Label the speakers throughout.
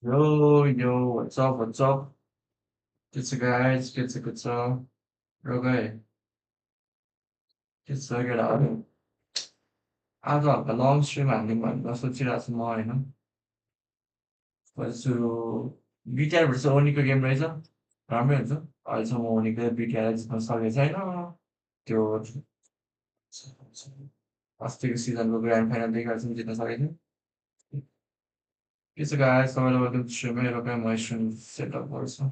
Speaker 1: Yo, yo, what's up, what's up? It's a guys, it's a okay, it's a get out. आज हल्का long stream हाल्ने भनेर सोचिरहेको छु म होइन पछि बिटिआर भर्सेस ओनीको गेम रहेछ राम्रै हुन्छ अहिलेसम्म ओनीको बिटिआरलाई जित्न सकेको छैन त्यो अस्तिको सिजनको ग्रान्ड फाइनलदेखि अहिलेसम्म जित्न सकेको छैन के छ गाइस तपाईँलाई वेलकम टु स्ट्रिम है रोकै म स्ट्रिम सेटअप गर्छु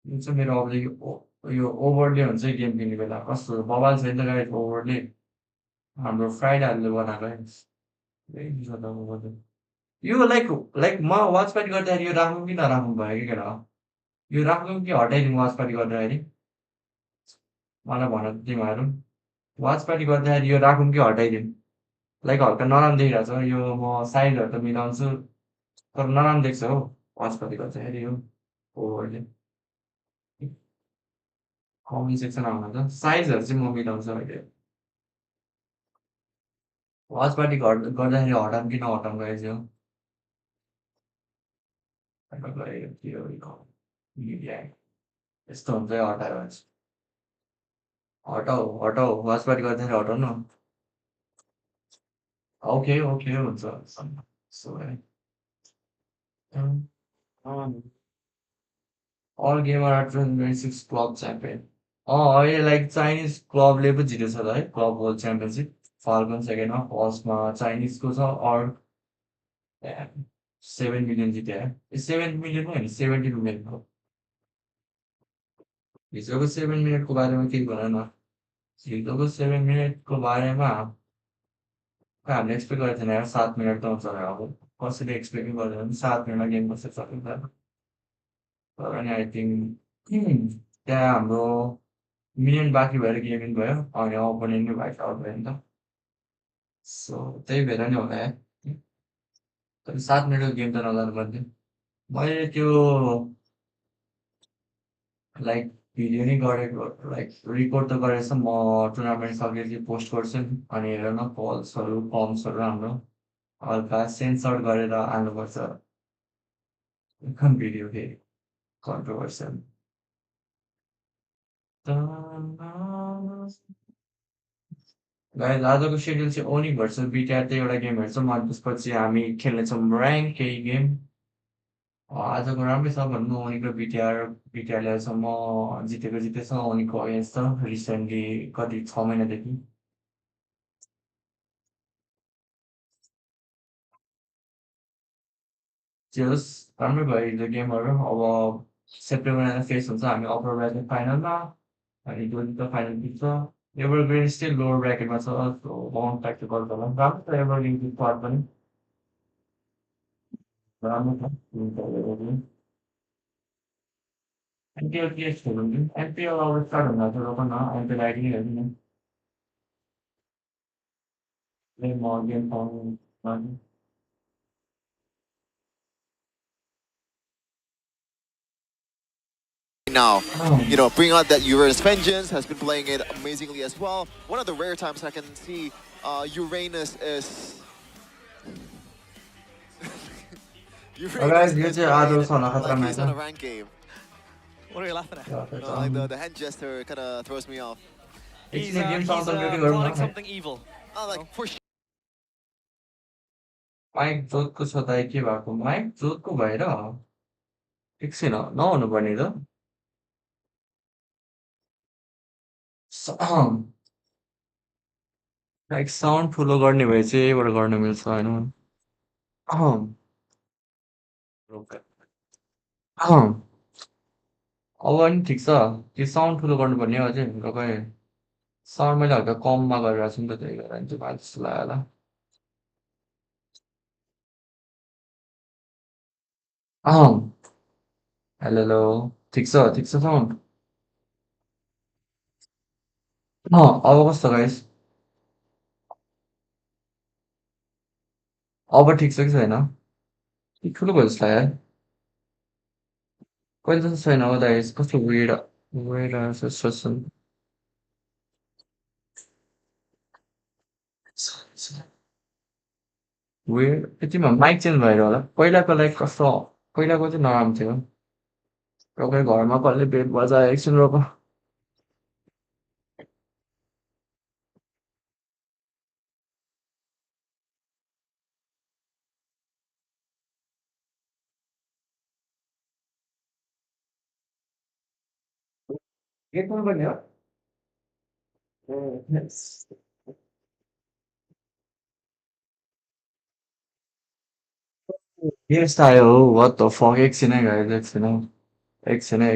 Speaker 1: यो चाहिँ मेरो अब यो ओभरले हुन्छ गेम किन्ने बेला कस्तो बवाल छ नि त गाइस ओभरले हाम्रो फ्राइडहरूले बनाएको है ए रिस उठ्छ यो लाइक म वाच पार्टी गर्दाखेरि यो राखौँ कि नराखौँ भयो कि केटा हो यो राखौँ कि हटाइदिउँ वाच पार्टी गर्दाखेरि मलाई भन त तिमीहरू वाच पार्टी गर्दाखेरि यो राखौँ कि हटाइदिउँ लाइक हल्का नराम्रो देखिरहेको छ यो म साइजहरू त मिलाउँछु तर नराम्रो देख्छ हौ वाच पार्टी गर्दाखेरि यो ओभरले कमेन्ट सेक्सन आउन त साइजहरू चाहिँ म मिलाउँछु अहिले वाच पार्टी गर्दाखेरि हटाऊँ कि नहटाऊँ गाइस यो मिडिया यस्तो हुन्छ है हटायो भने चाहिँ हटाऊ हटाऊ वाच पार्टी गर्दाखेरि हटाउँ न ओके ओके हुन्छ सो है अल गेमर आर 2026 क्लब च्याम्पियन अहिले लाइक चाइनिज क्लबले पो जितेको छ त है क्लब वर्ल्ड च्याम्पियनसिप फाल्कन सेकेन्डमा फर्स्टमा चाइनिजको छ अर 7 मिलियन जित्यो है 7 मिलियन होइन 17 मिलियन हो हिजोको 7 मिनटको बारेमा केही भन न हिजोको 7 मिनटको बारेमा खै हामीले एक्सपेक्ट गरेको थिएन यार 7 मिनट त आउँछ भनेर अब कसैले एक्सपेक्टै गर्दैन 7 मिनटमा गेम कसरी सकिन्छ तर नि आई थिङ्क त्यहाँ हाम्रो मिनिट बाँकी भएर गेम इन भयो अनि अपोनेन्ट नै भाइस आउट भयो नि त सो त्यही भएर नि होला है तर 7 मिनटको गेम त नजानु पर्थ्यो मैले त्यो लाइक भिडियो नै गरेको लाइक रिकर्ड त गरेछ म टुर्नामेन्ट सकेपछि पोस्ट गर्छु नि अनि हेर न कल्सहरू पम्प्सहरू हाम्रो हल्का सेन्सर गरेर हाल्नुपर्छ भिडियो फेरि कन्ट्रोभर्सियल गाइस आजको सेड्युल चाहिँ ओनी भर्सेस बिटिआर त एउटा गेम हेर्छौँ अनि त्यसपछि हामी खेल्नेछौँ ऱ्याङ्क केही गेम आजको राम्रै छ भनौँ न ओनीको बिटिआरले अहिलेसम्म जितेको जितेछ ओनीको अगेन्स्ट त रिसेन्टली कति 6 महिनादेखि जे होस् राम्रै भयो हिजो गेमहरू अब सेप्टेम्बरमा फेस हुन्छ हामी अप्पर ब्राकेट फाइनलमा अनि जो जित्छ फाइनल पुग्छ एभरग्रिन स्टिल लोवर ब्राकेटमा छ सो बाउन्ड ब्याक टु गर्छ होला राम्रो छ एभरग्रिनको स्क्वाड पनि राम्रो छ एभरग्रिन एनपिएल के खेलौँ कि एनपिएल अब स्टार्ट हुन लाग्छ रोक न एनपिएल आइडी नै हेरौँ न म गेम पाउनु
Speaker 2: now. Bring out that Uranus Vengeance has been playing it amazingly as well. One of the rare times I can see Uranus is
Speaker 1: Guys,
Speaker 2: Uranus
Speaker 1: yo
Speaker 2: is
Speaker 1: चाहिँ
Speaker 2: playing
Speaker 1: आदर्शसँग
Speaker 2: like
Speaker 1: खतरामा
Speaker 2: he's on
Speaker 1: छ
Speaker 2: a rank game.
Speaker 3: What are you laughing at?
Speaker 2: Like the hand gesture kind of throws me off.
Speaker 3: He's,
Speaker 1: एकछिन game
Speaker 3: he's
Speaker 1: sound त mute गरौँ
Speaker 3: plotting
Speaker 1: न है
Speaker 3: something evil.
Speaker 2: Like for sure.
Speaker 1: Mic जोतको छ त के भएको माइक जोतको भएर एकछिन नहुनु पर्ने त लाइक साउन्ड ठुलो गर्ने भए चाहिँ यहीबाट गर्न मिल्छ होइन अब नि ठिक छ त्यो साउन्ड ठुलो गर्नुपर्ने हो अझै र खै साउन्ड मैले हल्का कममा गरिरहेको छु नि त त्यही भएर चाहिँ भएको जस्तो लाग्यो होला हेलो हेलो ठिक छ साउन्ड अब कस्तो गाइस अब ठिक छ कि छैन कि ठुलो भयो जस्तो लाग्यो है कहिले जस्तो छैन हो गाइस कस्तो वेड वेड सिचुएसन वेट यतिमा माइक चेन्ज भएर होला पहिलाको लाइक कस्तो पहिलाको चाहिँ नराम्रो थियो तपाईँ घरमा कसले बेट बजायो एकछिन रोक गेट पर्ने हो गेस्ट आयो हो वाट द फक एकछिनै गाइज एकछिनै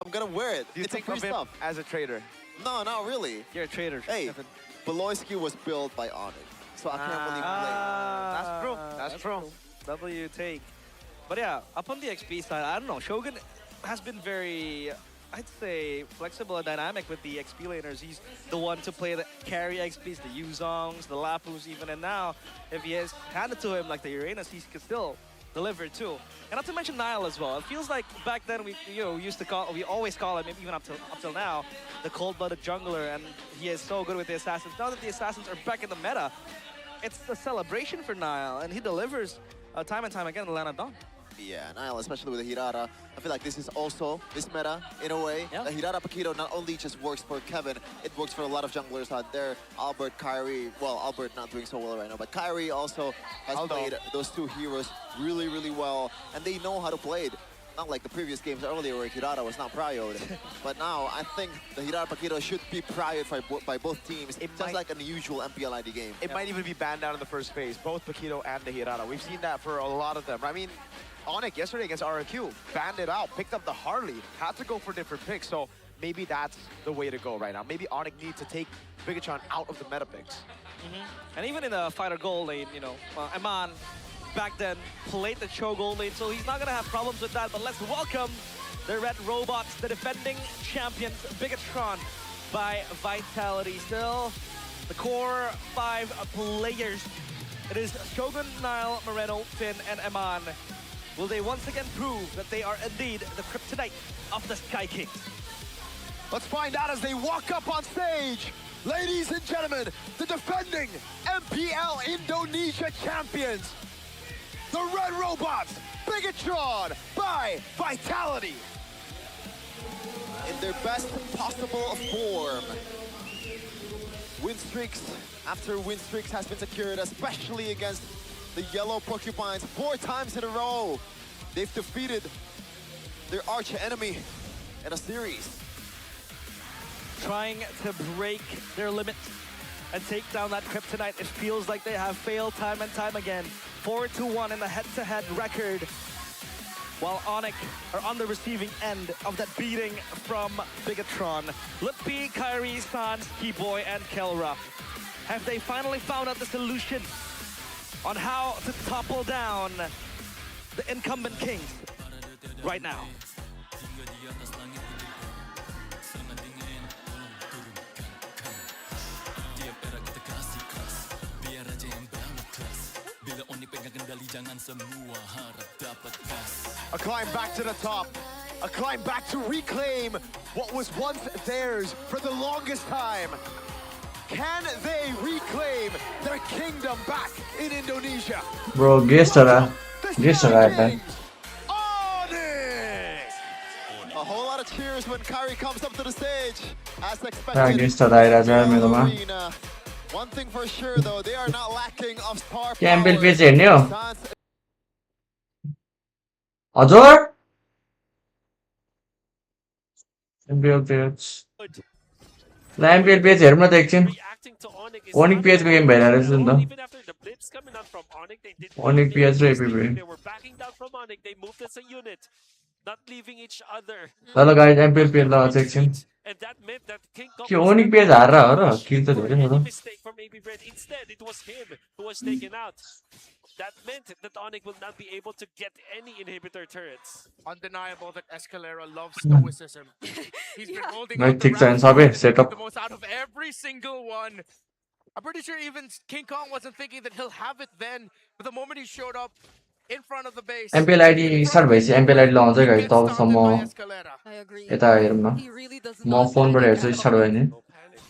Speaker 2: I'm gonna wear it.
Speaker 3: Do you
Speaker 2: It's a
Speaker 3: think
Speaker 2: free
Speaker 3: of him
Speaker 2: stuff.
Speaker 3: as a trader?
Speaker 2: No, not really.
Speaker 3: You're a trader.
Speaker 2: Hey,
Speaker 3: Stefan.
Speaker 2: Beloyski was built by Onyx, so I can't really blame.
Speaker 3: That's true. That's true. W take. But yeah, up on the XP side, I don't know. Shogun has been very, I'd say, flexible and dynamic with the XP laners. He's the one to play the carry XPs, the Yuzongs, the Lapus even. And now, if he has handed to him like the Uranus, he can still deliver too. And not to mention Nile as well. It feels like back then we always call him, even up till now, the cold-blooded jungler, and he is so good with the assassins. Now that the assassins are back in the meta, it's a celebration for Nile, and he delivers time and time again in Lana Dawn.
Speaker 2: Yeah, Nile, especially with the Hirata. I feel like this is also this meta in a way.
Speaker 3: Yeah.
Speaker 2: The Hirata Paquito not only just works for Kevin, it works for a lot of junglers out there. Albert, Kyrie, well, Albert not doing so well right now, but Kyrie also has played those two heroes really, really well, and they know how to play it. Not like the previous games earlier where Hirata was not prioed. But now I think the Hirata Paquito should be prioed by both teams, just like an usual MPLID game.
Speaker 4: It might even be banned down in the first phase, both Paquito and the Hirata. We've seen that for a lot of them. I mean, Onyx yesterday against RRQ, banned it out, picked up the Harley, had to go for different picks, so maybe that's the way to go right now. Maybe Onyx needs to take Bigatron out of the meta picks.
Speaker 3: And even in the fighter goal lane, you know, Eman back then played the Cho goal lane, so he's not gonna have problems with that. But let's welcome the Red Robots, the defending champions, Bigatron by Vitality. Still, the core 5 players. It is Shogun, Nile, Moreno, Finn, and Eman. Will they once again prove that they are indeed the kryptonite of the Sky Kings?
Speaker 4: Let's find out as they walk up on stage. Ladies and gentlemen, the defending MPL Indonesia champions, the Red Robots, Bigatron by Vitality.
Speaker 2: In their best possible form. Win streaks after win streaks has been secured, especially against the Yellow Porcupines 4 times in a row. They've defeated their arch enemy in a series.
Speaker 3: Trying to break their limits and take down that kryptonite. It feels like they have failed time and time again. 4-1 in the head-to-head record, while Onyx are on the receiving end of that beating from Bigatron. Lippy, Kyrie, Sans, Keyboy, and Kelra. Have they finally found out the solution on how to topple down the incumbent kings right now?
Speaker 4: A climb back to the top. A climb back to reclaim what was once theirs for the longest time. Can they reclaim their kingdom back in Indonesia?
Speaker 1: Bro, guess right, man.
Speaker 4: Onyx!
Speaker 2: A whole lot of cheers when Kyrie comes up to the stage. As
Speaker 1: Yeah,
Speaker 2: expected.
Speaker 1: guess right, Raja,
Speaker 2: in the
Speaker 1: Medoma.
Speaker 2: arena. One thing for sure though, they are not lacking of star
Speaker 1: Can
Speaker 2: power.
Speaker 1: build pitch here, no?
Speaker 2: Sans-
Speaker 1: Ajor? Build pitch. Line build pitch here, not action. Onyx PS game better, isn't it?
Speaker 5: Even after the blitz coming out from Onyx, they did
Speaker 1: Onyx
Speaker 5: they were
Speaker 1: PS
Speaker 5: resting,
Speaker 1: everywhere.
Speaker 5: they were backing down from Onyx, they moved as a unit, not leaving each other.
Speaker 1: Hello guys, I'm build pitch now section.
Speaker 5: And that meant that King Kong
Speaker 1: के
Speaker 5: was
Speaker 1: Onyx
Speaker 5: not
Speaker 1: PS हार रहा हो
Speaker 5: able
Speaker 1: raw
Speaker 5: to
Speaker 1: kill त
Speaker 5: for
Speaker 1: धेरै
Speaker 5: any
Speaker 1: हो
Speaker 5: mistake from AB Bread. Instead, it was him who was taken out. That meant that Onyx will not be able to get any inhibitor turrets.
Speaker 6: Undeniable that Escalera loves stoicism. He's been holding
Speaker 1: भाइ
Speaker 6: out the
Speaker 1: ठिक छ नि
Speaker 6: round
Speaker 1: सबै
Speaker 6: to get
Speaker 1: setup
Speaker 6: the most out of every single one. I'm pretty sure even King Kong wasn't thinking that he'll have it then, but the moment he showed up in front of the base,
Speaker 1: MPL ID start भएपछि MPL ID लगाउँछ guys तबसम्म
Speaker 6: Escalera.
Speaker 7: I agree.
Speaker 1: यता हेरौँ न
Speaker 7: He really does
Speaker 1: म
Speaker 7: not
Speaker 1: फोनबाट
Speaker 7: panic
Speaker 1: हेर्छु
Speaker 7: at
Speaker 1: start भयो नि
Speaker 5: No panic.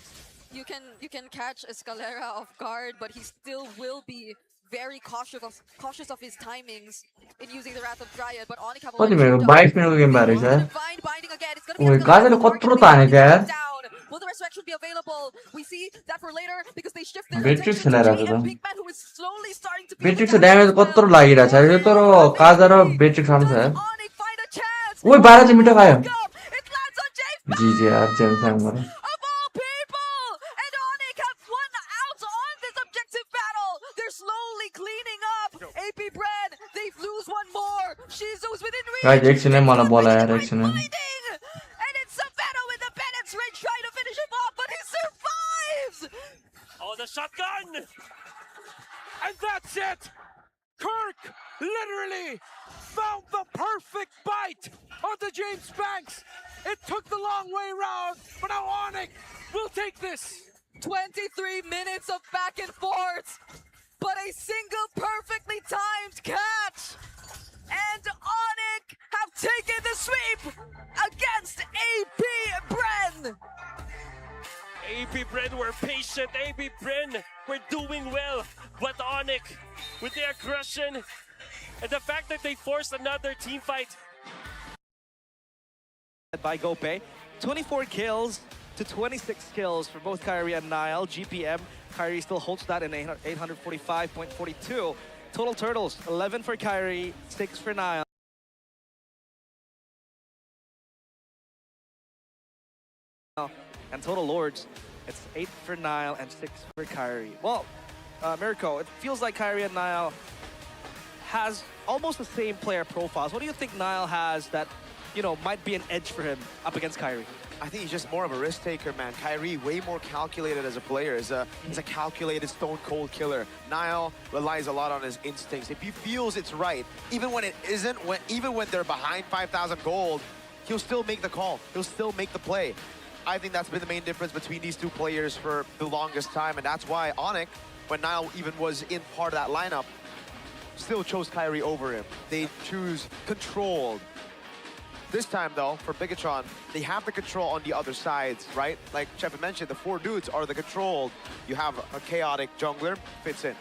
Speaker 7: you can catch Escalera off guard, but he still will be very cautious of his timings in using the Wrath of Dryad. But Onyx have
Speaker 1: कति
Speaker 7: already
Speaker 1: भयो
Speaker 7: showed up.
Speaker 1: 22 मिनटको game भएर
Speaker 7: They
Speaker 1: रहेछ
Speaker 7: want to divine binding again. It's gonna be
Speaker 1: ओए
Speaker 7: Escalera
Speaker 1: गाजरले
Speaker 7: with
Speaker 1: कत्रो
Speaker 7: Mark,
Speaker 1: तानेको यार
Speaker 7: down. Will the resurrection be available? We see that for later because they shift their
Speaker 1: Beatrix
Speaker 7: attention to
Speaker 1: खेलाइरहेको
Speaker 7: JM
Speaker 1: छ
Speaker 7: Bigman, who is slowly starting to be
Speaker 1: बेट्रिक्सको damage कत्रो लागिरहेछ यो तर काजा र बेट्रिक्स आउँछ यार
Speaker 7: Onyx find a chance?
Speaker 1: ओए 12 चाहिँ मिठो खायो
Speaker 7: It lands on James
Speaker 1: जिजे यार James
Speaker 7: of all people! And Onyx have won out on this objective battle! They're slowly cleaning up! AP Bread, they lose one more! Shizu's within reach!
Speaker 1: Guys एकछिन है मलाई बोलाएर एकछिन है
Speaker 7: And it's a battle with the Bennett's Ridge trying to finish him off, but he survives!
Speaker 5: Oh, the shotgun!
Speaker 6: And that's it! Kirk literally found the perfect bite onto James Banks. It took the long way round, but now Onyx will take this.
Speaker 7: 23 minutes of back and forth, but a single perfectly timed catch! And Onyx have taken the sweep against AP Bren!
Speaker 5: AP Bren were patient. AP Bren were doing well. But Onyx, with their aggression and the fact that they forced another team fight.
Speaker 3: By Gope. 24 kills to 26 kills for both Kyrie and Nile. GPM, Kyrie still holds that in 845.42. Total turtles, 11 for Kyrie, 6 for Nile. And total lords, it's 8 for Nile and 6 for Kyrie. Well, Mirko, it feels like Kyrie and Nile has almost the same player profiles. What do you think Nile has that, you know, might be an edge for him up against Kyrie?
Speaker 4: I think he's just more of a risk taker, man. Kyrie, way more calculated as a player. He's a calculated stone cold killer. Nile relies a lot on his instincts. If he feels it's right, even when it isn't, even when they're behind 5,000 gold, he'll still make the call. He'll still make the play. I think that's been the main difference between these two players for the longest time, and that's why Onyx, when Nile even was in part of that lineup, still chose Kyrie over him. They choose controlled. This time, though, for Bigatron, they have the control on the other sides, right? Like Chef mentioned, the 4 dudes are the controlled. You have a chaotic jungler, fits in.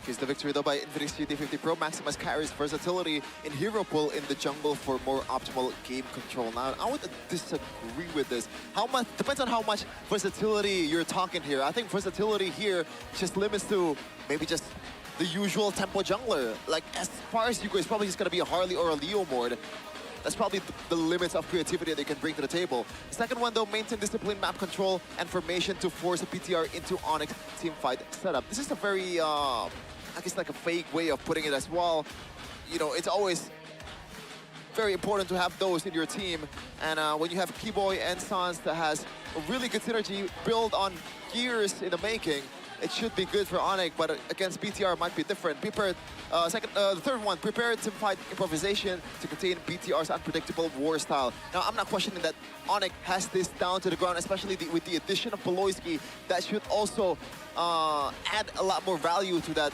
Speaker 2: Here's the victory, though, by Infinix GT50 Pro. Maximize Kyrie's versatility in hero pool in the jungle for more optimal game control. Now, I would disagree with this. How much depends on how much versatility you're talking here. I think versatility here just limits to maybe just the usual tempo jungler. Like, as far as you go, it's probably just going to be a Harley or a Leo Mord. That's probably the limits of creativity they can bring to the table. The second one, though, maintain discipline, map control, and formation to force a PTR into Onyx teamfight setup. This is a very, I guess, like a fake way of putting it as well. You know, it's always very important to have those in your team. And when you have Keyboy and Sans that has a really good synergy built on years in the making, it should be good for Onyx, but against BTR it might be different. Prepare, the third one, prepare to fight improvisation to contain BTR's unpredictable war style. Now, I'm not questioning that Onyx has this down to the ground, especially with the addition of Poloisky. That should also add a lot more value to that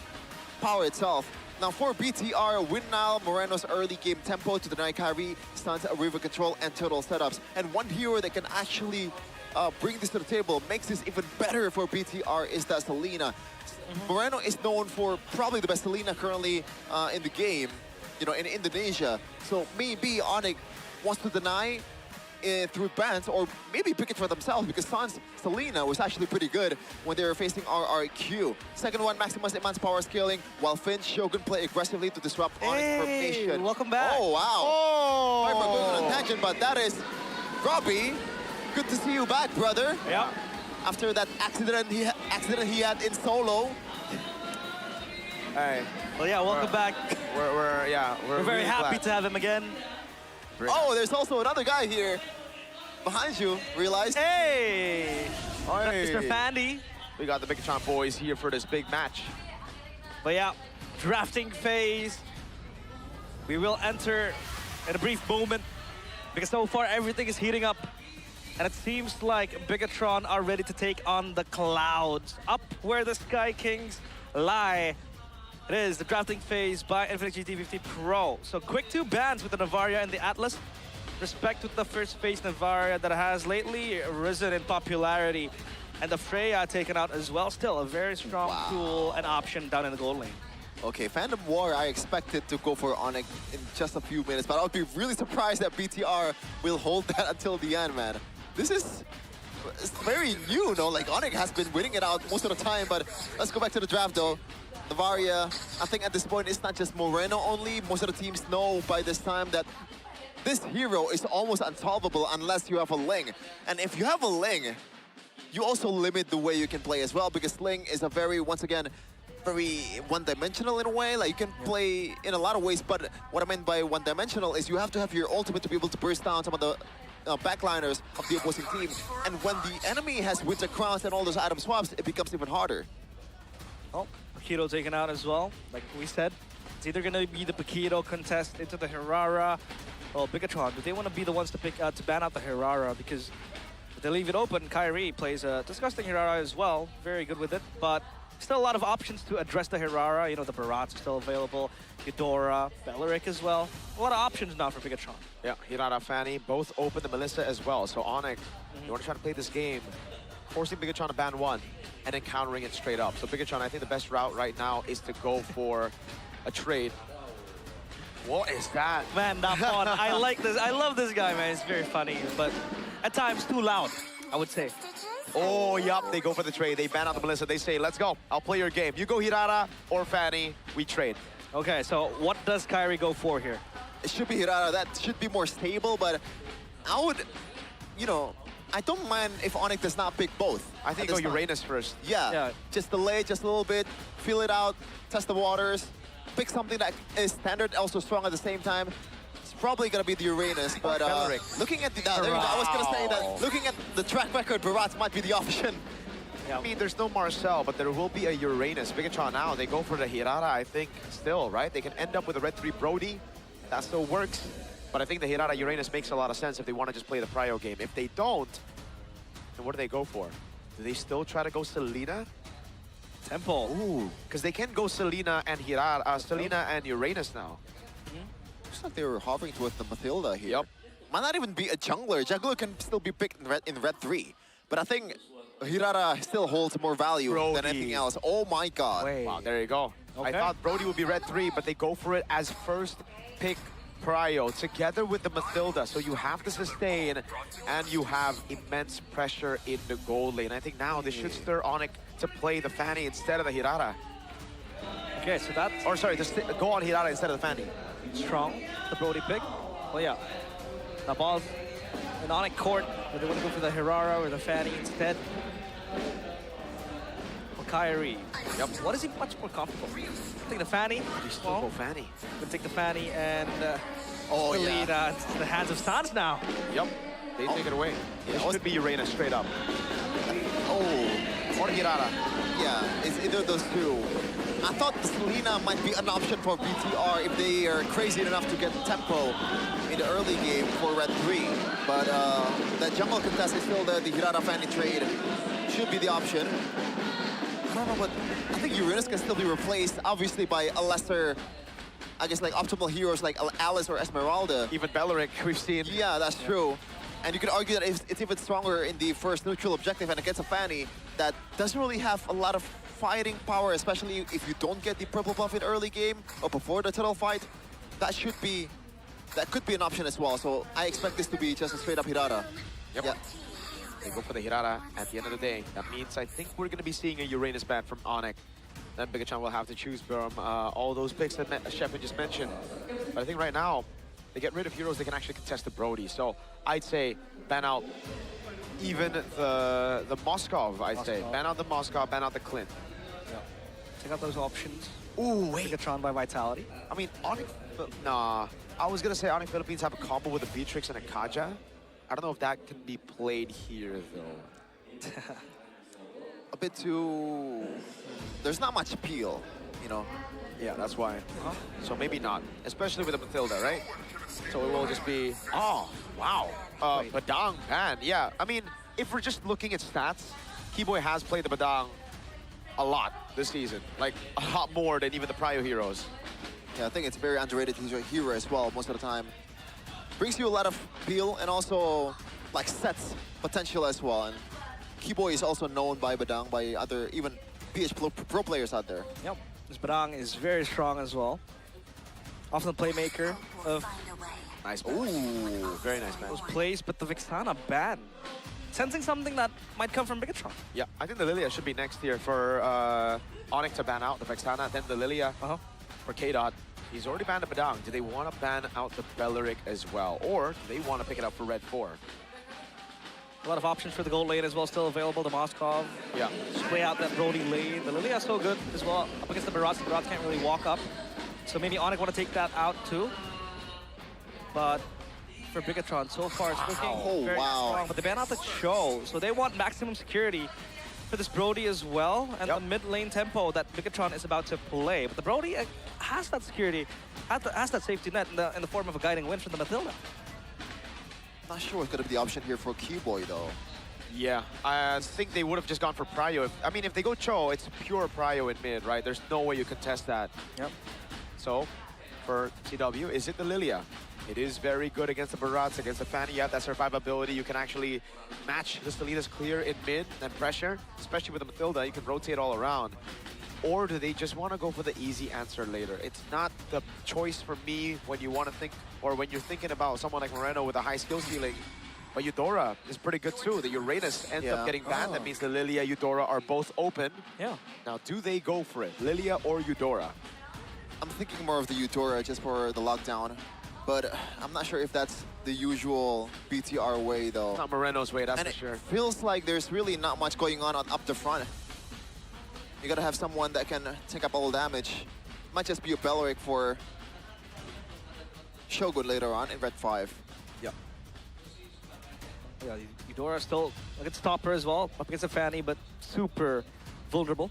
Speaker 2: power itself. Now, for BTR, win Nile Moreno's early game tempo to deny Kyrie, stunts, river control, and total setups. And one hero that can actually bring this to the table, makes this even better for BTR, is that Selena. Moreno is known for probably the best Selena currently in the game, you know, in Indonesia. So maybe Onyx wants to deny through bans, or maybe pick it for themselves, because Sans Selena was actually pretty good when they were facing RRQ. Second one, maximize Iman's power scaling, while Finn Shogun play aggressively to disrupt Onyx formation.
Speaker 3: Welcome back.
Speaker 2: Oh, wow.
Speaker 4: Oh!
Speaker 2: Sorry for going on a tangent, but that is Robbie. Good to see you back, brother.
Speaker 3: Yeah.
Speaker 2: After that accident he had in solo.
Speaker 4: Hey,
Speaker 3: Well, yeah, welcome back.
Speaker 4: we're
Speaker 3: We're very
Speaker 4: really
Speaker 3: happy
Speaker 4: glad.
Speaker 3: to have him again.
Speaker 2: Oh, there's also another guy here behind you. Realized.
Speaker 3: Hey,
Speaker 4: Hey.
Speaker 3: Mr. Fandy.
Speaker 4: We got the Bigatron boys here for this big match.
Speaker 3: But yeah, drafting phase. We will enter in a brief moment because so far everything is heating up. And it seems like Bigatron are ready to take on the clouds. Up where the Sky Kings lie. It is the drafting phase by Infinix GT50 Pro. So quick 2 bans with the Navaria and the Atlas. Respect with the first phase Navaria that has lately risen in popularity. And the Freya taken out as well. Still a very strong
Speaker 2: Wow.
Speaker 3: tool and option down in the gold lane.
Speaker 2: Okay, Phantom War, I expected to go for Onyx in just a few minutes, but I would be really surprised that BTR will hold that until the end, man. This is it's very new, no? Like, Onyx has been winning it out most of the time, but let's go back to the draft, though. Navaria, I think at this point, it's not just Moreno only. Most of the teams know by this time that this hero is almost unsolvable unless you have a Ling. And if you have a Ling, you also limit the way you can play as well, because Ling is a very, once again, very one-dimensional in a way. Like, you can play in a lot of ways, but what I mean by one-dimensional is you have to have your ultimate to be able to burst down some of the backliners of the opposing team. And when the enemy has Winter Crowns and all those item swaps, it becomes even harder.
Speaker 3: Oh, Paquito taken out as well. Like we said, it's either going to be the Paquito contest into the Hirara or Bigatron, but they want to be the ones to pick to ban out the Hirara, because if they leave it open, Kyrie plays a disgusting Hirara as well. Very good with it, but still a lot of options to address the Hirara. You know, the Barats are still available, Eudora, Belleric as well. A lot of options now for Bigatron.
Speaker 4: Yeah, Hirara, Fanny, both open the Melissa as well. So Onyx, you want to try to play this game, forcing Bigatron to ban one, and then countering it straight up. So Bigatron, I think the best route right now is to go for a trade. What is that?
Speaker 3: Man, that fun. I like this. I love this guy, man. It's very funny, but at times too loud, I would say.
Speaker 4: Oh, yup, they go for the trade. They ban out the Melissa. They say, let's go. I'll play your game. You go Hirara or Fanny, we trade.
Speaker 3: Okay, so what does Kyrie go for here?
Speaker 2: It should be Hirara. That should be more stable, but I would, you know, I don't mind if Onyx does not pick both.
Speaker 4: I think
Speaker 2: at
Speaker 4: go
Speaker 2: this time.
Speaker 4: Uranus first.
Speaker 2: Yeah, just delay just a little bit, feel it out, test the waters, pick something that is standard, also strong at the same time. It's probably gonna be the Uranus, but looking at the, there you go. I was gonna say that looking at the track record, Barats might be the option.
Speaker 3: Yeah.
Speaker 4: I mean, there's no Marcel, but there will be a Uranus. Bigatron now, they go for the Hirara, I think, still, right? They can end up with a Red 3 Brody. That still works. But I think the Hirara Uranus makes a lot of sense if they want to just play the Prio game. If they don't, then what do they go for? Do they still try to go Selena?
Speaker 3: Temple.
Speaker 4: Ooh, because they can go Selena and Hirara, Selena and Uranus now.
Speaker 2: Looks like they were hovering towards the Mathilda here.
Speaker 4: Yep.
Speaker 2: Might not even be a jungler. Jungler can still be picked in red 3. But I think Hirara still holds more value than anything else. Oh my god.
Speaker 3: Wait.
Speaker 4: Wow, there you go.
Speaker 3: Okay.
Speaker 4: I thought Brody would be Red 3, but they go for it as first pick Prio together with the Mathilda. So you have to sustain and you have immense pressure in the gold lane. I think now this should stir Onyx to play the Fanny instead of the Hirara.
Speaker 3: Okay, so that's
Speaker 4: Or sorry, to go on Hirara instead of the Fanny.
Speaker 3: strong, the Brody pick. Well, yeah. The ball's in Onyx court, but they want to go for the Hirara or the Fanny instead. For Kyrie.
Speaker 4: Yep.
Speaker 3: What is he much more comfortable? I think the Fanny.
Speaker 4: You still go Fanny.
Speaker 3: We'll take the Fanny and
Speaker 2: Oh,
Speaker 3: the
Speaker 2: yeah.
Speaker 3: lead to the hands of Stans now.
Speaker 4: Yep. They take it away. It should be Uranus straight up.
Speaker 2: Oh,
Speaker 4: Or Hirara.
Speaker 2: yeah, it's either of those two. I thought the Selena might be an option for BTR if they are crazy enough to get tempo in the early game for Red 3. But that jungle contest is still there. The Hirara Fanny trade should be the option. I don't know, but I think Uranus can still be replaced, obviously, by a lesser, I guess, like optimal heroes like Alice or Esmeralda.
Speaker 4: Even Belleric, we've seen.
Speaker 2: Yeah, that's true. And you could argue that it's even stronger in the first neutral objective and against a Fanny that doesn't really have a lot of fighting power, especially if you don't get the purple buff in early game or before the turtle fight. That could be an option as well. So I expect this to be just a straight up Hirara.
Speaker 4: Yep.
Speaker 2: Yeah.
Speaker 4: They go for the Hirara at the end of the day. That means I think we're going to be seeing a Uranus ban from Onyx. Then Bigatron will have to choose from all those picks that Shepard just mentioned. But I think right now, they get rid of heroes they can actually contest the Brody. So I'd say ban out even the Moskov, I'd say. Ban out the Moskov, ban out the Clint.
Speaker 3: Yeah. Take out those options.
Speaker 4: Ooh, wait.
Speaker 3: Bigatron by Vitality.
Speaker 4: I mean, Onyx... Nah. I was going to say Onyx Philippines have a combo with a Beatrix and a Kaja. I don't know if that can be played here, though.
Speaker 2: A bit too... There's not much appeal, you know.
Speaker 4: Yeah, that's why. So maybe not, especially with the Mathilda, right? So it will just be, oh, wow. Badang ban, yeah. I mean, if we're just looking at stats, Keyboy has played the Badang a lot this season. Like, a lot more than even the Prio heroes.
Speaker 2: Yeah, I think it's very underrated hero as well most of the time. Brings you a lot of appeal and also like sets potential as well. And Keyboy is also known by Badang, by other even PH Pro players out there.
Speaker 3: Yep. This Badang is very strong as well. Often playmaker of
Speaker 4: Nice. Ooh, very nice, man.
Speaker 3: those plays, but the Vixana ban. Sensing something that might come from Bigatron.
Speaker 4: Yeah, I think the Lilia should be next here for Onyx to ban out the Vexana, then the Lilia for K-Dot. He's already banned the Badang. Do they want to ban out the Belleric as well? Or do they want to pick it up for Red 4?
Speaker 3: A lot of options for the gold lane as well, still available. The Moskov.
Speaker 4: Yeah.
Speaker 3: Play out that Brody lane. The Lilia is so good as well. Up against the Barats can't really walk up. So maybe Onyx want to take that out too. But for Bigatron, so far it's looking very strong. But they ban out the Cho, so they want maximum security for this Brody as well. And the mid lane tempo that Bigatron is about to play. But the Brody has that security, has that safety net in the form of a guiding wind from the Matilda.
Speaker 2: Not sure what's going to be the option here for Keyboy though.
Speaker 4: Yeah, I think they would have just gone for Prio. If they go Cho, it's pure Prio in mid, right? There's no way you contest that.
Speaker 3: Yep.
Speaker 4: So, for CW, is it the Lilia? It is very good against the Barats, against the Fanny. You have that survivability. You can actually match the Salinas clear in mid and pressure, especially with the Matilda. You can rotate all around. Or do they just want to go for the easy answer later? It's not the choice for me when you want to think, or when you're thinking about someone like Moreno with a high skill ceiling. But Eudora is pretty good too. The Uranus ends up getting banned. That means the Lilia, Eudora are both open.
Speaker 3: Yeah.
Speaker 4: Now, do they go for it? Lilia or Eudora?
Speaker 2: I'm thinking more of the Eudora just for the lockdown. But I'm not sure if that's the usual BTR way though.
Speaker 4: It's not Moreno's way, that's
Speaker 2: and
Speaker 4: for sure.
Speaker 2: It feels like there's really not much going on up the front. You gotta have someone that can take up all the damage. Might just be a Belleric for Shogun later on in Red 5.
Speaker 3: Yep. Yeah, Eudora still a good stopper as well, up against the Fanny, but super vulnerable.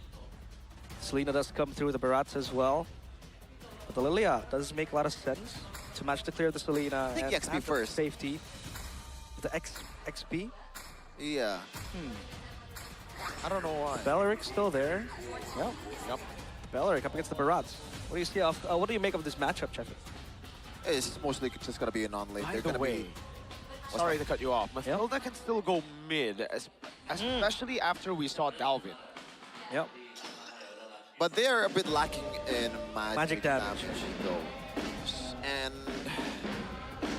Speaker 3: Selena does come through the Barats as well. But the Lilia does make a lot of sense to match the clear of the Selena.
Speaker 2: I think XP first.
Speaker 3: Safety. The XP?
Speaker 2: Yeah.
Speaker 3: I don't know why. Belleric's still there. Yep. Belleric up against the Barats. What do you see of? What do you make of this matchup, Chef?
Speaker 2: It's mostly just gonna be a non-lane.
Speaker 4: By the way, sorry to cut you off. Matilda can still go mid, especially after we saw Dalvin.
Speaker 3: Yep.
Speaker 2: But they're a bit lacking in magic
Speaker 3: damage
Speaker 2: though. And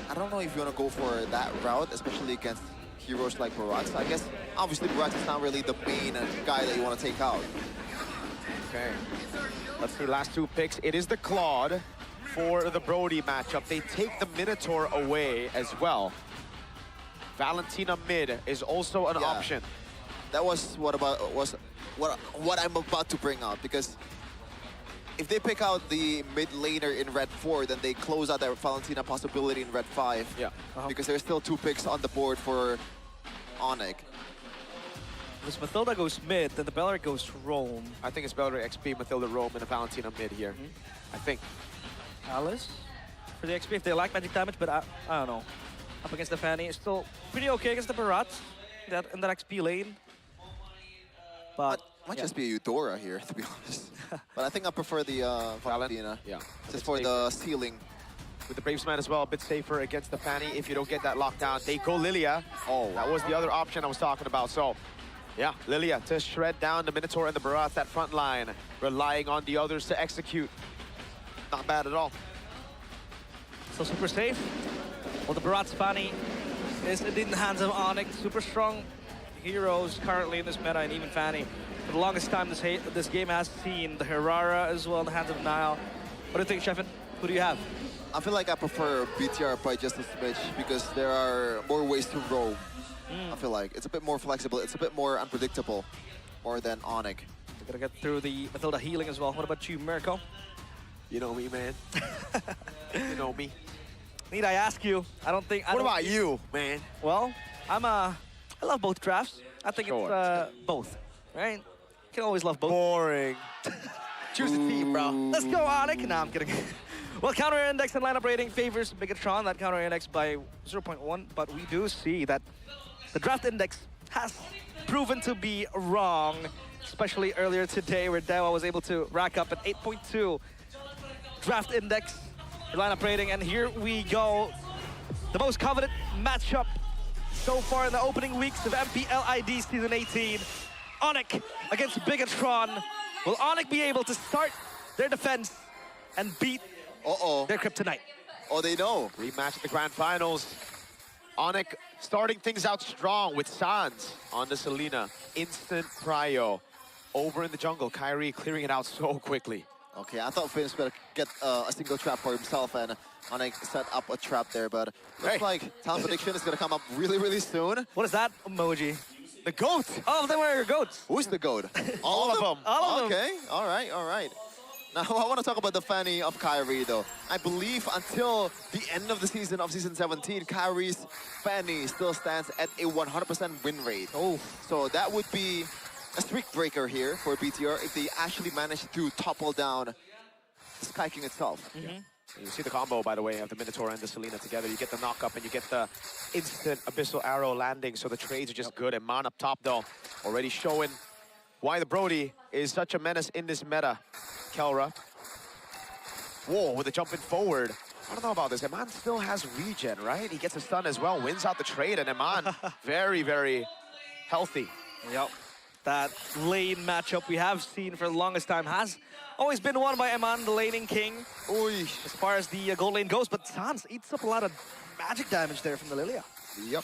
Speaker 2: I don't know if you want to go for that route, especially against heroes like Barats. I guess, obviously, Barats is not really the main guy that you want to take out.
Speaker 4: Okay. Let's see, last two picks. It is the Claude for the Brody matchup. They take the Minotaur away as well. Valentina mid is also an option.
Speaker 2: That was what I'm about to bring out, because if they pick out the mid laner in Red 4, then they close out their Valentina possibility in Red 5.
Speaker 4: Yeah.
Speaker 2: Because there's still 2 picks on the board for Onyx.
Speaker 3: If Matilda goes mid, then the Belleric goes roam.
Speaker 4: I think it's Belleric XP, Matilda roam, and a Valentina mid here. I think.
Speaker 3: Alice for the XP if they lack magic damage, but I don't know. Up against the Fanny, it's still pretty okay against the Barats in that XP lane. But
Speaker 2: might just be a Eudora here, to be honest. But I think I prefer the Valentina.
Speaker 4: Yeah.
Speaker 2: Just for the ceiling.
Speaker 4: With the Bravesman as well, a bit safer against the Fanny. If you don't get that lockdown, they go Lilia. Oh, that was the other option I was talking about. So, yeah, Lilia to shred down the Minotaur and the Barats, that front line, relying on the others to execute. Not bad at all.
Speaker 3: So super safe. Well, the Barats Fanny is in the hands of Onyx. Super strong heroes currently in this meta, and even Fanny. For the longest time, this game has seen the Herrera as well in the hands of Nile. What do you think, Sheffin? Who do you have?
Speaker 2: I feel like I prefer BTR by just a smidge because there are more ways to roam. I feel like it's a bit more flexible, it's a bit more unpredictable, more than Onyx.
Speaker 3: We're gonna get through the Matilda healing as well. What about you, Mirko?
Speaker 4: You know me, man. You know me.
Speaker 3: Need I ask you?
Speaker 4: What about you, man?
Speaker 3: Well, I love both drafts. I think it's both, right? You can always love both.
Speaker 4: Boring. Choose the team, bro.
Speaker 3: Let's go, Onyx. Nah, I'm kidding. Well, counter index and lineup rating favors Bigatron, that counter index by 0.1, but we do see that the draft index has proven to be wrong, especially earlier today where Dewa was able to rack up an 8.2 draft index lineup rating, and here we go. The most coveted matchup so far in the opening weeks of MPLID Season 18. Onyx against Bigatron. Will Onyx be able to start their defense and beat their kryptonite?
Speaker 2: Oh, they know.
Speaker 4: Rematch at the grand finals. Onyx starting things out strong with Sans on the Selena. Instant prio. Over in the jungle, Kyrie clearing it out so quickly.
Speaker 2: Okay, I thought Finn was going to get a single trap for himself, and Onyx set up a trap there, but looks like talent prediction is going to come up really, really soon.
Speaker 3: What is that emoji?
Speaker 2: The GOAT!
Speaker 3: All of them are goats.
Speaker 2: Who's the GOAT?
Speaker 4: All of them.
Speaker 3: All of them.
Speaker 2: Okay, all right, all right. Now, I want to talk about the Fanny of Kyrie, though. I believe until the end of the season of Season 17, Kyrie's Fanny still stands at a 100% win rate.
Speaker 3: Oh.
Speaker 2: So that would be a streak breaker here for BTR if they actually manage to topple down Sky King itself.
Speaker 4: You see the combo, by the way, of the Minotaur and the Selena together. You get the knock-up and you get the instant Abyssal Arrow landing, so the trades are just good. And Man up top, though, already showing why the Brody is such a menace in this meta. Kelra. Whoa, with a jumping forward. I don't know about this. Eman still has regen, right? He gets a stun as well, wins out the trade, and Eman very, very healthy.
Speaker 3: Yep. That lane matchup we have seen for the longest time has always been won by Eman, the laning king, as far as the gold lane goes. But Sans eats up a lot of magic damage there from the Lilia.
Speaker 4: Yep.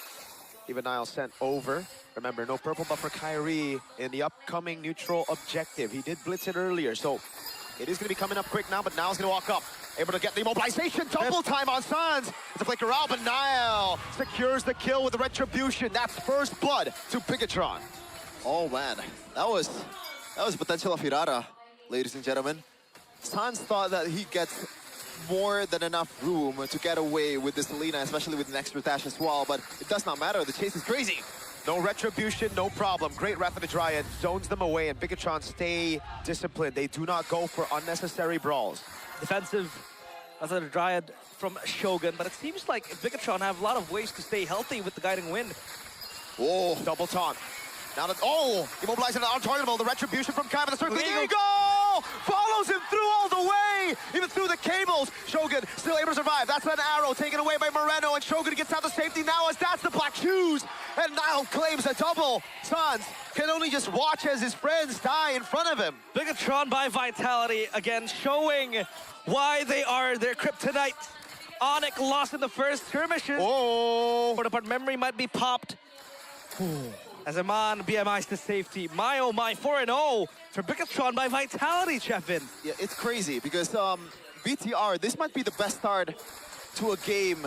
Speaker 4: Even Nile sent over. Remember, no purple buff for Kyrie in the upcoming neutral objective. He did blitz it earlier, so it is going to be coming up quick now, but Nile's going to walk up. Able to get the immobilization, double time on Sans. It's a flicker out, but Nile secures the kill with the retribution. That's first blood to Bigatron.
Speaker 2: Oh man, that was potential of Hirara, ladies and gentlemen. Sans thought that he gets more than enough room to get away with this Selena, especially with an extra dash as well, but it does not matter, the chase is crazy.
Speaker 4: No retribution, no problem. Great Wrath of the Dryad zones them away, and Bigatron stay disciplined. They do not go for unnecessary brawls.
Speaker 3: Defensive as a Dryad from Shogun, but it seems like Bigatron have a lot of ways to stay healthy with the guiding wind.
Speaker 4: Oh, double taunt. Now that, immobilizing and untargetable. The retribution from Kai, the circle. Eagle follows him through all the way, even through the cables. Shogun still able to survive. That's an arrow taken away by Moreno, and Shogun gets out to safety now as that's the black shoes. And Nile claims a double. Sans can only just watch as his friends die in front of him.
Speaker 3: Bigatron by Vitality again, showing why they are their kryptonite. Onyx lost in the first skirmishes. But memory might be popped. As Eman BMI's to safety. My oh my, 4-0 for Bigatron by Vitality, Chefin.
Speaker 2: Yeah, it's crazy because BTR, this might be the best start to a game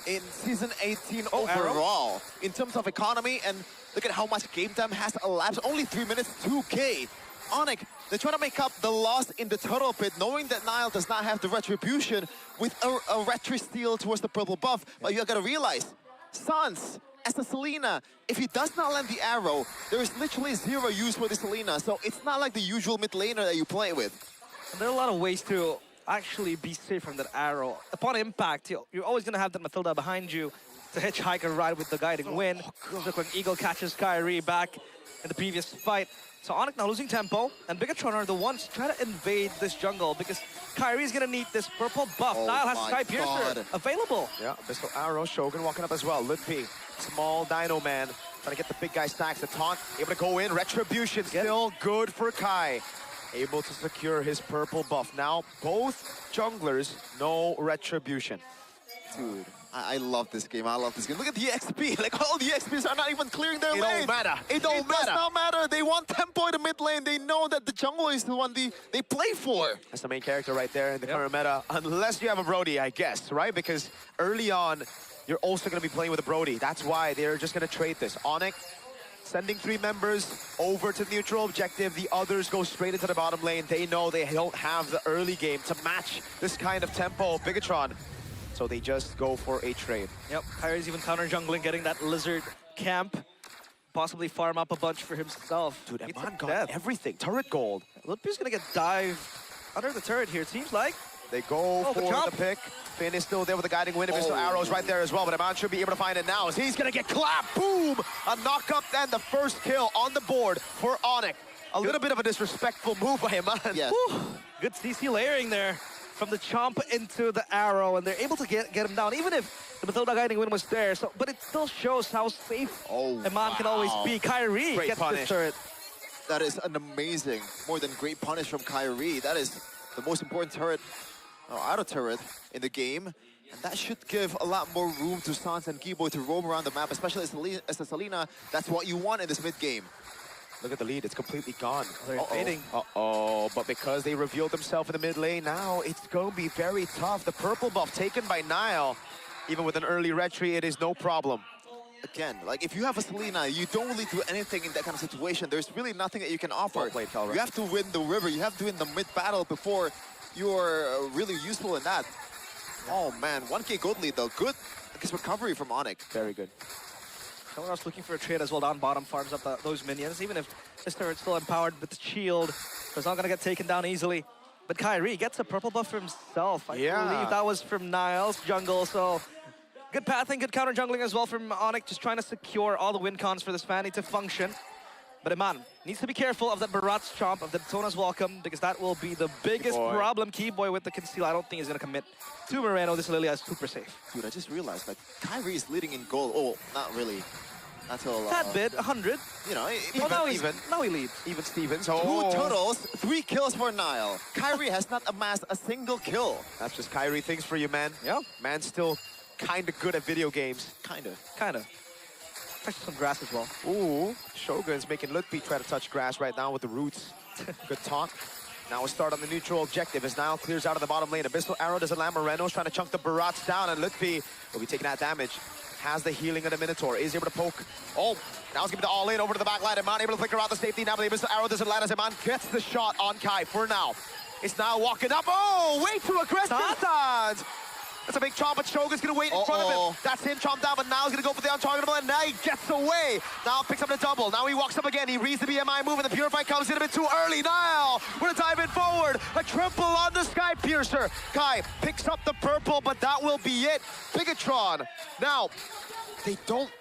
Speaker 2: in Season 18 overall.
Speaker 3: Arrow?
Speaker 2: In terms of economy, and look at how much game time has elapsed. Only 3 minutes, 2K. Onyx, they're trying to make up the loss in the turtle pit, knowing that Nile does not have the retribution with a retri steal towards the purple buff. But you gotta realize, Sans, as the Selena, if he does not land the arrow, there is literally zero use for the Selena, so it's not like the usual mid laner that you play with.
Speaker 3: And there are a lot of ways to actually be safe from that arrow. Upon impact, you're always going to have that Mathilda behind you to hitchhike and ride with the guiding wind. Look when Eagle catches Kyrie back in the previous fight. So Onyx now losing tempo, and Bigatron are the ones trying to invade this jungle because Kyrie's going to need this purple buff. Nile has Sky Piercer available.
Speaker 4: Yeah, Abyssal Arrow, Shogun walking up as well. Ludpi, small Dino Man, trying to get the big guy stacks. The taunt, able to go in. Retribution, still good for Kai. Able to secure his purple buff. Now, both junglers, no retribution.
Speaker 2: Dude, I love this game. I love this game. Look at the XP. Like, all the XPs are not even clearing their lane.
Speaker 4: It don't matter.
Speaker 2: It does not matter. They want tempo in the mid lane. They know that the jungle is the one they play for.
Speaker 4: That's the main character right there in the current meta. Unless you have a Brody, I guess, right? Because early on, you're also going to be playing with a Brody. That's why they're just going to trade this. Onyx sending 3 members over to the neutral objective. The others go straight into the bottom lane. They know they don't have the early game to match this kind of tempo of Bigatron. So they just go for a trade.
Speaker 3: Yep, Kyrie's even counter-jungling, getting that lizard camp. Possibly farm up a bunch for himself.
Speaker 4: Dude, Eman got everything. Turret gold.
Speaker 3: Ludpi's gonna get dived under the turret here, it seems like.
Speaker 4: They go for the pick. Finn is still there with the guiding wind. Abyssal arrows right there as well, but Eman should be able to find it now as he's gonna get clapped. Boom! A knock-up and the first kill on the board for Onyx. A little bit of a disrespectful move by Eman.
Speaker 2: Yeah.
Speaker 3: Good CC layering there. from the chomp into the arrow, and they're able to get him down, even if the Matilda guiding win was there. So, but it still shows how safe Eman can always be. Kyrie
Speaker 4: Great
Speaker 3: gets
Speaker 4: punish.
Speaker 3: this turret.
Speaker 2: That is an amazing, more than great punish from Kyrie. That is the most important turret, or auto turret in the game. And that should give a lot more room to Sans and Kiboy to roam around the map, especially as a Selena. That's what you want in this mid game.
Speaker 4: Look at the lead, it's completely gone.
Speaker 3: They're invading.
Speaker 4: Uh-oh, but because they revealed themselves in the mid lane, now it's going to be very tough. The purple buff taken by Nile. Even with an early retry, it is no problem.
Speaker 2: Again, like if you have a Selena, you don't really do anything in that kind of situation. There's really nothing that you can offer.
Speaker 4: Well played, Calra.
Speaker 2: You have to win the river. You have to win the mid battle before you're really useful in that. Oh man, 1k gold lead though. Good, I guess, recovery from Onyx.
Speaker 4: Very good.
Speaker 3: Someone else looking for a trade as well. Down bottom farms up those minions. Even if this turret's still empowered with the shield, it's not going to get taken down easily. But Kyrie gets a purple buff for himself. I believe that was from Niles jungle. So good pathing, good counter jungling as well from Onyx. Just trying to secure all the win cons for this Fanny to function. But Eman needs to be careful of that Barat's chomp, of the Tona's welcome, because that will be the biggest problem. Keyboy with the conceal. I don't think he's going to commit to Moreno. This Lilia is super safe.
Speaker 2: Dude, I just realized, like, Kyrie is leading in gold. Oh, not really. Not till...
Speaker 3: That bit, 100.
Speaker 2: You know,
Speaker 3: Now he leads.
Speaker 4: Even Stevens.
Speaker 2: 2 totals, 3 kills for Nile. Kyrie has not amassed a single kill.
Speaker 4: That's just Kyrie things for you, man.
Speaker 3: Yeah.
Speaker 4: Man's still kind of good at video games.
Speaker 2: Kind of.
Speaker 3: Touch some grass as well.
Speaker 4: Ooh, Shogun's making Lutpi try to touch grass right now with the roots. Good taunt. Now a start on the neutral objective as Nile clears out of the bottom lane. Abyssal Arrow doesn't land. Moreno's trying to chunk the Barats down, and Lutpi will be taking that damage. Has the healing of the Minotaur. Is able to poke. Oh, now he's giving the all-in over to the back line. Eman able to flicker out the safety. Now the Abyssal Arrow doesn't land as Eman gets the shot on Kai for now. It's now walking up. Oh, way too aggressive. Sans. That's a big chomp, but Shogun's gonna wait in front of him. That's him chomped down, but now he's gonna go for the untargetable, and now he gets away. Now picks up the double. Now he walks up again. He reads the BMI move, and the Purify comes in a bit too early. Nile, we're gonna dive in forward. A triple on the Sky Piercer. Kai picks up the purple, but that will be it. Bigatron. Now, they don't...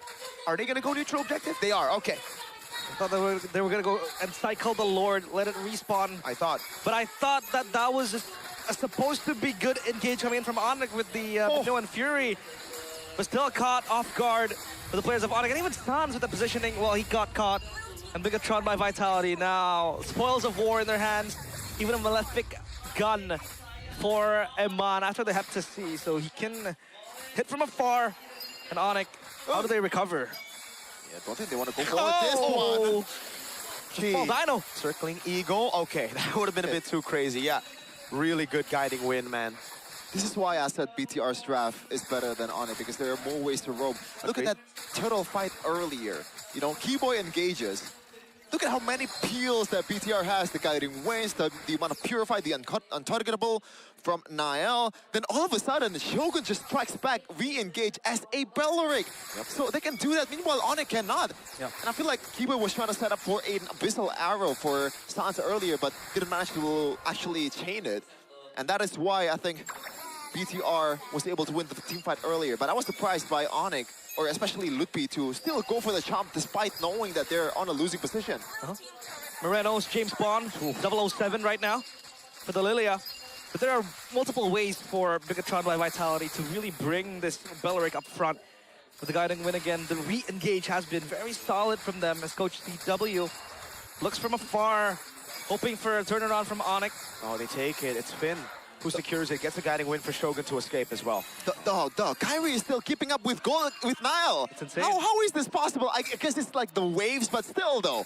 Speaker 4: Are they gonna go neutral objective? They are, okay.
Speaker 3: I thought they were gonna go and cycle the Lord, let it respawn.
Speaker 4: I thought.
Speaker 3: But I thought that was just supposed to be good engage coming in from Onyx with the Mino and Fury. But still caught off guard with the players of Onyx. And even Sans with the positioning, well, he got caught. And Bigatron by Vitality now. Spoils of war in their hands. Even a malefic gun for Eman after they have to see. So he can hit from afar. And Onyx, how do they recover?
Speaker 2: Yeah, don't think they want to go for this one.
Speaker 4: Gee.
Speaker 3: Oh, Dino.
Speaker 4: Circling Eagle. Okay, that would have been a bit too crazy. Yeah, really good guiding win, man.
Speaker 2: This is why I said BTR's draft is better than Onyx, because there are more ways to roam. Look at that turtle fight earlier. You know, Keyboy engages. Look at how many peels that BTR has, the guiding winds, the amount of Purify, the untargetable from Niall. Then all of a sudden, Shogun just strikes back, re-engage as a Belleric. So they can do that, meanwhile Onyx cannot. And I feel like Keyboy was trying to set up for an Abyssal Arrow for Sans earlier, but didn't manage to actually chain it. And that is why I think BTR was able to win the team fight earlier. But I was surprised by Onyx, or especially Lutpi, to still go for the chomp despite knowing that they're on a losing position.
Speaker 3: Moreno's James Bond, 007 right now for the Lilia. But there are multiple ways for Bigatron by Vitality to really bring this Belleric up front. With the guiding win again, the re-engage has been very solid from them as Coach CW looks from afar, hoping for a turnaround from Onyx.
Speaker 4: Oh, they take it. It's Finn who secures it, gets a guiding win for Shogun to escape as well.
Speaker 2: Kyrie is still keeping up with Nile.
Speaker 3: It's insane.
Speaker 2: How is this possible? I guess it's like the waves, but still though.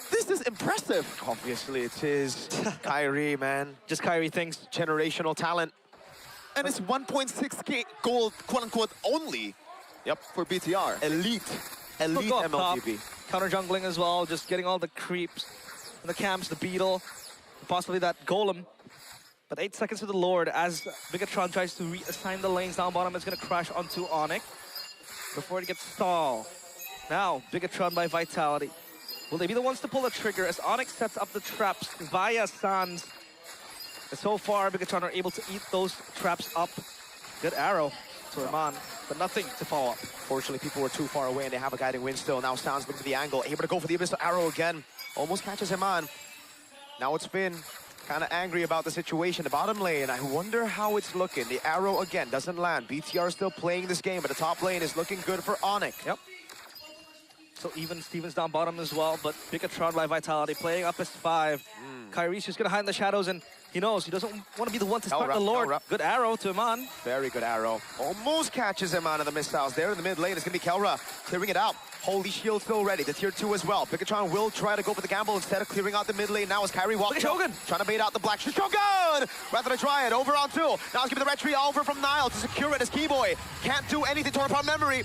Speaker 2: This is impressive.
Speaker 4: Obviously, it's his Kyrie, man.
Speaker 3: Just Kyrie things.
Speaker 4: Generational talent.
Speaker 2: And it's 1.6k gold, quote-unquote, only for BTR.
Speaker 4: Elite
Speaker 3: Look up top.
Speaker 4: MLTV.
Speaker 3: Counter jungling as well, just getting all the creeps, the camps, the beetle, possibly that golem. But 8 seconds to the Lord as Bigatron tries to reassign the lanes down bottom. It's going to crash onto Onyx before it gets stalled. Now, Bigatron by Vitality. Will they be the ones to pull the trigger as Onyx sets up the traps via Sans? And so far, Bigatron are able to eat those traps up. Good arrow to Eman, but nothing to follow up.
Speaker 4: Fortunately, people were too far away and they have a guiding win still. Now Sans looking for the angle, able to go for the Abyssal Arrow again. Almost catches him on. Now it's Finn. kind of angry about the situation. The bottom lane, I wonder how it's looking. The arrow again doesn't land. BTR still playing this game, but the top lane is looking good for Onyx.
Speaker 3: Yep. So even Steven's down bottom as well, but Bigatron by Vitality playing up as 5. Kyrie's just gonna hide in the shadows, and he knows he doesn't want to be the one to start the Lord. Good arrow to Iman.
Speaker 4: Very good arrow. Almost catches him out of the missiles there in the mid lane. It's gonna be Kelra clearing it out. Holy Shield still ready. The tier 2 as well. Bigatron will try to go for the gamble instead of clearing out the mid lane. Now as Kyrie walks
Speaker 3: Shogun
Speaker 4: trying to bait out the Black Shogun! Rather than try it. Over on 2. Now it's giving the red tree over from Nile to secure it as Keyboy. Can't do anything. Torn apart memory.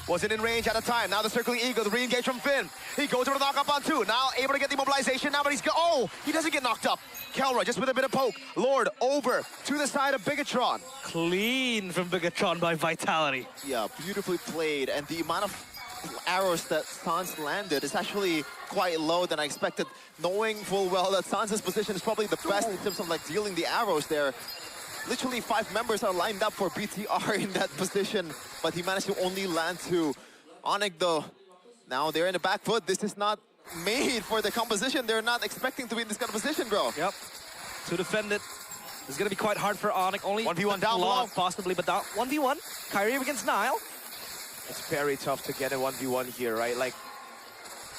Speaker 4: Wasn't in range at the time. Now the circling eagle, the re-engage from Finn. He goes over the knock up on 2. Now able to get the immobilization. Now, but he doesn't get knocked up. Kelra just with a bit of poke. Lord over to the side of Bigatron.
Speaker 3: Clean from Bigatron by Vitality.
Speaker 2: Yeah, beautifully played. And the amount of arrows that Sans landed is actually quite low than I expected, knowing full well that Sans' position is probably the best in terms of like dealing the arrows there. Literally 5 members are lined up for BTR in that position, but he managed to only land 2. Onyx though, now they're in the back foot. This is not made for the composition. They're not expecting to be in this kind of position, bro.
Speaker 3: Yep. To defend it, it's gonna be quite hard for Onyx. Only
Speaker 4: 1v1 down low,
Speaker 3: possibly, but down 1v1. Kyrie against Nile.
Speaker 4: It's very tough to get a 1v1 here, right? Like,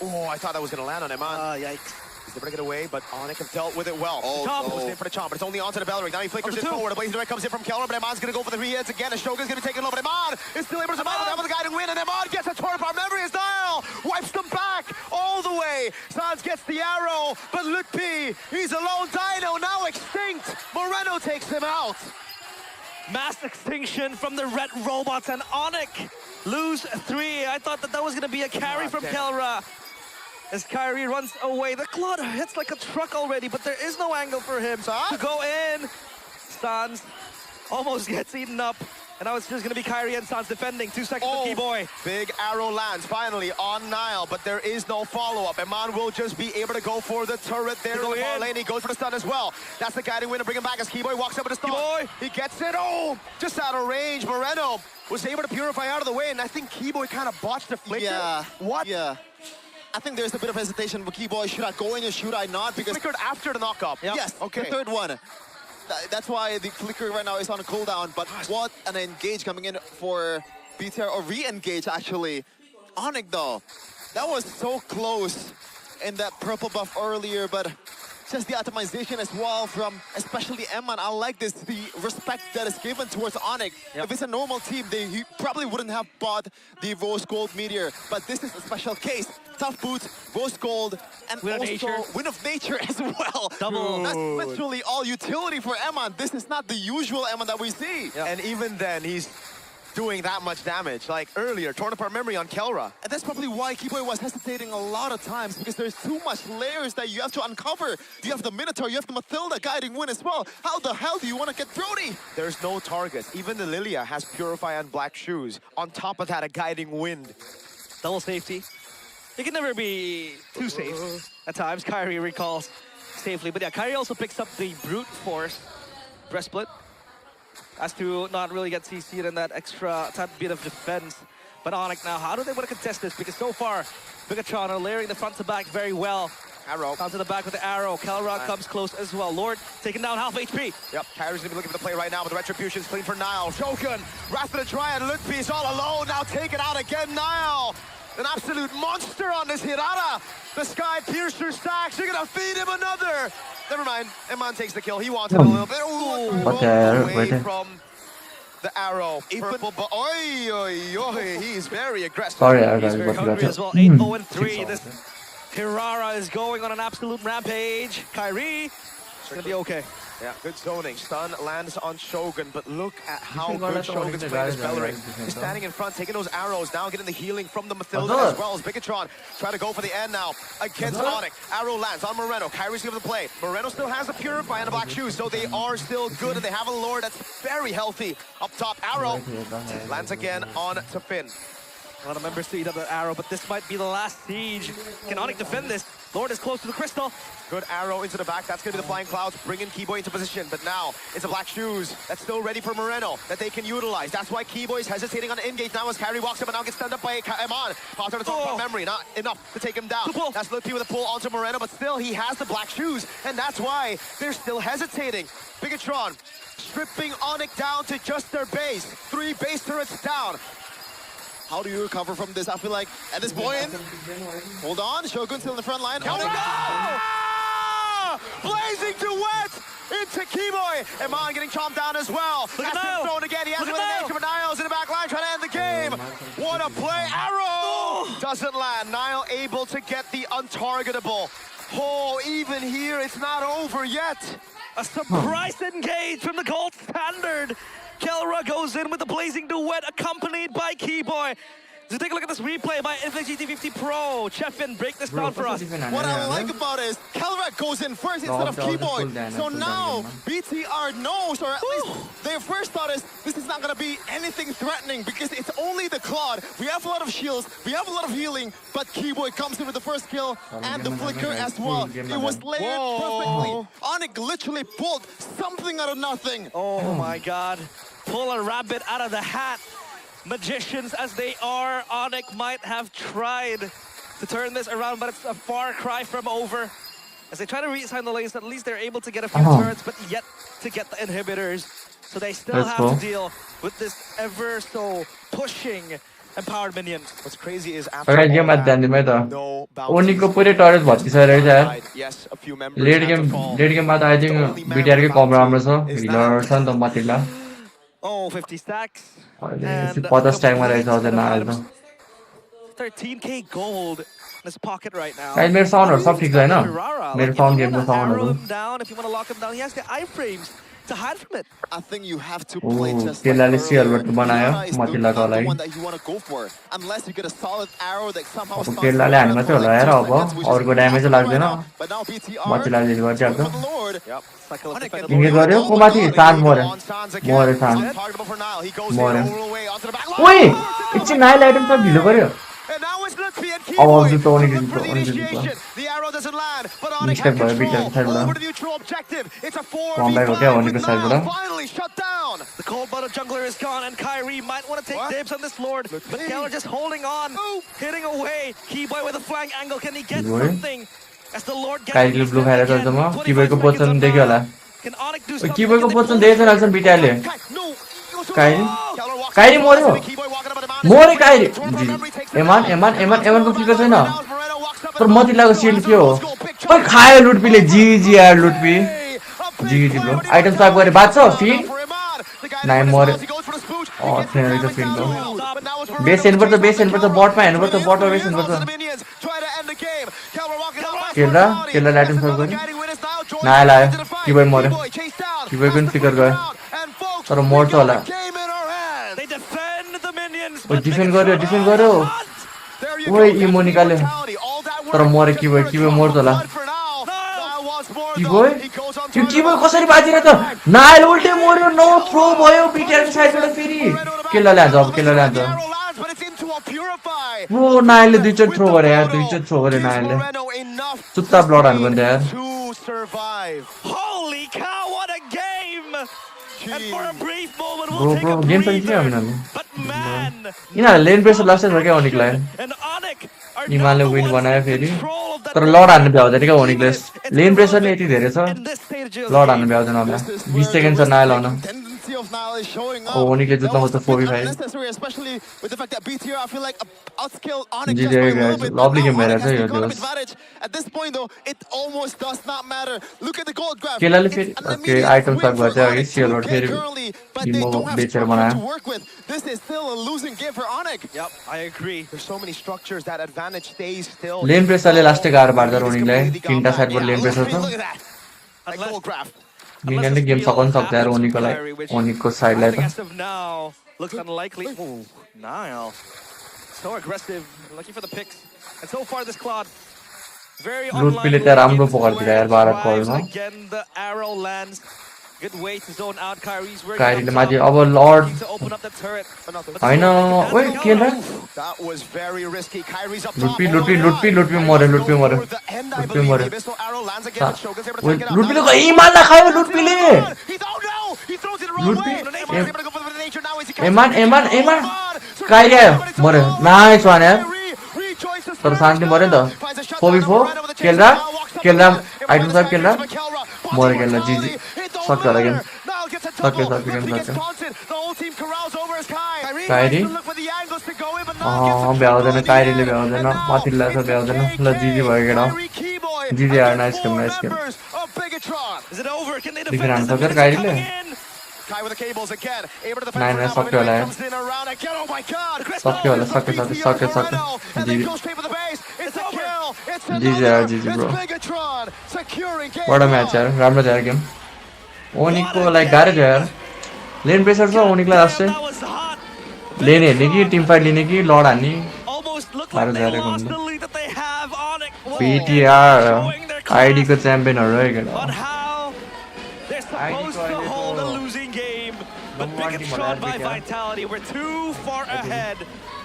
Speaker 4: oh, I thought that was gonna land on him, man.
Speaker 3: Yikes.
Speaker 4: He's able to get away, but Onyx have dealt with it well.
Speaker 3: Chomp
Speaker 4: Goes in for the chomp, but it's only onto the Bellring. Now he flickers it forward. A blazing direct comes in from Kelra, but Iman's gonna go for the re-hits again. Shogun's gonna be taken low, but Iman is still able to survive with the guiding win, and Iman gets a torn apart memory as Nile wipes them back all the way. Sans gets the arrow, but Lutpi, he's a lone dino, now extinct. Moreno takes him out.
Speaker 3: Mass extinction from the red robots, and Onyx lose 3. I thought that was gonna be a carry from Kelra. As Kyrie runs away, the Claude hits like a truck already, but there is no angle for him to go in. Sans almost gets eaten up, and now it's just gonna be Kyrie and Sans defending. 2 seconds for Keyboy.
Speaker 4: Big arrow lands finally on Nile, but there is no follow-up. Iman will just be able to go for the turret there in the far lane. He goes for the stun as well. That's the guiding win to bring him back as Keyboy walks up with a stun. He gets it. Oh, just out of range. Moreno was able to purify out of the way, and I think Keyboy kind of botched the flicker.
Speaker 2: Yeah.
Speaker 4: What?
Speaker 2: Yeah. I think there's a bit of hesitation with Keyboy. Should I go in or should I not? Because
Speaker 4: flickered after the knock-up.
Speaker 2: Yep. Yes, okay. The third one. That's why the flicker right now is on a cooldown. But what an engage coming in for BTR, or re-engage actually. Onyx though, that was so close in that purple buff earlier, but just the optimization as well from especially Eman. I like this, the respect that is given towards Onyx. If it's a normal team, he probably wouldn't have bought the Rose Gold Meteor, but this is a special case. Tough boots, Rose Gold, and Win of Nature as well.
Speaker 3: Double.
Speaker 2: That's literally all utility for Eman. This is not the usual Eman that we see.
Speaker 4: And even then, he's doing that much damage. Like earlier, torn apart memory on Kelra.
Speaker 2: And that's probably why Keyboy was hesitating a lot of times, because there's too much layers that you have to uncover. You have the Minotaur, you have the Mathilda guiding win as well. How the hell do you want to get Brody?
Speaker 4: There's no targets. Even the Lilia has Purify and Black Shoes. On top of that, a guiding wind.
Speaker 3: Double safety. You can never be too safe. At times, Kyrie recalls safely. But yeah, Kyrie also picks up the Brute Force Breastplate. Has to not really get CC'd in that extra tad bit of defense. But Onyx now, how do they want to contest this? Because so far, Bigatron are layering the front to back very well.
Speaker 4: Arrow.
Speaker 3: Down to the back with the arrow. Kelra comes close as well. Lord taking down half HP.
Speaker 4: Yep, Kyrie's gonna be looking for the play right now, but the Retribution's clean for Nile. Shogun, Wrath of the Triad, Lutpi's all alone, now taken out again, Nile. An absolute monster on this Hirara. The Sky Piercer stacks, you're gonna feed him another. Never mind, Eman takes the kill. He wanted a little bit. Away from the arrow. Purple, but he's very aggressive.
Speaker 1: Sorry,
Speaker 3: He's very hungry as well. 8-0-3. This Hirara is going on an absolute rampage. Kyrie, it's gonna be okay.
Speaker 4: Yeah, good zoning. Stun lands on Shogun, but look at how good Shogun's playing this Bellering. He's standing in front, taking those arrows, now getting the healing from the Mathilda as well as Bigatron. Try to go for the end now against Onyx. Arrow lands on Moreno. Kyrie's giving the play. Moreno still has a Purify and a Black Shoes, so they are still good, and they have a Lord that's very healthy. Up top, arrow lands again on to Finn.
Speaker 3: A lot of members to eat up that arrow, but this might be the last siege. Can Onyx defend this? Lord is close to the crystal.
Speaker 4: Good arrow into the back. That's going to be the Flying Clouds, bringing Keyboy into position. But now it's the Black Shoes that's still ready for Moreno that they can utilize. That's why Keyboy is hesitating on the engage now as Kyrie walks up and now gets stunned up by Eman. Potter to talk about memory, not enough to take him down. That's Lippy with a pull onto Moreno, but still he has the Black Shoes, and that's why they're still hesitating. Bigatron stripping Onyx down to just their base. 3 base turrets down.
Speaker 2: How do you recover from this? I feel like at this point, hold on, Shogun still in the front line.
Speaker 4: Blazing duet into Keyboy. Eman getting chomped down as well. That's been thrown again. He has with an nature, but Niall's in the back line trying to end the game. What a play. Arrow doesn't land. Niall able to get the untargetable. Oh, even here, it's not over yet.
Speaker 3: A surprise engage from the gold standard. Kelra goes in with the blazing duet accompanied by Keyboy. So take a look at this replay by FXGT50 Pro. Chefin, break this down for us.
Speaker 2: What I like about it is Calvert goes in first instead of Keyboy. So now BTR knows, or at least their first thought is this is not going to be anything threatening because it's only the Claude. We have a lot of shields, we have a lot of healing, but Keyboy comes in with the first kill and the flicker as well. It was layered perfectly. Onyx literally pulled something out of nothing.
Speaker 3: Oh my god. Pull a rabbit out of the hat. Magicians as they are, Onyx might have tried to turn this around, but it's a far cry from over. As they try to reassign the lanes, at least they're able to get a few turrets, but yet to get the inhibitors. So they still have to deal with this ever so pushing empowered minions.
Speaker 4: What's crazy is after
Speaker 1: अगर ये मत ध्यान दे मैं तो उन्हीं को पूरे Torres बहुत किसा रह जाए लेट गेम बाद आई थिंक बीटीआर के कॉम राम रहा हीलर सन तो मत हिला
Speaker 3: Oh, 50 stacks.
Speaker 1: and
Speaker 3: 13k gold in his pocket right now.
Speaker 1: guys मेरे साउंड सब ठीक है ना मेरे साउंड गेम में sound
Speaker 3: Arrow him down if you want to lock him down. He has the iframes to hide from it.
Speaker 2: I think you have to play just
Speaker 1: केला ले सी Albert
Speaker 2: like
Speaker 1: बनाया मतिला का
Speaker 2: the
Speaker 1: line
Speaker 2: one that you want to go for unless you get a solid arrow that somehow
Speaker 1: अब केला ले आने में तो लगा यार अब और को डैमेज लग गया ना
Speaker 2: but now BTR
Speaker 1: मतिला ले लिया जाकर
Speaker 2: for the Lord.
Speaker 1: इनके गरे को माती सांस मोरे सांस ओए इतनी नाइल आइटम सब ढीलो करियो
Speaker 4: And now it's Lippy and
Speaker 1: अब
Speaker 4: Keyboy.
Speaker 1: जो तो नहीं
Speaker 4: For the
Speaker 1: जीतो
Speaker 4: initiation. The arrow doesn't land, but Onyx
Speaker 1: Mistake
Speaker 4: has
Speaker 1: by
Speaker 4: control
Speaker 1: BTR
Speaker 4: over the neutral objective. It's a 4v5
Speaker 1: Comeback हो गया
Speaker 4: with
Speaker 1: Onyx side
Speaker 4: Niall
Speaker 1: बड़ा
Speaker 4: finally shut down.
Speaker 3: The cold-blooded jungler is gone, and Kyrie might want to take dibs on this Lord. But Keller just holding on, hitting away. Keyboy with a flank angle. Can he get something? As the Lord gets
Speaker 1: Kyrie blue खाया था जमा keyboard को position देखियो ला
Speaker 3: Can Onyx do something?
Speaker 1: Keyboard को position देखियो ना सन beta ले Kyrie मोरे मोरे Kyrie एमान को फ्लिकर छैन पर मतिला को शील्ड के हो पर खायो लुट पिले जी यार लुट पि जी ब्रो आइटम स्वाप गरे बात छ फिन नाइ मोरे ओ छैन रहेछ फिन को बेस एन्ड पर त बट मा हेर्नु पर्छ बट मा बेस एन्ड पर्छ केला आइटम स्वाप गरे नाइ लायो कीबोर्ड मोरे कीबोर्ड पनि फ्लिकर गयो तर मोर्छ होला
Speaker 3: They defend the minions.
Speaker 1: ओ डिफेन्ड गर्यो ओए इमो निकाल्यो तर मोरे कीबोर्ड मोर्छ होला कीबोर्ड कसरी बाजिरा त नाइल उल्टे मोर्यो नो थ्रो भयो बीटीआर साइडबाट फेरि केला ल्यान्छ अब केला ल्यान्छ ओ नाइलले दुईचोटि थ्रो गरे यार दुईचोटि थ्रो गरे नाइलले चुत्ता ब्लड हान्नु पर्छ यार
Speaker 3: Holy cow, what a game! And for a brief moment,
Speaker 1: bro,
Speaker 3: we'll take a
Speaker 1: game
Speaker 3: breather. But man,
Speaker 1: यिनीहरुले लेन प्रेसर लाग्छ क्या ओनिकलाई
Speaker 3: and Onyx are
Speaker 1: हिमालले
Speaker 3: not the
Speaker 1: विन
Speaker 3: ones
Speaker 1: बनायो
Speaker 3: in
Speaker 1: फेरि
Speaker 3: control of that
Speaker 1: तर लड हान्नु भ्याउँदैन क्या ओनिकले लेन प्रेसर नै यति धेरै छ
Speaker 3: in this stage of
Speaker 1: लड
Speaker 3: the
Speaker 1: हान्नु
Speaker 3: game.
Speaker 1: भ्याउँदैन होला 20 सेकेन्ड छ नाइल आउन
Speaker 2: Tendency of Niall is showing up.
Speaker 1: O ओनिकले
Speaker 2: That
Speaker 1: जुत्ता
Speaker 2: was
Speaker 1: मत
Speaker 2: a bit
Speaker 1: 45
Speaker 2: unnecessary, especially with the fact that BTR, I feel like outskilled Onyx
Speaker 1: GG
Speaker 2: just by a
Speaker 1: guys,
Speaker 2: little bit.
Speaker 1: lovely
Speaker 2: But
Speaker 1: game
Speaker 2: now
Speaker 1: भएर
Speaker 2: Onyx has
Speaker 1: चाहिँ
Speaker 2: the
Speaker 1: yo
Speaker 2: economic
Speaker 1: दिवस
Speaker 2: advantage. At this point though, it almost does not matter. Look at the gold graph.
Speaker 1: केलाले
Speaker 2: It's
Speaker 1: फेरि
Speaker 2: an
Speaker 1: okay
Speaker 2: immediate
Speaker 1: item
Speaker 2: win
Speaker 1: सब
Speaker 2: for
Speaker 1: गर्छ अघि
Speaker 2: Onyx.
Speaker 1: सियरबाट
Speaker 2: 2K
Speaker 1: फेरि
Speaker 2: currently, but they
Speaker 1: emo
Speaker 2: don't have
Speaker 1: बेचेर
Speaker 2: structure
Speaker 1: बनायो
Speaker 2: to work with. This is still a losing game for Onyx.
Speaker 3: Yep, I agree.
Speaker 4: There's so many structures that advantage stays still.
Speaker 1: लेन प्रेसरले लास्टै गाह्रो पार्छ ओनिकलाई तीनटा साइडबाट lane
Speaker 2: Look
Speaker 1: pressure
Speaker 2: at
Speaker 1: छ
Speaker 2: that. That gold graph.
Speaker 1: मिनियनले game सकाउन सक्छ यार ओनिकलाई ओनिकको साइडलाई त
Speaker 3: As of now, looks unlikely. Ooh, Niall. So aggressive, looking for the picks. And so far this Claude, very
Speaker 1: लुट
Speaker 3: online.
Speaker 1: पिले त राम्रो पकड्दिरा यार 12 कलमा
Speaker 3: Again, the arrow lands. Good way to zone out Kyrie's working up
Speaker 1: काइरीले माथि
Speaker 3: top.
Speaker 1: अब lord
Speaker 3: Looking to open up the turret. But
Speaker 1: होइन
Speaker 3: still,
Speaker 1: ओइ के ल
Speaker 4: That was very risky. Kyrie's up top.
Speaker 1: लुटपी
Speaker 4: Oh
Speaker 1: लुटपी
Speaker 4: my
Speaker 1: लुटपी
Speaker 4: God.
Speaker 1: लुटपी
Speaker 4: Kyrie's
Speaker 1: मर्यो
Speaker 4: going
Speaker 1: लुटपी मर्यो
Speaker 4: for the end, I
Speaker 1: लुटपी
Speaker 4: believe.
Speaker 1: मर्यो
Speaker 4: The Abyssal arrow lands again, but Shogun's able to
Speaker 1: ओइ
Speaker 4: take it out.
Speaker 1: लुटपीले
Speaker 4: Now
Speaker 1: कहीँ मार्न खायो
Speaker 4: Shogun's
Speaker 1: लुटपीले
Speaker 4: in on. He's oh no! He throws it the wrong
Speaker 1: लुटपी
Speaker 4: way. Neymar's able to go for the nature now as he
Speaker 1: एमान
Speaker 4: catches
Speaker 1: एमान
Speaker 4: it. Oh
Speaker 1: एमान
Speaker 4: my God.
Speaker 1: Kyrie आयो मर्यो nice वान यार
Speaker 4: Kyrie rejoices
Speaker 1: तर
Speaker 4: first
Speaker 1: शान्ति मर्यो नि
Speaker 4: goal.
Speaker 1: त
Speaker 4: Finds a shot
Speaker 1: 4v4
Speaker 4: down right over the chase.
Speaker 1: केल्दा
Speaker 4: Now walks up
Speaker 1: केल्दा
Speaker 4: the net.
Speaker 1: Item सब केल्दा
Speaker 4: Body
Speaker 1: मर्यो
Speaker 4: works
Speaker 1: केल्दा
Speaker 4: volley.
Speaker 1: जिजी
Speaker 4: It don't
Speaker 1: सक्यो होला game
Speaker 4: matter. Now gets a
Speaker 1: सक्यो
Speaker 4: double.
Speaker 1: सक्यो गेम
Speaker 4: But he gets
Speaker 1: सक्यो
Speaker 4: taunted. The whole team corrals over as Kai. Kyrie
Speaker 1: Kyrie
Speaker 4: tries to look for the angles to go in, but now gets a triple
Speaker 1: भ्याउँदैन
Speaker 4: in the
Speaker 1: काइरीले
Speaker 4: end.
Speaker 1: भ्याउँदैन
Speaker 4: And now
Speaker 1: माथिल्ला छ
Speaker 4: it's the
Speaker 1: भ्याउँदैन ल जिजी
Speaker 4: KK
Speaker 1: भयो केटा
Speaker 4: Kyrie Keyboy
Speaker 1: जिजी आएर
Speaker 4: against
Speaker 1: nice game
Speaker 4: 4
Speaker 1: nice game
Speaker 4: members of Bigatron.
Speaker 3: is it over? Can they
Speaker 1: देखिन
Speaker 3: defend
Speaker 1: हान्न
Speaker 3: this?
Speaker 1: सक्यो
Speaker 3: The
Speaker 1: काइरीले
Speaker 3: coming in.
Speaker 4: Kai with the cables again. Able to
Speaker 1: nine
Speaker 4: defend for
Speaker 1: nine
Speaker 4: now, but
Speaker 1: सक्यो होला
Speaker 4: mid-range
Speaker 1: यार
Speaker 4: comes in around again. Oh my God.
Speaker 1: सक्यो होला सक्यो सक्यो सक्यो
Speaker 4: BTR for
Speaker 1: सक्यो
Speaker 4: Renault, and then
Speaker 1: जिजी
Speaker 4: goes straight for the base. It's a kill. It's
Speaker 1: जिजी यार
Speaker 4: another.
Speaker 1: जिजी
Speaker 4: It's
Speaker 1: bro
Speaker 4: Bigatron securing game
Speaker 1: बडा म्याच यार राम्रो छ यार गेम ओनिकको लाइक गाह्रो छ यार लेन प्रेसर छ ओनिकलाई
Speaker 3: Damn,
Speaker 1: last
Speaker 3: that was hot.
Speaker 1: लेन हेर्ने कि टिम फाइट लिने कि लड हान्ने
Speaker 3: Almost looked
Speaker 1: गाह्रो
Speaker 3: like
Speaker 1: छ यार
Speaker 3: they
Speaker 1: game
Speaker 3: lost the lead that they have on it. Whoa.
Speaker 1: PTR
Speaker 3: Showing their class
Speaker 1: आइडीको च्याम्पियनहरू है केटा
Speaker 3: on how they're supposed to
Speaker 1: अहिले
Speaker 3: hold a
Speaker 1: त
Speaker 3: losing game. But
Speaker 1: number one
Speaker 3: big
Speaker 1: team
Speaker 3: shot
Speaker 1: होला
Speaker 3: by
Speaker 1: यार क्या?
Speaker 3: Vitality. We're too far ahead.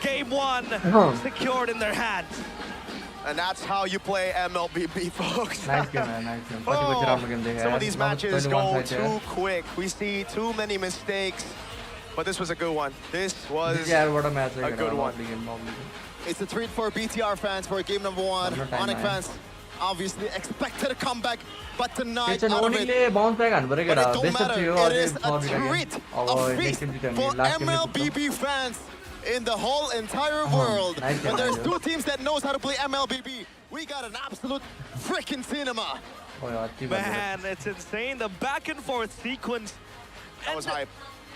Speaker 3: Game one secured in their hands.
Speaker 4: And that's how you play MLBB, folks.
Speaker 1: Nice game यार nice game पछि राम्रो game देखे
Speaker 4: Some
Speaker 1: यार
Speaker 4: of these matches go too quick. We see too many mistakes. But this was a good one. This was
Speaker 1: यार बडा match
Speaker 4: a good one.
Speaker 2: It's a treat for BTR fans for game number one.
Speaker 1: Number time,
Speaker 2: Onyx
Speaker 1: man.
Speaker 2: fans obviously expected a comeback, but
Speaker 1: त्यो
Speaker 2: tonight
Speaker 1: चाहिँ
Speaker 2: out of it.
Speaker 1: ओनिकले bounce back हान्नु पऱ्यो
Speaker 2: But
Speaker 1: केटा
Speaker 2: it don't
Speaker 1: best
Speaker 2: matter.
Speaker 1: थियो
Speaker 2: It
Speaker 1: अझै
Speaker 2: is a treat,
Speaker 1: अब
Speaker 2: a
Speaker 1: next
Speaker 2: feast
Speaker 1: game जित्यो
Speaker 2: for
Speaker 1: भने last game
Speaker 2: MLBB fans in the whole entire world.
Speaker 1: nice
Speaker 2: When
Speaker 1: game,
Speaker 2: there's
Speaker 1: man.
Speaker 2: two teams that knows how to play MLBB, we got an absolute freaking cinema.
Speaker 3: Man, it's insane. The back and forth sequence.
Speaker 4: that was hype.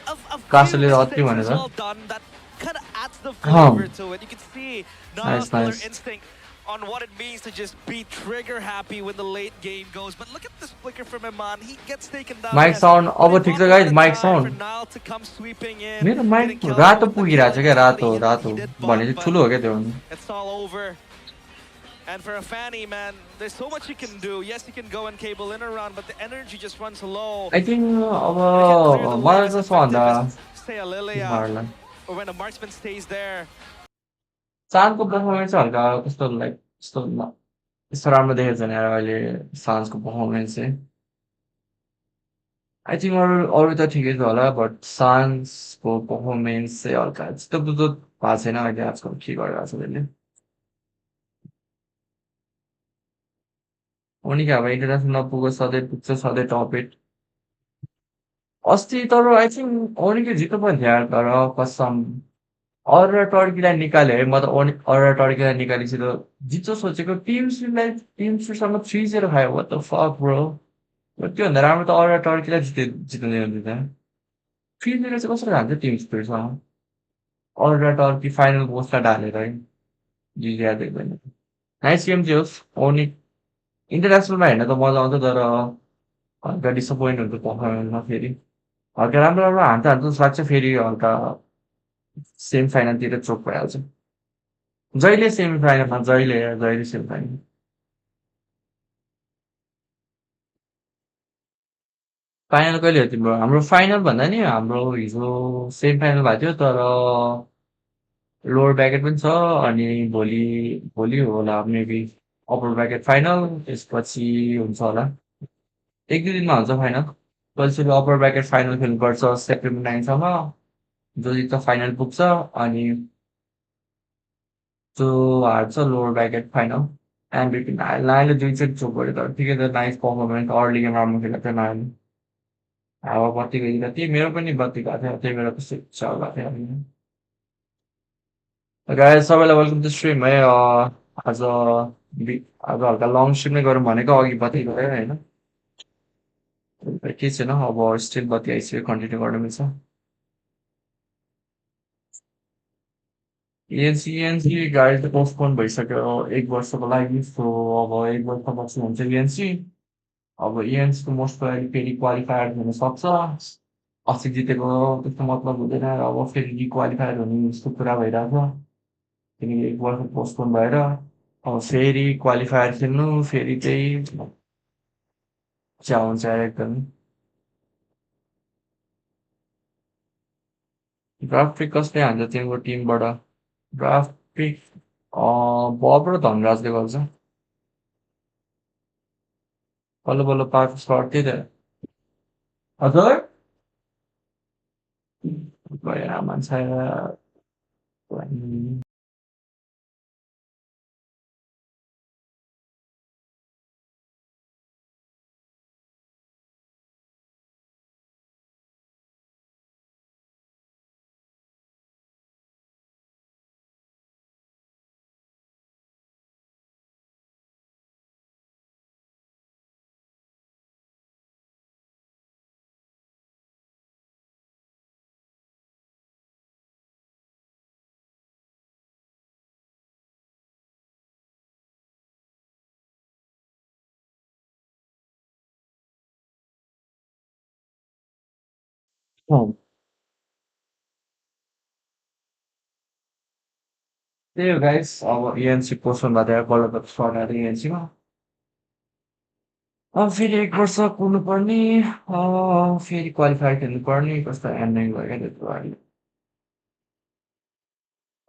Speaker 3: Of
Speaker 1: Castle is
Speaker 3: few
Speaker 1: अति
Speaker 3: mistakes
Speaker 1: भनेर
Speaker 3: well done. That kind of adds the flavor to it. You can see
Speaker 1: Nice,
Speaker 3: Niall
Speaker 1: nice.
Speaker 3: instinct on what it means to just be trigger happy when the late game goes. But look at this flicker from Iman. He gets taken down.
Speaker 1: Mic
Speaker 3: yes,
Speaker 1: sound,
Speaker 3: but
Speaker 1: अब
Speaker 3: it
Speaker 1: ठिक छ
Speaker 3: bought
Speaker 1: guys,
Speaker 3: a lot of
Speaker 1: mic
Speaker 3: time
Speaker 1: sound.
Speaker 3: for Niall to come sweeping in,
Speaker 1: मेरो
Speaker 3: getting
Speaker 1: mic
Speaker 3: killed
Speaker 1: रातो
Speaker 3: with the
Speaker 1: पुगिरहेको छ क्या
Speaker 3: mentality.
Speaker 1: रातो
Speaker 3: He
Speaker 1: रातो
Speaker 3: did
Speaker 1: भने
Speaker 3: bump,
Speaker 1: चाहिँ ठुलो हो क्या त्यो भने
Speaker 3: it's all over. And for a Fanny, man, there's so much you can do. Yes, you can go and cable in around, but the energy just runs low.
Speaker 1: I think अब
Speaker 3: They can clear the
Speaker 1: मलाई
Speaker 3: lane as
Speaker 1: चाहिँ सबभन्दा
Speaker 3: effective as, say, a Lilia,
Speaker 1: तिमीहरूलाई
Speaker 3: or when a marksman stays there.
Speaker 1: चाँदको performance चाहिँ हल्का कस्तो like कस्तो यस्तो राम्रो देखेको छैन यार अहिले सान्जको पर्फर्मेन्स चाहिँ आई थिङ्क अरू अरू त ठिकै छ होला बट सान्जको पर्फर्मेन्स चाहिँ हल्का त्यस्तो बुझ्दो भएको छैन अहिले आजकल के गरिरहेको छ त्यसले हो नि क्या अब इन्टरनेसनल नपुगो सधैँ पुग्छ सधैँ टप एट अस्ति तर आई थिङ्क ओनीले जित्नु पनि थियो यार तर कसम अरू र टर्कीलाई निकाल्यो है म त अरू र टर्कीलाई निकालेपछि त जित्छ सोचेको टिम सुसँग 3-0 खायो वाट द फक ब्रो त्योभन्दा राम्रो त अरू र टर्कीलाई जित्नु दिनु त 3-0 चाहिँ कसरी खान्छ टिम स्पिडसँग अरू र टर्की फाइनल पोस्टलाई ढालेर है जित्या देख्दैन नाइस गेम थियो ओनी इन्टरनेसनलमा हेर्न त मजा आउँछ तर हल्का डिसपोइन्ट हुन्छ पर्फर्मेन्समा फेरि हल्का राम्रो राम्रो हान्छ हान्छ जस्तो लाग्छ फेरि हल्का सेमी फाइनलतिर चोक भइहाल्छ जहिले सेमी फाइनलमा जहिले सेमी फाइनल फाइनल कहिले हो तिम्रो हाम्रो फाइनल भन्दा नि हाम्रो हिजो सेमी फाइनल भएको थियो तर लोवर ब्याकेट पनि छ अनि भोलि भोलि होला मेबी अप्पर ब्याकेट फाइनल त्यसपछि हुन्छ होला एक दुई दिनमा हुन्छ फाइनल त्यसपछि अप्पर ब्याकेट फाइनल खेल्नुपर्छ सेप्टेम्बर 9 जो जित्छ फाइनल पुग्छ अनि जो हार्छ लोवर ब्याकेट फाइनल एमबिपी नायले दुईचोटि चोक गऱ्यो तर ठिकै छ नाइस पर्फर्मेन्स अर्ली गेम राम्रो खेलेको थियो नायले हावा बत्ती गइदिएको थिएँ मेरो पनि बत्ती गएको थियो त्यही भएर कस्तो इच्छा भएको थियो गाइस सबैलाई वेलकम टु स्ट्रिम है आज आज हल्का लङ स्ट्रिम नै गरौँ भनेको अघि बत्ती गयो होइन केही छैन अब स्टिल बत्ती आइसक्यो कन्टिन्यू गर्न मिल्छ एनसी गाडी त पोस्टपोन भइसक्यो 1 वर्षको लागि सो अब 1 वर्षपछि हुन्छ एएनसी अब एएनसीको मोस्ट प्रोबाब्ली फेरि क्वालिफायर हुन सक्छ अस्ति जितेको त्यस्तो मतलब हुँदैन अब फेरि डिक्वालिफायर हुने जस्तो कुरा भइरहेको छ किनकि 1 वर्ष पोस्टपोन भएर अब फेरि क्वालिफायर खेल्नु फेरि चाहिँ च्या हुन्छ यार एकदम ड्राफ्ट पिक कसले हान्छ तिम्रो टिमबाट? ड्राफ्ट पिक बब र धनराजले गर्छ। बल्ल बल्ल पाएको सर्ट त्यही त। हजुर? गएर मान्छे त्यही हो गाइस अब इएनसी पोस्टपोन भएर बल्ल त सर्ट आएर इएनसीमा। अब फेरि 1 वर्ष कुर्नुपर्ने, फेरि क्वालिफायर खेल्नुपर्ने, कस्तो एन्डोइङ भयो क्या त्यत्रो अहिले।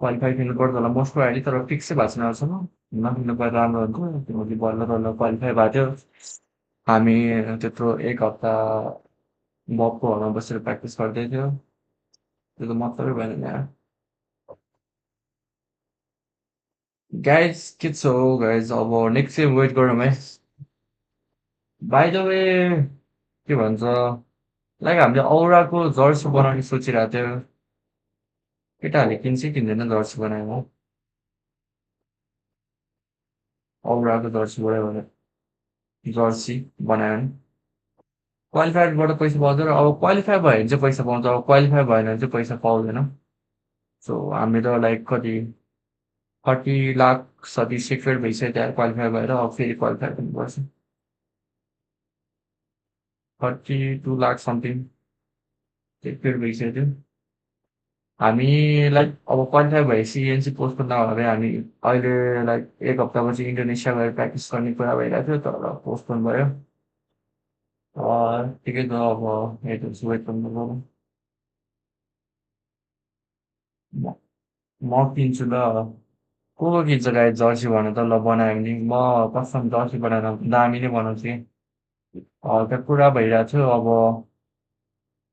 Speaker 1: क्वालिफायर खेल्नुपर्छ होला मोस्ट प्रोबाब्ली तर फिक्सै भएको छैन अहिलेसम्म। नखेल्नु पाए राम्रो हुन्थ्यो। किनकि बल्ल बल्ल क्वालिफाई भएको थियो। हामी त्यत्रो 1 हप्ता बबको घरमा बसेर प्र्याक्टिस गर्दै थियो। त्यो त मतलबै भएन नि यार। गाइस के छ हौ गाइस अब नेक्स्ट टाइम वेट गरौँ है। बाई द वे के भन्छ लाइक हामीले औराको जर्सी बनाउने सोचिरहेको थियो। केटाहरूले किन्छ कि किन्दैन जर्सी बनाएको? औराको जर्सी बनायो भने जर्सी बनायो भने क्वालिफायरबाट पैसा पाउँछ र अब क्वालिफाई भयो भने चाहिँ पैसा पाउँछ, अब क्वालिफाई भएन भने चाहिँ पैसा पाउँदैन। सो हामी त लाइक कति 30 लाख सति सेक्युर भइसक्यो त्यहाँ क्वालिफाई भएर अब फेरि क्वालिफाई गर्नुपर्छ। 32 लाख समथिङ सेक्युर भइसक्यो त्यो। हामी लाइक अब क्वालिफाई भएपछि एनसी पोस्टपोन नभए भए हामी अहिले लाइक 1 हप्तापछि इन्डोनेसिया गएर प्र्याक्टिस गर्ने कुरा भइरहेको थियो तर पोस्टपोन भयो। ठिकै छ अब हेर्नुहोस् वेट गर्नु। म म किन्छु ल। को किन्छ गाई जर्सी भन त ल बनायो भने म कस्टम जर्सी बनाएर दामी नै बनाउँछु कि। हल्का कुरा भइरहेको थियो अब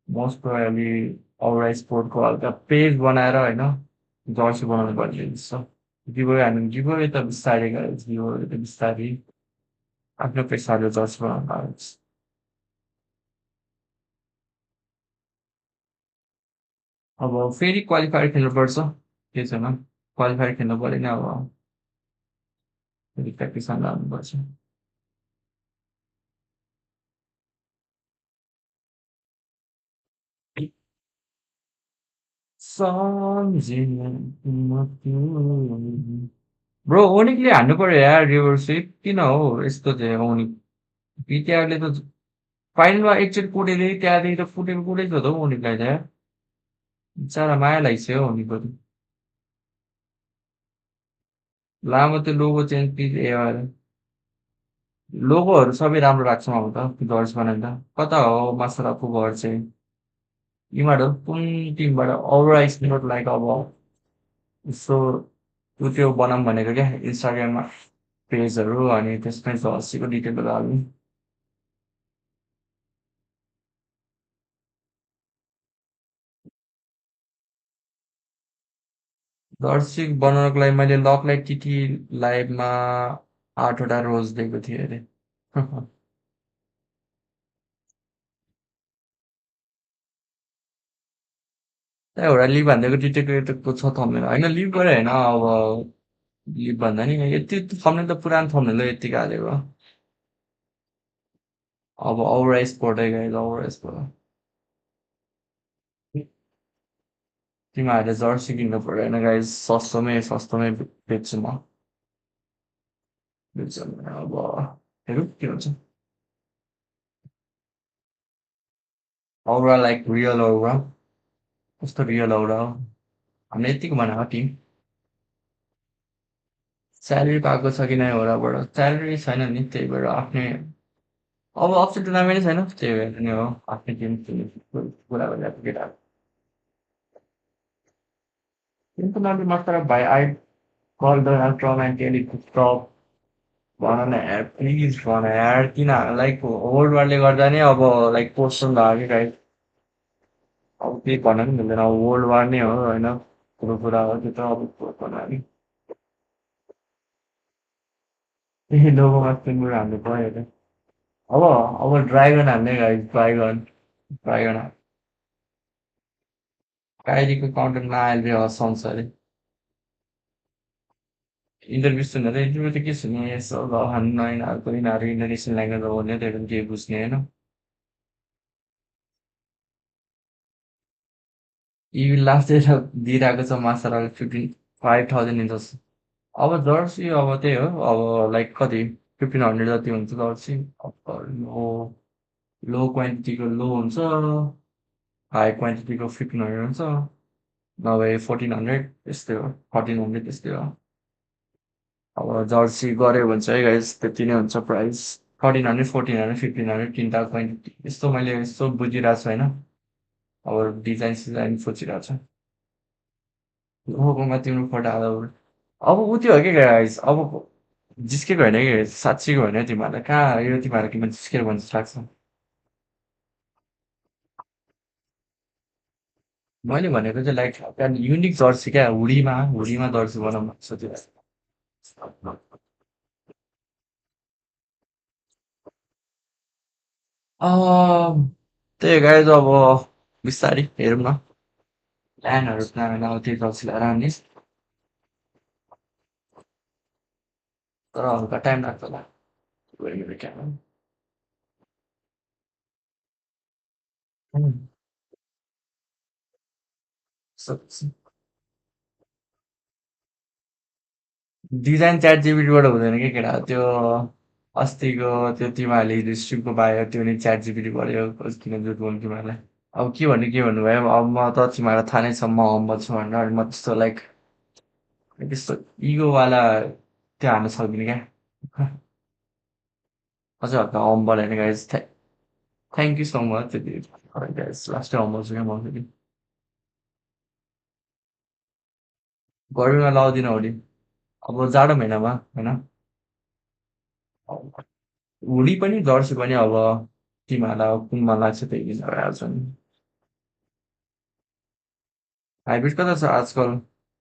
Speaker 1: मोस्ट प्रोबाब्ली औरा स्पोर्टको हल्का पेज बनाएर होइन जर्सी बनाउनु पर्ने जस्तो। गिभवे हामी गिभवे त बिस्तारै गरेको गिभवे त बिस्तारै आफ्नो पैसाले जर्सी बनाउनु पाएको। अब फेरि क्वालिफायर खेल्नुपर्छ केही छैन। क्वालिफायर खेल्नु पऱ्यो नि अब फेरि प्र्याक्टिसमा जानुपर्छ। सम्झिन म तिमीलाई। ब्रो ओनिकले हान्नु पर्यो यार रिभर स्विप किन हो यस्तो चाहिँ ओनिक बिटिआरले त फाइनलमा एकचोटि कुटेले त्यहाँदेखि त फुटेको कुटै छ त हौ ओनिकलाई त यार। बिचरा माया लागिसक्यो हौ ओनिकको त। लामो त्यो लोगो चेन्ज प्लिज एयर लोगोहरू सबै राम्रो लाग्छ मलाई त जर्ज बनाउँदा। कता हो मासराको घर चाहिँ? यिनीहरू कुन टिमबाट औरा स्पोर्ट लाइक अब यसो त्यो बनाऊँ भनेको क्या इन्स्टाग्राममा पेजहरू अनि त्यसमै जर्सीको डिटेलहरू हाल्नु। जर्सी बनाउनको लागि मैले लकलाई टिटी लाइभमा 8 वटा रोज दिएको थिएँ अरे। त्यही एउटा लिभ हानिदिएको टिटेको छ थम्नेल होइन लिभ गरेँ होइन अब लिभ भन्दा नि यति थम्नेल त पुरानो थम्नेल हो यत्तिको हालेको। अब औरा स्पोर्टै गयो औरा स्पोर्ट। तिमीहरूले जर्सी किन्नु पर्दैन गाइस सस्तोमै बेच्छु म। बेच्छु भने अब हेरौँ के हुन्छ। औरा लाइक रियल औरा कस्तो रियल औरा हो हामीले यतिको बनाएको टिम। स्यालेरी पाएको छ कि नै औराबाट स्यालेरी छैन नि त्यही भएर आफ्नै अब अप्सन टुर्नामेन्टै छैन त्यही भएर नि हो आफ्नै टिम कुरा गरिरहेको केटाहरू। Definitely master by I call Donald Trump and tell it to stop. भन न यार प्लिज भन यार किन लाइक वर्ल्ड वारले गर्दा नै अब लाइक पोस्टन भयो कि गाइस अब केही भन्न पनि मिल्दैन अब वर्ल्ड वार नै हो होइन ठुलो कुरा हो त्यो त अब भन नि त्यही लोगोमा सिङ्गुर हान्नु पऱ्यो त अब ड्राइगन हान्ने गाइस ड्राइगन काइरीको कन्टेन्ट नआएर हँसाउँछ अरे इन्टरभ्यू सुनेर इन्टरभ्यू त के सुने यसो हान्नु यिनीहरूको यिनीहरू इन्डोनेसियन ल्याङ्ग्वेजमा बोल्ने त्यही पनि केही बुझ्ने होइन यी लास्ट डेट दिइरहेको छ मास्टर 5,000 इन्च अब जर्सी अब त्यही हो अब लाइक कति 1,500 जति हुन्छ जर्सी अब लो क्वान्टिटीको लो हुन्छ हाई क्वान्टिटीको 1,500 हुन्छ नभए 1,400 त्यस्तै हो 1,300 त्यस्तै हो अब जर्सी गऱ्यो भने चाहिँ गाइस त्यति नै हुन्छ प्राइस 1,300 1,400 1,500 तिनवटा क्वान्टिटी यस्तो मैले यस्तो बुझिरहेको छु होइन अब डिजाइन सिजाइन सोचिरहेको छु लोगोमा तिम्रो फोटो हाल्दा अब उ त्यो हो कि गाइस अब जिस्केको होइन कि साँच्चीको होइन तिमीहरूलाई कहाँ यो तिमीहरू किन जिस्केर भन्छ जस्तो लाग्छ मैले भनेको चाहिँ लाइक त्यहाँ युनिक जर्सी क्या हुडीमा जर्सी बनाउनु सोचिरहेको त्यही गाइज अब बिस्तारै हेरौँ न प्लानहरू प्लान अब त्यो जर्सी लगाएर आउने तर हल्का टाइम लाग्छ होला मेरो क्यामेरा डिजाइन च्याट जिपिटीबाट हुँदैन कि केटा त्यो अस्तिको त्यो तिमीहरूले स्ट्रिमको बायो त्यो नि च्याट जिपिटी पऱ्यो किन जुट बोल्नु तिमीहरूलाई अब के भन्नु भयो अब म त तिमीहरूलाई थाहा नै छ म हम्बल छु भनेर अनि म त्यस्तो लाइक त्यस्तो इगोवाला त्यो हान्न सक्दिनँ क्या अझै हल्का हम्बल होइन guys thank you so much त्यति गाइज लास्टै हम्बल छु क्या म फेरि गर्मीमा लाउँदिनँ होली अब जाडो महिनामा होइन हुडी पनि जर्सी पनि अब तिमीहरूलाई अब कुनमा लाग्छ त्यही दिन भइहाल्छ नि हाइब्रिड कता छ आजकल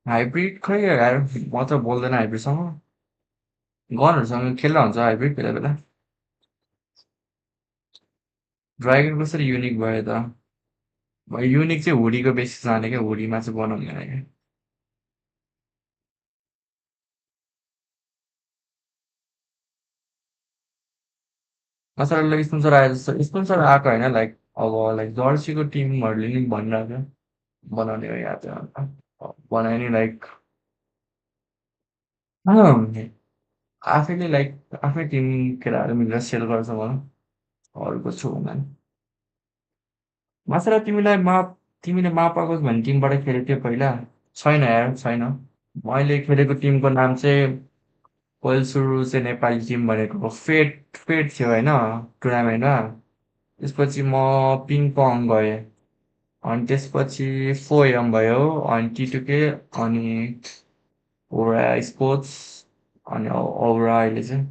Speaker 1: हाइब्रिड खै यार म त बोल्दैन हाइब्रिडसँग गनहरूसँग खेल्दा हुन्छ हाइब्रिड बेला बेला ड्राइगन कसरी युनिक भयो त युनिक चाहिँ हुडीको बेसी जाने क्या हुडीमा चाहिँ बनाउँदैन क्या नसरलाई स्पोन्सर आए जस्तो स्पोन्सर आएको होइन लाइक अब लाइक जर्सीको टिमहरूले नि भनिरहेको थियो बनाउने हो यहाँ चाहिँ बनायो नि लाइक आफैले लाइक आफ्नै टिम केटाहरू मिलेर सेल गर्छ भनौँ अरूको छु भन्दा मासरा तिमीले मापाकोस् भन्ने टिमबाट खेलेको थियो पहिला छैन यार छैन मैले खेलेको टिमको नाम चाहिँ पहिलो सुरु चाहिँ नेपाली टिम भनेको फेट थियो होइन टुर्नामेन्टमा त्यसपछि म पिङपङ गएँ अनि त्यसपछि फोएम भयो अनि टिटुके अनि ओरा स्पोर्ट्स अनि औरा अहिले चाहिँ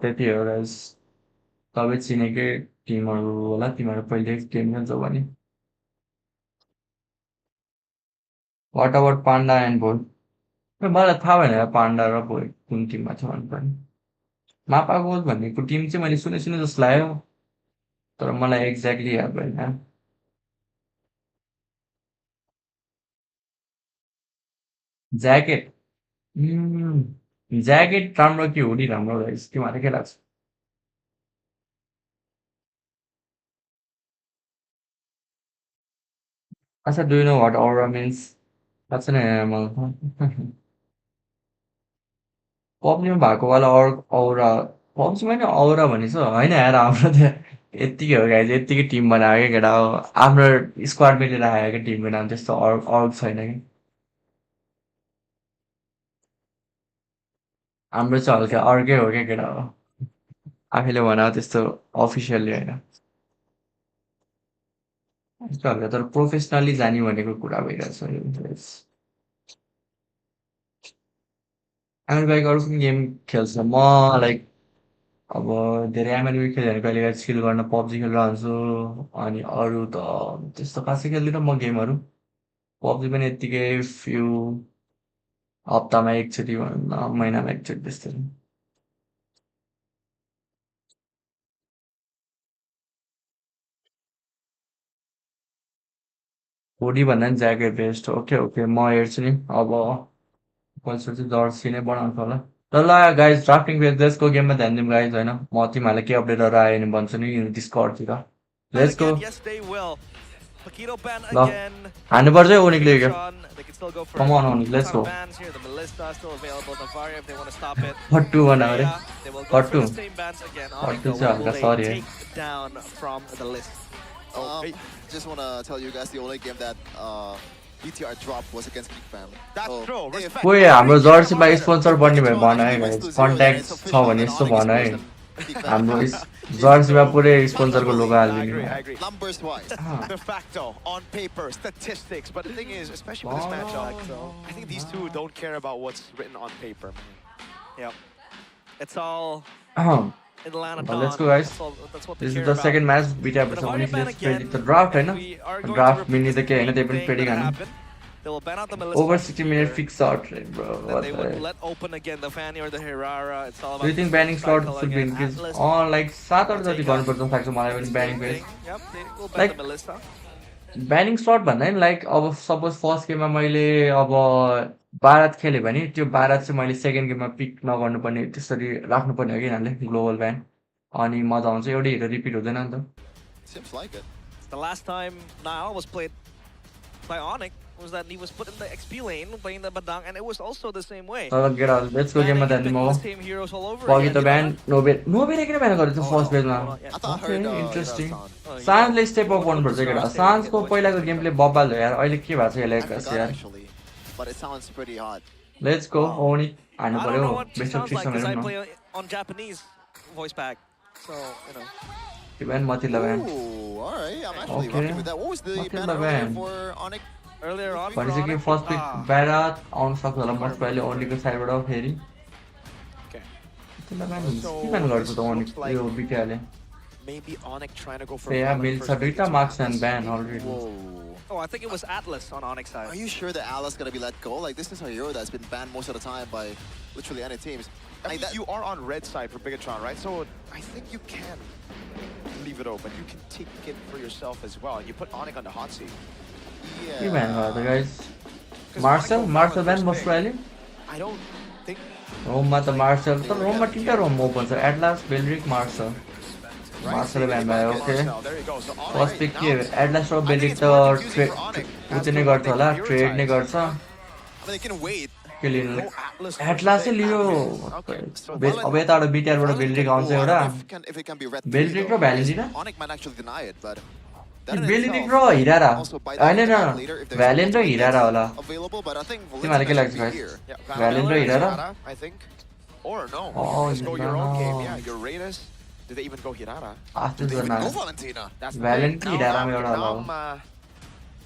Speaker 1: त्यति हो गाइस सबै चिनेकै टिमहरू होला तिमीहरू पहिले गेम खेल्छौ भने वाट अबाउट पान्डा एन्ड भोल मलाई थाहा भएन यार पान्डा र भोल कुन टिममा छ भन्नु पनि मापा गोल भनेको टिम चाहिँ मैले सुने जस्तो लाग्यो तर मलाई एक्ज्याक्टली याद भएन ज्याकेट ज्याकेट राम्रो कि हुडी राम्रो रहेछ तिमीहरूलाई के लाग्छ अच्छा do you know what aura mince थाहा छैन यार मलाई पब्जीमा भएको वाला औरा पब्जीमा नि औरा भनेछ होइन यार हाम्रो त यत्तिकै हो गाइज यत्तिकै टिम बनाएको केटा हो आफ्नो स्क्वाड मिलेर आएको टिमको नाम त्यस्तो अर्ग छैन कि हाम्रो चाहिँ हल्का अर्कै हो क्या केटा हो आफैले भनेको त्यस्तो अफिसियल्ली होइन चल्यो तर प्रोफेसनली जाने भनेको कुरा भइरहेछ यो। आमिर भाइको अरू कुन गेम खेल्छ म लाइक अब धेरै एमएलबी खेल्यो भने कहिलेकाहीँ चिल गर्न पब्जी खेलेर हुन्छु अनि अरू त त्यस्तो खासै खेल्दिनँ म गेमहरू पब्जी पनि यत्तिकै फ्यु हप्तामा एकचोटि भनौँ न महिनामा एकचोटि त्यस्तै हुडी भन्दा नि ज्याकेट बेस्ट ओके ओके म हेर्छु नि अब पल्सर चाहिँ जर्सी नै बनाउँछ होला ल ल गाइज ड्राफ्टिङ पेज लेट्सको गेममा ध्यान दिउँ गाइज होइन म तिमीहरूलाई के अपडेटहरू आयो भने भन्छु नि डिस्कर्डतिर
Speaker 3: And
Speaker 1: let's go
Speaker 3: again, yes, they will. Paquito ban
Speaker 1: ल
Speaker 3: again.
Speaker 1: हान्नुपर्छ है ओनिकले यो game
Speaker 3: Sean, they can still go for
Speaker 1: come on Onic let's
Speaker 3: ton
Speaker 1: go
Speaker 3: of bans here. The Melissa still available. Navaria if they want to stop it.
Speaker 1: फट्टु भन अरे
Speaker 3: Freya, they will go for
Speaker 1: फट्टु
Speaker 3: the same bans again. Onyx,
Speaker 1: फट्टु
Speaker 3: though,
Speaker 1: चाहिँ
Speaker 3: what will
Speaker 1: हल्का
Speaker 3: they
Speaker 1: सरी है
Speaker 3: take down from the list?
Speaker 2: Just want to tell you guys the only game that BTR dropped was against Geek Fam.
Speaker 4: That's
Speaker 2: So,
Speaker 4: true.
Speaker 2: hey, in fact,
Speaker 1: कोही हाम्रो जर्सीमा sponsor बन्ने भयो
Speaker 2: Bigatron
Speaker 1: भन है
Speaker 2: actually went
Speaker 1: guys
Speaker 2: 2-0 and
Speaker 1: contact
Speaker 2: it's
Speaker 1: छ
Speaker 2: official
Speaker 1: भने
Speaker 2: that
Speaker 1: यस्तो
Speaker 2: Onyx
Speaker 1: भन है
Speaker 2: is worse than Geek Fam.
Speaker 1: हाम्रो जर्सीमा पुरै स्पोन्सरको लोगो
Speaker 4: I
Speaker 1: हालिदिनु
Speaker 4: agree, I agree.
Speaker 2: Numbers wise.
Speaker 4: De facto, on paper, statistics. But the thing is, especially with this matchup, I think these two don't care about what's written on paper.
Speaker 3: Yep. It's all
Speaker 1: अहँ,
Speaker 3: in the land of
Speaker 1: Well, let's
Speaker 3: dawn.
Speaker 1: go, guys.
Speaker 3: That's what they
Speaker 1: This
Speaker 3: care
Speaker 1: is the
Speaker 3: about.
Speaker 1: second match beta
Speaker 3: But
Speaker 1: पर्छ
Speaker 3: Navaria
Speaker 1: भने
Speaker 3: ban
Speaker 1: let's
Speaker 3: again,
Speaker 1: predict the draft हैन
Speaker 3: and we are going to
Speaker 1: draft
Speaker 3: repeat
Speaker 1: मिल्ने
Speaker 3: the
Speaker 1: त के हैन
Speaker 3: same
Speaker 1: त्यही पनि
Speaker 3: thing
Speaker 1: predict
Speaker 3: that
Speaker 1: हान्नु
Speaker 3: happened. They will ban out the Melissa
Speaker 1: over
Speaker 3: from
Speaker 1: 60 minute
Speaker 3: here.
Speaker 1: fixed shot rate bro
Speaker 3: Then
Speaker 1: what
Speaker 3: they
Speaker 1: the
Speaker 3: would
Speaker 1: heck?
Speaker 3: let open again the Fanny or the Hirara. It's all about
Speaker 1: Do you think
Speaker 3: the
Speaker 1: banning slot
Speaker 3: cycle
Speaker 1: should be
Speaker 3: again.
Speaker 1: increased
Speaker 3: Atlas
Speaker 1: like 7
Speaker 3: will
Speaker 1: or जति
Speaker 3: take
Speaker 1: गर्नुपर्छ जस्तो लाग्छ मलाई पनि
Speaker 3: same
Speaker 1: banning
Speaker 3: thing.
Speaker 1: Page
Speaker 3: Yep, they will ban
Speaker 1: Like-
Speaker 3: the Melissa.
Speaker 1: Banning slot भन्दा नि like अब suppose first गेममा मैले अब बारात खेलेँ भने त्यो बारात चाहिँ मैले सेकेन्ड गेममा पिक नगर्नुपर्ने त्यसरी राख्नुपर्ने हो कि यिनीहरूले ग्लोबल ब्यान अनि मजा आउँछ एउटै हिरो रिपिट हुँदैन नि त
Speaker 2: Seems like it.
Speaker 3: The last time Nile was played by Onyx was that he was put in the XP lane playing the Badang, and it was also the same way.
Speaker 1: तर get let's go गेममा
Speaker 3: Banning
Speaker 1: ध्यान
Speaker 3: and
Speaker 1: दिउँ
Speaker 3: picking the same heroes all over
Speaker 1: पघि
Speaker 3: again.
Speaker 1: त ब्यान नोबेले किन ब्यान गरेको थियो फर्स्ट पेजमा
Speaker 2: I thought I
Speaker 1: okay
Speaker 2: heard
Speaker 1: interesting
Speaker 3: Oh, you
Speaker 1: सान्सले स्टेप अप
Speaker 3: What
Speaker 1: गर्नुपर्छ
Speaker 3: was
Speaker 1: केटा
Speaker 3: Star
Speaker 1: सान्सको
Speaker 3: saying?
Speaker 1: पहिलाको गेम प्ले बब्बाल हो यार अहिले के भएको छ
Speaker 2: I
Speaker 1: यसलाई कस
Speaker 2: forgot
Speaker 1: यार
Speaker 2: actually, but it sounds pretty hot.
Speaker 1: Let's go Oni हान्नु
Speaker 3: I don't
Speaker 1: पर्यो
Speaker 3: know what she
Speaker 1: best of
Speaker 3: sounds like because I
Speaker 1: 600
Speaker 3: play on Japanese voice pack. So, you know.
Speaker 1: त्यो ब्यान मतिला ब्यान
Speaker 2: Ooh, all right. I'm actually
Speaker 1: Okay.
Speaker 2: rocking with that. What was the
Speaker 1: Not
Speaker 2: ban
Speaker 1: in the
Speaker 2: earlier
Speaker 1: ban.
Speaker 2: for Onyx?
Speaker 3: Earlier on, for
Speaker 1: भनेपछि कि
Speaker 3: Onyx,
Speaker 1: first pick
Speaker 3: ah,
Speaker 1: ब्यारात आउन सक्छ होला most प्राइले ओन्लीको साइडबाट फेरि
Speaker 4: Okay.
Speaker 1: त्यसलाई ब्यान हुन्छ के ब्यान गर्छ त ओनी यो बिटिआरले
Speaker 4: Maybe Onyx trying to go for
Speaker 1: फेया
Speaker 4: Valor
Speaker 1: मिल्छ
Speaker 4: first
Speaker 1: दुईटा
Speaker 4: against
Speaker 1: मार्क्स एन्ड
Speaker 4: Atlas.
Speaker 1: ब्यान already
Speaker 2: Whoa.
Speaker 3: Oh, I think it was Atlas on Onyx side.
Speaker 2: Are you sure that Alice gonna be let go? Like this is a hero that's been banned most of the time by literally any teams.
Speaker 4: I
Speaker 2: Like
Speaker 4: mean,
Speaker 2: that,
Speaker 4: you are on red side for Bigatron, right? So I think you can leave it open. You can take it for yourself as well. You put Onyx on the hot seat.
Speaker 1: के ban
Speaker 2: yeah.
Speaker 1: गर्छ guys
Speaker 4: 'Cause
Speaker 1: Marcel
Speaker 4: Onyx will
Speaker 1: Marcel
Speaker 4: Valor
Speaker 1: ban
Speaker 4: first
Speaker 1: most
Speaker 4: pick.
Speaker 1: प्राइले
Speaker 4: I don't think
Speaker 1: रोममा त Marcel तर रोममा तिनवटा roam open छ Atlas Belerick Marcel Marcel ban भयो okay
Speaker 4: Marcel, there you go. So Onyx
Speaker 1: first pick के
Speaker 4: now-
Speaker 1: Atlas र
Speaker 2: I think
Speaker 1: बेलरिक
Speaker 2: it's
Speaker 1: त
Speaker 2: more confusing
Speaker 1: trade
Speaker 2: for Onyx.
Speaker 1: उ चाहिँ नै गर्छ होला ट्रेड नै गर्छ
Speaker 2: I mean, they can wait.
Speaker 1: के लिनु
Speaker 4: Go Atlas
Speaker 1: एटलासै
Speaker 4: first pick.
Speaker 1: लियो
Speaker 4: Okay, so
Speaker 1: अब
Speaker 2: Valor-
Speaker 1: यताबाट बिटिआरबाट
Speaker 2: Valor
Speaker 1: बेलरिक
Speaker 2: can
Speaker 1: आउँछ
Speaker 2: go. I
Speaker 1: एउटा
Speaker 2: don't know if it can be red.
Speaker 1: Belric raw Valentina?
Speaker 2: Onyx might actually deny it, but that in
Speaker 1: बेलरिक
Speaker 2: itself
Speaker 1: raw हिरारा
Speaker 2: also bite
Speaker 1: होइन
Speaker 2: them
Speaker 1: न
Speaker 2: later if there's
Speaker 1: भ्यालेन raw
Speaker 2: multiple
Speaker 1: हिरारा
Speaker 2: picks
Speaker 1: होला
Speaker 2: available, but I think
Speaker 1: तिमीहरूलाई के
Speaker 2: Valentina
Speaker 1: लाग्छ
Speaker 2: should be
Speaker 1: guys?
Speaker 2: here.
Speaker 4: Yeah,
Speaker 1: Valor
Speaker 4: Valor
Speaker 1: and
Speaker 4: and
Speaker 1: Hirara?
Speaker 4: I think. Or no,
Speaker 1: Oh,
Speaker 4: just go your own game. Yeah,
Speaker 1: Hirara.
Speaker 4: your Raiders. Did they even go Hirara?
Speaker 1: आफ्नो
Speaker 2: Did they even
Speaker 1: जना
Speaker 2: go Valentina?
Speaker 4: That's the
Speaker 1: Valent
Speaker 4: thing.
Speaker 1: कि
Speaker 4: Now
Speaker 1: Hirara में एउटा
Speaker 4: now
Speaker 1: होला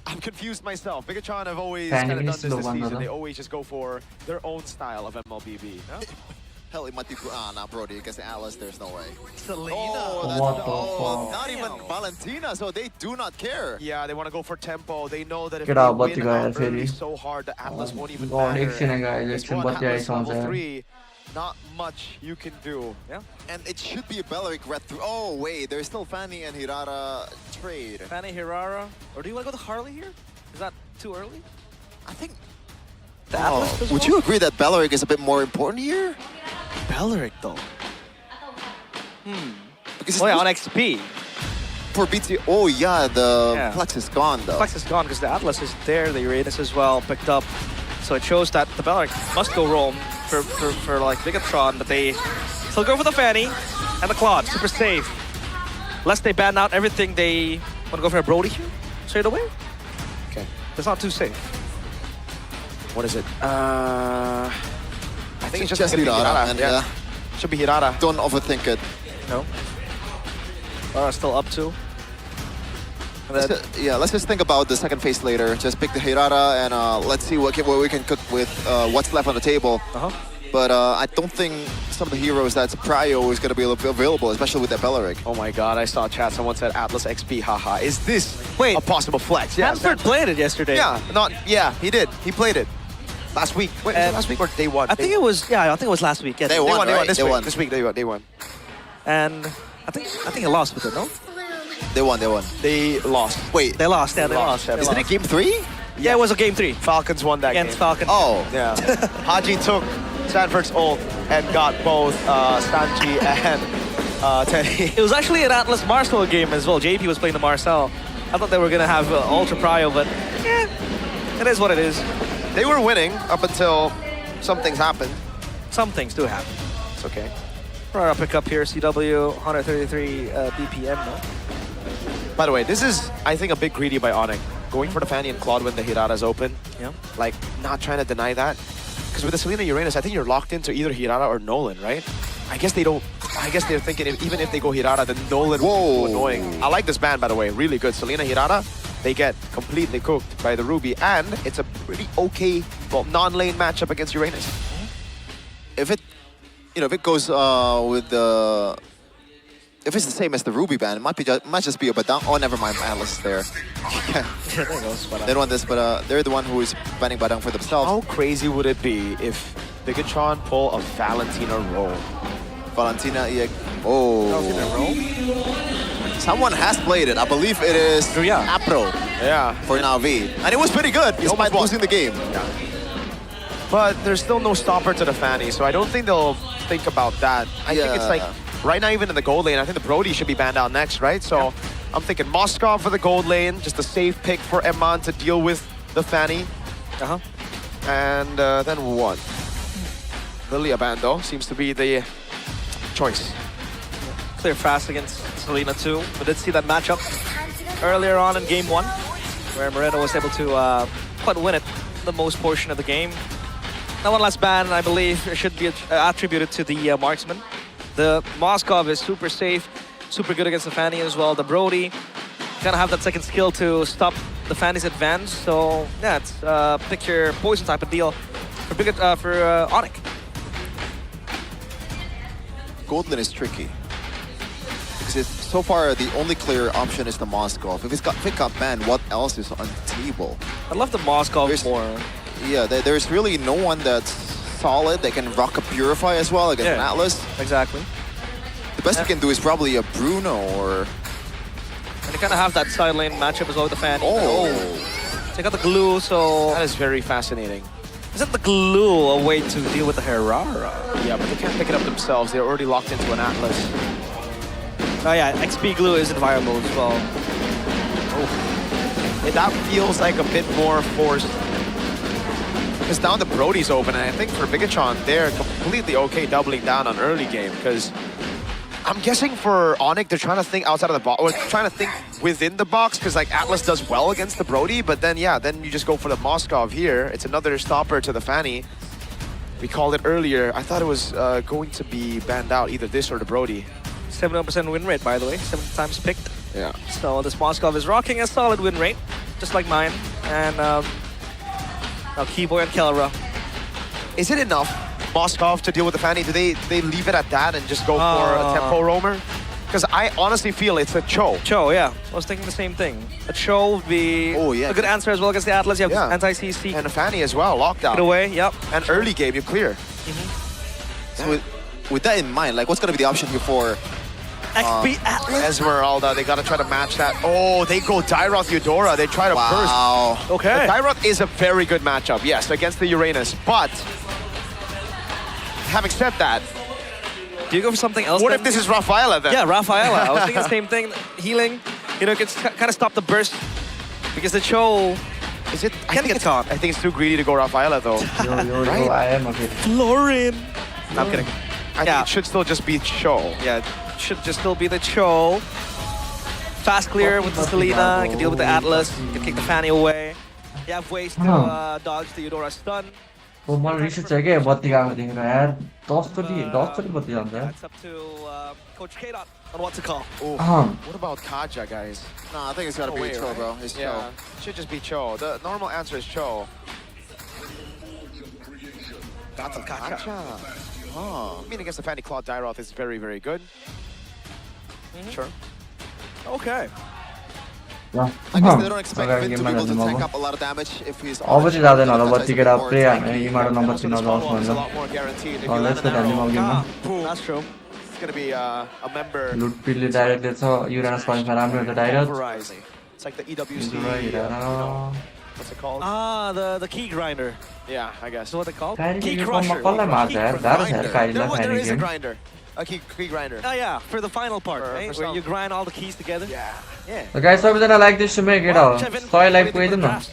Speaker 4: I'm confused myself. Bigatron have always
Speaker 1: Fanny
Speaker 4: kind of done
Speaker 1: is
Speaker 4: this
Speaker 1: the
Speaker 4: this
Speaker 1: one,
Speaker 4: season.
Speaker 1: brother.
Speaker 4: They always just go for their own style of MLBB. No?
Speaker 2: Hell, it might be. Nah, Brody against Alice. There's no way.
Speaker 3: Selena.
Speaker 2: Oh, that's
Speaker 1: What the
Speaker 2: oh,
Speaker 1: fuck?
Speaker 2: not even Valentina. So they do not care.
Speaker 4: Yeah, they want to go for tempo. They know that if
Speaker 1: Get
Speaker 4: they
Speaker 1: out,
Speaker 4: win
Speaker 1: बत्ती गयो
Speaker 4: out early
Speaker 1: फेरि।
Speaker 4: so hard, the Atlas won't even
Speaker 1: गयो,
Speaker 4: matter.
Speaker 1: एकछिन guys,
Speaker 4: And
Speaker 1: एकछिन
Speaker 4: this one,
Speaker 1: बत्ती
Speaker 4: Atlas
Speaker 1: आइसक्छ
Speaker 4: level 3, not much you can do.
Speaker 3: Yeah.
Speaker 2: And it should be a Beleric red through. Oh, wait. There's still Fanny and Hirara trade.
Speaker 3: Fanny Hirara. Or do you want to go to Harley here? Is that too early?
Speaker 2: I think.
Speaker 3: The Atlas as
Speaker 2: Would
Speaker 3: well?
Speaker 2: you agree that Beleric is a bit more important here?
Speaker 3: Belleric though.
Speaker 2: Because
Speaker 3: Oh yeah,
Speaker 2: it's
Speaker 3: on XP.
Speaker 2: for BT. Oh, yeah. The
Speaker 3: Yeah.
Speaker 2: Flex is gone, though.
Speaker 3: Flex is gone because the Atlas is there, the Uranus as well picked up. So it shows that the Belleric must go roam for like Bigatron, but they still go for the Fanny and the Claude, super safe. Lest they ban out everything, they want to go for a Brody here straight away.
Speaker 4: Okay.
Speaker 3: That's not too safe.
Speaker 4: What is it? I think it's
Speaker 2: Just
Speaker 4: gonna be
Speaker 2: Hirara. And
Speaker 4: Yeah. Should be Hirara.
Speaker 2: don't overthink it.
Speaker 3: No. Still up two.
Speaker 2: Let's just think about the second phase later. Just pick the Hirata and let's see what we can cook with what's left on the table. But I don't think some of the heroes that's Prio is going to be available, especially with that Belleric.
Speaker 4: Oh my god, I saw chat. Someone said Atlas XP, haha. Is this
Speaker 3: Wait,
Speaker 4: a possible flex? Yeah,
Speaker 3: Stanford played it yesterday.
Speaker 4: Yeah, he did. He played it. Last week. Wait, was it last week or day one?
Speaker 3: I think it was last week. Yes.
Speaker 2: Day one, right?
Speaker 4: This
Speaker 2: Day
Speaker 4: week.
Speaker 2: one.
Speaker 4: This week, day one.
Speaker 3: And I think he lost with it, no?
Speaker 2: They won.
Speaker 4: They lost.
Speaker 2: Wait,
Speaker 3: They lost, yeah, they lost.
Speaker 4: They
Speaker 2: isn't it game 3?
Speaker 3: Yeah, it was a game 3
Speaker 4: Falcons won that
Speaker 3: against
Speaker 4: game.
Speaker 3: Falcon.
Speaker 2: Oh.
Speaker 4: Yeah. Haji took Stanford's ult and got both Sanji and Teddy.
Speaker 3: It was actually an Atlas Marcel game as well. JP was playing the Marcel. I thought they were going to have Ultra Prio, but yeah, it is what it is.
Speaker 4: They were winning up until some things happened.
Speaker 3: Some things do happen.
Speaker 4: It's okay.
Speaker 3: Right, I'll pick up here, CW, 133 BPM, no?
Speaker 4: By the way, this is, I think, a bit greedy by Onyx. Going for the Fanny and Claude when the Hirata's open.
Speaker 3: Yeah.
Speaker 4: Like, not trying to deny that. Because with the Selena Uranus, I think you're locked into either Hirata or Nolan, right? I guess they're thinking even if they go Hirata, then Nolan will be too annoying. I like this ban, by the way. Really good. Selena Hirata, they get completely cooked by the Ruby. And it's a pretty okay, well, non-lane matchup against Uranus.
Speaker 2: If it goes with the... If it's the same as the Ruby ban, it might just be a Badang. Oh, never mind. Atlas is there.
Speaker 3: Yeah, there goes.
Speaker 2: They don't want this, but they're the one who is banning Badang for themselves.
Speaker 4: How crazy would it be if Bigatron pull a Valentina roll?
Speaker 2: Valentina, oh. Someone has played it. I believe it is Apro for Navi. And it was pretty good, despite losing the game.
Speaker 4: But there's still no stopper to the Fanny, so I don't think they'll think about that. I think it's like, right now even in the gold lane, I think the Brody should be banned out next, right? So I'm thinking Moskov for the gold lane, just a safe pick for Emman to deal with the Fanny. And then what? Lilia Bando seems to be the choice.
Speaker 3: Clear fast against Selena too. We did see that matchup earlier on in game 1, where Moreno was able to quite win it the most portion of the game. Now one last ban, I believe, should be attributed to the marksman. The Moskov is super safe, super good against the Fanny as well. The Brody kind of have that second skill to stop the Fanny's advance. So yeah, it's pick your poison type of deal for Onyx.
Speaker 2: Gold lane is tricky. Because so far, the only clear option is the Moskov. If it got banned, what else is on the table?
Speaker 3: I love the Moskov more.
Speaker 2: Yeah, there's really no one that's solid that can rock a Purify as well against an Atlas.
Speaker 3: Exactly.
Speaker 2: The best you can do is probably a Bruno or...
Speaker 3: And they kind of have that side lane matchup as well with the Fanny.
Speaker 2: Oh!
Speaker 3: They got the glue, so...
Speaker 4: That is very fascinating.
Speaker 3: Isn't the glue a way to deal with the Herrera?
Speaker 4: Yeah, but they can't pick it up themselves. They're already locked into an Atlas.
Speaker 3: Oh yeah, XP glue isn't viable as well.
Speaker 4: Oh. That feels like a bit more forced. Because now the Brody's open, and I think for Bigatron, they're completely okay doubling down on early game, because I'm guessing for Onyx, they're trying to think outside of the box, or trying to think within the box, because like Atlas does well against the Brody, but then yeah, then you just go for the Moskov here. It's another stopper to the Fanny. We called it earlier. I thought it was going to be banned out, either this or the Brody.
Speaker 3: 71% win rate, by the way, 7 times picked.
Speaker 4: Yeah.
Speaker 3: So this Moskov is rocking a solid win rate, just like mine. And now Keyboy and Kelra.
Speaker 4: Is it enough, Moskov, to deal with the Fanny? Do they leave it at that and just go for a tempo roamer? Because I honestly feel it's a Cho.
Speaker 3: Cho, yeah. I was thinking the same thing. A Cho would be a good answer as well against the Atlas. You have anti-CC.
Speaker 4: And a Fanny as well, lockdown.
Speaker 3: Get away, yep.
Speaker 4: And early game, you clear.
Speaker 2: So with that in mind, like what's going to be the option here for...
Speaker 3: XP Atlas?
Speaker 4: Esmeralda, they got to try to match that. Oh, they go Dairoth Eudora. They try to burst.
Speaker 3: Okay.
Speaker 4: Dairoth is a very good matchup, yes, against the Uranus. But, having said that,
Speaker 3: do you go for something else?
Speaker 4: What if this is Rafaela then?
Speaker 3: Yeah, Rafaela. I was thinking the same thing. Healing, you know, can kind of stop the burst. Because the Cho...
Speaker 4: Is it? I think it's too greedy to go Rafaela though.
Speaker 1: Right? I am okay.
Speaker 3: Florin. No, I'm kidding.
Speaker 4: I think it should still just be Cho.
Speaker 3: Yeah, it should just still be the Cho. Fast clear with the Selena. You can deal with the Atlas. You can kick the Fanny away. You have ways to dodge the Eudora stun.
Speaker 1: मलाई रिस उठ्छ के बत्ती गएको देखेर यार 10 चोटि बत्ती जान्छ
Speaker 3: Yeah, it's up to Coach K on what to call.
Speaker 4: Oh,
Speaker 1: अहँ।
Speaker 4: what about Kaja, guys?
Speaker 2: No, I think it's gotta
Speaker 4: No
Speaker 2: be
Speaker 4: way,
Speaker 2: Cho,
Speaker 4: right?
Speaker 2: bro. It's Cho.
Speaker 4: Yeah, should just be Cho. The normal answer is Cho.
Speaker 3: That's a Kacha.
Speaker 4: Kaja.
Speaker 2: Huh.
Speaker 4: I mean, against the Fanny Claude Dyroth is very, very good. Sure.
Speaker 3: Okay.
Speaker 1: ल
Speaker 2: I guess they don't expect
Speaker 1: अगाडि
Speaker 2: Vin to
Speaker 1: गेममा
Speaker 2: be able to
Speaker 1: जान्छौँ
Speaker 2: tank
Speaker 1: अब
Speaker 2: up a lot of damage if he's
Speaker 1: अब चाहिँ जाँदैन होला बत्ती केटा प्ले हामी यीबाट
Speaker 4: And
Speaker 1: number
Speaker 4: also
Speaker 1: 3
Speaker 4: this
Speaker 1: जाउँछ
Speaker 4: follow-up is a
Speaker 1: भनेर
Speaker 4: lot more guaranteed. If you
Speaker 1: ल
Speaker 4: land
Speaker 1: लेट्स
Speaker 4: an
Speaker 1: गेट हाल्ने
Speaker 4: arrow,
Speaker 1: गेममा
Speaker 4: boom,
Speaker 3: That's true.
Speaker 4: it's gonna be a member
Speaker 1: लुटपिलले डाइरेक्टले छ युरानस पॉइन्टमा राम्रो हुन्छ direct
Speaker 4: pulverized. It's like the EWC,
Speaker 1: Jura
Speaker 4: you
Speaker 1: हिँडेर
Speaker 4: know, what's it called?
Speaker 3: Ah, the key grinder.
Speaker 4: Yeah, I guess.
Speaker 3: That's what they called?
Speaker 1: काइरीले
Speaker 3: Key
Speaker 1: यो कममा
Speaker 3: crusher.
Speaker 1: कसलाई मार्छ यार गाह्रो छ यार
Speaker 4: There,
Speaker 1: काइरीलाई
Speaker 4: there
Speaker 1: final
Speaker 4: is a
Speaker 1: game
Speaker 4: grinder. A key grinder.
Speaker 3: Oh yeah, for the final part,
Speaker 4: For-
Speaker 3: right?
Speaker 4: for
Speaker 3: Where
Speaker 4: some-
Speaker 3: you grind all the keys together.
Speaker 4: Yeah. Yeah.
Speaker 1: Guys सबैजना like this to make it
Speaker 3: Wow,
Speaker 1: हो
Speaker 3: Kevin,
Speaker 1: 100 like
Speaker 3: waiting for
Speaker 1: पुगेदिउँ
Speaker 3: the
Speaker 1: न
Speaker 3: draft.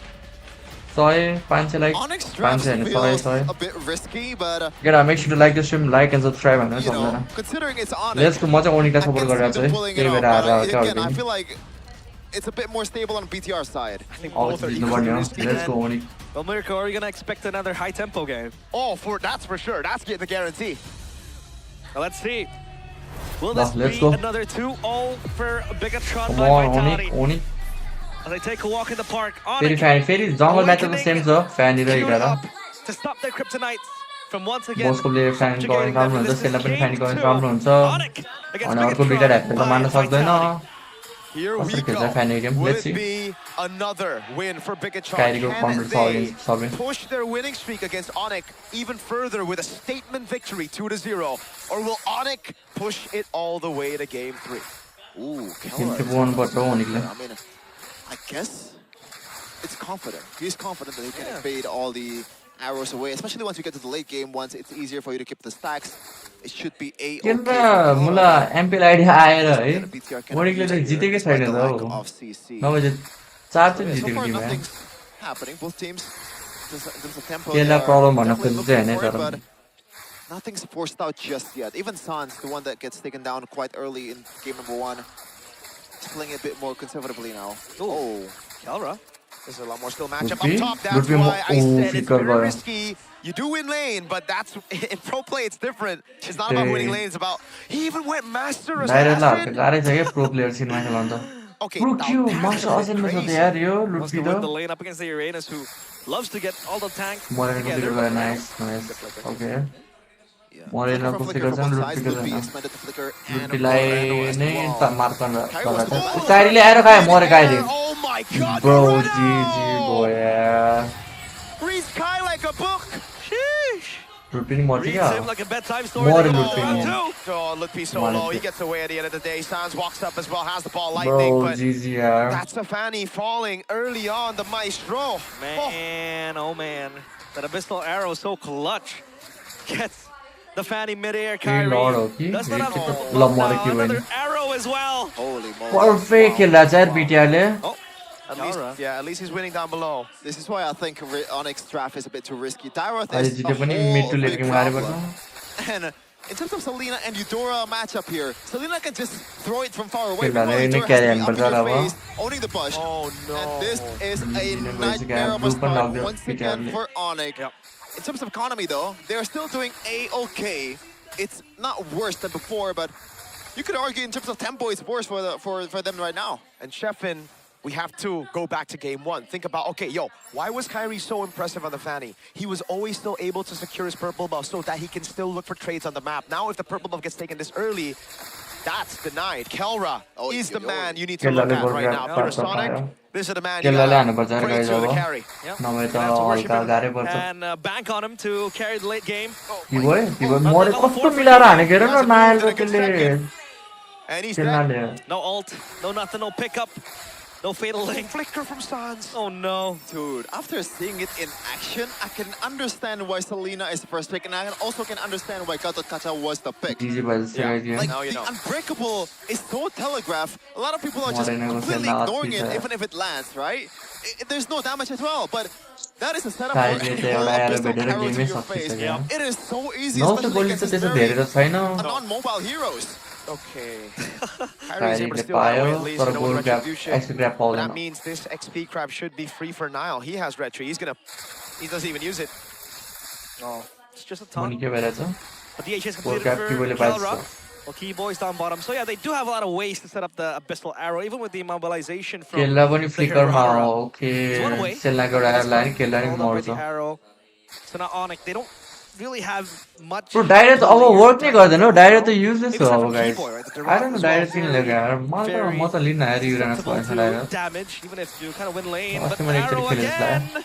Speaker 1: 100 500 like
Speaker 2: Onyx
Speaker 1: 500
Speaker 2: draft
Speaker 1: हैन 100
Speaker 2: feels
Speaker 1: 100
Speaker 2: a bit risky, but
Speaker 1: केटा make sure to like this stream like and subscribe हैन
Speaker 2: you know,
Speaker 1: सबैजना
Speaker 2: considering it's Onyx,
Speaker 1: let's go म चाहिँ ओनिकलाई
Speaker 2: I
Speaker 1: सपोर्ट
Speaker 2: can see
Speaker 1: गरिरहेको छु
Speaker 2: them
Speaker 1: है
Speaker 2: pulling it
Speaker 1: त्यही
Speaker 2: off.
Speaker 1: भएर आज
Speaker 2: But
Speaker 1: क्या
Speaker 2: again, I
Speaker 1: गर्दै
Speaker 2: feel like it's a bit more stable on BTR side.
Speaker 4: I think
Speaker 1: अब
Speaker 4: both are
Speaker 1: जित्नु
Speaker 4: equally
Speaker 1: पर्ने हो
Speaker 4: risky,
Speaker 1: let's
Speaker 4: man.
Speaker 1: Go ओनिक
Speaker 3: Well, Mirko, are you gonna expect another high tempo game?
Speaker 4: Oh, that's for sure. That's the guarantee.
Speaker 3: Well, let's see. Will
Speaker 1: Well,
Speaker 3: this
Speaker 1: let's
Speaker 3: be
Speaker 1: go.
Speaker 3: another 2-0 for Bigatron
Speaker 1: come
Speaker 3: by
Speaker 1: अन
Speaker 3: Vitality?
Speaker 1: Onic Onic
Speaker 3: As they take a walk in the park.
Speaker 1: फेरि
Speaker 3: Onyx
Speaker 1: fan फेरि जङ्गल match त same छ fan raw
Speaker 3: queued
Speaker 1: 11
Speaker 3: up to stop their kryptonites from once again
Speaker 1: बोसकोले fan
Speaker 3: subjugating
Speaker 1: गर्न राम्रो
Speaker 3: them.
Speaker 1: हुन्छ
Speaker 3: This is
Speaker 1: सेललाई पनि फ्यान
Speaker 3: game
Speaker 1: गर्न
Speaker 3: 2.
Speaker 1: राम्रो हुन्छ
Speaker 3: Onyx against
Speaker 1: अनि अर्को दुईटा ढ्याप्पे त
Speaker 3: Bigatron
Speaker 1: मार्न
Speaker 3: by
Speaker 1: सक्दैन
Speaker 3: Vitality.
Speaker 4: Here we
Speaker 1: कसरी
Speaker 4: go.
Speaker 1: खेल्छ fan game
Speaker 4: Will
Speaker 1: let's
Speaker 4: it
Speaker 1: see
Speaker 4: be another win for Bigatron?
Speaker 1: काइरीको
Speaker 4: Can
Speaker 1: काउन्टर छ
Speaker 4: they
Speaker 1: अगेन्स्ट सबै
Speaker 4: push their winning streak against Onyx even further with a statement victory 2-0? Or will Onyx push it all the way to game 3?
Speaker 2: Ooh,
Speaker 1: game
Speaker 2: Keller.
Speaker 1: चाहिँ born पर्छ ओनिकले
Speaker 2: I mean, I guess it's confident. He's confident that he can evade all the arrows away, especially once you get to the late game. Once it's easier for you to keep the stacks, it should be
Speaker 1: के
Speaker 2: a-okay.
Speaker 1: त मलाई MPL ID आएर है ओनिकले त जितेकै छैन त हौ
Speaker 2: Of CC.
Speaker 1: नभए चाहिँ 4 चोटि
Speaker 2: So
Speaker 1: जितेको
Speaker 2: far,
Speaker 1: team
Speaker 2: nothing's happening. Both teams, just in terms of tempo,
Speaker 1: केलाई
Speaker 2: they are
Speaker 1: प्रब्लम भन्न
Speaker 2: definitely
Speaker 1: खोज्छु चाहिँ
Speaker 2: looking
Speaker 1: होइन
Speaker 2: for it,
Speaker 1: तर
Speaker 2: but nothing's forced out just yet. Even Sans, the one that gets taken down quite early in game number 1, is playing a bit more conservatively now. Oh,
Speaker 3: Kelra.
Speaker 4: This is a lot more skill matchup
Speaker 1: Would
Speaker 4: up
Speaker 1: be-
Speaker 4: top. That's
Speaker 1: would be
Speaker 4: why
Speaker 1: more-
Speaker 4: I
Speaker 1: Ooh,
Speaker 4: said it's
Speaker 1: Fikar
Speaker 4: very
Speaker 1: Bhai.
Speaker 4: risky. You do win lane, but that's in pro play. It's different. It's not about winning
Speaker 1: Hey.
Speaker 4: lane. It's about he even went master
Speaker 1: direct ल
Speaker 4: assassin.
Speaker 1: गाह्रै छ क्या pro player cinema खेलाउनु त
Speaker 4: Okay,
Speaker 1: pro
Speaker 4: now
Speaker 1: Q
Speaker 4: that's
Speaker 1: master
Speaker 4: a bit
Speaker 1: अचेनमा छ त
Speaker 4: crazy.
Speaker 1: यार यो
Speaker 3: Wants to
Speaker 1: लुटपिलो
Speaker 3: win the lane up against the Uranus, who loves to get all the tanks
Speaker 1: मरेनको
Speaker 3: together.
Speaker 1: Figure गयो nice nice okay
Speaker 2: yeah.
Speaker 1: मरेनको
Speaker 2: From
Speaker 1: figure
Speaker 2: Flicker
Speaker 1: चाहिँ
Speaker 2: from both sides,
Speaker 1: लुटपिलो
Speaker 2: Ludwig
Speaker 1: छैन
Speaker 2: expanded the Flicker and
Speaker 1: लुटपिलाई
Speaker 2: Moreno as
Speaker 1: नै
Speaker 2: well.
Speaker 1: मार्कन
Speaker 2: Kyrie was almost
Speaker 1: काइरीले आएर खायो मरे Kyrie
Speaker 4: Oh my God!
Speaker 1: Bro
Speaker 4: Moreno!
Speaker 1: G G गयो यार
Speaker 4: Reads Kai like a book.
Speaker 3: Sheesh.
Speaker 1: लुटपिनी मर्छ
Speaker 3: Reads
Speaker 1: क्या
Speaker 3: him like a bedtime story.
Speaker 1: More
Speaker 3: They
Speaker 1: than
Speaker 3: go
Speaker 1: Lutfi,
Speaker 3: 1-2.
Speaker 4: Oh, Lutfi solo.
Speaker 1: Wanted
Speaker 4: He
Speaker 1: to.
Speaker 4: gets away at the end of the day. Sans walks up as well, has the ball lightning,
Speaker 1: bro
Speaker 4: but
Speaker 1: जी जी यार
Speaker 4: that's a Fanny falling early on. The Maestro. Oh.
Speaker 3: Man, oh man. That abyssal arrow is so clutch. Gets the Fanny mid-air, Kyrie.
Speaker 1: lord हो कि
Speaker 3: Does not have to
Speaker 1: ल
Speaker 3: block
Speaker 1: मरे
Speaker 3: now.
Speaker 1: कि
Speaker 3: Another
Speaker 1: भने
Speaker 3: arrow as well.
Speaker 2: Holy moly.
Speaker 1: Perfect खेल्दा चाहिँ यार बिटिआरले
Speaker 3: Oh,
Speaker 4: At least,
Speaker 3: Kyra.
Speaker 4: yeah, at least he's winning down below.
Speaker 2: This is why I think Onyx draft is a bit too risky. Dyroth
Speaker 1: अहिले
Speaker 2: is a
Speaker 1: जिते पनि mid to
Speaker 2: whole
Speaker 1: late
Speaker 2: big
Speaker 1: game गाह्रै
Speaker 2: problem.
Speaker 1: पर्छ
Speaker 2: And in terms of Selena and Eudora matchup here, Selena can just throw it from far away.
Speaker 1: Kill
Speaker 2: Meanwhile,
Speaker 1: Lane,
Speaker 2: Eudora
Speaker 1: carry
Speaker 2: has to be
Speaker 1: and
Speaker 2: up in your
Speaker 1: Barzala,
Speaker 2: face, owning the push.
Speaker 4: Oh no.
Speaker 2: And this is a
Speaker 1: Lane
Speaker 2: nightmare of a
Speaker 1: blue pan
Speaker 2: start
Speaker 1: log there,
Speaker 2: once
Speaker 1: Peter
Speaker 2: again
Speaker 1: Lee.
Speaker 2: for Onyx.
Speaker 3: Yep.
Speaker 2: In terms of economy though, they're still doing a-okay. It's not worse than before, but you could argue in terms of tempo, it's worse for them right now.
Speaker 4: And Sheffin, we have to go back to game 1. Think about, okay, yo, why was Kyrie so impressive on the Fanny? He was always still able to secure his purple buff so that he can still look for trades on the map. Now, if the purple buff gets taken this early, that's denied. Kelra is the man you need to look at right now. If you're a Sonic, this is the man you
Speaker 1: केललाई
Speaker 4: gotta
Speaker 1: हान्नुपर्छ यार
Speaker 4: pray
Speaker 1: guys
Speaker 4: through the
Speaker 1: अब
Speaker 4: carry.
Speaker 1: नभए त
Speaker 3: Have to worship
Speaker 1: हल्का
Speaker 3: him
Speaker 1: गाह्रै पर्छ
Speaker 3: and bank on him to carry the late game.
Speaker 1: कि भयो मरे कस्तो मिलाएर हानेको हेर न नायल र त्यसले
Speaker 4: And he's dead.
Speaker 1: केलनाले
Speaker 3: No ult, no nothing, no pickup, no fatal link.
Speaker 4: Flicker from Sans.
Speaker 3: Oh no.
Speaker 2: Dude, after seeing it in action, I can understand why Selena is the first pick, and I also can understand why Gatot Kacha was the pick.
Speaker 1: जिजी भएपछि guys
Speaker 2: Like,
Speaker 4: Now you
Speaker 2: the
Speaker 4: know.
Speaker 2: Unbreakable is so telegraphed. A lot of people are just
Speaker 1: Moreno
Speaker 2: completely
Speaker 1: was
Speaker 2: ignoring it,
Speaker 1: allowed
Speaker 2: even if it lands, right? There's no damage as well, but that is a setup
Speaker 1: Kyrie
Speaker 2: for
Speaker 1: चाहिँ एउटा
Speaker 2: a
Speaker 1: आएर
Speaker 2: pistol
Speaker 1: भेटेर
Speaker 2: arrow to
Speaker 1: गेमै
Speaker 2: your
Speaker 1: सक्छ
Speaker 2: face.
Speaker 1: क्या
Speaker 2: It is so easy,
Speaker 1: now
Speaker 2: especially
Speaker 1: गोली
Speaker 2: against
Speaker 1: त
Speaker 2: these
Speaker 1: त्यस्तो धेरै त छैन
Speaker 2: non-mobile heroes.
Speaker 4: Okay. Kyrie's able to
Speaker 1: काइरीले
Speaker 4: steal that away
Speaker 1: पायो
Speaker 4: at least,
Speaker 1: तर
Speaker 4: you know,
Speaker 1: goal
Speaker 4: with
Speaker 1: graph
Speaker 4: retribution.
Speaker 1: Extra graph
Speaker 4: But
Speaker 1: पाउँदैन
Speaker 4: that means this XP crab should be free for Nile. He has retri. He doesn't even use it.
Speaker 3: Oh, it's just a
Speaker 1: Muni
Speaker 3: ton.
Speaker 1: ke bhayera cha.
Speaker 3: But the H is
Speaker 1: Four
Speaker 3: completed
Speaker 1: cap
Speaker 3: for
Speaker 1: Keyboy le
Speaker 3: Kelra.
Speaker 1: paisa.
Speaker 3: Well, Keyboy's down bottom. So yeah, they do have a lot of ways to set up the Abyssal Arrow, even with the immobilization from
Speaker 1: Kella पनि
Speaker 3: the
Speaker 1: flicker मा
Speaker 3: Hirara.
Speaker 1: हो.
Speaker 3: It's one
Speaker 1: Okay.
Speaker 3: away.
Speaker 1: Selna ko
Speaker 3: But it's
Speaker 1: line Kella ni
Speaker 3: followed up by the
Speaker 1: morछ.
Speaker 3: arrow. So now Onyx, they don't really have much.
Speaker 1: Bro, direct अब
Speaker 3: players
Speaker 1: work नै
Speaker 3: to
Speaker 1: गर्दैन हो.
Speaker 3: target
Speaker 1: Direct
Speaker 3: the
Speaker 1: त
Speaker 3: arrow.
Speaker 1: useless
Speaker 3: Maybe
Speaker 1: हो
Speaker 3: aside
Speaker 1: अब
Speaker 3: from
Speaker 1: guys.
Speaker 3: Keyboy, right? The
Speaker 1: I
Speaker 3: Durant
Speaker 1: don't know
Speaker 3: as well,
Speaker 1: direct किन ल्याएको यार. मलाई त
Speaker 3: very
Speaker 1: म त लिन यार युरानस
Speaker 3: susceptible
Speaker 1: भएछ
Speaker 3: to
Speaker 1: direct.
Speaker 3: damage, even if you kind of win lane.
Speaker 1: Oh,
Speaker 3: But
Speaker 1: somebody
Speaker 3: arrow
Speaker 1: actually kills
Speaker 3: again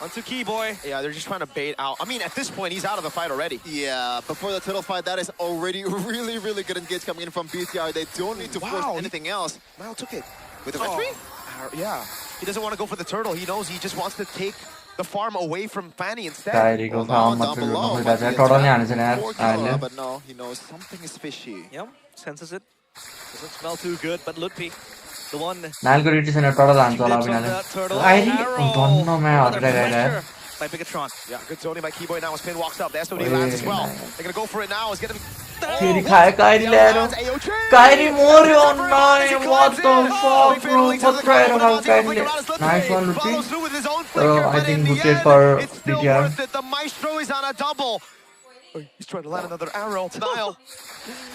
Speaker 3: onto Keyboy.
Speaker 4: Yeah, they're just trying to bait out. I mean, at this point, he's out of the fight already.
Speaker 2: Yeah, before the title fight, that is already really, really good engage coming in from BTR. They don't need to force anything else.
Speaker 4: Nile took it.
Speaker 2: With the victory?
Speaker 4: Yeah. He doesn't want to go for the turtle. He knows he just wants to take the farm away from Fanny instead.
Speaker 1: Kairi को farm
Speaker 2: down
Speaker 1: मात्र
Speaker 2: below,
Speaker 1: गर्नु
Speaker 2: but
Speaker 1: खोजिरहेको छ.
Speaker 2: he
Speaker 1: टडल नै
Speaker 2: attacked
Speaker 1: हानेछ नि यार.
Speaker 2: for Kara,
Speaker 1: अहिले.
Speaker 2: but no, he knows something is fishy.
Speaker 3: Yep, senses it. Doesn't smell too good, but Ludpi, the one
Speaker 1: नाइलको रिटी छैन टडल हान्छ होला
Speaker 3: from
Speaker 1: बिनाले.
Speaker 3: the turtle
Speaker 1: आइरी
Speaker 3: arrow.
Speaker 1: धन्नमा
Speaker 3: Another
Speaker 1: हटेर गएर.
Speaker 3: pressure by Bigatron.
Speaker 4: Yeah, good zoning by Keyboy now as Pin walks up. The SOD
Speaker 1: Oy,
Speaker 4: lands as well.
Speaker 1: nice.
Speaker 4: They're going to go for it now. It's going to be...
Speaker 1: फेरि खायो Kyrie ल्याएर. Kyrie मर्यो नाइ what the fuck bro. पत्र आएर खायो काइरीले. Nice one Lupi. So I think booted for BTR.
Speaker 4: The Maestro is on a double. He's trying to land another arrow. Nile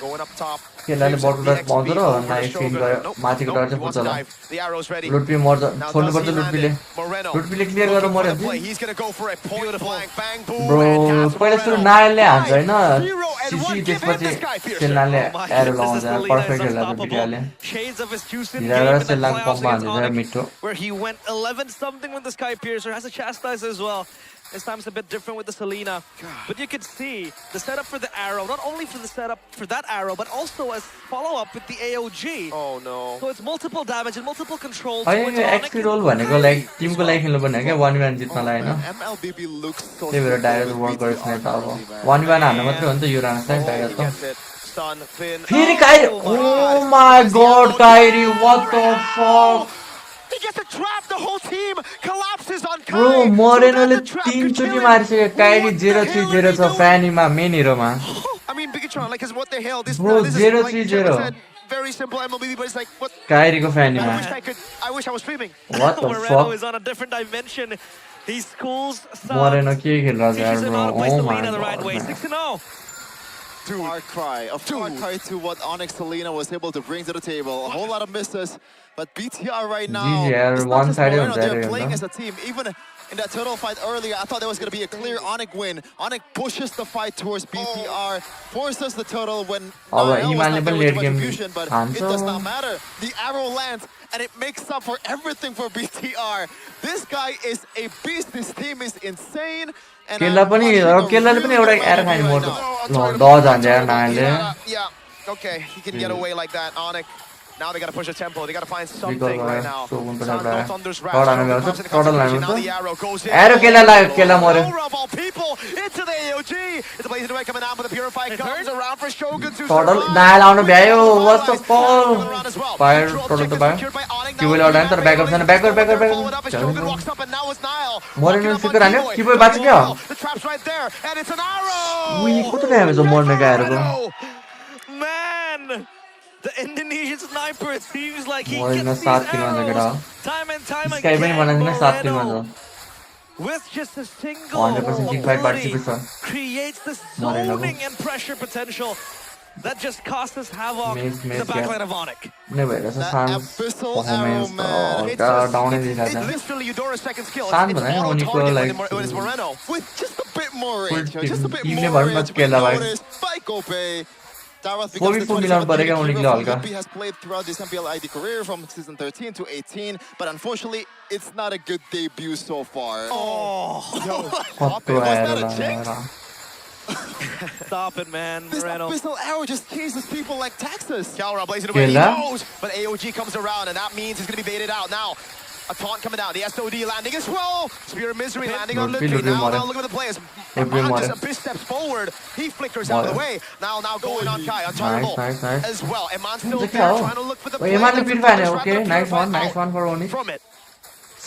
Speaker 4: going up top.
Speaker 1: केलाले बटु डट पाउँछ र nice fin गयो. माथिको डट चाहिँ पुग्छ होला.
Speaker 4: The arrow's ready.
Speaker 1: लुटपी मर्छ. छोड्नुपर्छ लुटपीले. लुटपीले क्लियर गरेर मर्यो नि.
Speaker 4: He's going to go for a point blank bang boom.
Speaker 1: Bro, पहिला सुरु नायलले हान्छ हैन. सिसी त्यसपछि सेल्लाले एरो लगाउँछ. पर्फेक्ट खेल्दा त बिटियाले.
Speaker 3: Shades of his juice in
Speaker 1: हिरा
Speaker 3: game
Speaker 1: र
Speaker 3: in the
Speaker 1: सेल्लाको
Speaker 3: playoffs
Speaker 1: पम्पमा
Speaker 3: against
Speaker 1: हान्छ
Speaker 3: Onyx,
Speaker 1: मिठो.
Speaker 3: where he went 11 something with the Sky Piercer, has a chastise as well. This time's a bit different with the Selena. But you can see the setup for the arrow, not only for the setup for that arrow, but also as follow-up with the AOG.
Speaker 4: Oh no.
Speaker 3: So it's multiple damage and multiple control
Speaker 1: होइन
Speaker 3: towards
Speaker 1: यो
Speaker 3: Onyx.
Speaker 1: XP role भनेको like Timko लागि खेल्नु पर्ने हो क्या 1v1 जित्नलाई हैन.
Speaker 2: MLBB looks so
Speaker 1: त्यही भएर direct work गरेछ नि त अब. 1v1 हान्नु मात्रै हो नि त यो रान्सलाई डाइरेक्ट त.
Speaker 4: Gets it. Stun, Finn.
Speaker 1: फेरि Kyrie. Oh my god Kyrie what the fuck.
Speaker 4: He gets a trap. The whole team collapses on Kai.
Speaker 1: Bro मोरेनोले
Speaker 4: So that's the trap.
Speaker 1: 3
Speaker 4: Good
Speaker 1: चोटी
Speaker 4: killing.
Speaker 1: मारिसक्यो. Kyrie
Speaker 4: What the hell
Speaker 1: 0-3-0
Speaker 4: are
Speaker 1: छ
Speaker 4: they
Speaker 1: फ्यानीमा main हिरोमा.
Speaker 4: I mean, Bigatron, like, what the hell? This,
Speaker 1: Bro,
Speaker 4: this
Speaker 1: 0-3-0.
Speaker 4: is like Jeremy said, very simple MLB, but it's like, what?
Speaker 1: काइरीको फ्यानीमा.
Speaker 4: I wish I was streaming.
Speaker 1: What the
Speaker 3: Moreno
Speaker 1: fuck.
Speaker 3: is on a different dimension. He schools
Speaker 1: Moreno
Speaker 3: Sun.
Speaker 1: के खेलिरहेछ
Speaker 3: Teaches
Speaker 1: यार
Speaker 3: him
Speaker 1: bro.
Speaker 3: how to play
Speaker 1: Oh my
Speaker 3: Selena the right
Speaker 1: god.
Speaker 3: way.
Speaker 1: man.
Speaker 3: 6-0.
Speaker 2: Far cry. A far cry to what Onyx Selena was able to bring to the table. A whole lot of misses. But BTR right now,
Speaker 1: GGR,
Speaker 2: it's not just
Speaker 1: one-sided
Speaker 2: Moreno,
Speaker 1: on
Speaker 2: they're
Speaker 1: Saturday,
Speaker 2: playing
Speaker 1: no?
Speaker 2: as a team. Even in that turtle fight earlier, I thought there was going to be a clear Onyx win. Onyx pushes the fight towards BTR, forces the turtle when
Speaker 1: अब
Speaker 2: Niall was
Speaker 1: इमानले
Speaker 2: not
Speaker 1: पनि
Speaker 2: there with
Speaker 1: late
Speaker 2: the
Speaker 1: game
Speaker 2: contribution, but it
Speaker 1: हान्छ.
Speaker 2: does not matter. The arrow lands, and it makes up for everything for BTR. This guy is a beast. This team is insane. And
Speaker 1: केला
Speaker 2: I'm
Speaker 1: पनि
Speaker 2: watching a
Speaker 1: केलाले पनि
Speaker 2: really
Speaker 1: एउटा
Speaker 2: good
Speaker 1: air
Speaker 2: match
Speaker 1: खाने
Speaker 2: right
Speaker 1: mode
Speaker 2: now.
Speaker 1: The जान्छ यार नायलले.
Speaker 4: Yeah, okay, he can get away like that, Onyx. Now they gotta push the tempo. They gotta find
Speaker 1: Because
Speaker 4: something right now.
Speaker 1: Shogun पनि
Speaker 4: Sun
Speaker 1: एउटा
Speaker 4: no thunders
Speaker 1: टड
Speaker 4: rash.
Speaker 1: हान्नु
Speaker 4: Shogun
Speaker 1: भएको
Speaker 4: comes
Speaker 1: छ.
Speaker 4: into
Speaker 1: टड
Speaker 4: concentration.
Speaker 1: हान्नु
Speaker 4: Now
Speaker 1: भएको
Speaker 4: the
Speaker 1: छ.
Speaker 4: arrow goes in.
Speaker 1: Arrow केला लाग्यो केला मर्यो.
Speaker 4: Aura of all people into the AOG. It's a blazing away coming out, but the Purified comes around for Shogun to
Speaker 1: टडल
Speaker 4: survive.
Speaker 1: नायल आउनु भ्यायो. What the
Speaker 4: Coming
Speaker 1: fuck.
Speaker 4: around as well.
Speaker 1: Fire
Speaker 4: Control
Speaker 1: टडल त
Speaker 4: objectives
Speaker 1: भयो.
Speaker 4: secured by Onyx.
Speaker 1: Keyboy
Speaker 4: Now
Speaker 1: लडायो तर backup छैन. Backup
Speaker 4: followed up as Shogun walks up, and now it's Nile.
Speaker 1: Moreno
Speaker 4: Walking up on
Speaker 1: फिकर हान्यो.
Speaker 4: Keyboy.
Speaker 1: Keyboy बाँच्यो क्या?
Speaker 4: The trap's right there, and it's an arrow.
Speaker 1: उही कस्तो damage हो मर्नेको एरोको.
Speaker 3: Man, the Indonesian sniper, it seems like he
Speaker 1: Moreno
Speaker 3: gets these
Speaker 1: 7 किल मा
Speaker 3: arrows
Speaker 1: केटा.
Speaker 3: time and time
Speaker 1: sky पनि
Speaker 3: again.
Speaker 1: बनाइदिनु 7 किल मा
Speaker 3: Moreno,
Speaker 1: छ.
Speaker 3: with just a single
Speaker 1: 100% team fight
Speaker 3: ability,
Speaker 1: participation.
Speaker 3: creates this
Speaker 1: Moreno.
Speaker 3: zoning and pressure potential that just costs us havoc
Speaker 1: Miss,
Speaker 3: in the
Speaker 1: yeah.
Speaker 3: backline of Onyx.
Speaker 1: नै भइरहेछ
Speaker 2: That
Speaker 1: सान्स
Speaker 2: abyssal arrow,
Speaker 1: performance
Speaker 2: man.
Speaker 1: त डाउनै
Speaker 4: It's
Speaker 1: दिइरहेछ.
Speaker 4: literally Eudora's second skill.
Speaker 1: San
Speaker 4: It's
Speaker 1: भन्दा नि
Speaker 4: auto
Speaker 1: उनीको
Speaker 4: target
Speaker 1: like
Speaker 4: when it's Moreno.
Speaker 2: With just a bit more
Speaker 1: Full
Speaker 2: range, just a bit
Speaker 1: team
Speaker 2: more
Speaker 1: ले भनौँ न
Speaker 2: range. We
Speaker 1: केला भाइ.
Speaker 2: noticed by Kope. Darath
Speaker 1: 4v4
Speaker 2: becomes the
Speaker 1: मिलाउनु
Speaker 2: 27th
Speaker 1: पर्यो क्या
Speaker 2: hero
Speaker 1: उनीले
Speaker 2: from
Speaker 1: हल्का.
Speaker 2: Lupi has played throughout his MPL ID career from season 13 to 18, but unfortunately, it's not a good debut so far.
Speaker 3: Oh,
Speaker 1: कत्रो
Speaker 2: Was
Speaker 1: आएर
Speaker 2: that a
Speaker 1: ल
Speaker 2: jinx?
Speaker 1: यार.
Speaker 3: stop it, man.
Speaker 2: This
Speaker 3: Moreno.
Speaker 2: abyssal arrow just chases people like Texas.
Speaker 4: Calra blazing away, he
Speaker 1: Killa?
Speaker 4: knows, but AOG comes around, and that means he's going to be baited out. Now, a taunt coming out, the SOD landing as well. Spear of Misery landing on
Speaker 1: Lutfi,
Speaker 4: Lutfi.
Speaker 1: Lutfi
Speaker 4: Now
Speaker 1: mare.
Speaker 4: look at the players.
Speaker 1: Lutfi
Speaker 4: Just
Speaker 1: mare.
Speaker 4: a bit steps forward. He flickers out of the
Speaker 1: Mare.
Speaker 4: way. Now going on Kai, unturnable
Speaker 1: nice.
Speaker 4: as well. Eman's still
Speaker 1: Look
Speaker 4: there,
Speaker 1: how.
Speaker 4: trying to look for the
Speaker 1: Wait,
Speaker 4: play.
Speaker 1: Eman le
Speaker 4: That's
Speaker 1: purified
Speaker 4: the
Speaker 1: है, okay, nice one for Oni.
Speaker 4: From it.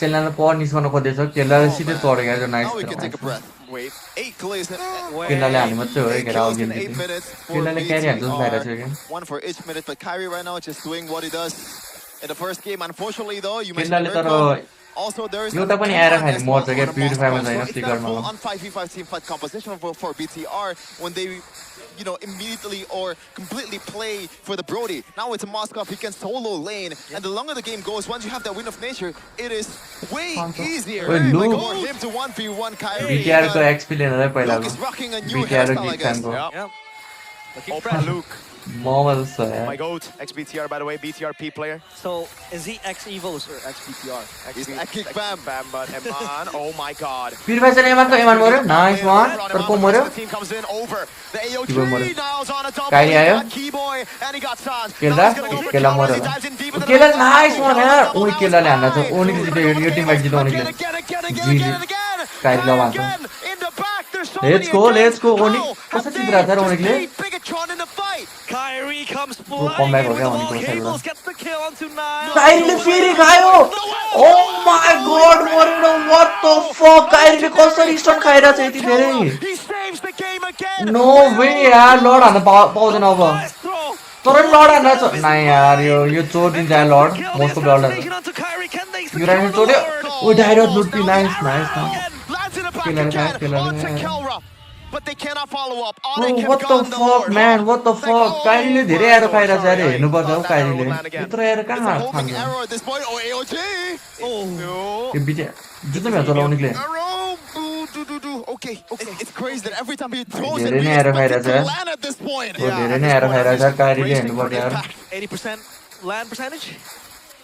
Speaker 1: सेल्लाले power निस्कन खोज्दैछ. केलाले
Speaker 2: Oh,
Speaker 1: सिधै
Speaker 2: man.
Speaker 1: तोड्यो क्या nice.
Speaker 2: Now we can take a breath.
Speaker 4: Wait.
Speaker 2: 8 kills.
Speaker 1: केलाले हान्नु मात्रै हो है
Speaker 2: 8
Speaker 1: केटा
Speaker 2: kills
Speaker 1: अघि
Speaker 2: in 8
Speaker 1: देखि.
Speaker 2: minutes for
Speaker 1: केलाले क्यारी हान्छ जस्तो भइरहेछ
Speaker 2: BTR.
Speaker 1: कि.
Speaker 2: One for each minute, but Kyrie right now just doing what he does in the first game. Unfortunately, though, you mentioned
Speaker 1: केलाले तर
Speaker 2: America. Also, there is
Speaker 1: एउटा पनि
Speaker 2: an
Speaker 1: आएर
Speaker 2: M1
Speaker 1: खाने
Speaker 2: as
Speaker 1: मर्छ
Speaker 2: well
Speaker 1: क्या
Speaker 2: for the
Speaker 1: प्युरिफाई मा
Speaker 2: Moscow.
Speaker 1: छैन
Speaker 2: So it's
Speaker 1: sticker
Speaker 2: not
Speaker 1: मा
Speaker 2: full on 5v5 teamfight composition for BTR when they, you know, immediately or completely play for the Brody. Now it's a Moscow, he can solo lane, and the longer the game goes, once you have that win of nature, it is way easier
Speaker 1: Wait, Luke.
Speaker 2: for him to 1v1 Kyrie.
Speaker 1: BTR को XP लिन है पहिला
Speaker 2: Luke is rocking a new
Speaker 1: BTR
Speaker 2: hairstyle, I
Speaker 1: गीत
Speaker 2: guess.
Speaker 1: खानको
Speaker 4: Yep.
Speaker 3: Yep. Looking
Speaker 4: Open
Speaker 3: fresh.
Speaker 4: Luke.
Speaker 1: Momal जस्तो
Speaker 4: My
Speaker 1: है
Speaker 4: goat, ex-BTR by the way, BTRP player.
Speaker 3: So is he ex-Evos or ex-BTR?
Speaker 2: He's a kick bam.
Speaker 4: Bam, but Eman, oh my god.
Speaker 1: Purify चाहिँ एमान को एमान मर्यो nice वान तर को मर्यो
Speaker 4: The team comes in over. The
Speaker 1: Keyboy मर्यो।
Speaker 4: AOG now is on a double.
Speaker 1: Kyrie
Speaker 4: He
Speaker 1: आयो।
Speaker 4: got Keyboy and he got Sans.
Speaker 1: केला
Speaker 4: Now he's gonna go for
Speaker 1: केला
Speaker 4: Keller as he
Speaker 1: मर्यो
Speaker 4: dives in deep into the
Speaker 1: केला
Speaker 4: left side.
Speaker 1: Nice वान यार
Speaker 4: Double
Speaker 1: ओइ
Speaker 4: now
Speaker 1: केलाले
Speaker 4: is
Speaker 1: हान्न छ
Speaker 4: fine.
Speaker 1: ओनिले जित्यो यो टिम फाइट जित्यो ओनिले
Speaker 4: Again.
Speaker 1: Kyrie लो भन्छ
Speaker 4: Again, in the back, there's so
Speaker 1: Let's
Speaker 4: many
Speaker 1: go,
Speaker 4: again.
Speaker 1: let's go, Oni.
Speaker 4: How
Speaker 1: What's
Speaker 4: have
Speaker 1: the
Speaker 4: they
Speaker 1: secret there,
Speaker 4: just
Speaker 1: Onikle?
Speaker 4: beat Bigatron in the fight?
Speaker 3: Kyrie comes
Speaker 1: comeback
Speaker 3: flying in
Speaker 1: हो
Speaker 3: with
Speaker 1: क्या
Speaker 3: the
Speaker 1: Oni
Speaker 3: wall
Speaker 1: को
Speaker 3: cables,
Speaker 1: साइडबाट
Speaker 3: gets the kill onto 9.
Speaker 1: काइरीले फेरि खायो oh my God मरेन what the fuck काइरीले कसरी stun खाइरा छ यति धेरै
Speaker 4: He saves the game again.
Speaker 1: No way यार लड हान्न पाउँदैन अब
Speaker 3: Nice throw.
Speaker 1: तर लड हान्न छ न यार यो चोर दिन्छ यार lord most of lord
Speaker 3: Assassination onto Kyrie. Can they
Speaker 1: यो राइट
Speaker 3: secure the
Speaker 1: चोर्यो
Speaker 3: Lord?
Speaker 1: ओ डाइरेक्ट लुट्टी nice nice
Speaker 4: Lands in the back
Speaker 1: Killer,
Speaker 4: again.
Speaker 1: killer,
Speaker 4: Onto
Speaker 1: yeah.
Speaker 4: Kelra. But they cannot follow up.
Speaker 1: Bro,
Speaker 4: Onyx
Speaker 1: what
Speaker 4: have
Speaker 1: the
Speaker 4: gone the
Speaker 1: fuck,
Speaker 4: Lord.
Speaker 1: man? What the
Speaker 4: Like,
Speaker 1: fuck?
Speaker 4: oh
Speaker 1: काइरीले धेरै
Speaker 4: my
Speaker 1: arrow
Speaker 4: God,
Speaker 1: खाइरा छ
Speaker 4: sorry,
Speaker 1: अरे
Speaker 4: I
Speaker 1: हेर्नु पर्छ
Speaker 4: thought that arrow will
Speaker 1: काइरीले
Speaker 4: land again.
Speaker 1: यत्रो arrow
Speaker 2: It's a
Speaker 1: कहाँ
Speaker 2: homing
Speaker 1: खान्छ
Speaker 2: arrow at this point. Oh, AOG!
Speaker 4: No.
Speaker 1: यो बिटे जुत्तो भ्याउँछ होला उनीले
Speaker 2: Arrow! Do. Okay. It's crazy that every time he throws it,
Speaker 1: धेरै
Speaker 2: we
Speaker 1: नै arrow
Speaker 2: expect it to
Speaker 1: खाइरहेछ
Speaker 2: land at this point.
Speaker 1: हो धेरै नै arrow खाइरहेछ काइरीले हेर्नु पर्छ यार
Speaker 3: 80% land percentage.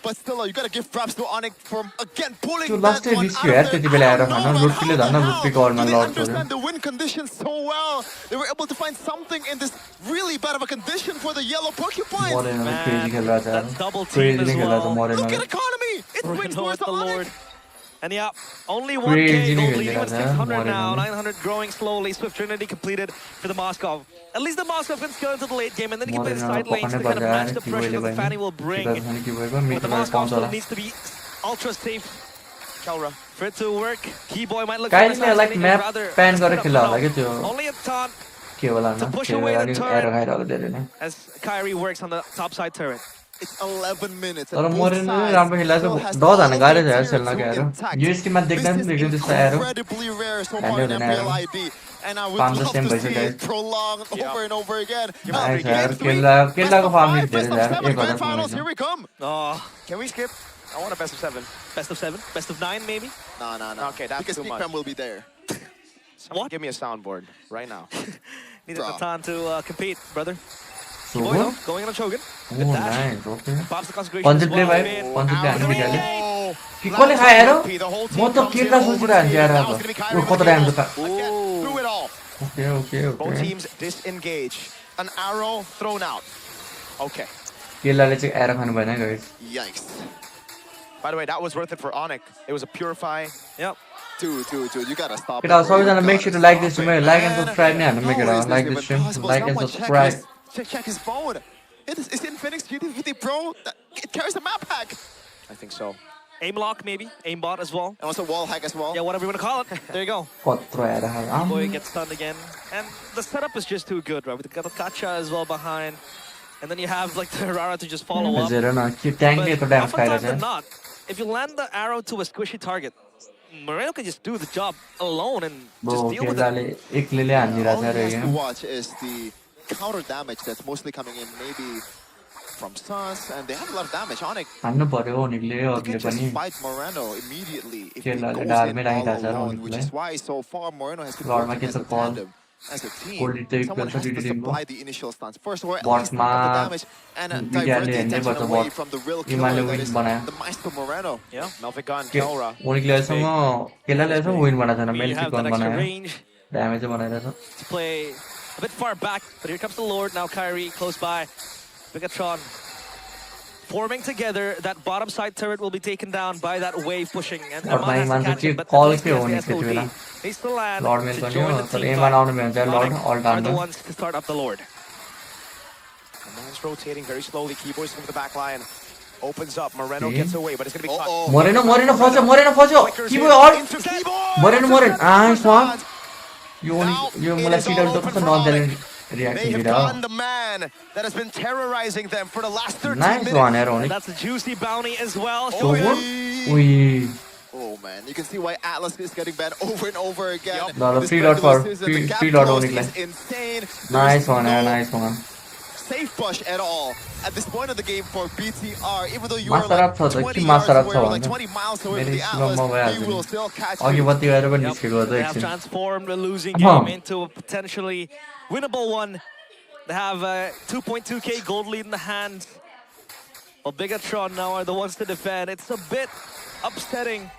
Speaker 2: But still, you gotta give props to Onyx for again pulling
Speaker 1: त्यो
Speaker 2: that
Speaker 1: लास्टै
Speaker 2: one
Speaker 1: रिस्क्यो
Speaker 2: out
Speaker 1: यार
Speaker 2: of
Speaker 1: त्यति
Speaker 2: there.
Speaker 1: बेला
Speaker 2: I
Speaker 1: आएर
Speaker 2: don't
Speaker 1: Khan
Speaker 2: know about
Speaker 1: लुट्टीले
Speaker 2: how
Speaker 1: धन्न
Speaker 2: the
Speaker 1: लुट्टीको
Speaker 2: hell
Speaker 1: घरमा
Speaker 2: do they
Speaker 1: लड छोड्यो
Speaker 2: understand the win conditions so well. They were able to find something in this really bad of a condition for the yellow porcupine.
Speaker 1: मरेन
Speaker 3: Man,
Speaker 1: crazy खेलिरहेछ यार
Speaker 3: that double team
Speaker 1: crazy
Speaker 3: as
Speaker 1: नै खेलिरहेछ
Speaker 3: well.
Speaker 1: मरेन
Speaker 2: Look at economy. It's
Speaker 3: We're
Speaker 2: wins
Speaker 3: going
Speaker 2: for
Speaker 3: with the
Speaker 2: Onyx.
Speaker 3: Lord. And yeah, only 1k
Speaker 1: Crazy
Speaker 3: gold
Speaker 1: nigga,
Speaker 3: leading with
Speaker 1: yeah,
Speaker 3: 600
Speaker 1: more
Speaker 3: now,
Speaker 1: than
Speaker 3: 900 growing slowly. Swift Trinity completed for the Moscow. At least the Moscow can go into the late game and then he can play the side lanes to kind of match the pressure that the Fanny will bring. But the Moscow still needs to be ultra safe
Speaker 4: Kelra.
Speaker 3: for it to work. Keyboy might look
Speaker 1: काइरीले like map pan गरेर खेल्ला होला कि त्यो
Speaker 3: only a taunt
Speaker 1: के होला
Speaker 3: To
Speaker 1: न
Speaker 3: push
Speaker 1: त्यो
Speaker 3: away the
Speaker 1: अलिक
Speaker 3: turret.
Speaker 1: एरो खाइरहेको धेरै नै
Speaker 3: as Kyrie works on the top side turret.
Speaker 2: It's 11 minutes.
Speaker 1: तर
Speaker 2: and both
Speaker 1: मरेन
Speaker 2: sides
Speaker 1: राम्रो खेलिरहेछ
Speaker 2: still has
Speaker 1: डज हान्न
Speaker 2: all
Speaker 1: गाह्रो
Speaker 2: of
Speaker 1: छ यार
Speaker 2: their
Speaker 1: खेल्न
Speaker 2: tier
Speaker 1: क्या
Speaker 2: two
Speaker 1: यार
Speaker 2: intact.
Speaker 1: यो स्टिममा देख्दा पनि
Speaker 2: This
Speaker 1: देख्दैन
Speaker 2: is
Speaker 1: त्यस्तो arrow
Speaker 2: incredibly rare so far
Speaker 1: Handle
Speaker 2: in
Speaker 1: the
Speaker 2: MPL
Speaker 1: arrow.
Speaker 2: ID. And I would
Speaker 1: Farm the
Speaker 2: love
Speaker 1: same
Speaker 2: to
Speaker 1: by
Speaker 2: see
Speaker 1: the
Speaker 2: it prolong over and over again.
Speaker 1: Nice यार
Speaker 2: Game three,
Speaker 1: केलाको
Speaker 2: best
Speaker 1: farm
Speaker 2: of
Speaker 1: नि
Speaker 2: five, best
Speaker 1: धेरै
Speaker 2: of
Speaker 1: यार
Speaker 2: seven
Speaker 1: 1000
Speaker 2: grand finals,
Speaker 1: कमाइन्छ
Speaker 2: here we come.
Speaker 3: Oh,
Speaker 4: Can we skip? I want a best of 7.
Speaker 3: best of 7, best of 9 maybe.
Speaker 2: No.
Speaker 4: Okay, that's
Speaker 2: because
Speaker 4: too
Speaker 2: Big
Speaker 4: much.
Speaker 2: Prem will be there.
Speaker 4: Someone
Speaker 3: What?
Speaker 4: give me a soundboard right now.
Speaker 3: Needed
Speaker 2: Bro.
Speaker 3: the time to compete, brother.
Speaker 1: So
Speaker 3: Keyboy
Speaker 1: good?
Speaker 3: though, going on a Shogun.
Speaker 1: Oh nice okay
Speaker 3: Pops the concentration
Speaker 1: पञ्च
Speaker 3: as
Speaker 1: play
Speaker 3: well.
Speaker 1: भाइ
Speaker 3: Spin.
Speaker 1: पञ्च play हान्नु बिगाले
Speaker 4: Oh,
Speaker 1: कि कसले खायो हेर
Speaker 4: the whole
Speaker 1: म
Speaker 4: team
Speaker 1: त
Speaker 4: comes in
Speaker 1: केला
Speaker 4: over
Speaker 1: सोचिरहेको
Speaker 4: speed.
Speaker 1: यार
Speaker 4: Now
Speaker 1: अब
Speaker 4: it's gonna be
Speaker 1: ओ
Speaker 4: Kyrie
Speaker 1: कता
Speaker 4: with the
Speaker 1: टाइम
Speaker 4: kills.
Speaker 1: त
Speaker 4: Again, through it all.
Speaker 1: Okay
Speaker 4: Both teams disengage. An arrow thrown out. Okay.
Speaker 1: केलाले चाहिँ एरो खानु भएन guys
Speaker 2: Yikes.
Speaker 4: By the way, that was worth it for Onyx. It was a purify.
Speaker 3: Yep.
Speaker 2: Dude, you gotta stop
Speaker 1: केटा
Speaker 2: it, bro. You
Speaker 1: सबैजना make sure
Speaker 2: gotta
Speaker 1: to like
Speaker 2: stop
Speaker 1: this
Speaker 2: it,
Speaker 1: stream like and
Speaker 2: man.
Speaker 1: Subscribe नै हान्नु
Speaker 2: How
Speaker 1: मेकेर
Speaker 2: is this
Speaker 1: like
Speaker 2: even
Speaker 1: this stream
Speaker 2: possible?
Speaker 1: Like and
Speaker 2: Someone
Speaker 1: subscribe
Speaker 2: check his phone. It's in Phoenix GTVT, bro. It carries a map hack.
Speaker 4: I think so.
Speaker 3: Aim lock maybe, aim bot as well.
Speaker 2: And also wall hack as well.
Speaker 3: Yeah, whatever you want to call it. There you go.
Speaker 1: कत्रो arrow खायो
Speaker 3: Boy gets stunned again. And the setup is just too good, right? With the Kacha as well behind. And then you have like the Rara to just follow up.
Speaker 1: हेर न के ट्याङ्कले
Speaker 3: But
Speaker 1: यत्रो damage
Speaker 3: oftentimes than
Speaker 1: खाइरहेछ
Speaker 3: not, if you land the arrow to a squishy target, Moreno can just do the job alone and
Speaker 1: bro
Speaker 3: just deal with it.
Speaker 1: केलाले एक्लैले
Speaker 2: All
Speaker 1: हानिरहेछ
Speaker 2: he
Speaker 1: रे
Speaker 2: has to
Speaker 1: game
Speaker 2: watch is the counter damage that's mostly coming in, maybe from Suns, and they have a lot of damage on it.
Speaker 1: हान्नु पर्यो उनीहरूले
Speaker 2: They
Speaker 1: अघिले
Speaker 2: can just
Speaker 1: पनि
Speaker 2: fight Moreno immediately if he
Speaker 1: Kela
Speaker 2: goes
Speaker 1: le dar
Speaker 2: in
Speaker 1: mein
Speaker 2: all
Speaker 1: rahi tha sir,
Speaker 2: alone,
Speaker 1: only
Speaker 2: which
Speaker 1: play.
Speaker 2: is why so far Moreno has been
Speaker 1: Lord,
Speaker 2: working
Speaker 1: ma
Speaker 2: as a
Speaker 1: ke call.
Speaker 2: tandem, as a team.
Speaker 1: Goldie take
Speaker 2: Someone has to
Speaker 1: team
Speaker 2: supply the initial stunts first, or at
Speaker 1: Bot
Speaker 2: least pick up the
Speaker 1: ma
Speaker 2: damage and
Speaker 1: Vidyale
Speaker 2: divert the
Speaker 1: henne
Speaker 2: attention
Speaker 1: parcha
Speaker 2: away
Speaker 1: bot.
Speaker 2: from the real
Speaker 1: Imale
Speaker 2: killer that
Speaker 1: win
Speaker 2: is
Speaker 1: banaya.
Speaker 2: the Maestro Moreno.
Speaker 3: Yeah.
Speaker 4: Melvin Gun,
Speaker 1: के
Speaker 4: Kelra.
Speaker 1: उनीहरूले अहिलेसम्म केलाले अहिलेसम्म win बनाएको छैन
Speaker 3: You
Speaker 1: मेल
Speaker 3: have
Speaker 1: पिकन
Speaker 3: that extra
Speaker 1: बनायो
Speaker 3: range
Speaker 1: damage चाहिँ बनाइरहेछ
Speaker 3: to play a bit far back, but here comes the Lord. Now Kyrie close by. Bigatron forming together. That bottom side turret will be taken down by that wave pushing. And
Speaker 1: और
Speaker 3: Eman has
Speaker 1: भाइ
Speaker 3: to
Speaker 1: मान्छे
Speaker 3: catch
Speaker 1: के
Speaker 3: it, but
Speaker 1: कल
Speaker 3: at least
Speaker 1: के
Speaker 3: he
Speaker 1: हो नि
Speaker 3: has the
Speaker 1: त्यति बेला
Speaker 3: SOD. They still land
Speaker 1: lord मेल
Speaker 3: to
Speaker 1: पनि
Speaker 3: join
Speaker 1: हो
Speaker 3: the
Speaker 1: तर
Speaker 3: team
Speaker 1: एमान
Speaker 3: fight.
Speaker 1: आउनु भयो भने चाहिँ lord
Speaker 3: Onyx
Speaker 1: ult
Speaker 3: are the
Speaker 1: हान्नु
Speaker 3: ones to start up the Lord.
Speaker 4: Man's rotating very slowly. Keyboys from the back line. Opens up. Moreno
Speaker 1: See?
Speaker 4: gets away, but it's going to be cut.
Speaker 2: Uh-oh.
Speaker 1: मरेन फस्यो
Speaker 4: Flickers
Speaker 1: कि
Speaker 4: in
Speaker 1: भयो alt
Speaker 4: into Keyboy.
Speaker 1: मरेन ice one yo
Speaker 4: Now
Speaker 1: yo
Speaker 4: it
Speaker 1: मलाई
Speaker 4: is all
Speaker 1: Seidel
Speaker 4: open
Speaker 1: कस्तो
Speaker 4: for
Speaker 1: नदेले
Speaker 4: Onyx. They
Speaker 1: reaction
Speaker 4: have
Speaker 1: दिएर
Speaker 4: gotten the man that has been terrorizing them for the last 13
Speaker 1: nice
Speaker 4: minutes.
Speaker 1: वान यार
Speaker 3: And
Speaker 1: ओनिक
Speaker 3: that's a juicy bounty as well.
Speaker 1: So
Speaker 3: Shogun.
Speaker 1: Good उई
Speaker 2: Oh man, you can see why Atlas is getting banned over and over again.
Speaker 4: Yup.
Speaker 1: No,
Speaker 2: This
Speaker 1: free dot
Speaker 2: regular
Speaker 1: for
Speaker 2: season, the gap
Speaker 1: free dot
Speaker 2: close
Speaker 1: only.
Speaker 2: is insane.
Speaker 1: Nice
Speaker 2: There's
Speaker 1: one,
Speaker 2: no
Speaker 1: nice one.
Speaker 2: safe push at all at this point of the game for BTR. Even though you are
Speaker 1: Master up
Speaker 2: like
Speaker 1: छ
Speaker 2: 20
Speaker 1: कि
Speaker 2: yards
Speaker 1: master up
Speaker 2: away
Speaker 1: छ
Speaker 2: or like
Speaker 1: भन्दा
Speaker 2: 20 miles away from
Speaker 1: मेरो
Speaker 2: the
Speaker 1: स्टिममा
Speaker 2: Atlas,
Speaker 1: भइहाल्छ
Speaker 2: he will
Speaker 1: नि
Speaker 2: still catch
Speaker 1: अघि
Speaker 2: you.
Speaker 1: बत्ती गएर पनि
Speaker 3: Yep.
Speaker 1: निस्केको
Speaker 3: They
Speaker 1: त
Speaker 3: have
Speaker 1: एकछिन
Speaker 3: transformed a losing game into a potentially winnable one. They have a 2.2k gold lead in the hands. Well, Bigatron now are the ones to defend. It's a bit upsetting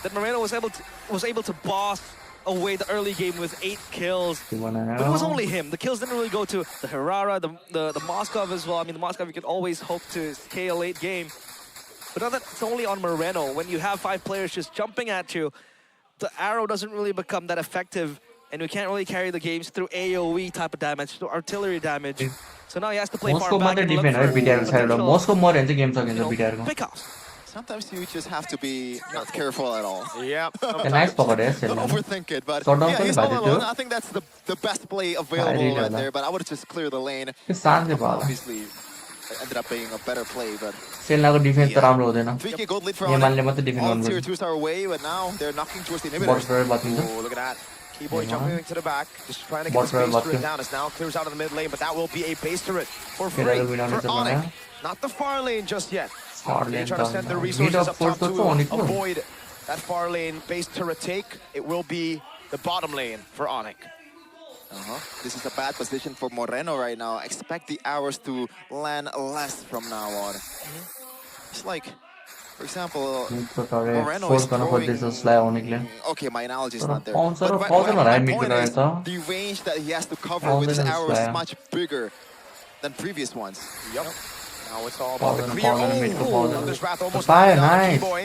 Speaker 3: that Moreno was able to boss away the early game with 8 kills. But it was only him. The kills didn't really go to the Herrera, the Moskov as well. I mean, the Moskov you could always hope to scale late game. But now that it's only on Moreno, when you have 5 players just jumping at you, the arrow doesn't really become that effective, and we can't really carry the games through AoE type of damage, through artillery damage. So now he has to play far
Speaker 1: Moscow
Speaker 3: back
Speaker 1: मात्रै
Speaker 3: and look
Speaker 1: defend है
Speaker 3: for
Speaker 1: बिटिआरको साइडबाट
Speaker 3: potential,
Speaker 1: Moscow मर्यो भने चाहिँ game
Speaker 3: you
Speaker 1: सकिन्छ
Speaker 3: know,
Speaker 1: बिटिआरको
Speaker 3: pickoffs.
Speaker 2: Sometimes you just have to be not careful at all.
Speaker 4: Yep.
Speaker 1: Nice पकड्यो है
Speaker 2: Don't
Speaker 1: सेलले
Speaker 2: overthink it, but
Speaker 1: Shutdown
Speaker 2: yeah,
Speaker 1: पनि
Speaker 2: he's all
Speaker 1: भएको थियो
Speaker 2: alone. I think that's the best play available
Speaker 1: really
Speaker 2: right
Speaker 1: होला
Speaker 2: there, but I would just clear the lane.
Speaker 1: त्यो शान्ति भयो होला
Speaker 2: Obviously, it ended up being a better play, but
Speaker 1: सेलनाको defence त राम्रो हुँदैन
Speaker 2: 3k gold lead for
Speaker 1: नेमानले
Speaker 2: Onyx.
Speaker 1: मात्रै डिफेन्ड
Speaker 2: All tier
Speaker 1: गर्नुपर्छ
Speaker 2: 2s are away, but now they're knocking towards the inhibitors.
Speaker 1: But बचिन्छ
Speaker 4: Oh, look at that. Keyboy jumping to the back, just trying to get
Speaker 1: Bot
Speaker 4: the space
Speaker 1: bot
Speaker 4: turret
Speaker 1: bot.
Speaker 4: down. It now clears out of the mid lane, but that will be a base turret for free
Speaker 1: Kailangan winner
Speaker 4: for
Speaker 1: nito
Speaker 4: Onyx.
Speaker 1: mga.
Speaker 4: Not the far lane just yet.
Speaker 1: Far
Speaker 4: They
Speaker 1: lane
Speaker 4: try to
Speaker 1: daw
Speaker 4: send the
Speaker 1: na.
Speaker 4: resources
Speaker 1: Mid of
Speaker 4: up
Speaker 1: course
Speaker 4: top
Speaker 1: to
Speaker 4: to
Speaker 1: Onyx mo.
Speaker 4: avoid that far lane base turret take. It will be the bottom lane for Onyx.
Speaker 2: This is a bad position for Moreno right now. Expect the arrows to land less from now on. It's like, for example, Moreno
Speaker 1: force
Speaker 2: is
Speaker 1: गर्न
Speaker 2: throwing...
Speaker 1: खोज्दैछ उसलाई अनिकले
Speaker 2: Okay, my analogy is not there.
Speaker 1: पाउँछ र
Speaker 2: But
Speaker 1: पाउँदैन होला
Speaker 2: my
Speaker 1: है
Speaker 2: point
Speaker 1: मिडको
Speaker 2: is,
Speaker 1: त
Speaker 2: the range that he has to cover with his
Speaker 1: पाउँदैन
Speaker 2: arrows is
Speaker 1: उसलाई
Speaker 2: much bigger than previous ones.
Speaker 4: Yep. Now it's all about the
Speaker 1: पाउँदैन
Speaker 4: clear.
Speaker 1: पाउँदैन मिडको
Speaker 4: Oh,
Speaker 1: पाउँदैन
Speaker 4: Thunder's Wrath almost
Speaker 1: पायो
Speaker 4: landed on
Speaker 1: nice
Speaker 4: Keyboy.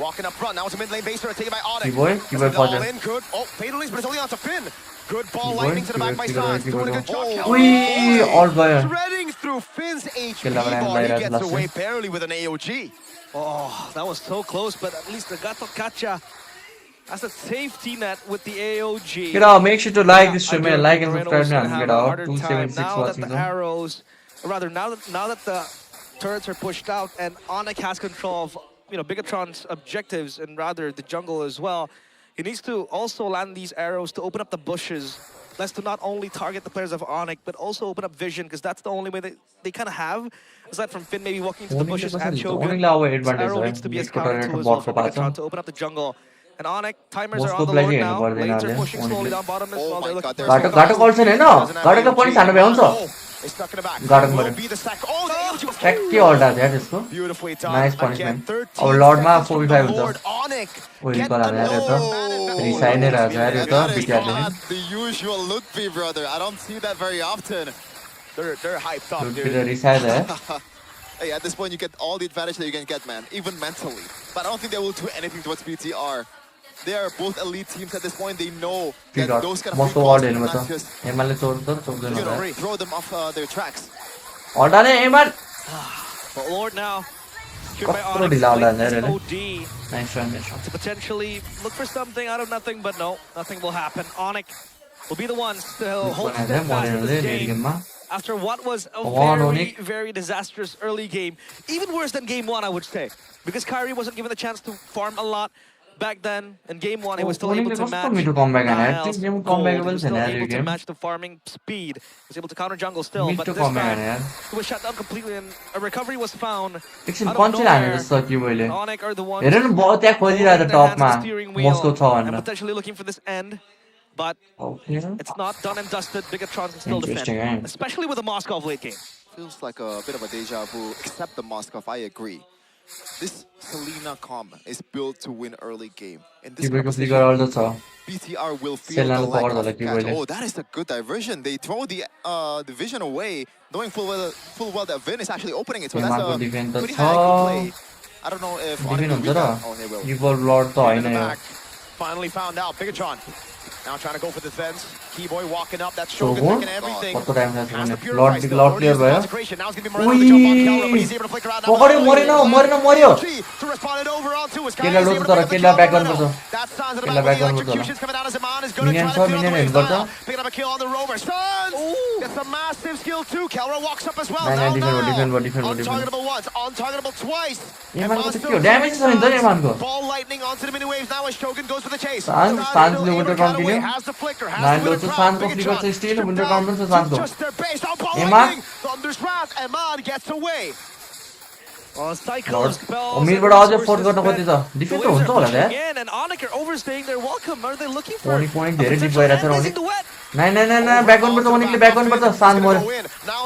Speaker 4: Walking up front. Now it's a mid lane base turret taken by Onyx.
Speaker 1: Keyboy
Speaker 4: All
Speaker 1: फज्यो
Speaker 4: in, good. Oh, fatalities, but it's only on to Finn. Good ball,
Speaker 1: Keyboy,
Speaker 4: lightning to the back by
Speaker 1: Keyboy,
Speaker 4: Sans. Doing a good job.
Speaker 2: Keyboy.
Speaker 1: उई alt भयो
Speaker 4: Shredding through Finn's HP
Speaker 1: Kill level and
Speaker 4: bar. He
Speaker 1: later
Speaker 4: gets
Speaker 1: last
Speaker 4: away
Speaker 1: one.
Speaker 4: barely with an AOG.
Speaker 3: Oh, that was so close, but at least the Gato Kacha has a safety net with the AOG.
Speaker 1: Get out, make sure to like this
Speaker 3: I
Speaker 1: stream,
Speaker 3: do
Speaker 1: man. Like
Speaker 3: think
Speaker 1: and
Speaker 3: Moreno
Speaker 1: subscribe
Speaker 3: is
Speaker 1: now.
Speaker 3: gonna have
Speaker 1: Get
Speaker 3: a
Speaker 1: out.
Speaker 3: harder time
Speaker 1: 276
Speaker 3: now that
Speaker 1: watching
Speaker 3: the
Speaker 1: them.
Speaker 3: arrows, or rather now that the turrets are pushed out and Onyx has control of Bigatron's objectives and rather the jungle as well. He needs to also land these arrows to open up the bushes. That's to not only target the players of Onyx, but also open up vision, because that's the only way they kind of have. Aside from Finn maybe walking into the bushes and Shogun,
Speaker 1: Only our
Speaker 3: this
Speaker 1: advantage,
Speaker 3: arrow
Speaker 1: right?
Speaker 3: needs to be a
Speaker 1: Mid को
Speaker 3: scouting
Speaker 1: turret
Speaker 3: tool as
Speaker 1: bot
Speaker 3: well for
Speaker 1: को पाछ
Speaker 3: Bigatron to open up the jungle. And Onyx, timers are
Speaker 1: Moscow
Speaker 3: on the
Speaker 1: Black
Speaker 3: Lord
Speaker 1: हेर्नु
Speaker 3: now.
Speaker 1: पर्दैन
Speaker 3: Lanes are
Speaker 1: अहिले,
Speaker 3: pushing slowly
Speaker 1: Onyxले।
Speaker 3: down bottom as
Speaker 2: Oh
Speaker 3: well.
Speaker 2: my
Speaker 3: They're looking
Speaker 2: God,
Speaker 3: for
Speaker 2: there's
Speaker 1: घाटो घाटो गर्छ नि होइन घाटोको पनि सानो भ्याउँछ
Speaker 4: Oh, it's stuck in the back.
Speaker 1: Got him,
Speaker 4: Will
Speaker 1: buddy.
Speaker 4: be the sack. Oh, the AOG was
Speaker 1: ट्याक्कै अल्टा थियो त्यसको
Speaker 4: beautifully done.
Speaker 1: Nice
Speaker 4: Again,
Speaker 1: punishment.
Speaker 4: 13
Speaker 1: अब लर्डमा
Speaker 4: seconds from
Speaker 1: 45
Speaker 4: the
Speaker 1: हुन्छ
Speaker 4: Lord Onyx.
Speaker 1: ओइ
Speaker 4: Get
Speaker 1: रिकल हाल्यो यार यो त
Speaker 2: Oh,
Speaker 1: रिसाइ नै रहेछ यार यो त
Speaker 2: that is
Speaker 1: बिटिआरले
Speaker 2: not the usual look, B brother. I don't see that very often.
Speaker 4: They're hyped up,
Speaker 1: नि
Speaker 4: dude.
Speaker 1: रिसाइ त
Speaker 2: Hey, at this point, you get all the advantage that you can get, man, even mentally. But I don't think they will do anything towards BTR. They are both elite teams at this point. They know that those kind of
Speaker 1: मस्तो
Speaker 2: free
Speaker 1: word
Speaker 2: balls
Speaker 1: हेर्नु
Speaker 2: will not
Speaker 1: छ
Speaker 2: just
Speaker 1: UML चोर्नु त चोर्दैन होला
Speaker 2: throw them off their tracks.
Speaker 1: हटाले एमाल
Speaker 3: But Lord now, secured by
Speaker 1: कत्रो
Speaker 3: Onyx,
Speaker 1: ढिला होला
Speaker 3: late
Speaker 1: यार
Speaker 3: OD
Speaker 1: nice run nice
Speaker 3: to potentially look for something out of nothing, but no, nothing will happen. Onyx will be the ones to hold
Speaker 1: run
Speaker 3: steadfast in
Speaker 1: मरेर
Speaker 3: this
Speaker 1: net
Speaker 3: game.
Speaker 1: गेममा
Speaker 3: After what was a
Speaker 1: Come on,
Speaker 3: very,
Speaker 1: Onyx.
Speaker 3: very disastrous early game. Even worse than game one, I would say. Because Kyrie wasn't given the chance to farm a lot back then. In game one, he was still able
Speaker 1: Onyxले
Speaker 3: to
Speaker 1: कस्तो
Speaker 3: match
Speaker 1: मिठो comeback हाने
Speaker 3: Niles,
Speaker 1: त्यो game
Speaker 3: Gold. He
Speaker 1: कमब्याकेबल
Speaker 3: was
Speaker 1: छैन
Speaker 3: still
Speaker 1: यार यो
Speaker 3: able to
Speaker 1: game
Speaker 3: match the farming speed. He was able to counter jungle still. But
Speaker 1: मिठो
Speaker 3: this
Speaker 1: comeback
Speaker 3: time,
Speaker 1: हाने यार
Speaker 3: he was shut down completely and a recovery was found.
Speaker 1: एकछिन
Speaker 3: Out of
Speaker 1: पञ्चेल हाने
Speaker 3: nowhere,
Speaker 1: जस्तो कि मैले
Speaker 3: Onyx are the ones
Speaker 1: हेर न त्यहाँ खोजिरहेको
Speaker 3: holding
Speaker 1: छ
Speaker 3: their hands
Speaker 1: टपमा
Speaker 3: to the steering wheel
Speaker 1: Moscow छ
Speaker 3: and
Speaker 1: भनेर
Speaker 3: potentially looking for this end. But it's not done and dusted. Bigatron can still
Speaker 1: Interesting,
Speaker 3: defend,
Speaker 1: eh?
Speaker 3: especially with the Moscow late game.
Speaker 2: Feels like a bit of a deja vu, except the Moskov, I agree. This Selena comp is built to win early game. In this
Speaker 1: किबेको
Speaker 2: competition,
Speaker 1: flicker अल्टो छ
Speaker 2: BTR will feel
Speaker 1: Selena
Speaker 2: the
Speaker 1: को
Speaker 2: lack
Speaker 1: पकड्दा
Speaker 2: of
Speaker 1: होला कि
Speaker 2: catch.
Speaker 1: मैले।
Speaker 2: Oh, that is a good diversion. They throw the vision away, knowing full well that Vin is actually opening it. So that's
Speaker 1: एमाको
Speaker 2: a
Speaker 1: defence त
Speaker 2: pretty
Speaker 1: छ
Speaker 2: high IQ play. I don't know if
Speaker 1: defence
Speaker 2: Onyx will
Speaker 1: हुन्छ
Speaker 2: read
Speaker 1: र
Speaker 2: that. Oh, they will.
Speaker 1: इभल lord त
Speaker 4: In
Speaker 1: होइन
Speaker 4: the
Speaker 1: यो
Speaker 4: back. Finally found out. Bigatron Now trying to go for the defense. Keyboy walking up. That's
Speaker 1: So
Speaker 4: Shogun
Speaker 1: good.
Speaker 4: taking everything.
Speaker 1: कस्तो time छ
Speaker 4: Has the
Speaker 1: भने
Speaker 4: purify
Speaker 1: lord
Speaker 4: still.
Speaker 1: Lord
Speaker 4: Lord
Speaker 1: clear
Speaker 4: uses the
Speaker 1: भयो
Speaker 4: consecration. Now he's gonna be Moreno on the jump on Kelra, but he's able to flicker out. Now
Speaker 1: पकड्यो मरेन मरेन मर्यो
Speaker 4: to respond it over onto his
Speaker 1: केला
Speaker 4: He's
Speaker 1: low
Speaker 4: able to
Speaker 1: तर
Speaker 4: pick up the
Speaker 1: केला
Speaker 4: kill
Speaker 1: back
Speaker 4: on
Speaker 1: गर्नुपर्छ
Speaker 4: Moreno. That sounds
Speaker 1: केला
Speaker 4: about
Speaker 1: back
Speaker 4: the
Speaker 1: गर्नुपर्छ होला
Speaker 4: executions coming out as Iman is gonna
Speaker 1: minion
Speaker 4: try
Speaker 1: छ
Speaker 4: to clear on the
Speaker 1: minion
Speaker 4: waves
Speaker 1: हेर्नुपर्छ
Speaker 4: now. Picking up a kill on the rover. Stuns! Gets a massive skill too. Kelra walks up as well.
Speaker 1: Nine,
Speaker 4: Now,
Speaker 1: nine, defend, defend.
Speaker 4: untargetable once, untargetable twice.
Speaker 1: एमानको
Speaker 4: Iman
Speaker 1: चाहिँ के हो damage छ नि त एमानको
Speaker 4: Ball lightning onto the mini waves now as Shogun goes for the chase.
Speaker 1: Sans le winter continue.
Speaker 4: Has the flicker, has
Speaker 1: Nine
Speaker 4: the
Speaker 1: lots
Speaker 4: winter
Speaker 1: of
Speaker 4: crown.
Speaker 1: Sans को
Speaker 4: Big
Speaker 1: flicker
Speaker 4: Tron
Speaker 1: से steal,
Speaker 4: stripped
Speaker 1: winter
Speaker 4: down
Speaker 1: counter से
Speaker 4: to
Speaker 1: Sans को
Speaker 4: just their base. Oh, ball
Speaker 1: Eman.
Speaker 4: lightning. Thunder's wrath. Eman gets away.
Speaker 3: Cyclone spells.
Speaker 1: उम्मीदबाट अझै force गर्न खोज्दै छ defence त हुन्छ होला त्यहाँ
Speaker 3: Again, and Onyx are overstaying their welcome. Are they looking for
Speaker 1: point point
Speaker 3: a
Speaker 1: धेरै डिप
Speaker 3: potential
Speaker 1: भइरहेछ र
Speaker 3: ending
Speaker 1: उनी
Speaker 3: duet?
Speaker 1: नाइ नाइ नाइ नाइ ब्याक गर्नुपर्छ उनीले ब्याक गर्नुपर्छ सान मर्यो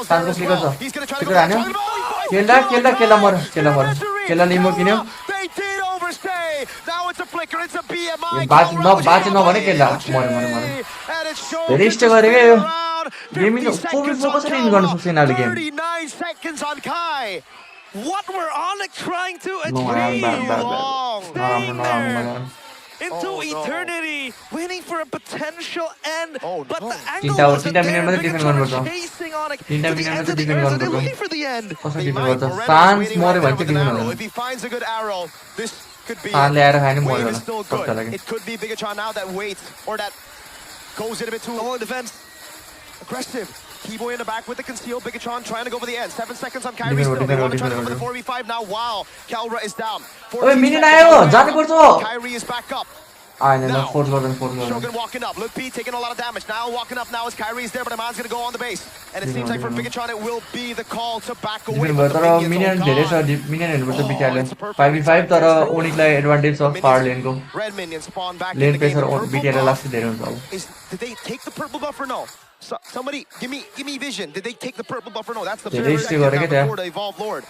Speaker 1: सानको फ्लिकर छ फ्लिकर हान्यो केला केला केला मर्यो केलाले इमो किन्यो
Speaker 4: They did overstay. Now it's a flicker. It's a BMI.
Speaker 1: बाँचे नभने केला मर्यो मर्यो मर्यो
Speaker 4: And it's Shogun
Speaker 1: धेरै स्टे
Speaker 4: just
Speaker 1: गरे क्या यो
Speaker 4: around.
Speaker 1: गेमिङ
Speaker 4: 50 seconds on
Speaker 1: कसरी इन गर्न सक्छ यिनीहरूले game
Speaker 4: 39 seconds on Kai.
Speaker 3: What were Onyx trying to
Speaker 1: No,
Speaker 3: achieve?
Speaker 4: long.
Speaker 1: नराम्रो नराम्रो
Speaker 3: Into
Speaker 4: Oh, no.
Speaker 3: eternity, waiting for a potential end.
Speaker 4: Oh,
Speaker 3: but
Speaker 4: no.
Speaker 3: the angle
Speaker 1: Tinta-
Speaker 3: wasn't
Speaker 1: tinta
Speaker 3: there.
Speaker 1: minute मात्रै defend
Speaker 3: Bigatron
Speaker 1: गर्नुपर्छ।
Speaker 3: chasing Onyx
Speaker 1: Tinta
Speaker 3: to the
Speaker 1: minute
Speaker 3: end
Speaker 1: मात्रै
Speaker 3: of the
Speaker 1: defend
Speaker 3: earth. Are they
Speaker 1: गर्नुपर्छ।
Speaker 3: looking for the end?
Speaker 1: कसरी
Speaker 4: They
Speaker 1: defend
Speaker 4: might.
Speaker 1: गर्छ
Speaker 4: Moreno's
Speaker 1: सान्स
Speaker 4: waiting
Speaker 1: मर्यो
Speaker 4: right
Speaker 1: भने
Speaker 4: there
Speaker 1: चाहिँ
Speaker 4: with an
Speaker 1: डिफेन्ड
Speaker 4: arrow.
Speaker 1: गर्दैन
Speaker 4: If he finds a good arrow, this could be it.
Speaker 1: सानले आएर खायो नि मर्यो
Speaker 4: Wave
Speaker 1: होला
Speaker 4: is still
Speaker 1: सक्छ
Speaker 4: good.
Speaker 1: लागि
Speaker 4: It could be Bigatron now that waits or that goes in a bit too
Speaker 3: Oh, defense.
Speaker 4: aggressive. Keyboy in the back with the conceal. Bigatron trying to go for the end. 7 seconds on Kyrie
Speaker 1: Defend,
Speaker 4: still. They
Speaker 1: defend,
Speaker 4: want to try to go
Speaker 1: defend,
Speaker 4: for the 4v5 now. Wow. Kelra is down.
Speaker 1: ओए
Speaker 4: 14
Speaker 1: minion
Speaker 4: seconds
Speaker 1: आयो
Speaker 4: on
Speaker 1: जानुपर्छ
Speaker 4: Kyrie is back up.
Speaker 1: आएन ल
Speaker 4: Now.
Speaker 1: Force गर्दैन force गर्दैन
Speaker 4: Shogun walking up. Luke P taking a lot of damage. Now walking up now as Kyrie's there, but Iman's going to go on the base. And it seems like for Bigatron, it will be the call to back away.
Speaker 1: Defend
Speaker 4: But
Speaker 1: भयो
Speaker 4: the
Speaker 1: तर
Speaker 4: minions
Speaker 1: minion
Speaker 4: all
Speaker 1: धेरै छ
Speaker 4: gone.
Speaker 1: Minion हेर्नुपर्छ बिटिआरले
Speaker 4: it's perfect.
Speaker 1: 5v5 तर ओनिकलाई advantage छ फार लेनको
Speaker 4: Red minions spawn back in
Speaker 1: lane
Speaker 4: the game.
Speaker 1: Pressure
Speaker 4: The purple
Speaker 1: बिटिआरले
Speaker 4: buff
Speaker 1: लाग्छ धेरै हुन्छ अब
Speaker 4: did they take the purple buff or no? Somebody give me vision. Did they take the purple buff or no? That's the
Speaker 1: They
Speaker 4: first
Speaker 1: stay
Speaker 4: second
Speaker 1: गरेको
Speaker 4: now
Speaker 1: त्यहाँ
Speaker 4: before the evolved lord.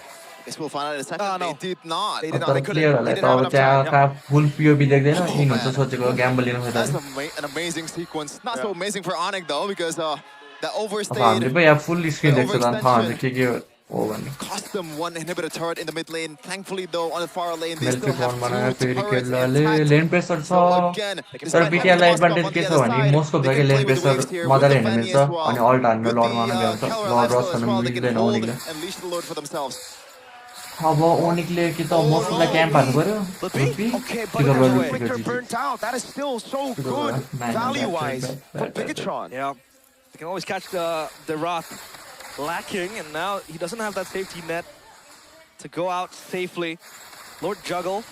Speaker 2: Guess we'll find out in a second.
Speaker 4: No.
Speaker 2: They did not.
Speaker 4: They did not.
Speaker 1: तर
Speaker 4: They couldn't.
Speaker 1: प्लेयरहरूलाई
Speaker 4: They
Speaker 1: त
Speaker 4: didn't have
Speaker 1: अब
Speaker 4: enough
Speaker 1: त्यहाँ
Speaker 4: time.
Speaker 1: कहाँ full पिओबी देख्दैन इन हुन्छ
Speaker 2: man.
Speaker 1: सोचेको gamble लिनु खोज्दा
Speaker 2: That's an amazing sequence. Not so amazing for Onyx though, because that
Speaker 1: अब
Speaker 2: overstayed
Speaker 1: हामीले पो यहाँ फुल स्क्रिन देख्छ त थाहा हुन्छ के हो भन्ने
Speaker 2: cost them one inhibitor turret in the mid lane. Thankfully though, on the far lane, they
Speaker 1: मेल्फी
Speaker 2: still have
Speaker 1: firm बनायो
Speaker 2: two
Speaker 1: फेरि
Speaker 2: turrets
Speaker 1: केलाले
Speaker 2: intact.
Speaker 1: लेन प्रेसर छ
Speaker 2: So again,
Speaker 1: तर
Speaker 2: despite
Speaker 1: बिटिआरलाई
Speaker 2: having
Speaker 1: एडभान्टेज
Speaker 2: Moskov
Speaker 1: के
Speaker 2: on
Speaker 1: छ
Speaker 2: the
Speaker 1: भने
Speaker 2: other
Speaker 1: मोस्टको
Speaker 2: side,
Speaker 1: Jagga
Speaker 2: they
Speaker 1: lane
Speaker 2: can play with the
Speaker 1: pressure
Speaker 2: waves here with
Speaker 1: मजाले
Speaker 2: the
Speaker 1: हेर्न
Speaker 2: Fanny
Speaker 1: मिल्छ
Speaker 2: as well.
Speaker 1: अनि अल्ट हान्न
Speaker 2: With
Speaker 1: लड
Speaker 2: the,
Speaker 1: मार्न भ्याउँछ
Speaker 2: Kelra
Speaker 1: लड
Speaker 2: Lifesteal
Speaker 1: रस
Speaker 2: as
Speaker 1: गर्न
Speaker 2: well, they can
Speaker 1: मिल्दैन
Speaker 2: hold
Speaker 1: ओनिकले
Speaker 2: and leash the load for themselves.
Speaker 1: अब ओनिकले कि त मोस्टलाई क्याम्प हाल्नु पर्यो रुपी
Speaker 4: Okay, but
Speaker 1: टिकट
Speaker 4: the
Speaker 1: गर्नु
Speaker 4: flicker
Speaker 1: ticket
Speaker 4: burnt out. That is still so good
Speaker 1: Nine,
Speaker 4: value-wise
Speaker 1: bad,
Speaker 4: for
Speaker 1: bad, bad.
Speaker 4: Bigatron.
Speaker 3: Yeah, they can always catch the Wrath lacking, and now he doesn't have that safety net to go out safely. Lord Juggle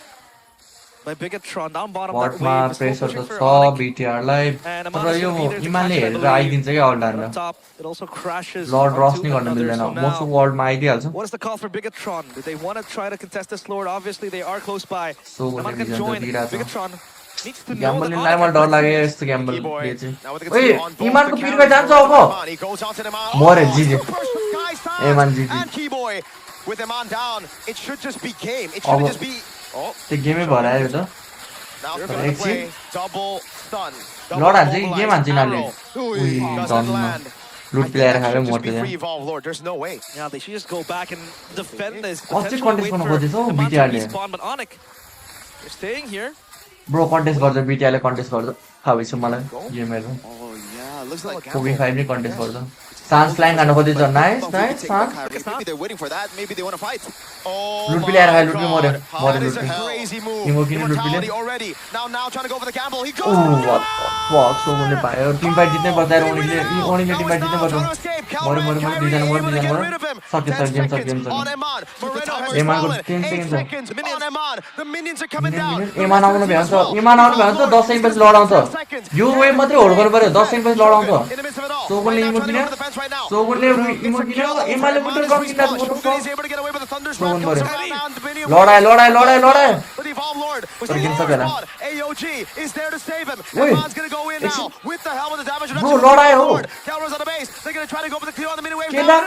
Speaker 3: by Bigatron down bottom. That
Speaker 1: बटमा
Speaker 3: wave is still
Speaker 1: pressure
Speaker 3: pushing
Speaker 1: त
Speaker 3: for
Speaker 1: छ
Speaker 3: Onyx.
Speaker 1: बिटिआरलाई
Speaker 3: And
Speaker 1: तर
Speaker 3: Amana's
Speaker 1: yo
Speaker 3: gonna be there to
Speaker 1: इमानले
Speaker 3: catch it, I
Speaker 1: हेरेर
Speaker 3: believe.
Speaker 1: आइदिन्छ क्या alt
Speaker 3: But
Speaker 1: हान्न
Speaker 3: up top, it also crashes.
Speaker 1: Lord रस
Speaker 3: onto
Speaker 1: नै गर्न
Speaker 3: another.
Speaker 1: मिल्दैन
Speaker 3: So
Speaker 1: मोस्ट
Speaker 3: now,
Speaker 1: वर्ल्डमा आइदिइहाल्छ
Speaker 3: what is the call for Bigatron? Do they want to try to contest this Lord? Obviously, they are close by.
Speaker 1: So
Speaker 3: Aman
Speaker 1: what
Speaker 3: can
Speaker 1: is
Speaker 3: join.
Speaker 1: the
Speaker 3: Bigatron needs to know
Speaker 1: gamble
Speaker 3: that
Speaker 1: लिनलाई
Speaker 3: Onyx
Speaker 1: मलाई डर
Speaker 3: has
Speaker 1: लाग्यो
Speaker 3: this.
Speaker 1: यस्तो gamble
Speaker 4: Keyboy.
Speaker 1: लिए चाहिँ
Speaker 4: Now with the
Speaker 1: ओए
Speaker 4: conceal on both
Speaker 1: इमानको
Speaker 4: the
Speaker 1: पिरका
Speaker 4: carries
Speaker 1: जान्छ
Speaker 4: for
Speaker 1: अब
Speaker 4: Iman. He goes onto the Iman.
Speaker 1: मरे
Speaker 4: Oh,
Speaker 1: जिजे
Speaker 4: super sky stance.
Speaker 1: Eman जिजे
Speaker 4: And Keyboy with Iman down. It should just be game. It
Speaker 1: अब
Speaker 4: should just be. Oh,
Speaker 1: त्यो गेमै भएर आयो त
Speaker 4: now
Speaker 1: Sure.
Speaker 4: gonna play double stun.
Speaker 1: लड हान्छ कि game हान्छ यिनीहरूले
Speaker 4: Arrow.
Speaker 1: उही
Speaker 4: Doesn't
Speaker 1: धन्न
Speaker 4: land.
Speaker 1: लुट
Speaker 4: I
Speaker 1: पिलाएर
Speaker 4: think that
Speaker 1: खायो
Speaker 4: should just be
Speaker 1: मर्दै
Speaker 4: free evolve Lord. There's no way.
Speaker 3: Yeah, they should just go back and defend this.
Speaker 1: What's the
Speaker 3: Potentially
Speaker 1: contest
Speaker 3: wait
Speaker 1: gonna
Speaker 3: for
Speaker 1: go this? Oh,
Speaker 3: Iman to
Speaker 1: BTR
Speaker 3: respawn, but Onyx, they're staying here.
Speaker 1: Bro contest गर्छ बिटिआरले contest गर्छ थाहा भइसक्यो मलाई गेमहरू
Speaker 2: Oh yeah, looks like
Speaker 1: कोबी 5 नै contest गर्छ सान्स फ्लाइङ हान्न खोज्दैछ नाइस नाइस सान्स
Speaker 2: maybe they're waiting for that. Maybe they want to fight.
Speaker 4: Oh
Speaker 1: लुट
Speaker 4: my
Speaker 1: पिलाएर खायो लुटले मर्यो
Speaker 4: God.
Speaker 1: मर्यो
Speaker 4: That is a
Speaker 1: लुटले
Speaker 4: crazy move.
Speaker 1: Imo किन लुट पिले
Speaker 4: Immortality already. Now trying to go for the gamble. He goes.
Speaker 1: Oh fuck so उनले पायो टिम फाइट जित्नै पर्छ यार ओनिले टिम फाइट जित्नै पर्छ मर्यो मर्यो मर्यो दुईजना मर्यो सक्यो सक्यो गेम
Speaker 4: On
Speaker 1: सक्यो
Speaker 4: Eman. Moreno has
Speaker 1: Eman को
Speaker 4: fallen.
Speaker 1: 10
Speaker 4: 8
Speaker 1: seconds
Speaker 4: seconds on Eman. The minions are coming down.
Speaker 1: एमान आउनु भ्याउँछ एमान आउनु भ्याउँछ 10 सेकेन्ड पछि लडाउँछ यो वेभ मात्रै होल्ड गर्नु पर्यो 10 सेकेन्ड पछि लडाउँछ
Speaker 4: In the midst of it all.
Speaker 1: सोगुनले
Speaker 4: Right now,
Speaker 1: emo
Speaker 4: trying to
Speaker 1: किन्यो
Speaker 4: go for the fence right now.
Speaker 1: सोगुनले इमो किन्यो एमाले मुटु गम किन्दा
Speaker 4: Shogun
Speaker 1: मुटु
Speaker 4: is able to get away with the Thunder's
Speaker 1: Shogun
Speaker 4: Wrath. Comes
Speaker 1: मर्यो
Speaker 4: around the minion.
Speaker 1: लडाइ लडाइ लडाइ लडाइ
Speaker 4: But the Evolved Lord was
Speaker 1: तर
Speaker 4: in
Speaker 1: किन
Speaker 4: the
Speaker 1: सकेन
Speaker 4: spot. AOG is there to save him.
Speaker 1: Wait.
Speaker 4: Eman's gonna go in now with the helmet of the damage
Speaker 1: Bro,
Speaker 4: reduction.
Speaker 1: लडाइ हो
Speaker 4: Kelra's on the base. They're gonna try to go for the clear on the mini wave.
Speaker 1: Kelra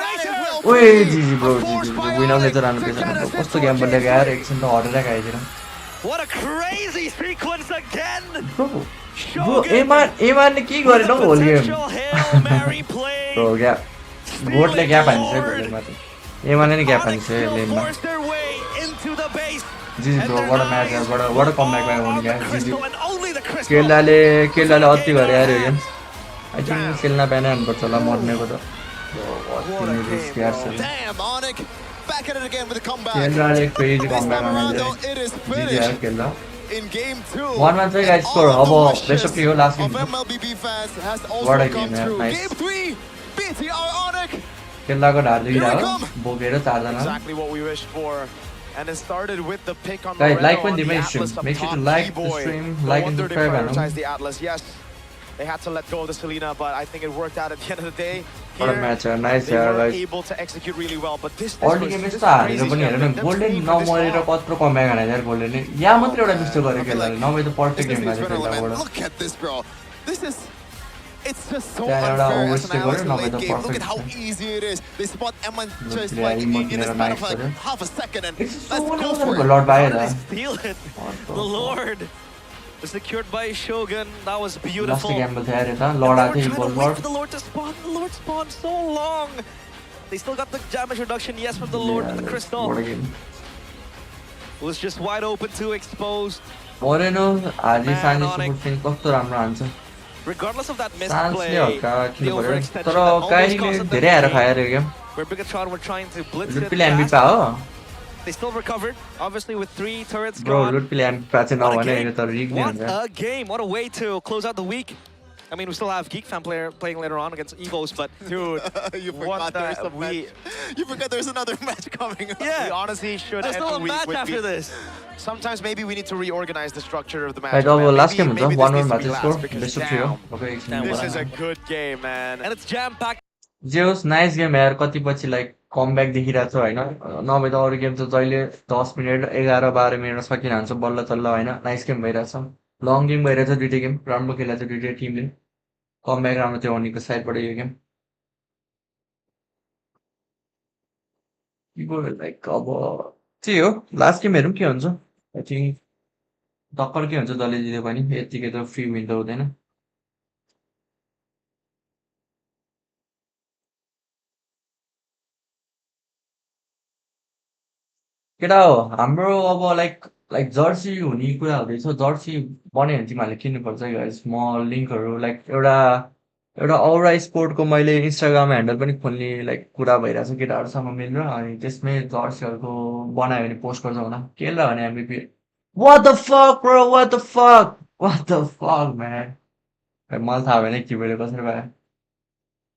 Speaker 1: ओए GG bro
Speaker 4: Force
Speaker 1: GG
Speaker 4: by
Speaker 1: विनरले
Speaker 4: Onyx
Speaker 1: चाहिँ राख्नु
Speaker 4: to get
Speaker 1: पर्छ
Speaker 4: us
Speaker 1: कस्तो
Speaker 4: into
Speaker 1: game
Speaker 4: a
Speaker 1: बल्ले
Speaker 4: chase.
Speaker 1: यार एकछिन त हटेर खाइदिन
Speaker 3: What a crazy sequence again!
Speaker 1: Bro एमानले के गरेन हौ whole game
Speaker 3: Potential Hail Mary play.
Speaker 1: Bro gap गोटले ग्याप हान्छ है गेममा चाहिँ एमानले नै ग्याप हान्छ
Speaker 3: Onyx will
Speaker 1: लेनमा
Speaker 3: force their way into the base.
Speaker 1: जिजी
Speaker 3: And
Speaker 1: bro
Speaker 3: their
Speaker 1: what a match
Speaker 3: eyes
Speaker 1: यार what
Speaker 3: will
Speaker 1: a comeback by
Speaker 3: fall
Speaker 1: one
Speaker 3: on the
Speaker 1: guy GG
Speaker 3: crystal and only the crystal for
Speaker 1: केलाले
Speaker 3: the
Speaker 1: अति
Speaker 3: game in
Speaker 1: गरे
Speaker 3: our
Speaker 1: यार यो game
Speaker 3: hands.
Speaker 1: I think
Speaker 4: Damn.
Speaker 1: खेल्न पाएन भन्नुपर्छ होला मर्नेको त
Speaker 4: What a game, bro.
Speaker 2: Damn, Onyx. Back at it again with a comeback.
Speaker 1: केलाले crazy
Speaker 2: This
Speaker 1: comeback
Speaker 2: time around,
Speaker 1: गर्नाले
Speaker 2: though, it is
Speaker 1: जिजी यार
Speaker 2: finished
Speaker 1: खेल्दा
Speaker 2: in game 2.
Speaker 1: वानमा चाहिँ
Speaker 2: And
Speaker 1: guys score
Speaker 2: all of
Speaker 1: अब
Speaker 2: the
Speaker 1: बेस्ट
Speaker 2: wishes
Speaker 1: अफ हो last
Speaker 2: of
Speaker 1: game
Speaker 2: MLBB fans has
Speaker 1: What
Speaker 2: also
Speaker 1: a
Speaker 2: come
Speaker 1: game, yeah.
Speaker 2: true.
Speaker 1: Nice.
Speaker 2: Game 3, BTR Onyx.
Speaker 1: खेल्दाको ढाड
Speaker 2: Here we
Speaker 1: दुइटा हो
Speaker 2: come.
Speaker 1: बोकेर चारजना
Speaker 4: Exactly what we wished for. And it started with the pick on
Speaker 1: Guys,
Speaker 4: Moreno
Speaker 1: like when
Speaker 4: on
Speaker 1: they
Speaker 4: the
Speaker 1: make
Speaker 4: Atlas
Speaker 1: stream.
Speaker 4: up
Speaker 1: Make sure to
Speaker 4: top.
Speaker 1: like the
Speaker 4: Keyboy.
Speaker 1: stream,
Speaker 4: No
Speaker 1: like and
Speaker 4: wonder they
Speaker 1: subscribe, man.
Speaker 4: prioritized the Atlas. Yes, they had to let go of the Selena, but I think it worked out at the end of the day.
Speaker 1: What a
Speaker 4: Here,
Speaker 1: match यार nice
Speaker 4: they
Speaker 1: यार
Speaker 4: were
Speaker 1: guys
Speaker 4: able to execute really well, but this
Speaker 1: early
Speaker 4: was
Speaker 1: game
Speaker 4: this
Speaker 1: यस्तो
Speaker 4: was
Speaker 1: हारेर
Speaker 4: crazy,
Speaker 1: पनि हेर
Speaker 4: Shem.
Speaker 1: न
Speaker 4: Them
Speaker 1: golden
Speaker 4: playing for this
Speaker 1: नमरेर
Speaker 4: long.
Speaker 1: कत्रो comeback हाने यार गोल्डनले यहाँ मात्रै एउटा मिस्टेक गरेको
Speaker 2: I feel
Speaker 1: खेल्दाले
Speaker 2: like
Speaker 1: नभए त पर्फेक्ट
Speaker 2: This
Speaker 1: गेम
Speaker 2: is
Speaker 1: भएको
Speaker 2: adrenaline, man.
Speaker 1: खेल्दाबाट
Speaker 2: Look at this, bro. This is... It's just so
Speaker 1: Yeah,
Speaker 2: unfair as
Speaker 1: overstay
Speaker 2: an Alex
Speaker 1: गरेर,
Speaker 2: late
Speaker 1: नभए त
Speaker 2: game. Look at
Speaker 1: perfect
Speaker 2: how
Speaker 1: छ।
Speaker 2: easy it is. They spot M1 just
Speaker 1: Yeah,
Speaker 2: like
Speaker 1: emote
Speaker 2: in a
Speaker 1: लिएर
Speaker 2: span of
Speaker 1: nice
Speaker 2: like
Speaker 1: गर्यो।
Speaker 2: half a second and
Speaker 1: It's
Speaker 2: let's
Speaker 1: so
Speaker 2: go for it.
Speaker 1: Lord
Speaker 3: How
Speaker 1: बाहिर
Speaker 3: did they steal it? The Lord was secured by Shogun. That was
Speaker 1: last
Speaker 3: beautiful.
Speaker 1: Game थियो यार यता
Speaker 3: And
Speaker 1: Ladha
Speaker 3: they were
Speaker 1: थियो
Speaker 3: trying to
Speaker 1: बल
Speaker 3: wait for the Lord to spawn. The Lord spawned so long. They still got the damage reduction, yes, from the Lord with the crystal.
Speaker 1: What a game.
Speaker 3: It was just wide open to exposed.
Speaker 1: Moreno Haji
Speaker 3: Man,
Speaker 1: सानी
Speaker 3: Onyx.
Speaker 1: Super fin कस्तो राम्रो हान्छ
Speaker 3: Regardless of that
Speaker 1: सान्सले
Speaker 3: misplay,
Speaker 1: हल्का
Speaker 3: the
Speaker 1: किन पर्यो
Speaker 3: overextension
Speaker 1: तर
Speaker 3: that almost
Speaker 1: काइले
Speaker 3: cost them
Speaker 1: धेरै
Speaker 3: the
Speaker 1: हाएर
Speaker 3: game,
Speaker 1: खायो यो game
Speaker 3: where Bigatron were trying to blitz it
Speaker 1: लुटपिले एमबी
Speaker 3: fast.
Speaker 1: पा हो
Speaker 3: They still recovered, obviously with 3 turrets
Speaker 1: bro
Speaker 3: gone.
Speaker 1: लुटपिले एमबी पा चाहिँ
Speaker 3: What a
Speaker 1: नभने
Speaker 3: game.
Speaker 1: यो त रिग नै
Speaker 3: What
Speaker 1: हुन्छ
Speaker 3: a game. What a way to close out the week. I mean, we still have Geek Fan playing later on against Evos, but
Speaker 4: Dude,
Speaker 2: You
Speaker 4: what
Speaker 2: forgot there's
Speaker 4: the
Speaker 2: a match. You forgot there's another match coming up.
Speaker 3: Yeah.
Speaker 4: we honestly should
Speaker 3: there's
Speaker 4: end
Speaker 3: still
Speaker 4: the
Speaker 3: a
Speaker 4: week
Speaker 3: match
Speaker 4: with
Speaker 3: after
Speaker 4: the-
Speaker 3: this.
Speaker 4: Sometimes maybe we need to reorganize the structure of the match.
Speaker 1: Guys अब last game हुन्छ
Speaker 4: maybe
Speaker 1: 1
Speaker 4: this
Speaker 1: 1
Speaker 4: needs to be
Speaker 1: match
Speaker 4: last
Speaker 1: score
Speaker 4: because
Speaker 1: best of 3 हो
Speaker 4: damn,
Speaker 1: okay
Speaker 3: Damn,
Speaker 4: this is a
Speaker 1: एकछिन
Speaker 4: good game, man.
Speaker 3: And it's jam-packed.
Speaker 1: जे होस् nice game यार कति पछि like comeback देखिरहेको छ होइन नभए त अरू गेम त जहिले 10 मिनट 11-12 मिनट सकिरहन्छ बल्ल तल्ल होइन नाइस गेम भइरहेछ लङ गेम भइरहेछ दुइटै गेम राम्रो खेलेको छ दुइटै टिमले कमब्याक राम्रो थियो अनिको साइडबाट यो गेम लाइक अब त्यही हो लास्ट गेम हेरौँ के हुन्छ आई थिङ्क टक्कर के हुन्छ जसले जित्यो पनि यत्तिकै त फ्री विन त हुँदैन केटा हो हाम्रो अब लाइक लाइक जर्सी हुने कुरा हुँदैछ जर्सी बन्यो भने तिमीहरूले किन्नुपर्छ गाइस म लिङ्कहरू लाइक एउटा एउटा औरा स्पोर्टको मैले इन्स्टाग्राम ह्यान्डल पनि खोल्ने लाइक कुरा भइरहेको छ केटाहरूसँग मिलेर अनि त्यसमै जर्सीहरूको बनायो भने पोस्ट गर्छ होला खेल भने MBP watt the fuck bro watt the fuck म्यान मलाई थाहा भएन किपेर कसरी भयो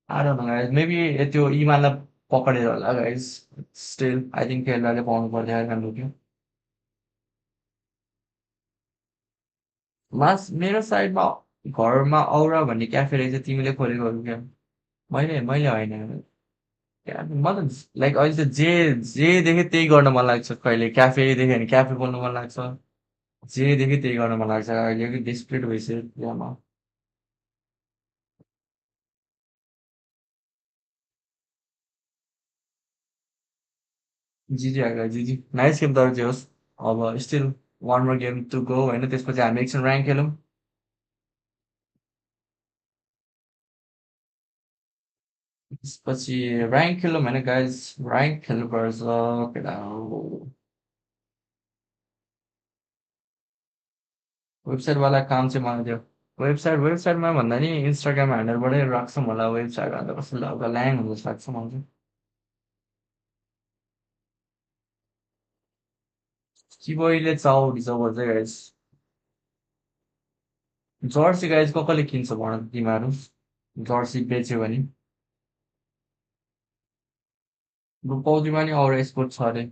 Speaker 1: I don't know guys maybe त्यो इमानलाई पकडेर होला guys still I think खेल्दाले पाउनु पर्थ्यो यार लुक्यो मेरो साइडमा घरमा औरा भन्ने क्याफे रहेछ तिमीले खोलेको हो क्या मैले मैले होइन म त लाइक अहिले त जे देखेँ त्यही गर्न मन लाग्छ कहिले क्याफे देख्यो भने क्याफे बोल्नु मन लाग्छ जे देखेँ त्यही गर्न मन लाग्छ अहिले डेस्परेट भइसक्यो म जिजी आएको जिजी नाइस गेम तर जे होस् अब still one more game to go होइन त्यसपछि हामी एकछिन ऱ्याङ्क खेलौँ त्यसपछि ऱ्याङ्क खेलौँ होइन गाइज ऱ्याङ्क खेल्नुपर्छ केटा वेबसाइटवाला काम चाहिँ मलाई दियो वेबसाइटमा भन्दा नि इन्स्टाग्राम ह्यान्डलबाटै राख्छौँ होला वेबसाइट अन्त कस्तो हल्का ल्याङ हुँदो जस्तो लाग्छ मलाई चाहिँ किबोइले चाउ ढिचाउ गर्छ गाइज जर्सी गाइज कसले किन्छ भन तिमीहरू जर्सी बेच्यो भने पौजीमा नि अरू स्पोर्ट छ अरे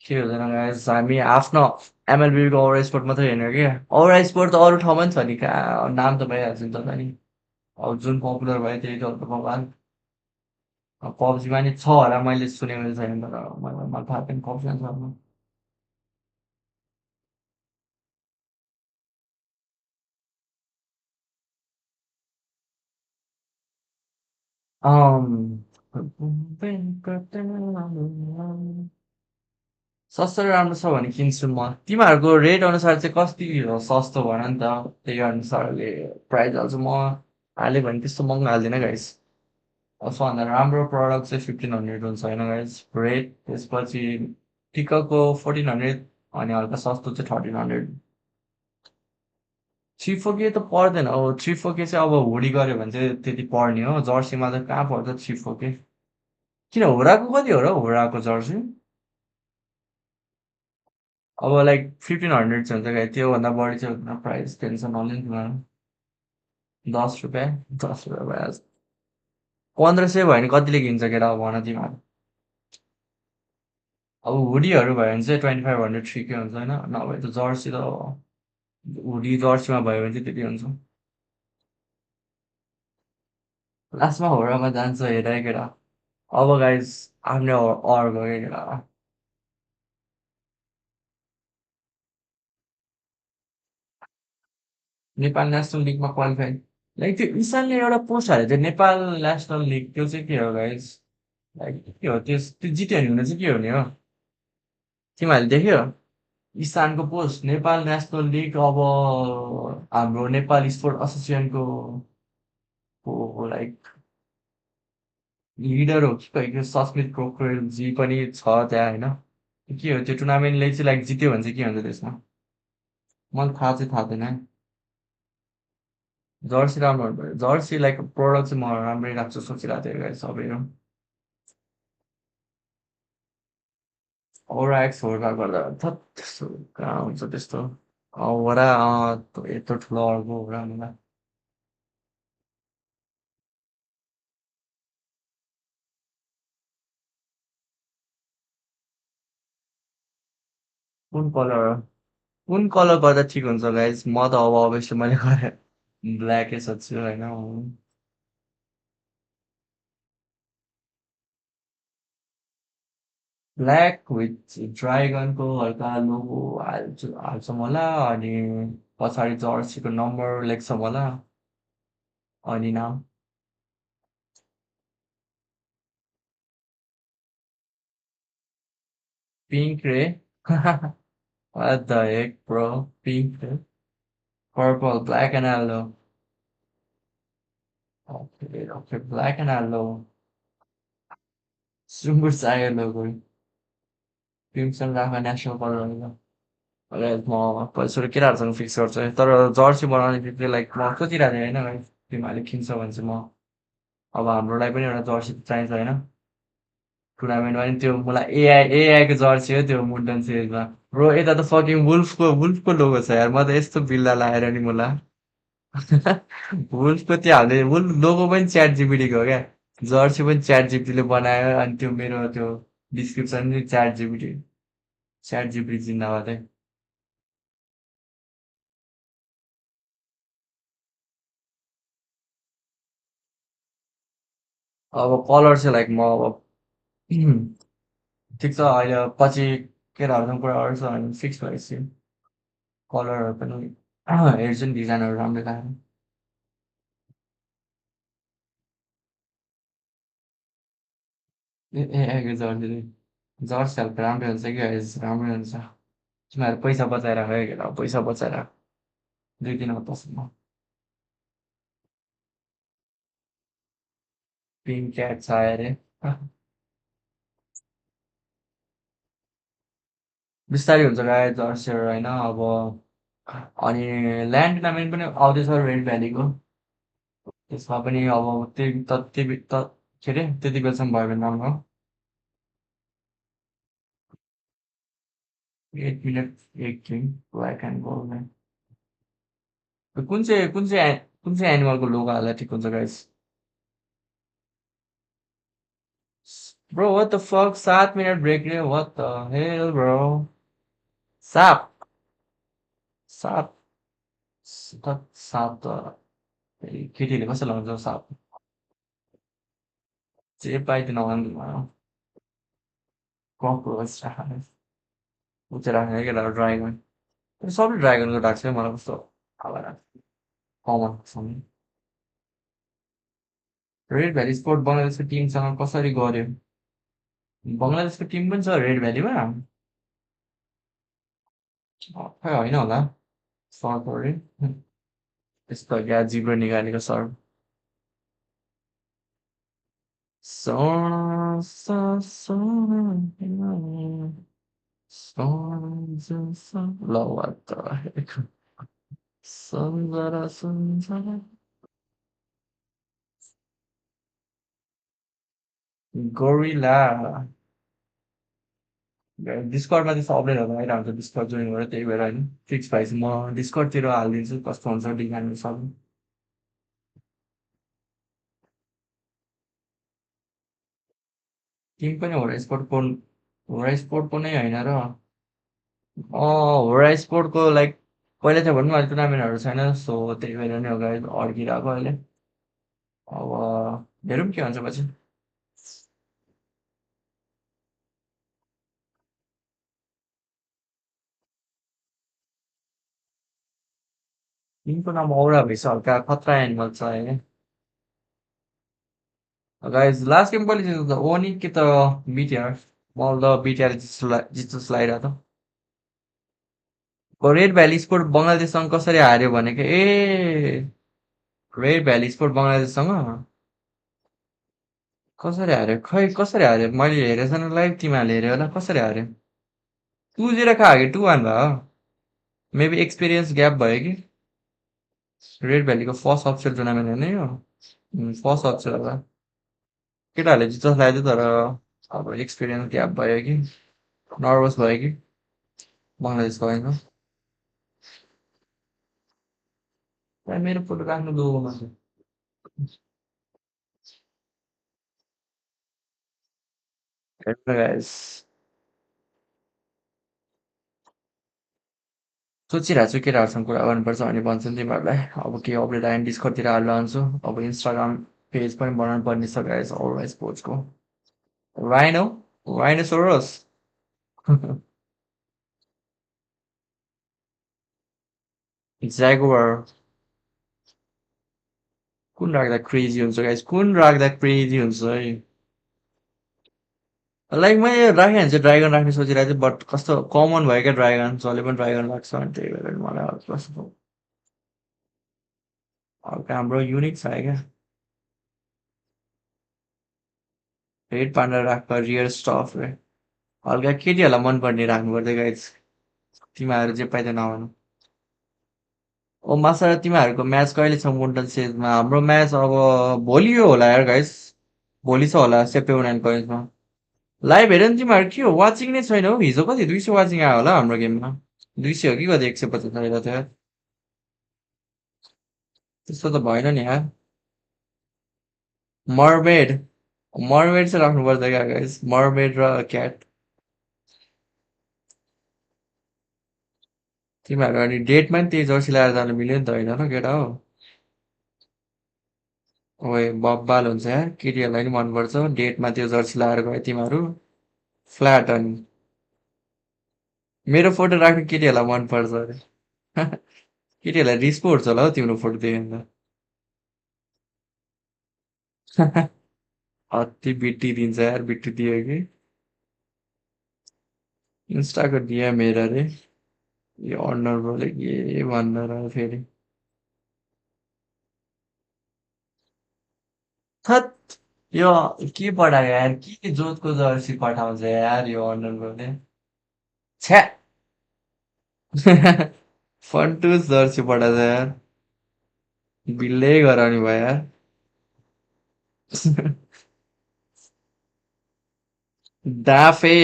Speaker 1: के हुँदैन गाइज हामी आफ्नो एमएलबीको अरू स्पोर्ट मात्रै हेर्ने कि अरू स्पोर्ट त अरू ठाउँमा पनि छ नि कहाँ नाम त भइहाल्छ नि त नि अब जुन पपुलर भयो त्यही त भगवान् पब्जीमा नि छ होला मैले सुनेको छैन तर मलाई थाहा छैन पब्जीमा छ होला। सस्तो र राम्रो छ भने किन्छु म तिमीहरूको रेट अनुसार चाहिँ कति हो सस्तो भन नि त त्यही अनुसारले प्राइस हाल्छु म हाल्यो भने त्यस्तो महँगो हाल्दिनँ गाइस सबभन्दा राम्रो प्रडक्ट चाहिँ 1500 हुन्छ होइन गाइस रेट त्यसपछि ठिक्कको 1400 अनि हल्का सस्तो चाहिँ 1300 थ्री फोर के त पर्दैन अब थ्री फोर के चाहिँ अब हुडी गऱ्यो भने चाहिँ त्यति पर्ने हो जर्सीमा त कहाँ पर्छ थ्री फोर के किन होराको कति हो र होराको जर्सी अब लाइक 1500 चाहिँ हुन्छ क्या त्योभन्दा बढी चाहिँ हुँदैन प्राइस टेन्सन नलिनु तिमीहरू 10 रुपियाँ 10 रुपियाँ भइहाल्छ 1500 भयो भने कतिले किन्छ केटा अब भन तिमीहरू अब हुडीहरू भयो भने चाहिँ 2500 ठिकै हुन्छ होइन नभए त जर्सी त हुडी जर्सीमा भयो भने चाहिँ त्यति हुन्छ लास्टमा होरामा जान्छ हेर है केटा अब गाइस आफ्नै अर गयो केटा नेपाल नेसनल लिगमा क्वालिफाई लाइक त्यो ईशानले एउटा पोस्ट हालेको थियो नेपाल नेसनल लिग त्यो चाहिँ के हो गाइस लाइक के हो त्यो जित्यो भने हुन चाहिँ के हुने हो तिमीहरूले देख्यो ईशानको पोस्ट नेपाल नेसनल लिग अब हाम्रो नेपाल स्पोर्ट एसोसिएसनको लाइक लिडर हो कि खै सस्मित पोखरेलजी पनि छ त्यहाँ होइन के हो त्यो टुर्नामेन्टले चाहिँ लाइक जित्यो भने चाहिँ के हुन्छ त्यसमा मलाई थाहा चाहिँ थाहा छैन जर्सी राम्रो हुनु पऱ्यो जर्सी लाइक प्रडक्ट चाहिँ म राम्रै राख्छु सोचिरहेको थिएँ गाइस सबैहरू ओरा एक्स होर्का गर्दा थत् त्यस्तो कहाँ हुन्छ त्यस्तो होरा यत्रो ठुलो अर्को होरा मलाई कुन कलर हो कुन कलर गर्दा ठिक हुन्छ गाइस म त अब अभियसली मैले गरेँ ब्ल्याकै सोध्छु होइन ब्ल्याक विथ ड्राइगनको हल्का लोगो हाल्छौँ होला अनि पछाडि जर्सीको नम्बर लेख्छौँ होला अनि नाम पिङ्क रे what the heck bro pink रे purple black and yellow okay okay black and yellow सुँगुर चाहियो लोगो क्रिम्सन राख्दा नेसनल कलर होइन अहिले म पछि केटाहरूसँग फिक्स गर्छु है तर जर्सी बनाउने बित्तिकै लाइक म सोचिरहेको थिएँ होइन तिमीहरूले किन्छ भने चाहिँ म अब हाम्रोलाई पनि एउटा जर्सी चाहिन्छ होइन टुर्नामेन्टमा नि त्यो मलाई एआईको जर्सी हो त्यो मुन्टन सिरिजमा ब्रो यता त फकिङ वुल्फको लोगो छ यार म त यस्तो बिल्ला लाएर नि मलाई वुल्फको त्यो हाल्ने वुल्फ लोगो पनि च्याट जिपिटीको हो क्या जर्सी पनि च्याट जिपिटीले बनायो अनि त्यो मेरो त्यो डिस्क्रिप्सन पनि च्याट जिपिटी जिन्दाबाद है अब कलर चाहिँ लाइक म अब ठिक छ अहिले पछि केटाहरूसँग कुरा गर्छु अनि फिक्स भएपछि कलरहरू पनि हेर्छु नि डिजाइनहरू राम्रै लाग्यो ए जर्सी जर्सीहरू राम्रै हुन्छ कि राम्रै हुन्छ तिमीहरू पैसा बचाएर है केटा पैसा बचाएर 2-3 हप्तासम्म पिङ्क क्याट छ अरे बिस्तारै हुन्छ गाई जर्सीहरू होइन अब अनि ल्यान्ड टुर्नामेन्ट पनि आउँदैछ रेड भ्यालीको त्यसमा पनि अब के अरे त्यति बेलासम्म भयो भने राम्रो 8 मिनट एक गेम ब्ल्याक एन्ड गोल्ड कुन चाहिँ एनिमलको लोगो हाल्दा ठिक हुन्छ guys bro what the fuck 7 minute break रे what the hell bro साप साप साप त केटीहरूले कसरी लगाउँछ साप जे पाइ त्यो नभए कक्रोच राख्ने ऊ चाहिँ राख्ने केटा ड्राइगन सबले ड्राइगनको राख्छ है मलाई कस्तो अब कमन रेड भ्याली स्पोर्ट बङ्गलादेशको टिमसँग कसरी गर्यो बङ्गलादेशको टिम पनि छ रेड भ्यालीमा खै होइन होला सर्ट पऱ्यो त्यस्तो क्या जिब्रो निकालेको सर्ट सोना सा सोना ल what the heck सम्झना सम्झना गोरिल्ला डिस्कर्डमा चाहिँ सबले आइरहन्छ डिस्कर्ड जोइन गरेर त्यही भएर होइन फिक्स भएपछि म डिस्कर्डतिर हालिदिन्छु कस्तो हुन्छ डिगान्नु सब टिम पनि होरा स्पोर्टको नै होइन र होरा स्पोर्टको लाइक पहिला चाहिँ भनौँ अहिले टुर्नामेन्टहरू छैन सो त्यही भएर नै अगाडि अड्किरहेको अहिले अब हेरौँ के हुन्छ पछि टिमको नाम औरा भएछ हल्का खतरा एनिमल छ होइन गाइज लास्ट गेम कहिले जित्यो त ओनी कि त बिटिआर म त बिटिआर जित्छ जस्तो लागिरहेको छ रेड भ्याली स्पोर्ट बङ्गलादेशसँग कसरी हार्यो भनेको ए रेड भ्याली स्पोर्ट बङ्गलादेशसँग कसरी हार्यो खै कसरी हार्यो मैले हेरेको छैन लाइभ तिमीहरूले हेऱ्यो होला कसरी हार्यो 2-0 कहाँ हार्यो 2-1 भयो मेबी एक्सपिरियन्स ग्याप भयो कि रेड भ्यालीको फर्स्ट अफिसियल टुर्नामेन्ट होइन यो फर्स्ट अफिसियल होला केटाहरूले जित्छ जस्तो लाग्यो तर अब एक्सपिरियन्स ग्याप भयो कि नर्भस भयो कि बङ्गलादेशको होइन मेरो फोटो राख्नु लोगोमा छ हेर्नु गाइस सोचिरहेको छु केटाहरूसँग कुरा गर्नुपर्छ भने भन्छ नि तिमीहरूलाई अब के अपडेट आयो भने डिस्कर्डतिर हाल्न लान्छु अब इन्स्टाग्राम पेज पनि बनाउनु पर्ने छ गाइस अल स्पोर्ट्सको राइनो राइनोसोरस ज्यागुआर कुन राख्दा क्रेजी हुन्छ गाइस कुन राख्दा क्रेजी हुन्छ है लाइक मैले राखेँ भने चाहिँ ड्राइगन राख्ने सोचिरहेको थिएँ बट कस्तो कमन भयो क्या ड्राइगन जसले पनि ड्राइगन राख्छ अनि त्यही भएर मलाई अब कस्तो हल्का हाम्रो युनिक छ क्या रेड पान्डा राख्दा रियर स्टफ रे हल्का केटीहरूलाई मनपर्ने राख्नु पर्छ गाइस तिमीहरू जे पाइन्छ नभनु ओ मासा तिमीहरूको म्याच कहिले छ मुन्टन सेजमा हाम्रो म्याच अब भोलि यो होला यार गाइस भोलि छ होला सेप्टे 9 कलेजमा लाइभ हेऱ्यो नि तिमीहरू के हो वाचिङ नै छैन हौ हिजो कति 200 वाचिङ आयो होला हाम्रो गेममा 200 हो कि कति 150 आइरहेको थियो यार त्यस्तो त भएन नि यार मर्मेड मर्मेड चाहिँ राख्नुपर्छ क्या गाइस मर्मेड र क्याट तिमीहरू अनि डेटमा नि त्यही जर्सी लगाएर जानु मिल्यो नि त होइन र केटा हो ओए बब्बाल हुन्छ यार केटीहरूलाई नि मनपर्छ डेटमा त्यो जर्सी लगाएर गयो तिमीहरू फ्ल्याट अनि मेरो फोटो राख्नु केटीहरूलाई मनपर्छ अरे केटीहरूलाई रिस पो उठ्छ होला हौ तिम्रो फोटो देख्यो भने त अति बिट्टी दिन्छ यार बिट्टी दियो कि इन्स्टाको डिएम हेर अरे यो अन्डर ब्रोले के भन्दो रहेछ फेरि थत् यो के पठायो यार के जोतको जर्सी पठाउँछ यार यो अन्डर ब्रोले छ्या फन्टुस जर्सी पठाउँछ यार बिल्लै गराउने भयो यार डाफे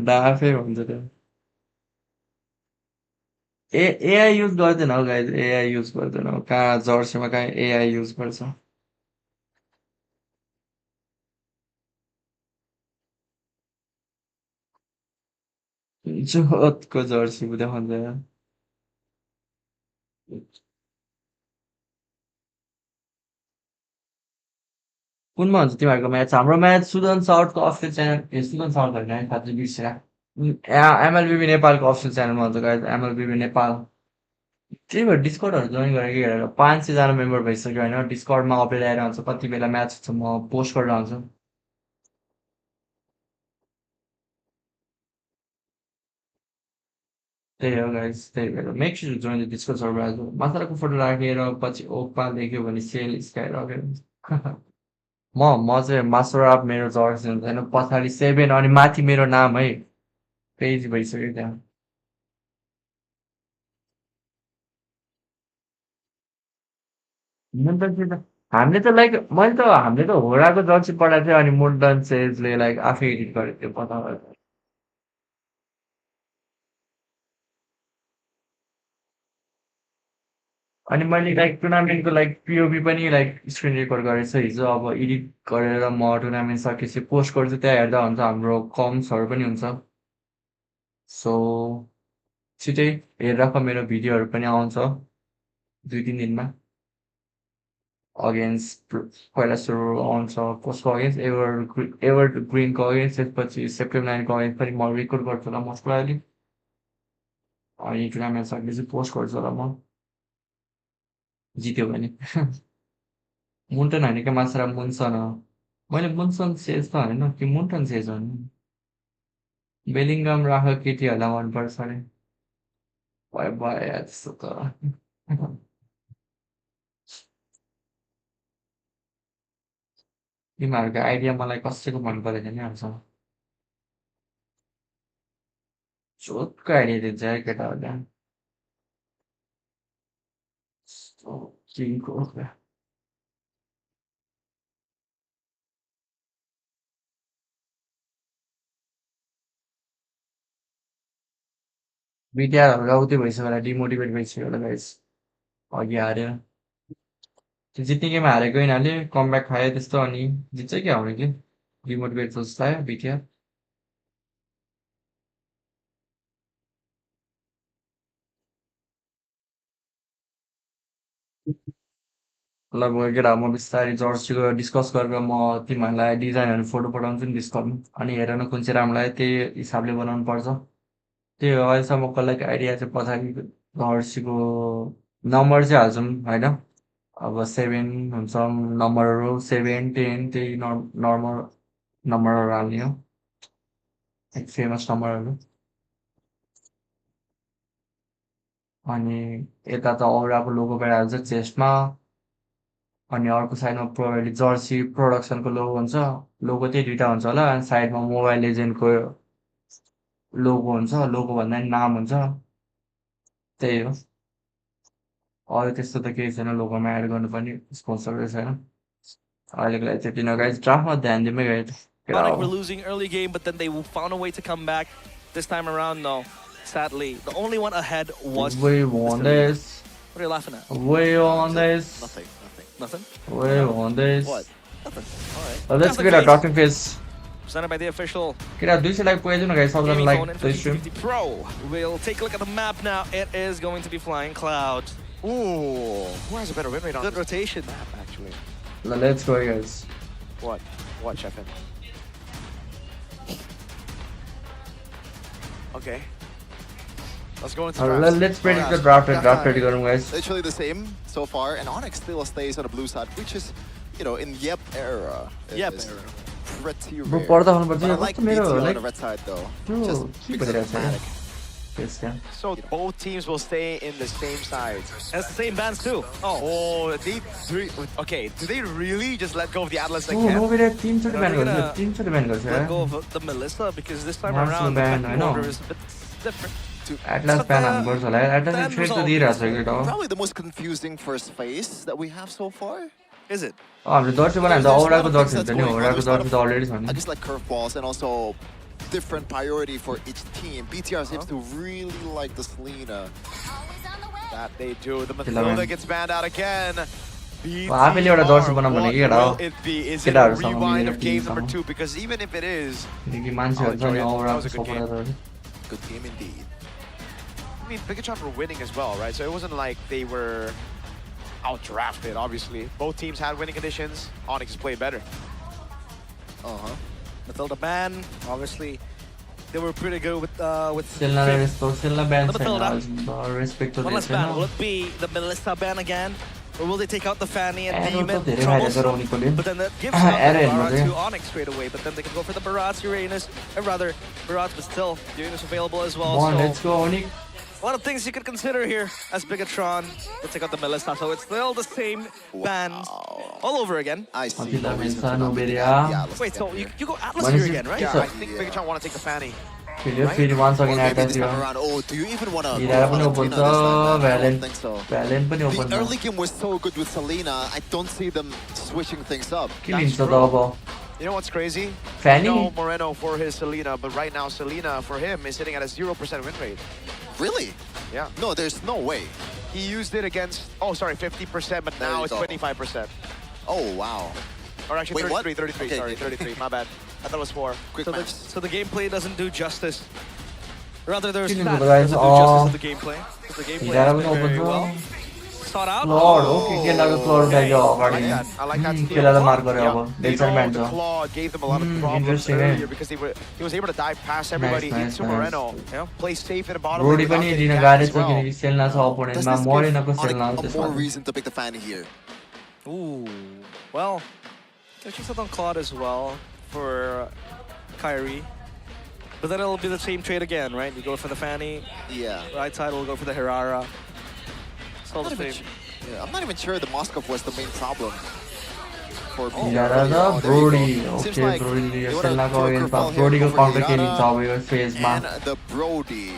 Speaker 1: डाफे भन्छ त्यो एआई युज गर्दैन हौ गाइज एआई युज गर्दैन हौ कहाँ जर्सीमा कहाँ एआई युज गर्छ जोतको जर्सी देखाउँछ यार कुनमा हुन्छ तिमीहरूको म्याच हाम्रो म्याच सुदन साउथको अफिसियल च्यानल ए सुदन साउथ होइन है साँच्चै बिर्सिएर एमएलबिबी नेपालको अफिसियल च्यानलमा हुन्छ गाइज एमएलबिबी नेपाल त्यही भएर डिस्कर्डहरू जोइन गरेर के हेरेर 500जना मेम्बर भइसक्यो होइन डिस्कर्डमा अपडेट आएर हुन्छ कति बेला म्याच छ म पोस्ट गरेर हुन्छु त्यही हो गाइज त्यही भएर make sure join the discard server आज मात्राको फोटो राखेर पछि ओपा लेख्यो भने सेल स्काई राखेर म चाहिँ मास्टर अफ मेरो जर्सी हुँदैन पछाडि 7 अनि माथि मेरो नाम है क्रेजी भइसक्यो त्यहाँ हामीले त लाइक मैले त हामीले त होराको जर्सी पठाएको थियो अनि मुन्टन सेजले लाइक आफै एडिट गरेको थियो पठाएको अनि मैले लाइक टुर्नामेन्टको लाइक पिओभी पनि लाइक स्क्रिन रेकर्ड गरेको छु हिजो अब एडिट गरेर म टुर्नामेन्ट सकेपछि पोस्ट गर्छु त्यहाँ हेर्दा हुन्छ हाम्रो कम्सहरू पनि हुन्छ सो छिटै हेरेर मेरो भिडियोहरू पनि आउँछ 2-3 दिनमा अगेन्स्ट पहिला सुरु आउँछ कसको अगेन्स्ट एभर ग्रिनको अगेन्स्ट त्यसपछि सेप्टेम्बर 9 को अगेन्स्ट पनि म रेकर्ड गर्छु होला मोस्ट प्रोबेबली अनि टुर्नामेन्ट सकेपछि पोस्ट गर्छु होला म जित्यो भने मुन्टन होइन क्या माछा मुन्सन हो मैले मुन्सन सेज त होइन कि मुन्टन सेज हो नि बेलिङ्गम राख केटीहरूलाई मनपर्छ अरे भयो भयो त्यस्तो त तिमीहरूको आइडिया मलाई कसैको मन परेन नि अहिलेसम्म चोटको आइडिया दिन्छ है केटाहरूले किङको बिटिआरहरू गाउँदै भइसक्यो होला डिमोटिभेट भइसक्यो होला गाइस अघि हारेर त्यो जित्ने गेम हारेको यिनीहरूले कमब्याक खायो त्यस्तो अनि जित्छ क्या हुने कि डिमोटिभेट जस्तो लाग्यो बिटिआर ल केटा म बिस्तारै जर्सीको डिस्कस गरेर म तिमीहरूलाई डिजाइनहरू फोटो पठाउँछु नि डिस्कर्डमा अनि हेर न कुन चाहिँ राम्रो लाग्यो त्यही हिसाबले बनाउनु पर्छ त्यही हो अहिलेसम्मको लाइक आइडिया चाहिँ पछाडि जर्सीको नम्बर चाहिँ हाल्छौँ होइन अब 7 हुन्छ नम्बरहरू 7 10 त्यही नर्मल नम्बरहरू हाल्ने हो लाइक फेमस नम्बरहरू अनि यता त औराको लोगो भइहाल्छ चेस्टमा अनि अर्को साइडमा प्रोभाइडली जर्सी प्रोडक्सनको लोगो हुन्छ लोगो त्यही दुइटा हुन्छ होला अनि साइडमा मोबाइल एजेन्टको लोगो हुन्छ लोगो भन्दा नि नाम हुन्छ त्यही हो अरू त्यस्तो त केही छैन लोगोमा एड गर्नुपर्ने स्पोन्सर छैन अहिलेको लागि त्यति न गाइज ड्राफ्टमा ध्यान दिमै गयो केटा
Speaker 3: Onyx
Speaker 1: हो
Speaker 3: were losing early game, but then they found a way to come back. This time around, no. Sadly, the only one ahead was.
Speaker 1: We won this.
Speaker 3: What are you laughing at?
Speaker 1: We won this.
Speaker 2: Nothing.
Speaker 3: Nothing?
Speaker 1: We won this.
Speaker 2: What?
Speaker 3: Nothing. Alright.
Speaker 1: Let's
Speaker 3: Catholic
Speaker 1: get a
Speaker 3: Face,
Speaker 1: talking face.
Speaker 3: presented by the official
Speaker 1: Kira, do you like poison guys? How
Speaker 3: gaming
Speaker 1: like
Speaker 3: phone
Speaker 1: the stream?
Speaker 3: 50 Pro. We'll take a look at the map now. It is going to be Flying Cloud.
Speaker 4: Ooh, who has a better win rate on
Speaker 3: Good
Speaker 4: this
Speaker 3: rotation.
Speaker 4: map, actually?
Speaker 1: Let's go, guys.
Speaker 4: What? What, Chefin? Okay. Let's go into drafts.
Speaker 1: Let's predict the draft and draft ready, guys.
Speaker 2: Literally the same so far, and Onyx still stays on the blue side, which is, you know, in Yep era.
Speaker 3: Yep
Speaker 2: is
Speaker 3: era.
Speaker 2: Pretty
Speaker 1: Bro,
Speaker 2: rare.
Speaker 1: पर्दा हुनु पर्छ
Speaker 2: But I
Speaker 1: yo
Speaker 2: like
Speaker 1: कस्तो मेरो
Speaker 2: BT on
Speaker 1: like
Speaker 2: the red side though.
Speaker 1: त्यो
Speaker 2: Just
Speaker 1: के
Speaker 2: because
Speaker 1: भइरहेको
Speaker 2: it's
Speaker 1: छ
Speaker 2: dramatic.
Speaker 1: त्यस क्या
Speaker 4: So both teams will stay in the same sides.
Speaker 3: That's the same bands too. Oh.
Speaker 4: Oh, they three. Okay, do they really just let go of the Atlas
Speaker 1: O
Speaker 4: again?
Speaker 1: नोबेले तीनचोटि
Speaker 3: No,
Speaker 1: ब्यान
Speaker 3: they're
Speaker 1: गर्छ
Speaker 3: gonna
Speaker 1: तीनचोटि ब्यान गर्छ
Speaker 3: Let go of the Melissa because this time
Speaker 1: Marksman
Speaker 3: around the
Speaker 1: ban,
Speaker 3: pecking
Speaker 1: I know.
Speaker 3: order is a bit different.
Speaker 1: Atlas
Speaker 3: But
Speaker 1: ब्यान
Speaker 3: the-
Speaker 1: हान्नुपर्छ होला atlas
Speaker 3: the end
Speaker 1: trade त
Speaker 3: result
Speaker 1: दिइरहेको छ
Speaker 3: is-
Speaker 1: केटा हो
Speaker 2: Probably the most confusing first phase that we have so far.
Speaker 3: Is it?
Speaker 1: हामीले Jersey बनायो भने त
Speaker 2: There's a lot
Speaker 1: औराको
Speaker 2: of
Speaker 1: Jersey
Speaker 2: things
Speaker 1: हुन्छ
Speaker 2: that's
Speaker 1: नि
Speaker 2: going on.
Speaker 1: औराको
Speaker 2: There's a lot
Speaker 1: Jersey त
Speaker 2: of,
Speaker 1: अलरेडी छ
Speaker 2: I
Speaker 1: नि
Speaker 2: guess like curveballs and also different priority for each team. BTR seems to really like the Selena.
Speaker 4: That they do. The
Speaker 1: Killer
Speaker 4: Mathilda
Speaker 1: man.
Speaker 4: gets banned out again.
Speaker 1: आफैले एउटा Jersey बनाउँ भने के हो
Speaker 4: Will it be? Is it a
Speaker 1: केटाहरूसँग
Speaker 4: rewind
Speaker 1: मिलेर
Speaker 4: of game number
Speaker 1: टिमसँग
Speaker 4: 2? Because even if it is,
Speaker 1: किनकि मान्छेहरू छ नि
Speaker 4: That
Speaker 1: औराको
Speaker 4: was a good game.
Speaker 1: सपोर्टरहरू
Speaker 2: Good game indeed.
Speaker 4: I mean, Pikachu were winning as well, right? So it wasn't like they were out-drafted, obviously. Both teams had winning conditions. Onyx played better.
Speaker 2: Uh-huh.
Speaker 3: Matilda ban, obviously. They were pretty good with
Speaker 1: सेलनालाई यस्तो सेलना ब्यान
Speaker 3: Number
Speaker 1: छैन
Speaker 3: Matilda.
Speaker 1: Respect त
Speaker 3: one less
Speaker 1: दिएको
Speaker 3: ban. Will
Speaker 1: छैन
Speaker 3: it be the Melissa ban again? Or will they take out the Fanny and
Speaker 1: arrow
Speaker 3: Demon?
Speaker 1: त धेरै फाइदा छ रोनीकोले
Speaker 3: But then that gives out the
Speaker 1: arrow हेर्नु
Speaker 3: Barat
Speaker 1: चाहिँ
Speaker 3: to Onyx straight away. But then they can go for the Barats, Uranus, or rather, Barats, but still, Uranus available as well.
Speaker 1: Come on,
Speaker 3: So
Speaker 1: let's go Onyx
Speaker 3: a lot of things you could consider here as Bigatron. We'll take out the Melissa, so it's still the same bans all over again.
Speaker 2: I see.
Speaker 1: Matilda
Speaker 2: no reason
Speaker 1: Mensah,
Speaker 2: for not
Speaker 1: Nobelia.
Speaker 2: picking the Atlas
Speaker 3: Wait, so
Speaker 2: again
Speaker 3: you
Speaker 2: here.
Speaker 3: go Atlas
Speaker 1: What
Speaker 3: here
Speaker 1: is it?
Speaker 3: again, right?
Speaker 4: Yeah,
Speaker 1: So-
Speaker 4: I think Pikachu want to take the Fanny.
Speaker 1: Video feed once
Speaker 2: Or
Speaker 1: again
Speaker 2: maybe
Speaker 1: attack
Speaker 2: this time
Speaker 1: you.
Speaker 2: around, oh, do you even want to go
Speaker 1: Hira पनि open
Speaker 2: Valentina this
Speaker 1: छ,
Speaker 2: time, man? I don't
Speaker 1: Valen
Speaker 2: think so.
Speaker 1: Valen पनि open
Speaker 2: The
Speaker 1: छ.
Speaker 2: early game was so good with Selena. I don't see them switching things up.
Speaker 1: के लिन्छ त अब?
Speaker 4: You know what's crazy?
Speaker 1: Fanny?
Speaker 4: No Moreno for his Selena, but right now Selena for him is sitting at a 0% win rate.
Speaker 2: Really?
Speaker 4: Yeah.
Speaker 2: No, there's no way.
Speaker 4: He used it against, oh sorry, 50%, but
Speaker 2: There
Speaker 4: now
Speaker 2: you
Speaker 4: it's
Speaker 2: go.
Speaker 4: 25%.
Speaker 2: Oh, wow.
Speaker 4: Or actually
Speaker 2: Wait, what?
Speaker 4: 33,
Speaker 2: Okay,
Speaker 4: sorry,
Speaker 2: okay.
Speaker 4: 33, my bad. I thought it was 4.
Speaker 2: Quick
Speaker 3: So the,
Speaker 2: maths.
Speaker 3: so the gameplay doesn't do justice. Rather, there's
Speaker 1: Killing
Speaker 3: stats
Speaker 1: the guys
Speaker 3: doesn't do
Speaker 1: all-
Speaker 3: justice to the gameplay. Because the gameplay
Speaker 1: Hira
Speaker 3: has
Speaker 1: पनि
Speaker 3: been
Speaker 1: open
Speaker 3: very
Speaker 1: छ.
Speaker 3: well thought out.
Speaker 1: Lord, okay, केलाको फ्लोर
Speaker 4: Okay,
Speaker 1: ब्याग्यो
Speaker 4: I
Speaker 1: अगाडि.
Speaker 4: like that. I like that. steal.
Speaker 1: केलालाई मार गर्यो
Speaker 4: Yeah.
Speaker 1: अब.
Speaker 4: You
Speaker 1: Dead side
Speaker 4: know,
Speaker 1: man
Speaker 4: the
Speaker 1: छ.
Speaker 4: claw gave them a lot of problems
Speaker 1: interesting, eh?
Speaker 4: earlier because he was able to dive past everybody
Speaker 1: nice,
Speaker 4: into
Speaker 1: nice.
Speaker 4: Moreno.
Speaker 3: Yeah.
Speaker 4: Play safe in the bottom
Speaker 1: Brody
Speaker 4: lane without
Speaker 1: पनि
Speaker 4: getting
Speaker 1: लिन
Speaker 4: ganked
Speaker 1: गाह्रो
Speaker 4: as
Speaker 1: छ
Speaker 4: well.
Speaker 1: किनकि सेल्ना छ
Speaker 2: Does
Speaker 1: ओपोनेन्टमा
Speaker 2: this
Speaker 1: मरेनको
Speaker 2: give
Speaker 1: सेल्ना हो
Speaker 2: Onyx a
Speaker 1: त्यसमा.
Speaker 2: more reason to pick the fan here?
Speaker 3: Ooh, well, there's set on Claude as well for Kyrie. But then it'll be the same trade again, right? You go for the Fanny,
Speaker 2: Yeah.
Speaker 3: right side will go for the Hirara. It's all
Speaker 2: I'm
Speaker 3: the
Speaker 2: not even
Speaker 3: same.
Speaker 2: Yeah, I'm not even sure the Moskov was the main problem for me.
Speaker 1: Hirara
Speaker 2: Oh,
Speaker 1: र
Speaker 2: there you
Speaker 1: Brody.
Speaker 2: go. Seems
Speaker 1: okay
Speaker 2: like
Speaker 1: ब्रोडीले
Speaker 2: they
Speaker 1: यो
Speaker 2: wanna
Speaker 1: सेल्नाको
Speaker 2: throw a
Speaker 1: अगेन्स्टमा
Speaker 2: curveball here
Speaker 1: ब्रोडीको
Speaker 2: over
Speaker 1: counter के
Speaker 2: Hirara
Speaker 1: लिन्छ अब यो फेजमा.
Speaker 2: and the Brody.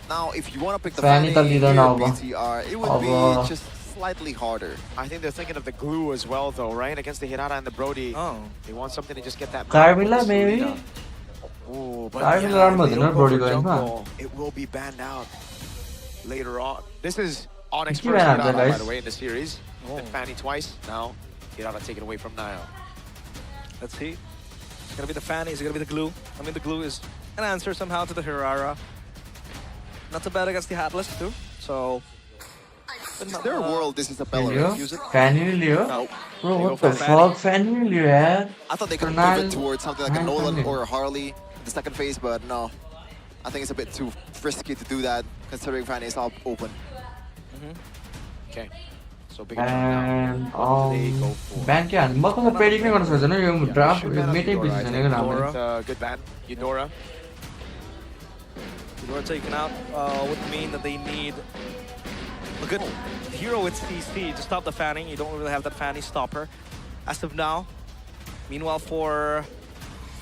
Speaker 2: Now, if you want to pick the
Speaker 1: Fanny
Speaker 2: Fanny
Speaker 1: त
Speaker 2: here,
Speaker 1: लिँदैन अब.
Speaker 2: BTR, it would
Speaker 1: अब
Speaker 2: be just slightly harder.
Speaker 4: I think they're thinking of the glue as well, though, right? Against the Hirara and the Brody.
Speaker 3: Oh.
Speaker 4: They want something to just get that.
Speaker 1: Carmilla, maybe?
Speaker 4: Ooh, but
Speaker 1: Carmilla
Speaker 4: yeah,
Speaker 1: राम्रो
Speaker 4: if they
Speaker 1: हुँदैन
Speaker 4: don't go
Speaker 1: Brody
Speaker 4: for
Speaker 1: को यसमा.
Speaker 4: jungle, it will be banned out later on. This is Onyx
Speaker 1: के
Speaker 4: first
Speaker 1: ban
Speaker 4: Hirara,
Speaker 1: हान्छ,
Speaker 4: by
Speaker 1: guys?
Speaker 4: the way, in the series.
Speaker 3: Oh.
Speaker 4: Then Fanny twice. Now Hirara taken away from Nile.
Speaker 3: Let's see. It's gonna be the Fanny, it's gonna be the glue. I mean, the glue is an answer somehow to the Hirara. Not too bad against the Atlas too. So.
Speaker 2: Is there a world this is a
Speaker 1: Leo
Speaker 2: Belarus? Use it?
Speaker 1: फ्यानी Leo.
Speaker 2: No.
Speaker 1: Bro,
Speaker 3: They go
Speaker 1: what
Speaker 3: for
Speaker 1: the
Speaker 3: Fanny.
Speaker 1: fuck? Fanny लियो यार.
Speaker 2: I thought they could
Speaker 1: Nile-
Speaker 2: pivot towards something like a
Speaker 1: Nile
Speaker 2: Nolan
Speaker 1: Fanny.
Speaker 2: or a Harley in the second phase, but no. I think it's a bit too risky to do that, considering Fanny is all open.
Speaker 4: Okay. So big attack now.
Speaker 1: And
Speaker 4: What do they go for?
Speaker 1: ब्यान के हाल्नु म कसो predict नै गर्न सक्दैन यो draft
Speaker 4: Should
Speaker 1: यो
Speaker 4: ban
Speaker 1: मेटै
Speaker 4: Eudora,
Speaker 1: बिर्सिन्छ
Speaker 4: I
Speaker 1: नि
Speaker 4: think.
Speaker 1: राम्रो.
Speaker 4: With, good ban. Eudora.
Speaker 3: You're taken out would mean that they need a good hero with CC to stop the Fanning. You don't really have that Fanny stopper as of now. Meanwhile, for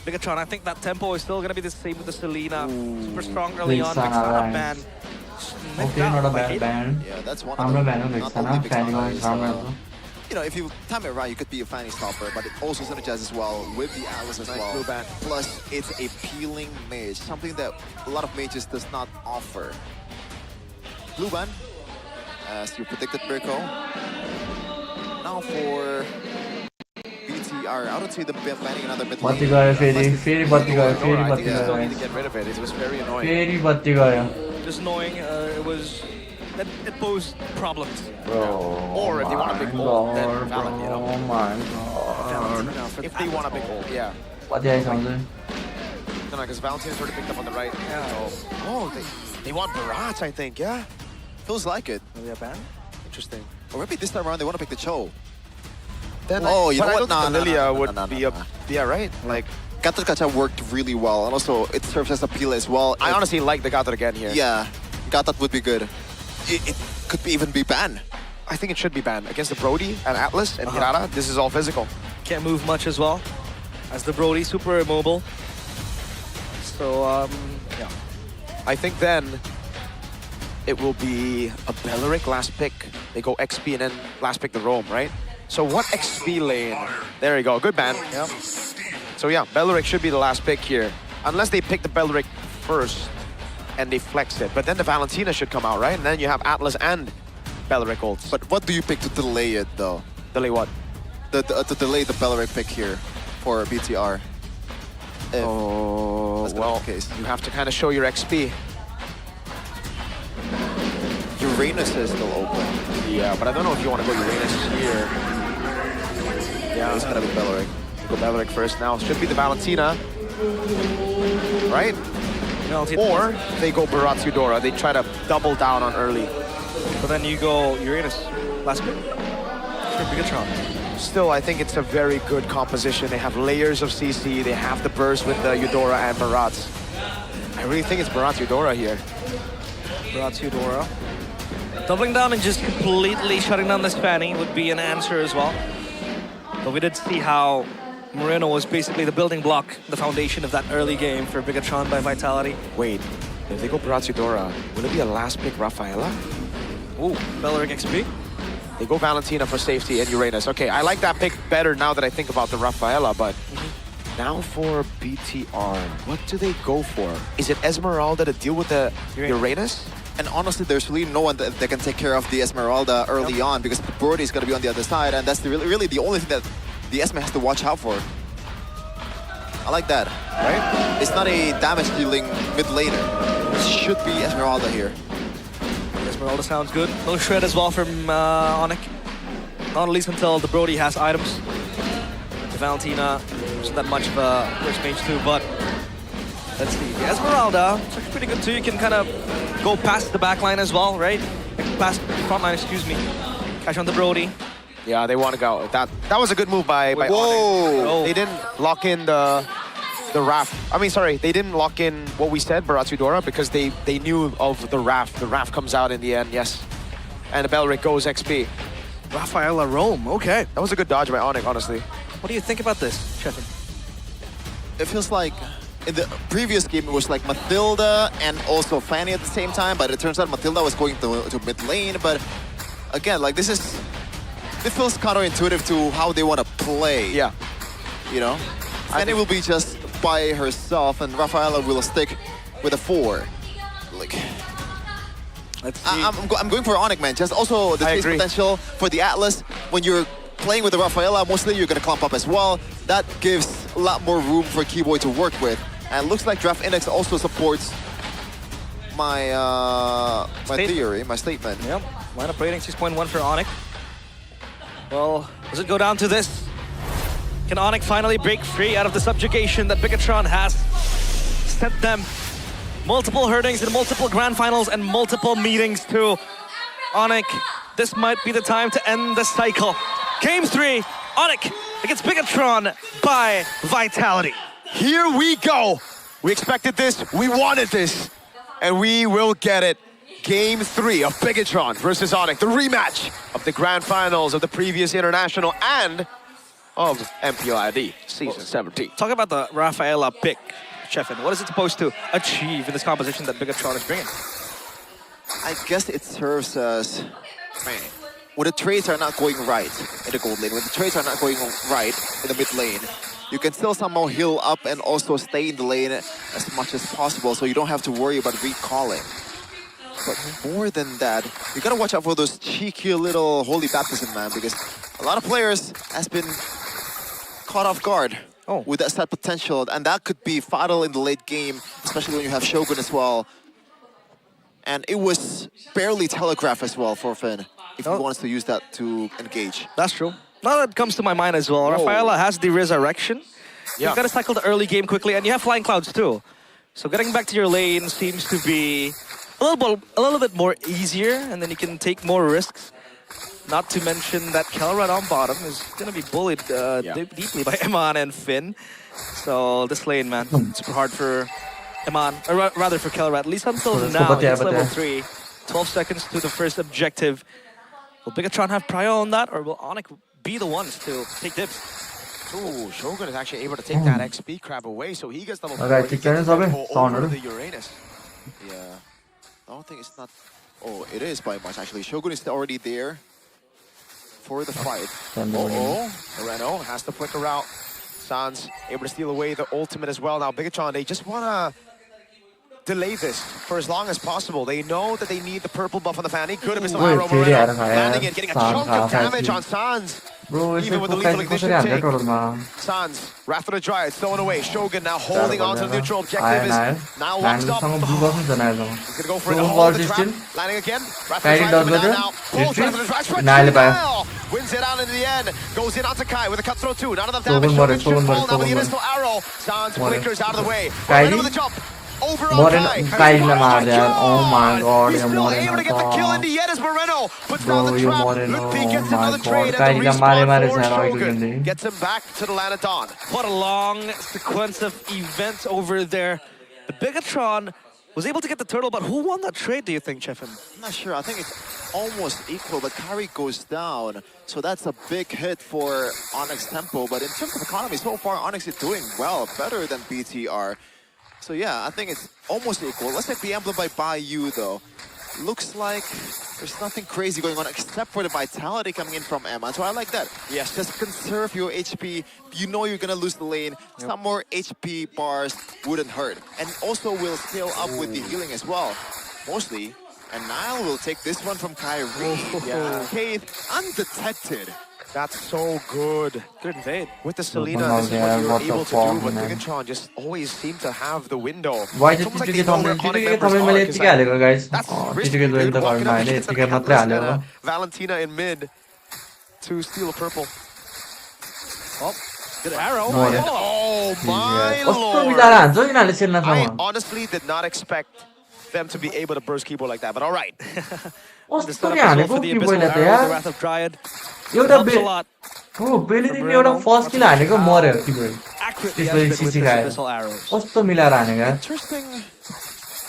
Speaker 3: Bigatron, I think that tempo is still going to be the same with the Selena. Super strong early on,
Speaker 1: Vixana,
Speaker 3: mixed out
Speaker 1: right.
Speaker 3: ban.
Speaker 1: Okay, not a bad ban.
Speaker 2: Yeah, that's one
Speaker 1: राम्रो
Speaker 2: of
Speaker 1: ban हो
Speaker 2: them. Not
Speaker 1: Vixana,
Speaker 2: only Big
Speaker 1: Fanny
Speaker 2: Stunner
Speaker 1: going
Speaker 2: is,
Speaker 1: राम्रो.
Speaker 2: you know, if you time it right, you could be a Fanny stopper, but it also synergizes well with the Atlas as
Speaker 4: Nice
Speaker 2: well.
Speaker 4: blue ban.
Speaker 2: Plus, it's a peeling mage, something that a lot of mages does not offer. Blue ban, as you predicted, Mirko. Now for BTR, I don't see them banning another mid lane.
Speaker 1: बत्ती गयो फेरि
Speaker 2: Unless
Speaker 1: फेरि बत्ती गयो
Speaker 4: Eudora,
Speaker 1: फेरि
Speaker 4: I
Speaker 1: बत्ती
Speaker 4: think they still need to
Speaker 1: गयो
Speaker 4: get rid of it. It was very annoying.
Speaker 1: फेरि बत्ती गयो.
Speaker 3: Just knowing it posed problems.
Speaker 1: Bro,
Speaker 4: Or if they want a big ult, then valid, you know.
Speaker 1: Oh my god.
Speaker 4: If they want a big ult, yeah.
Speaker 1: बत्ती आइसक्यो.
Speaker 4: No, because Valentine's already picked up on the right. Yeah. Oh, they want Barats, I think, yeah?
Speaker 2: Feels like it.
Speaker 3: Maybe a ban?
Speaker 4: Interesting.
Speaker 2: Or maybe this time around they want to pick the Cho.
Speaker 4: Then
Speaker 2: Oh, you
Speaker 4: but
Speaker 2: know
Speaker 4: I
Speaker 2: what?
Speaker 4: don't think
Speaker 2: Nah,
Speaker 4: the
Speaker 2: nah,
Speaker 4: Lilia
Speaker 2: nah,
Speaker 4: would
Speaker 2: nah,
Speaker 4: be
Speaker 2: nah,
Speaker 4: a...
Speaker 2: nah.
Speaker 4: Yeah, right? Like,
Speaker 2: Gator Gacha worked really well, and also it serves as a peel as well.
Speaker 4: I honestly like the Gator again here.
Speaker 2: Yeah, Gatot would be good. It could even be banned.
Speaker 4: I think it should be banned. Against the Brody and Atlas and Hirara, this is all physical.
Speaker 3: Can't move much as well. As the Brody, super immobile. So, yeah.
Speaker 4: I think then it will be a Beleric last pick. They go XP and then last pick the Roam, right? So what XP lane? There you go, good ban.
Speaker 3: Yep.
Speaker 4: So yeah, Beleric should be the last pick here. Unless they pick the Beleric first and they flex it. But then the Valentina should come out, right? And then you have Atlas and Beleric ults. But
Speaker 2: But what do you pick to delay it though?
Speaker 4: delay what?
Speaker 2: To delay the Beleric pick here for BTR. If
Speaker 4: Oh,
Speaker 2: that's gonna
Speaker 4: well,
Speaker 2: be the case.
Speaker 4: you have to kind of show your XP.
Speaker 2: Uranus is still open.
Speaker 4: Yeah, but I don't know if you want to go Uranus here.
Speaker 2: Yeah, it's gonna be Beleric.
Speaker 4: Go Beleric first now. Should be the Valentina. Right? Or they go Barat Eudora. They try to double down on early.
Speaker 3: But then you go Uranus last pick. Sure, Bigatron.
Speaker 4: Still, I think it's a very good composition. They have layers of CC. They have the burst with the Eudora and Barat. I really think it's Barat Eudora here.
Speaker 3: Barat Eudora. Doubling down and just completely shutting down this Fanny would be an answer as well. But we did see how Moreno was basically the building block, the foundation of that early game for Bigatron by Vitality.
Speaker 4: Wait, if they go Baratsudora, will it be a last pick Rafaela?
Speaker 3: Ooh, Belleric XP.
Speaker 4: They go Valentina for safety and Uranus. Okay, I like that pick better now that I think about the Rafaela, but now for BTR, what do they go for? Is it Esmeralda to deal with the Uranus?
Speaker 2: And honestly, there's really no one that can take care of the Esmeralda early on because Brody is going to be on the other side, and that's really the only thing that the Esme has to watch out for. I like that, right? It's not a damage dealing mid laner. It should be Esmeralda here.
Speaker 3: Esmeralda sounds good. No shred as well from Onyx. Not at least until the Brody has items. The Valentina isn't that much of a first mage too, but let's see. The Esmeralda, it's actually pretty good too. You can kind of go past the back line as well, right? Past front line, excuse me. Catch on the Brody.
Speaker 4: Yeah, they want to go. That was a good move by
Speaker 2: Whoa!
Speaker 4: Onyx. They didn't lock in the Raf. I mean, sorry, they didn't lock in what we said, Baratsudora, because they knew of the Raf. The Raf comes out in the end, yes. And the Belleric goes XP.
Speaker 3: Rafaela Rome, okay.
Speaker 4: That was a good dodge by Onyx, honestly.
Speaker 3: What do you think about this, Sheffield?
Speaker 2: It feels like in the previous game it was like Mathilda and also Fanny at the same time, but it turns out Mathilda was going to mid lane. But again, like it feels counterintuitive to how they want to play.
Speaker 4: Yeah.
Speaker 2: You know? Fanny will be just by herself and Rafaela will stick with a 4. Like,
Speaker 3: Let's see.
Speaker 2: I'm going for Onyx, man. Just also the chase potential for the Atlas. When you're playing with the Rafaela, mostly you're going to clump up as well. That gives a lot more room for Keyboy to work with. And it looks like Draft Index also supports my theory, my statement.
Speaker 3: Yep, lineup rating 6.1 for Onyx. Well, does it go down to this? Can Onyx finally break free out of the subjugation that Bigatron has sent them? Multiple hurdings in multiple grand finals and multiple meetings too. Onyx, this might be the time to end the cycle. Game 3, Onyx against Bigatron by Vitality.
Speaker 4: Here we go. We expected this, we wanted this, and we will get it. Game 3 of Bigatron versus Onyx, the rematch of the grand finals of the previous international and of MPLID season 17.
Speaker 3: Talk about the Rafaela pick, Sheffin. What is it supposed to achieve in this composition that Bigatron is bringing?
Speaker 2: I guess it serves as when the trades are not going right in the gold lane, when the trades are not going right in the mid lane, you can still somehow heal up and also stay in the lane as much as possible so you don't have to worry about recalling. But more than that, you gotta watch out for those cheeky little holy baptism, man, because a lot of players has been caught off guard with that set potential, and that could be fatal in the late game, especially when you have Shogun as well. And it was barely telegraphed as well for Finn, if he wants to use that to engage.
Speaker 3: That's true. Now that comes to my mind as well. Rafaela has the resurrection.
Speaker 4: Yeah.
Speaker 3: You've got to cycle the early game quickly, and you have flying clouds too. So getting back to your lane seems to be a little bit more easier, and then you can take more risks. Not to mention that Kelrad on bottom is going to be bullied deeply by Eman and Finn. So this lane, man, super hard for Eman, or rather for Kelrad, at least until now. It's level 3. 12 seconds to the first objective. Will Bigatron have prior on that, or will Onyx be the ones to take dibs?
Speaker 4: Ooh, Shogun is actually able to take that XP crab away, so he gets level 4.
Speaker 1: Alright,
Speaker 4: He gets
Speaker 1: Sabe.
Speaker 4: to go over the Uranus.
Speaker 2: Yeah, I don't think it's not. Oh, it is by much actually. Shogun is already there for the fight.
Speaker 4: Moreno has to flicker out. Sans able to steal away the ultimate as well. Now Bigatron, they just want to delay this for as long as possible. They know that they need the purple buff on the Fanny. Good pistol arrow, Moreno landing it, getting a chunk of damage on Sans.
Speaker 1: Bro,
Speaker 4: Even with the lethal ignition take. Sans, Wrath of the Dryad, stolen away. Shogun now holding on to the neutral objective is now locked up. He's gonna go for it. Hold the trap. Landing again. Wrath of the Dryad now. Both Wrath of the Dryad stretching well. Wins it out in the end. Goes in onto Kai with a cutthroat too. Not enough damage. Shogun should fall now with the initial arrow. Sans flickers out of the way. Moreno with the jump. Over on Kai.
Speaker 1: Oh my god,
Speaker 4: He's still able to get the kill in the end as Moreno puts down the trap. Ludwig gets another trade and the respawn for Shogun. Gets him back to the Lanadon.
Speaker 3: What a long sequence of events over there. The Bigatron was able to get the turtle, but who won that trade, do you think, Chefin?
Speaker 2: I'm not sure. I think it's almost equal, but Kyrie goes down. So that's a big hit for Onyx Tempo. But in terms of economy, so far, Onyx is doing well, better than BTR. So yeah, I think it's almost equal. Let's take the emblem by Bayou, though. Looks like there's nothing crazy going on except for the vitality coming in from Emma. So I like that.
Speaker 4: Yes.
Speaker 2: Just conserve your HP. You know you're gonna lose the lane. Some more HP bars wouldn't hurt. And also will scale up with the healing as well. Mostly. And Nile will take this one from Kyrie.
Speaker 4: Yeah.
Speaker 2: Kate, undetected.
Speaker 4: That's so good.
Speaker 3: Good invade.
Speaker 4: With the Selena,
Speaker 1: now
Speaker 4: this is
Speaker 1: they
Speaker 4: what
Speaker 1: have
Speaker 4: you're
Speaker 1: got the
Speaker 4: able to
Speaker 1: form,
Speaker 4: do, but
Speaker 1: man.
Speaker 4: Bigatron just always seem to have the window.
Speaker 1: Why
Speaker 4: It's
Speaker 1: did
Speaker 4: almost like
Speaker 1: you
Speaker 4: they know where Onyx members are, 'cause
Speaker 1: यतिकै हालेको guys
Speaker 4: that's risky,
Speaker 1: त्यतिकै
Speaker 4: dude.
Speaker 1: Join त
Speaker 4: Walking
Speaker 1: गर्नु
Speaker 4: up
Speaker 1: होइन
Speaker 4: against an
Speaker 1: यतिकै मात्रै
Speaker 4: Atlas and
Speaker 1: हालेको
Speaker 4: a Valentina in mid to steal a purple.
Speaker 3: Oh, good arrow.
Speaker 1: More.
Speaker 4: Oh my
Speaker 1: कस्तो बिचारा
Speaker 4: lord!
Speaker 1: हान्छ यिनीहरूले
Speaker 4: I
Speaker 1: सेल्नसम्म
Speaker 4: honestly did not expect them to be able to burst keyboard like that, but all right.
Speaker 3: The
Speaker 1: कस्तो
Speaker 3: setup
Speaker 1: नि
Speaker 3: as well
Speaker 1: हानेको
Speaker 3: for the
Speaker 1: कि
Speaker 3: Abyssal
Speaker 1: पहिला त
Speaker 3: Arrow, the
Speaker 1: यार
Speaker 3: Wrath of Dryad.
Speaker 1: एउटा
Speaker 3: Helps a lot.
Speaker 1: हो बेलिदेखि
Speaker 3: From
Speaker 1: एउटा
Speaker 3: Bruno.
Speaker 1: फर्स्ट किल हानेको मर्यो कि भयो
Speaker 3: Accurately
Speaker 1: त्यसपछि
Speaker 3: as with
Speaker 1: सिसी
Speaker 3: this
Speaker 1: खायो
Speaker 3: Abyssal Arrows.
Speaker 1: कस्तो मिलाएर हानेको यार
Speaker 2: Interesting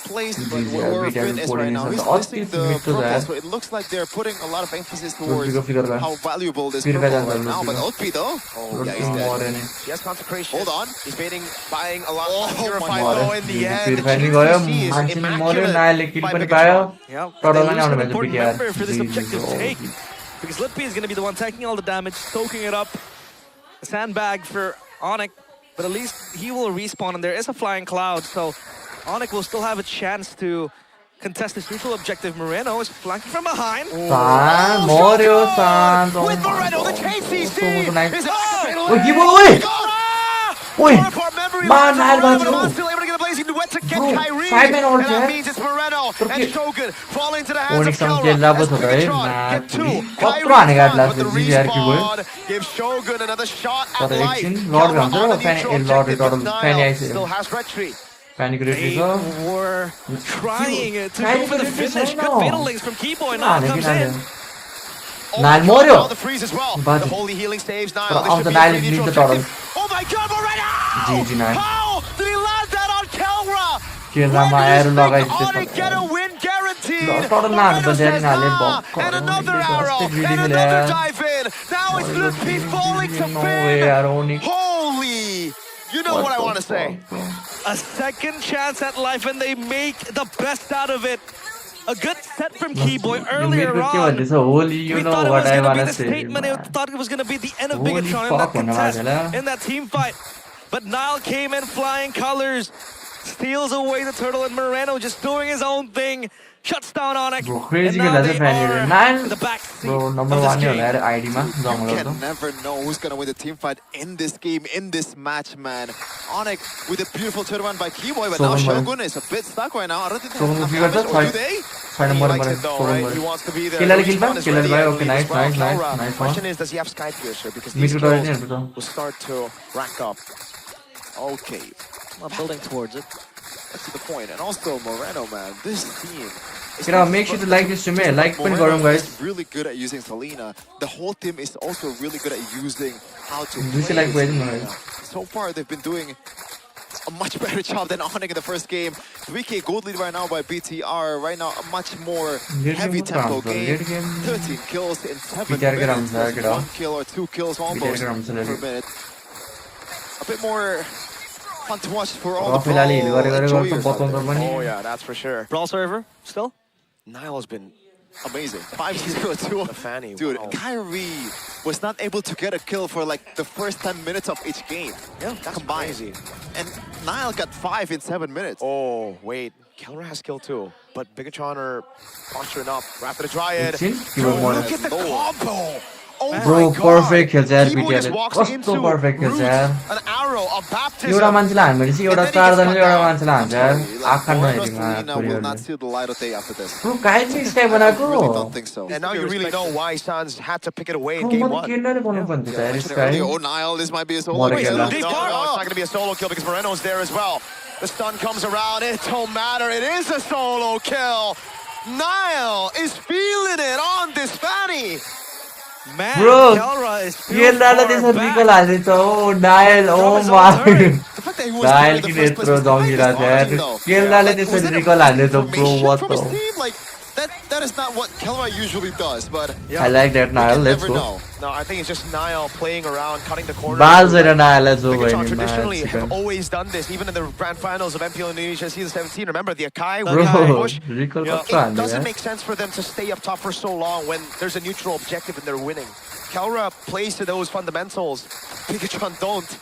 Speaker 2: place,
Speaker 1: GG,
Speaker 2: but
Speaker 1: yeah,
Speaker 2: where
Speaker 1: BTR
Speaker 2: Finn is right now, he's
Speaker 1: coordination.
Speaker 2: listing the
Speaker 1: Mid to
Speaker 2: purple,
Speaker 1: that.
Speaker 2: so it looks like they're putting a lot of emphasis
Speaker 1: Figure,
Speaker 2: towards
Speaker 1: figure.
Speaker 2: how valuable this
Speaker 1: Figure
Speaker 2: purple
Speaker 1: guys
Speaker 2: right
Speaker 1: are
Speaker 2: now. But
Speaker 1: looking.
Speaker 2: OP though, oh yeah, he's dead.
Speaker 1: मर्यो नि
Speaker 4: He has consecration.
Speaker 2: Hold on.
Speaker 4: He's buying a lot
Speaker 2: Oh
Speaker 4: of
Speaker 2: my
Speaker 4: purified
Speaker 2: God.
Speaker 4: though in the end. The
Speaker 1: Purified गयो
Speaker 4: GCC is
Speaker 1: मान्छे नि मर्यो
Speaker 4: immaculate
Speaker 1: नायले kill
Speaker 4: by
Speaker 1: पनि
Speaker 4: Bigatron.
Speaker 1: पायो
Speaker 3: Yeah, they
Speaker 1: टडलमा
Speaker 3: lose
Speaker 1: नि आउनु
Speaker 3: an
Speaker 1: भएछ
Speaker 3: important
Speaker 1: BTR
Speaker 3: member for this objective take. Because Lippy is going to be the one taking all the damage, soaking it up. A sandbag for Onyx, but at least he will respawn, and there is a flying cloud, so Onyx will still have a chance to contest this neutral objective. Moreno is flanking from behind.
Speaker 1: सान मर्यो सान
Speaker 4: With Moreno, the KCC is
Speaker 1: ओइ कि भयो ओइ ओइ मा Niall
Speaker 4: but
Speaker 1: बाँच्यो
Speaker 4: I'm still able to get a blazing duet to get
Speaker 1: Bro,
Speaker 4: Kyrie.
Speaker 1: 5 man over
Speaker 4: And that
Speaker 1: there.
Speaker 4: means it's Moreno
Speaker 1: But
Speaker 4: and
Speaker 1: के-
Speaker 4: Shogun falling into the hands of
Speaker 1: ओनिक्ससँग
Speaker 4: Kelra.
Speaker 1: खेल्दा पो
Speaker 4: As
Speaker 1: छ त है
Speaker 4: Bigatron get two.
Speaker 1: कत्रो हानेको
Speaker 4: Kyrie's
Speaker 1: atlas
Speaker 4: on, but the
Speaker 1: जिजिआर कि भयो
Speaker 4: respawn gives Shogun another shot at
Speaker 1: तर
Speaker 4: life.
Speaker 1: एकछिन लड
Speaker 4: Kelra
Speaker 1: भन्छ
Speaker 4: on
Speaker 1: र
Speaker 4: the
Speaker 1: फ्यानी
Speaker 4: neutral
Speaker 1: ए लड
Speaker 4: objective,
Speaker 1: टडल
Speaker 4: but
Speaker 1: फ्यानी
Speaker 4: Nile
Speaker 1: आइसक्यो
Speaker 4: still has retreat.
Speaker 1: फ्यानीको रेडी
Speaker 3: They
Speaker 1: छ
Speaker 3: were trying to
Speaker 1: Kyrie
Speaker 3: go for the
Speaker 1: did this
Speaker 3: finish.
Speaker 1: right
Speaker 3: Good
Speaker 1: now.
Speaker 3: fatal links from Keyboy. Now
Speaker 1: हाल्यो
Speaker 3: comes
Speaker 1: किन
Speaker 3: in.
Speaker 4: Oh
Speaker 1: Nile
Speaker 4: my God,
Speaker 1: मर्यो
Speaker 4: now the freeze as well.
Speaker 1: But-
Speaker 4: The holy healing saves Nile.
Speaker 1: But
Speaker 4: This
Speaker 1: of
Speaker 4: should
Speaker 1: the
Speaker 4: be a
Speaker 1: Nile
Speaker 4: free
Speaker 1: is
Speaker 4: neutral
Speaker 1: the turtle.
Speaker 4: objective. Oh my God, Moreno!
Speaker 1: GG Nile.
Speaker 4: How did he land that on Kelra?
Speaker 1: केरामा
Speaker 4: When
Speaker 1: आएर
Speaker 4: do you think
Speaker 1: लगाइदिन्छ
Speaker 4: Onyx get a win guaranteed?
Speaker 1: ल, टडल नहाल्नु
Speaker 4: Moreno
Speaker 1: त
Speaker 4: says
Speaker 1: नाले
Speaker 4: nah,
Speaker 1: भक्कु
Speaker 4: and another
Speaker 1: Onyx is
Speaker 4: arrow,
Speaker 1: अस्ति greedy
Speaker 4: and
Speaker 1: मिल्यो
Speaker 4: another
Speaker 1: यार।
Speaker 4: dive in. Now it's Lippy falling to
Speaker 1: No way यार
Speaker 4: Finn.
Speaker 1: Onyx
Speaker 4: Holy! You know what I want to say.
Speaker 3: A second chance at life, and they make the best out of it. A good set from Keyboy earlier
Speaker 1: मेरो के
Speaker 3: on.
Speaker 1: भन्दैछ होली यु
Speaker 3: We
Speaker 1: नो
Speaker 3: thought it
Speaker 1: what
Speaker 3: was
Speaker 1: I
Speaker 3: going to
Speaker 1: want
Speaker 3: be
Speaker 1: to
Speaker 3: the
Speaker 1: say
Speaker 3: statement. We thought it was going to be the end of
Speaker 1: Holy
Speaker 3: Bigatron in that
Speaker 1: fuck,
Speaker 3: contest,
Speaker 1: Vanilla.
Speaker 3: in that team fight. But Nile came in flying colors, steals away the turtle, and Moreno just doing his own thing, shuts down Onyx.
Speaker 1: Bro, crazy
Speaker 3: and now
Speaker 1: खेल्दा
Speaker 3: they
Speaker 1: चाहिँ फ्यानीले
Speaker 3: are
Speaker 1: nine
Speaker 3: the back seat
Speaker 1: bro number
Speaker 3: of this
Speaker 1: 1 नै होला
Speaker 3: game.
Speaker 1: यार आईडीमा
Speaker 2: You
Speaker 1: jungler
Speaker 2: can never know who's gonna win the team fight in this game, in this match, man. Onyx with a beautiful turnaround by Keyboy, but now
Speaker 1: Shogun
Speaker 2: Shogun is a bit stuck right now. I don't think they
Speaker 1: Shogun
Speaker 2: have
Speaker 1: figure
Speaker 2: damage,
Speaker 1: that
Speaker 2: or do
Speaker 1: fight.
Speaker 2: they?
Speaker 1: छैन
Speaker 4: He
Speaker 1: मर
Speaker 4: likes
Speaker 1: मर
Speaker 4: it though, right? He wants to be there.
Speaker 1: Killerले
Speaker 4: The
Speaker 1: kill
Speaker 4: respawn
Speaker 1: back,
Speaker 4: is
Speaker 1: killerले
Speaker 4: ready, I
Speaker 1: भयो, okay,
Speaker 4: believe,
Speaker 1: nice,
Speaker 4: as well.
Speaker 1: nice, nice,
Speaker 4: Kelra,
Speaker 1: nice
Speaker 4: the question
Speaker 1: one.
Speaker 4: is, does he have Sky Piercer? Because these
Speaker 1: Mid to
Speaker 4: kills
Speaker 1: turret नि
Speaker 4: will start to rack up.
Speaker 2: Okay,
Speaker 3: Well, building towards it.
Speaker 2: that's to the point. And also Moreno, man, this team. is
Speaker 1: Kira,
Speaker 2: not
Speaker 1: make sure
Speaker 2: just
Speaker 1: to like this stream,
Speaker 2: but
Speaker 1: like पनि
Speaker 2: Moreno
Speaker 1: गरौँ guys
Speaker 2: is really good at using Selena. The whole team is also really good at using how to
Speaker 1: Do you
Speaker 2: play
Speaker 1: like playing
Speaker 2: Selena.
Speaker 1: Moreno?
Speaker 2: So far, they've been doing a much better job than Onyx in the first game. 3K gold lead right now by BTR. Right now, a much more
Speaker 1: Late
Speaker 2: heavy
Speaker 1: game
Speaker 2: tempo
Speaker 1: round, bro.
Speaker 2: game.
Speaker 1: Late game.
Speaker 2: 13 kills in 7
Speaker 1: BTR के round
Speaker 2: minutes.
Speaker 1: है,
Speaker 2: That's
Speaker 1: get off.
Speaker 2: 1 kill or 2 kills almost
Speaker 1: के round
Speaker 2: per
Speaker 1: चलेको।
Speaker 2: minute. A bit more fun to watch for all the pro
Speaker 1: रफेलाले हिल गरेर
Speaker 2: enjoyers
Speaker 1: गर्छ
Speaker 2: out
Speaker 1: बताउँदा
Speaker 2: there.
Speaker 1: पनि
Speaker 4: Oh yeah, that's for sure.
Speaker 3: Brawl server, still?
Speaker 4: Nile has been
Speaker 2: Amazing. 5-0-2.
Speaker 4: the Fanny.
Speaker 2: Dude,
Speaker 4: Wow.
Speaker 2: Kyrie was not able to get a kill for like the first 10 minutes of each game.
Speaker 4: Yeah, that's
Speaker 2: combined.
Speaker 4: crazy.
Speaker 2: And Nile got 5 in 7 minutes.
Speaker 4: Oh, wait. Kelra has skill too. But Bigatron are posturing up. Rapid the Dryad.
Speaker 1: एकछिन
Speaker 4: Dude,
Speaker 1: keyboard मर्यो
Speaker 4: look at the combo. Oh
Speaker 1: Bro,
Speaker 4: my God.
Speaker 1: perfect खेल्छ यार
Speaker 4: Keyboard just
Speaker 1: BTR ले
Speaker 4: walks
Speaker 1: कस्तो
Speaker 4: into
Speaker 1: perfect खेल्छ
Speaker 4: root,
Speaker 1: यार
Speaker 4: an arrow, a baptism.
Speaker 1: एउटा मान्छेलाई हान्यो भने चाहिँ एउटा
Speaker 4: And then he
Speaker 1: चारजनाले
Speaker 4: gets
Speaker 1: एउटा
Speaker 4: cut
Speaker 1: मान्छेलाई हान्छ यार
Speaker 2: Like,
Speaker 1: आँखा
Speaker 2: Moreno's
Speaker 1: नहेरिमा
Speaker 2: Selena will not
Speaker 1: कोरियरले
Speaker 2: see the light of day after this.
Speaker 1: Bro काहे चाहिँ स्काई
Speaker 2: I
Speaker 1: बनाएको
Speaker 2: really don't think so.
Speaker 4: And now you really know why Suns had to pick it away in
Speaker 1: bro
Speaker 4: game
Speaker 1: म
Speaker 4: one.
Speaker 1: केन्डले बनाउनु पर्ने त यार
Speaker 2: Mentioned
Speaker 1: स्काई
Speaker 2: earlier, oh, Nile, this might be a solo.
Speaker 1: More
Speaker 2: Wait,
Speaker 1: again,
Speaker 2: no,
Speaker 1: huh?
Speaker 4: No,
Speaker 2: no,
Speaker 4: it's not going to be a solo kill because Moreno's there as well. The stun comes around. It don't matter. It is a solo kill. Nile is feeling it on this Fanny.
Speaker 3: Man,
Speaker 1: Bro,
Speaker 3: Kelra is too
Speaker 1: केलराले
Speaker 3: far
Speaker 1: त्यसरी
Speaker 3: back.
Speaker 1: Recall हाल्दैछ oh Nile
Speaker 3: From
Speaker 1: oh
Speaker 3: his own
Speaker 1: my
Speaker 3: turret.
Speaker 2: The fact that he was
Speaker 1: Nile
Speaker 2: there in the
Speaker 1: किन
Speaker 2: first place
Speaker 1: यत्रो
Speaker 2: was the
Speaker 1: जङ्गिरहेको
Speaker 2: highest
Speaker 1: छ यार
Speaker 2: honesty, though.
Speaker 1: केलराले
Speaker 2: Like, was
Speaker 1: त्यसरी
Speaker 2: it a
Speaker 1: रिकल हाल्दैछ bro
Speaker 2: information
Speaker 1: what
Speaker 2: from
Speaker 1: the
Speaker 2: his team? Like, that is not what Kelra usually does, but
Speaker 3: Yeah.
Speaker 1: I like that
Speaker 2: we
Speaker 1: Nail
Speaker 2: can
Speaker 1: let's
Speaker 2: never
Speaker 1: go
Speaker 2: know.
Speaker 4: No, I think it's just Niall playing around, cutting the corner.
Speaker 1: बाल छैन नायललाई जो भयो
Speaker 4: Bigatron
Speaker 1: नि
Speaker 4: traditionally
Speaker 1: मान्छे
Speaker 4: have always done this, even in the grand finals of MPL Indonesia season 17. Remember the Akai
Speaker 3: Bro,
Speaker 4: push?
Speaker 1: Skill
Speaker 3: Yeah.
Speaker 1: कस्तो
Speaker 4: It
Speaker 1: हाल्यो
Speaker 4: doesn't
Speaker 1: यार
Speaker 4: make sense for them to stay up top for so long when there's a neutral objective and they're winning. Kelra plays to those fundamentals. Bigatron don't.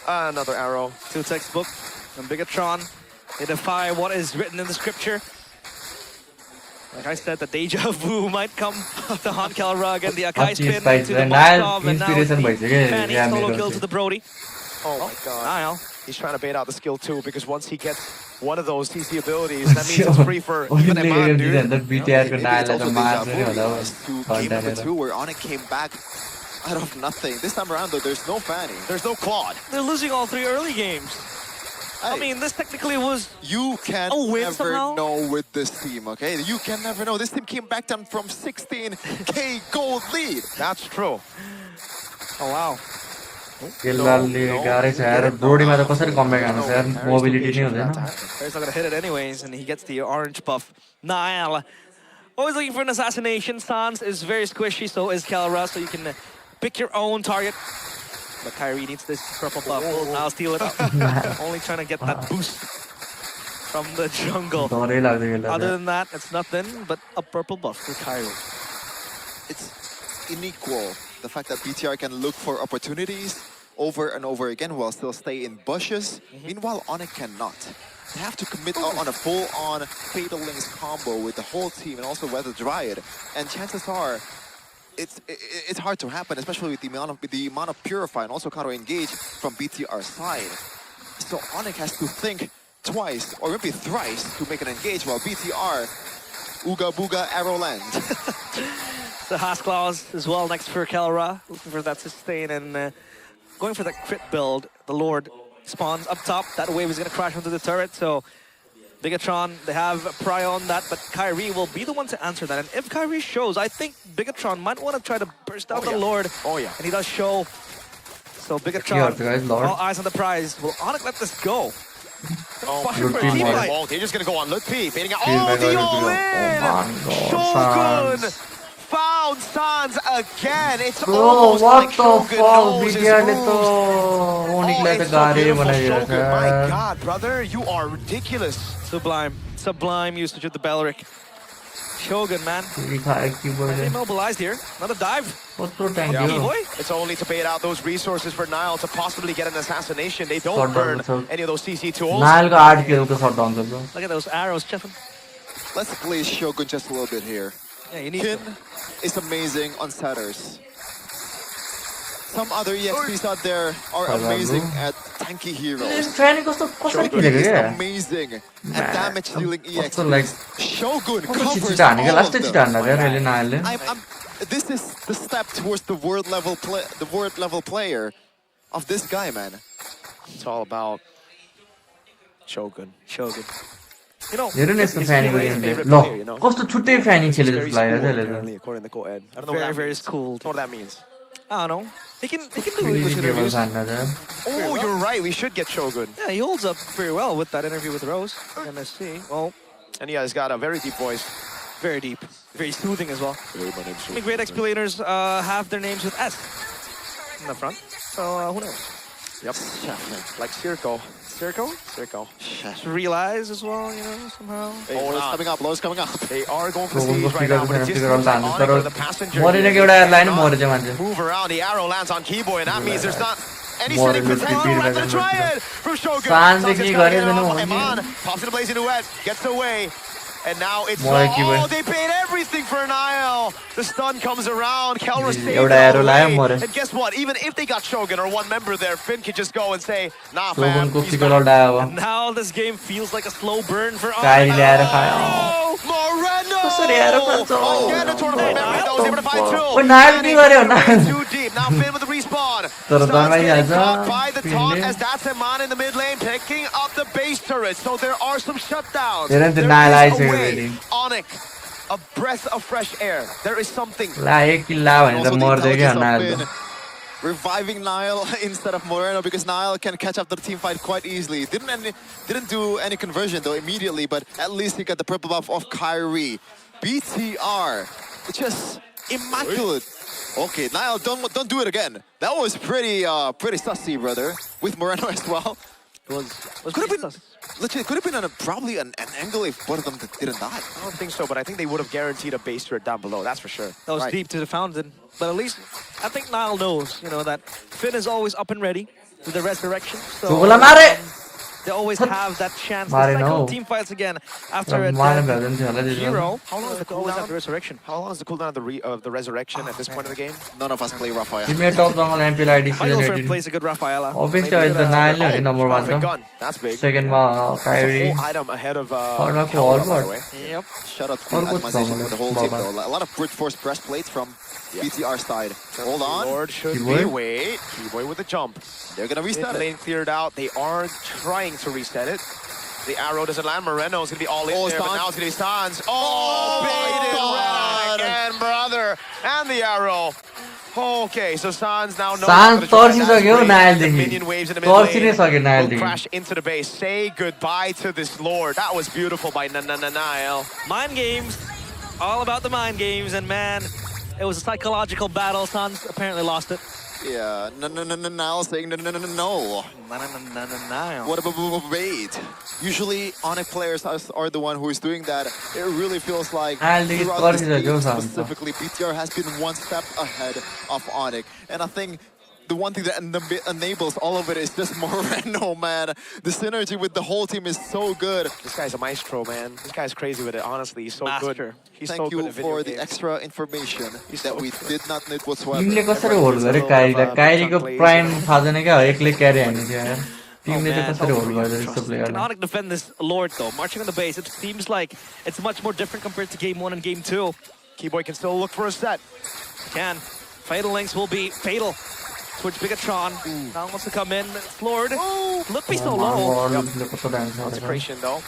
Speaker 4: Another arrow.
Speaker 3: Two textbook and Bigatron. They defy what is written in the scripture. Like I said, the deja vu might come to haunt Kelra again. The Akai
Speaker 1: पछि
Speaker 3: spin
Speaker 1: spice
Speaker 3: to the
Speaker 1: Nail
Speaker 3: Moskov, and now it's
Speaker 1: inspiration
Speaker 3: the
Speaker 1: भइसक्यो
Speaker 3: Fanny
Speaker 1: यहाँ
Speaker 3: solo
Speaker 1: मेरो
Speaker 3: kill to the Brody.
Speaker 4: Oh my god.
Speaker 3: Niall.
Speaker 4: He's trying to bait out the skill too because once he gets one of those CC abilities, that means it's free for even Eman, dude.
Speaker 1: अन्त BTR को
Speaker 2: Maybe it's
Speaker 1: नायललाई
Speaker 2: also
Speaker 1: त
Speaker 2: deja
Speaker 1: मार्छ
Speaker 2: vu
Speaker 1: नि
Speaker 2: in
Speaker 1: होला
Speaker 2: regards to game number
Speaker 1: घन्टा
Speaker 2: 2 where Onyx came back out of nothing. This time around, though, there's no Fanny.
Speaker 4: There's no Claude.
Speaker 3: They're losing all 3 early games. I
Speaker 2: Hey,
Speaker 3: mean, this technically was
Speaker 2: you can
Speaker 3: a win
Speaker 2: never
Speaker 3: somehow?
Speaker 2: know with this team, okay? You can never know. This team came back down from 16k gold lead.
Speaker 4: That's true.
Speaker 3: oh wow.
Speaker 1: केलराले गाह्रै छ यार ब्रोडीमा त कसरी comeback हान्छ यार mobility नै हुँदैन
Speaker 3: He's not gonna hit it anyways, and he gets the orange buff. Niall. Always looking for an assassination. Sans is very squishy, so is Kelra, so you can pick your own target. But Kyrie needs this purple buff. I'll steal it up. Only trying to get that boost from the jungle.
Speaker 1: डरै लाग्छ केलराले
Speaker 3: Other than that, it's nothing but a purple buff for Kyrie.
Speaker 2: It's unequal. The fact that BTR can look for opportunities over and over again while still stay in bushes. Meanwhile, Onyx cannot. They have to commit on a full-on Fatal Links combo with the whole team and also Weather Dryad. And chances are, it's hard to happen, especially with the amount of Purify and also counter-engage from BTR's side. So Onyx has to think twice or maybe thrice to make an engage while BTR Ooga Booga Arrow land.
Speaker 3: The Haas Claws as well next for Kelra, looking for that sustain and going for that crit build. The Lord spawns up top. That wave is going to crash onto the turret, so Bigatron, they have a pry on that, but Kyrie will be the one to answer that. And if Kyrie shows, I think Bigatron might want to try to burst out the Lord.
Speaker 4: Oh yeah.
Speaker 3: And he does show. So
Speaker 1: Here,
Speaker 3: Bigatron,
Speaker 1: guys, Lord.
Speaker 3: all eyes on the prize. Will Onyx let this go?
Speaker 4: Oh,
Speaker 3: Fire for a
Speaker 1: team
Speaker 3: team
Speaker 1: wise.
Speaker 3: fight.
Speaker 4: Oh, they're just gonna go on Lut P, baiting out.
Speaker 1: Team
Speaker 4: Oh,
Speaker 1: by
Speaker 4: the
Speaker 1: Lut P.
Speaker 4: all-in!
Speaker 1: Oh my God,
Speaker 4: Shogun found Sans again. It's
Speaker 1: Bro,
Speaker 4: almost
Speaker 1: what
Speaker 4: like
Speaker 1: the
Speaker 4: Shogun
Speaker 1: fuck?
Speaker 4: knows his
Speaker 1: BTR-ले
Speaker 4: moves.
Speaker 1: त ओनिकलाई
Speaker 4: it's
Speaker 1: त
Speaker 4: so
Speaker 1: गाह्रै
Speaker 4: beautiful,
Speaker 1: बनाइरहेको
Speaker 4: Shogun. My
Speaker 1: छ
Speaker 4: God, brother, you are ridiculous.
Speaker 3: Sublime. Sublime usage of the Belric. Shogun, man. Immobilized here. Another dive.
Speaker 1: कस्तो tank
Speaker 4: Yeah.
Speaker 1: हो
Speaker 3: Boy.
Speaker 4: It's only to bait out those resources for Niall to possibly get an assassination. They don't
Speaker 1: Shot
Speaker 4: burn
Speaker 1: down,
Speaker 4: any of those CC tools.
Speaker 1: नायलको 8 किलको shut down छ bro
Speaker 3: Look at those arrows, Cheffin.
Speaker 2: Let's play Shogun just a little bit here.
Speaker 3: Yeah, you need
Speaker 2: Kin
Speaker 3: them.
Speaker 2: is amazing on setters. Some other EXPs out there are amazing at tanky heroes.
Speaker 1: Training कस्तो कसरी
Speaker 2: Shogun
Speaker 1: खेलेको
Speaker 2: is
Speaker 1: क्या
Speaker 2: amazing at damage dealing
Speaker 1: कस्तो like
Speaker 2: EXPs. Shogun
Speaker 1: कस्तो
Speaker 2: covers
Speaker 1: छिटो हाने क्या
Speaker 2: all of
Speaker 1: लास्टै छिटो
Speaker 2: them.
Speaker 1: हान्दा क्या अहिले नायलले
Speaker 2: This is the step towards the world level player of this guy, man.
Speaker 4: It's all about Shogun.
Speaker 3: Shogun. You know,
Speaker 1: हेर न यस्तो
Speaker 4: He's
Speaker 1: फ्यानीको
Speaker 4: really his
Speaker 1: game
Speaker 4: favorite
Speaker 1: ल
Speaker 4: player, you know?
Speaker 1: कस्तो छुट्टै फ्यानी खेले
Speaker 4: Very
Speaker 1: जस्तो लाग्यो
Speaker 4: schooled,
Speaker 1: क्या
Speaker 4: apparently, according to Coed. I don't know what
Speaker 3: very,
Speaker 4: that
Speaker 3: very
Speaker 4: means.
Speaker 3: schooled.
Speaker 4: I don't know what that means.
Speaker 3: I don't know. He can do English
Speaker 1: अहिले
Speaker 3: interviews.
Speaker 1: हान्न छ
Speaker 4: Oh, you're right. We should get Shogun.
Speaker 3: Yeah, he holds up very well with that interview with Rose. MSC. Well,
Speaker 4: And yeah, he's got a very deep voice.
Speaker 3: very deep. Very soothing as well. I mean, great explainers have their names with S in the front. So, who knows?
Speaker 4: Yep. Like Circo.
Speaker 3: Circo?
Speaker 4: Circo.
Speaker 3: Just realize as well, you know, somehow.
Speaker 2: Low's coming up, Low's coming up.
Speaker 4: They are going for the
Speaker 1: Loganको
Speaker 4: siege right now, but it just
Speaker 1: figure
Speaker 4: looks like
Speaker 1: हान्छ
Speaker 4: Onyx
Speaker 1: तर
Speaker 4: or the passenger
Speaker 1: मरेन
Speaker 4: here
Speaker 1: एउटा airline
Speaker 4: cannot
Speaker 1: मरेछ मान्छे
Speaker 4: move around. The arrow lands on Keyboy, and that means there's not any
Speaker 1: More
Speaker 4: setting
Speaker 1: than
Speaker 4: for
Speaker 1: 50
Speaker 4: Taylor.
Speaker 1: feet
Speaker 4: That's
Speaker 1: back
Speaker 4: a
Speaker 1: and
Speaker 4: try it from Shogun.
Speaker 1: Sans
Speaker 4: Sans is
Speaker 1: देखि
Speaker 4: gonna
Speaker 1: गरे
Speaker 4: get it
Speaker 1: भने
Speaker 4: off.
Speaker 1: हो नि।
Speaker 4: Eman pops in the blazing duet, gets away. And now it's
Speaker 1: More Keyboy.
Speaker 4: oh, they paid everything for Niall. The stun comes around. Kelra
Speaker 1: Yes,
Speaker 4: saved
Speaker 1: एउटा
Speaker 4: it
Speaker 1: arrow
Speaker 4: all
Speaker 1: लायो,
Speaker 4: the way.
Speaker 1: मऱ्यो।
Speaker 4: And guess what? Even if they got Shogun or one member there, Finn could just go and say, nah, fam.
Speaker 1: लोगनको
Speaker 4: he's
Speaker 1: figure
Speaker 4: back.
Speaker 1: अल्टायो अब
Speaker 3: And now this game feels like a slow burn for
Speaker 1: Kyrie
Speaker 3: Onyx.
Speaker 1: ल्याएर खायो
Speaker 4: Oh, Moreno!
Speaker 1: कसरी आएर खान्छ
Speaker 4: Again, the tournament member that was able to find two.
Speaker 1: ओ नायल के गर्यो नायल
Speaker 4: Too deep. Now Finn with the respawn.
Speaker 1: तर
Speaker 4: Starts
Speaker 1: दबाई
Speaker 4: getting
Speaker 1: हाल्छ
Speaker 4: caught by the taunt
Speaker 1: फिनले
Speaker 4: as that's Eman in the mid lane picking up the base turret. So there are some shutdowns.
Speaker 1: हेर न त्यो
Speaker 4: There
Speaker 1: नायल
Speaker 4: is a
Speaker 1: आइसक्यो
Speaker 4: way.
Speaker 1: फेरि
Speaker 4: Onyx a breath of fresh air. There is something.
Speaker 1: ला एक किल ला भने
Speaker 2: And
Speaker 1: त
Speaker 2: also the
Speaker 1: मर्दै क्या
Speaker 2: intelligence of
Speaker 1: नाल
Speaker 2: Finn reviving Nile instead of Moreno because Nile can catch up to the team fight quite easily. Didn't do any conversion though immediately, but at least he got the purple buff of Kyrie. BTR, it's just immaculate. Okay, Nile, don't do it again. That was pretty sussy, brother. With Moreno as well. Could have been legit. Could have been probably an angle if both of them didn't die.
Speaker 4: I don't think so, but I think they would have guaranteed a base turret down below. That's for sure.
Speaker 3: That was
Speaker 2: Right.
Speaker 3: deep to the fountain. But at least, I think Nile knows, that Finn is always up and ready with the resurrection. So,
Speaker 1: Chukula mare!
Speaker 3: they always have that chance to
Speaker 1: Mare
Speaker 3: cycle
Speaker 1: no.
Speaker 3: team fights again after a
Speaker 1: मार्न
Speaker 3: dead
Speaker 1: भ्यादैन थियो होला त्यति बेला
Speaker 3: hero.
Speaker 4: How long is the
Speaker 3: Always have the
Speaker 4: cooldown?
Speaker 3: resurrection.
Speaker 4: How long is the cooldown of the resurrection at this point of the game?
Speaker 2: None of us play Raphael.
Speaker 1: तिमी टप जङ्गल MP lie
Speaker 3: Michael
Speaker 1: decision
Speaker 3: Friend
Speaker 1: edit
Speaker 3: plays a good Rafaela.
Speaker 1: Obviously अहिले त Nile नै हो नि number 1
Speaker 4: Perfect
Speaker 1: त
Speaker 4: gun. That's big.
Speaker 1: सेकेन्डमा Kyrie
Speaker 4: Whole item ahead of
Speaker 1: Corner
Speaker 4: Kelra,
Speaker 1: wall,
Speaker 4: by the
Speaker 1: but-
Speaker 4: way.
Speaker 3: Yep.
Speaker 2: Shout out to
Speaker 1: Or
Speaker 2: the
Speaker 1: good
Speaker 2: optimization
Speaker 1: song,
Speaker 2: for the whole team
Speaker 1: Baba.
Speaker 2: though. A lot of brute force breastplates from BTR side. Hold on.
Speaker 4: Lord should
Speaker 1: Keyboard.
Speaker 4: be wait. Keyboard with the jump.
Speaker 2: They're gonna
Speaker 4: Mid
Speaker 2: reset it.
Speaker 4: lane cleared out. They are trying to reset it. The arrow doesn't land. Moreno's gonna be all in
Speaker 2: Oh,
Speaker 4: there, but
Speaker 2: Sans.
Speaker 4: now it's gonna be Sans.
Speaker 2: Oh
Speaker 4: Oh,
Speaker 2: my
Speaker 4: baited
Speaker 2: God.
Speaker 4: again, brother. And the arrow. Okay, so Sans now knows
Speaker 1: Sans
Speaker 4: how to try that
Speaker 1: तर्सिसक्यो
Speaker 4: spray. The
Speaker 1: नाइलदेखि
Speaker 4: minion waves in the mid
Speaker 1: तर्सिनै सक्यो
Speaker 4: lane will
Speaker 1: नाइलदेखि
Speaker 4: crash into the base. Say goodbye to this lord. That was beautiful by Nile.
Speaker 3: Mind games. All about the mind games. And man, it was a psychological battle. Sans apparently lost it.
Speaker 2: Yeah, Nile saying no. What about wait? Usually, Onyx players are the one who is doing that. It really feels like
Speaker 1: I'll leave
Speaker 2: throughout this
Speaker 1: Corsi
Speaker 2: game
Speaker 1: to do
Speaker 2: specifically, BTR has been one step ahead of Onyx, and I think the one thing that enables all of it is just Moreno, man. The synergy with the whole team is so good.
Speaker 4: This guy's a maestro, man. This guy's crazy with it. Honestly, he's so
Speaker 3: Master.
Speaker 4: good. He's
Speaker 2: Thank
Speaker 4: so good
Speaker 2: you
Speaker 4: at video
Speaker 2: for the
Speaker 4: games.
Speaker 2: extra information that we did not need whatsoever.
Speaker 1: टिमले कसरी hold गर्यो काइरीलाई काइरीको prime थाहा छैन क्या एक्लै क्यारी हान्ने थियो यार टिमले चाहिँ कसरी होल्ड गर्यो त्यस्तो
Speaker 3: Can
Speaker 1: प्लेयरलाई
Speaker 3: Onyx defend this Lord though? Marching on the base, it seems like it's much more different compared to game 1 and game 2.
Speaker 4: Keyboy can still look for a set.
Speaker 3: Can. Fatal links will be fatal towards Bigatron. Now wants to come in. It's Lord. Look be so low.
Speaker 1: बलले कस्तो dance गरेको
Speaker 4: Concentration though.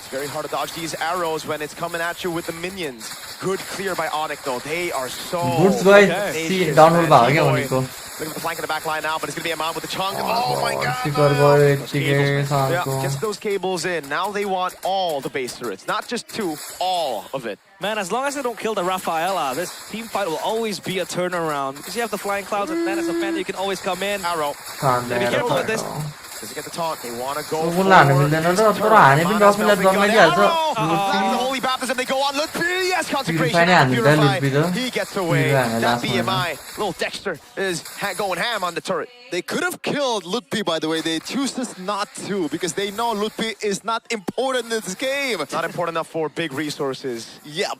Speaker 4: It's very hard to dodge these arrows when it's coming at you with the minions. Good clear by Onyx though. They are so
Speaker 1: goods गयो
Speaker 4: tenacious,
Speaker 1: सी
Speaker 4: man.
Speaker 1: Downhole भयो क्या
Speaker 4: Keyboy.
Speaker 1: उनीको
Speaker 4: Look at the flank in the back line now, but it's going to be a man with the chunk. Oh my god!
Speaker 1: सिकर गयो यतिकै
Speaker 4: Yeah,
Speaker 1: सानको
Speaker 4: gets those cables in. Now they want all the base turrets. Not just two, all of it.
Speaker 3: Man, as long as they don't kill the Rafaela, this team fight will always be a turnaround. Because you have the flying clouds and then as a fan you can always come in.
Speaker 4: Arrow.
Speaker 3: Be careful with this.
Speaker 4: Doesn't get the taunt. They want to go for
Speaker 1: उनलाई हान्नु मिल्दैन र तर हाने पनि रफीलाई जन्माइदिइहाल्छ
Speaker 4: the holy baptism. They go on. Look, yes, consecration.
Speaker 1: Purify
Speaker 4: and
Speaker 1: and
Speaker 4: Purify.
Speaker 1: Lutpi,
Speaker 4: He gets away.
Speaker 1: Purify and
Speaker 4: That
Speaker 1: last one,
Speaker 4: BMI. Little Dexter is going ham on the turret.
Speaker 2: They could have killed Lutpi, by the way. They choose not to because they know Lutpi is not important in this game.
Speaker 4: Not important enough for big resources.
Speaker 2: Yeah.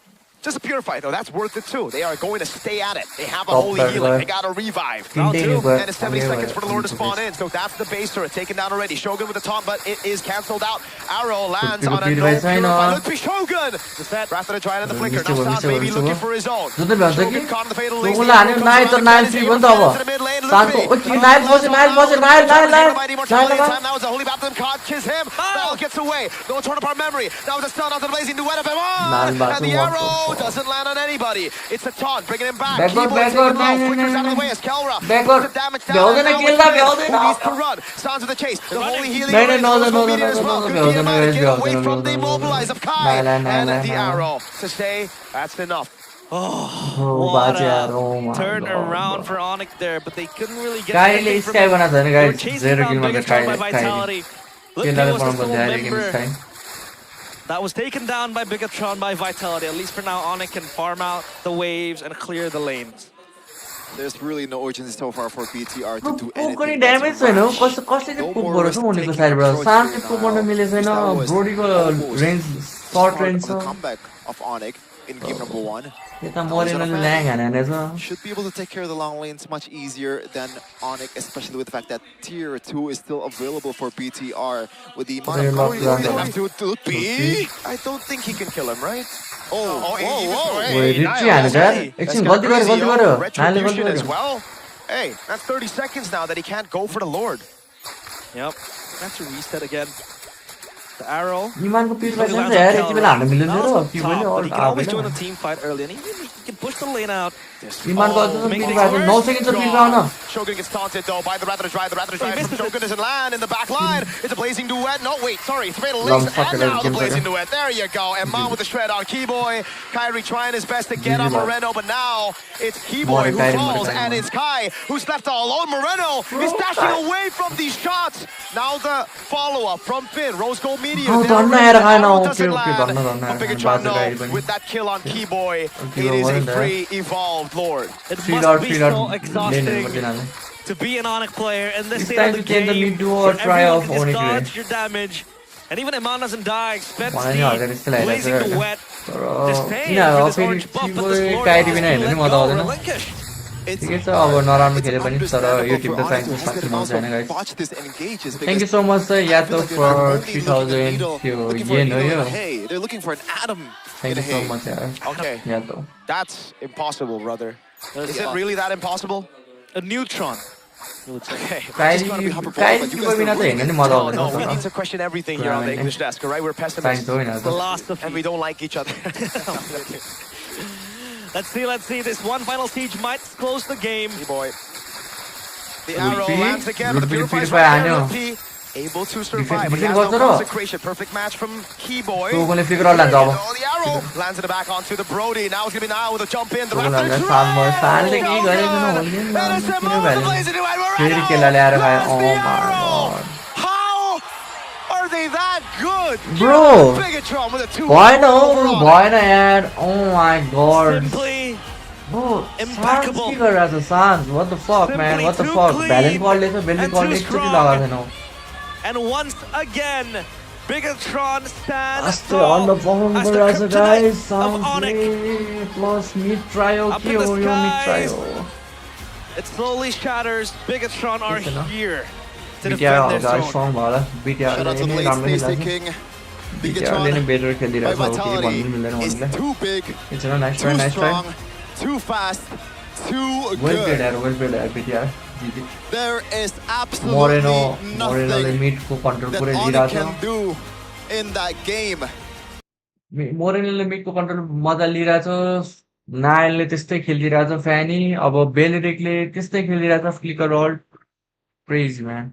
Speaker 4: Just a purify though, that's worth it too. They are going to stay at it. They have a
Speaker 1: Top
Speaker 4: holy
Speaker 1: third
Speaker 4: healing.
Speaker 1: guy.
Speaker 4: They got a revive.
Speaker 3: Round two.
Speaker 4: And it's 70 seconds for the Lord to spawn in. So that's the base turret taken down already. Shogun with the taunt, but it is cancelled out. Arrow lands on a no purify. Look for Shogun! The set. Rather than trying the flicker. Now Sans maybe looking for his own.
Speaker 1: जुत्तै भन्छ कि
Speaker 4: Shogun caught in the fatal links.
Speaker 1: उनलाई हान्यो Nile त Nile free हो नि त अब सानको ओ कि Nile बस्यो नाइल बस्यो Nile Nile Nile Nile
Speaker 4: Now it's a holy baptism card. Kiss him. Bell gets away. No torn apart memory. Now it's a stun onto the blazing duet of him.
Speaker 1: Nine back
Speaker 4: And the
Speaker 1: to one.
Speaker 4: arrow doesn't land on anybody. It's a taunt, bringing him back.
Speaker 1: Backward,
Speaker 4: Keyboard
Speaker 1: backward,
Speaker 4: taking low.
Speaker 1: no, no,
Speaker 4: Flickers
Speaker 1: no,
Speaker 4: out of the
Speaker 1: no.
Speaker 4: way as Kelra
Speaker 1: Backward.
Speaker 4: puts the damage down.
Speaker 1: Bjorn
Speaker 4: And now
Speaker 1: kill
Speaker 4: it's
Speaker 1: that,
Speaker 4: Bjorn
Speaker 1: Bjorn.
Speaker 4: who needs to run. Sounds of the chase. The holy healing.
Speaker 1: No, no, no,
Speaker 4: rays
Speaker 1: no,
Speaker 4: was
Speaker 1: no,
Speaker 4: immediate
Speaker 1: no,
Speaker 4: as
Speaker 1: no,
Speaker 4: well.
Speaker 1: no,
Speaker 4: Good
Speaker 1: no,
Speaker 4: BMI
Speaker 1: no,
Speaker 4: to
Speaker 1: no,
Speaker 4: get
Speaker 1: no,
Speaker 4: away
Speaker 1: no,
Speaker 4: from
Speaker 1: no,
Speaker 4: the
Speaker 1: no, no,
Speaker 4: immobilize of
Speaker 1: no,
Speaker 4: Kai.
Speaker 1: no, no,
Speaker 4: And
Speaker 1: no,
Speaker 4: the
Speaker 1: no.
Speaker 4: arrow to stay. That's enough.
Speaker 1: Oh,
Speaker 3: What
Speaker 1: बाजे यार
Speaker 3: a
Speaker 1: oh my
Speaker 3: turn
Speaker 1: God,
Speaker 3: around
Speaker 1: bro.
Speaker 3: for Onyx there, but they couldn't really get
Speaker 1: काइरीले
Speaker 3: anything from
Speaker 1: sky
Speaker 3: it.
Speaker 1: बनाएको छैन
Speaker 3: They were
Speaker 1: guys
Speaker 3: chasing
Speaker 1: zero
Speaker 3: down
Speaker 1: किलमा
Speaker 3: Bigatron by
Speaker 1: Kyrie
Speaker 3: Vitality. Look, he
Speaker 1: त्यसलाई
Speaker 3: was the
Speaker 1: बनाउनु
Speaker 3: sole
Speaker 1: पर्छ यार game
Speaker 3: member
Speaker 1: time
Speaker 3: that was taken down by Bigatron by Vitality. At least for now, Onyx can farm out the waves and clear the lanes.
Speaker 2: There's really no urgency so far for BTR to do
Speaker 1: पुक पनि
Speaker 2: anything.
Speaker 1: Damage छैन हो कसले चाहिँ पुक गरेको छ उनीको साइडबाट सानले पुक गर्न मिलेको छैन ब्रोडीको रेन्ज सर्ट रेन्ज
Speaker 2: The
Speaker 1: छ
Speaker 2: comeback of Onyx in game number 1.
Speaker 1: यता मरेनले ल्याङ हानेछ
Speaker 2: Should be able to take care of the long lanes much easier than Onyx, especially with the fact that tier 2 is still available for BTR with the amount of
Speaker 1: Very
Speaker 2: carry they
Speaker 1: much
Speaker 2: have to be.
Speaker 4: I don't think he can kill him, right?
Speaker 2: Oh, whoa.
Speaker 1: रिची हानेछ यार एकछिन गल्ती गर्यो नाइले गल्ती
Speaker 4: Retribution as
Speaker 1: गर्यो
Speaker 4: well. Hey, that's 30 seconds now that he can't go for the Lord.
Speaker 3: Yep. Have to reset again. The arrow.
Speaker 1: इमानको pit
Speaker 3: Shogun
Speaker 1: भइसक्यो
Speaker 3: lands
Speaker 1: यार
Speaker 3: on
Speaker 1: यति बेला हान्न
Speaker 3: Calrek.
Speaker 1: मिल्दैन
Speaker 3: Now
Speaker 1: र
Speaker 3: it's
Speaker 1: कि
Speaker 3: on
Speaker 1: पनि
Speaker 3: top, but he can always join
Speaker 1: आएन
Speaker 3: a team fight early, and he can push the lane out.
Speaker 1: इमानको अझ
Speaker 4: Oh,
Speaker 1: पिट
Speaker 3: make
Speaker 1: भएको
Speaker 3: things
Speaker 1: 9
Speaker 3: worse.
Speaker 1: Second छ पिट pound
Speaker 4: Shogun gets taunted though by the Raptor Drive. The Raptor Drive
Speaker 3: misses
Speaker 4: from
Speaker 3: it.
Speaker 4: Shogun doesn't land in the back line. It's a blazing duet. No, wait, sorry. It's Fatal
Speaker 1: Long
Speaker 4: Links
Speaker 1: fuck
Speaker 4: and
Speaker 1: it,
Speaker 4: now the
Speaker 1: game
Speaker 4: blazing
Speaker 1: second.
Speaker 4: duet. There you go. And Man with the shred on Keyboy. Kyrie trying his best to get
Speaker 1: GG
Speaker 4: on
Speaker 1: lad.
Speaker 4: Moreno, but now it's Keyboy
Speaker 1: More
Speaker 4: who
Speaker 1: Kyrie, more
Speaker 4: falls,
Speaker 1: Kyrie,
Speaker 4: and
Speaker 1: more.
Speaker 4: it's Kai who's left all alone. Moreno is dashing away from these shots. Now the follow-up from Finn. Rose Gold Media.
Speaker 1: Oh,
Speaker 4: They're
Speaker 1: don't
Speaker 4: ready.
Speaker 1: know,
Speaker 4: The
Speaker 1: I know.
Speaker 4: arrow doesn't
Speaker 1: Okay, okay,
Speaker 4: land.
Speaker 1: don't know,
Speaker 4: But
Speaker 1: don't know.
Speaker 4: Bigatron,
Speaker 1: Bad guy,
Speaker 4: no, with that kill on Keyboy,
Speaker 1: Okay,
Speaker 4: it is a
Speaker 1: wasn't there.
Speaker 4: free evolved lord.
Speaker 3: It
Speaker 1: Feed
Speaker 3: must
Speaker 1: out,
Speaker 3: be
Speaker 1: feed
Speaker 3: so
Speaker 1: out. Lane
Speaker 3: exhausting
Speaker 1: in
Speaker 3: to be an Onyx player in this
Speaker 1: It's
Speaker 3: state
Speaker 1: time
Speaker 3: of
Speaker 1: to
Speaker 3: the
Speaker 1: change the
Speaker 3: game.
Speaker 1: mid duo
Speaker 3: where
Speaker 1: try
Speaker 3: everyone
Speaker 1: off
Speaker 3: can just
Speaker 1: Onyx
Speaker 3: dodge
Speaker 1: today.
Speaker 3: your damage. And even Iman doesn't die. Spend
Speaker 1: One and all, that is still
Speaker 3: speed,
Speaker 1: like
Speaker 3: blazing
Speaker 1: that.
Speaker 3: the wet.
Speaker 1: तर
Speaker 3: Disdain
Speaker 1: किन
Speaker 3: for this
Speaker 1: फेरि
Speaker 3: orange buff, but
Speaker 1: Keyboy
Speaker 3: this Lord
Speaker 1: Kyrie
Speaker 3: has
Speaker 1: बिना
Speaker 3: to
Speaker 1: हेर्नु नि
Speaker 3: let
Speaker 1: मजा
Speaker 3: go,
Speaker 1: आउँदैन
Speaker 3: relinquish.
Speaker 2: It's,
Speaker 1: ठिकै छ अब नराम्रो
Speaker 2: it's
Speaker 1: खेले पनि तर यो टिम
Speaker 2: understandable
Speaker 1: त
Speaker 2: for Onyx
Speaker 1: चाहिन्छ
Speaker 2: to have
Speaker 1: साथी
Speaker 2: to
Speaker 1: मजा
Speaker 2: also
Speaker 1: छैन guys
Speaker 2: botch this engages
Speaker 1: thank you
Speaker 2: because
Speaker 1: so much
Speaker 2: I
Speaker 1: यातो
Speaker 2: feel like they're
Speaker 1: for
Speaker 2: not only looking at
Speaker 1: 3000
Speaker 2: needle,
Speaker 1: त्यो
Speaker 2: looking for a
Speaker 1: येन हो
Speaker 2: needle
Speaker 1: yo
Speaker 2: in a hay. They're looking for an atom
Speaker 1: thank
Speaker 2: in
Speaker 1: you
Speaker 2: a
Speaker 1: so
Speaker 2: hay.
Speaker 1: Much यार
Speaker 4: Okay,
Speaker 1: यातो
Speaker 4: that's impossible, brother. Is it
Speaker 2: Yeah.
Speaker 4: really that impossible?
Speaker 3: A neutron.
Speaker 4: Okay.
Speaker 2: Just gotta be
Speaker 1: Kyrie
Speaker 2: hyperbolic,
Speaker 1: Kyrie
Speaker 2: but you
Speaker 1: Keyboy
Speaker 2: guys
Speaker 1: बिना
Speaker 2: were
Speaker 1: त
Speaker 2: really
Speaker 1: हेर्नु नि मजा
Speaker 4: No,
Speaker 1: आउँदैन
Speaker 4: no, we
Speaker 1: तर
Speaker 4: need to question everything here on the English desk, all right? We're
Speaker 1: चाहिन्छ
Speaker 4: pessimists
Speaker 1: होइन त
Speaker 3: Philosophy.
Speaker 4: and we don't like each other.
Speaker 3: Let's see. This one final siege might close the game.
Speaker 4: Boy. The
Speaker 1: Luffy?
Speaker 4: arrow lands again, but the
Speaker 1: Luffy
Speaker 4: Purifier's
Speaker 1: Purify
Speaker 4: right there.
Speaker 1: हान्यो।
Speaker 4: Luffy able to survive, but he
Speaker 1: defend
Speaker 4: has no
Speaker 1: गर्छ र।
Speaker 4: consecration. Perfect match from Keyboy.
Speaker 1: Shogunले figure out लान्छ अब
Speaker 4: Oh, the arrow lands in the back onto the Brody. Now it's going to be now with a jump in. The Raptor
Speaker 1: Shogunले
Speaker 4: tries!
Speaker 1: सानले के गरेको
Speaker 4: Shogun!
Speaker 1: न
Speaker 4: And it's a
Speaker 1: किन
Speaker 4: move
Speaker 1: भ्याल्यो
Speaker 4: to blaze into it.
Speaker 1: फेरि
Speaker 4: Moreno
Speaker 1: केला ल्याएर खायो
Speaker 4: lands
Speaker 1: oh
Speaker 4: the
Speaker 1: my
Speaker 4: arrow!
Speaker 1: god
Speaker 4: How are they that good?
Speaker 1: Bro!
Speaker 4: Bigatron with a 2
Speaker 1: भएन हौ
Speaker 4: overall.
Speaker 1: भएन यार oh my god
Speaker 3: Simply
Speaker 1: bro
Speaker 3: impeccable.
Speaker 1: के गरिरहेको छ सान्ज what the fuck man
Speaker 3: Simply
Speaker 1: what the
Speaker 3: too
Speaker 1: fuck
Speaker 3: clean
Speaker 1: भ्यालेन्ट कलले छ बेल्ली
Speaker 3: and
Speaker 1: कलले
Speaker 3: too
Speaker 1: एकचोटि
Speaker 3: strong.
Speaker 1: लगाएको थिएन
Speaker 3: And once again, Bigatron stands
Speaker 1: अस्ति अन्डर पर्फर्म
Speaker 3: as the
Speaker 1: गरिरहेको छ गाइस
Speaker 3: kryptonite of Onyx.
Speaker 1: सान्जले प्लस मिड ट्रायो
Speaker 3: Up
Speaker 1: के
Speaker 3: in the
Speaker 1: हो यो mid
Speaker 3: skies.
Speaker 1: Trio
Speaker 3: It slowly shatters. Bigatron are
Speaker 1: Listen, huh?
Speaker 3: here to
Speaker 1: BTR
Speaker 3: defend their
Speaker 1: guys
Speaker 3: throne.
Speaker 1: Strong भयो होला
Speaker 2: Shout
Speaker 1: बिटिआरले
Speaker 2: out to the
Speaker 1: नै
Speaker 2: late
Speaker 1: राम्रो
Speaker 2: space
Speaker 1: खेलिरहेको
Speaker 2: taking.
Speaker 1: छ बिटिआरले नै
Speaker 2: Bigatron
Speaker 1: बेटर
Speaker 2: by
Speaker 1: खेलिरहेको छ केही
Speaker 2: vitality
Speaker 1: भन्नु मिल्दैन
Speaker 2: is
Speaker 1: उनीलाई
Speaker 2: too big,
Speaker 1: it's a nice
Speaker 2: too
Speaker 1: try nice try
Speaker 2: strong, too fast, too
Speaker 1: well played
Speaker 2: good.
Speaker 1: यार वेल प्लेड यार बिटिआर जिति
Speaker 2: There is
Speaker 1: मोरेनो
Speaker 2: absolutely
Speaker 1: मोरेनोले
Speaker 2: nothing
Speaker 1: मिडको कन्ट्रोल
Speaker 2: that
Speaker 1: पुरै
Speaker 2: Onyx
Speaker 1: लिइरहेको
Speaker 2: can
Speaker 1: छ
Speaker 2: do in that game.
Speaker 1: मोरेनोले मिडको कन्ट्रोल मजा लिइरहेको छ नायलले त्यस्तै खेलिदिरहेको छ फ्यानी अब बेलिरिकले त्यस्तै खेलिरहेको छ Flicker ult crazy man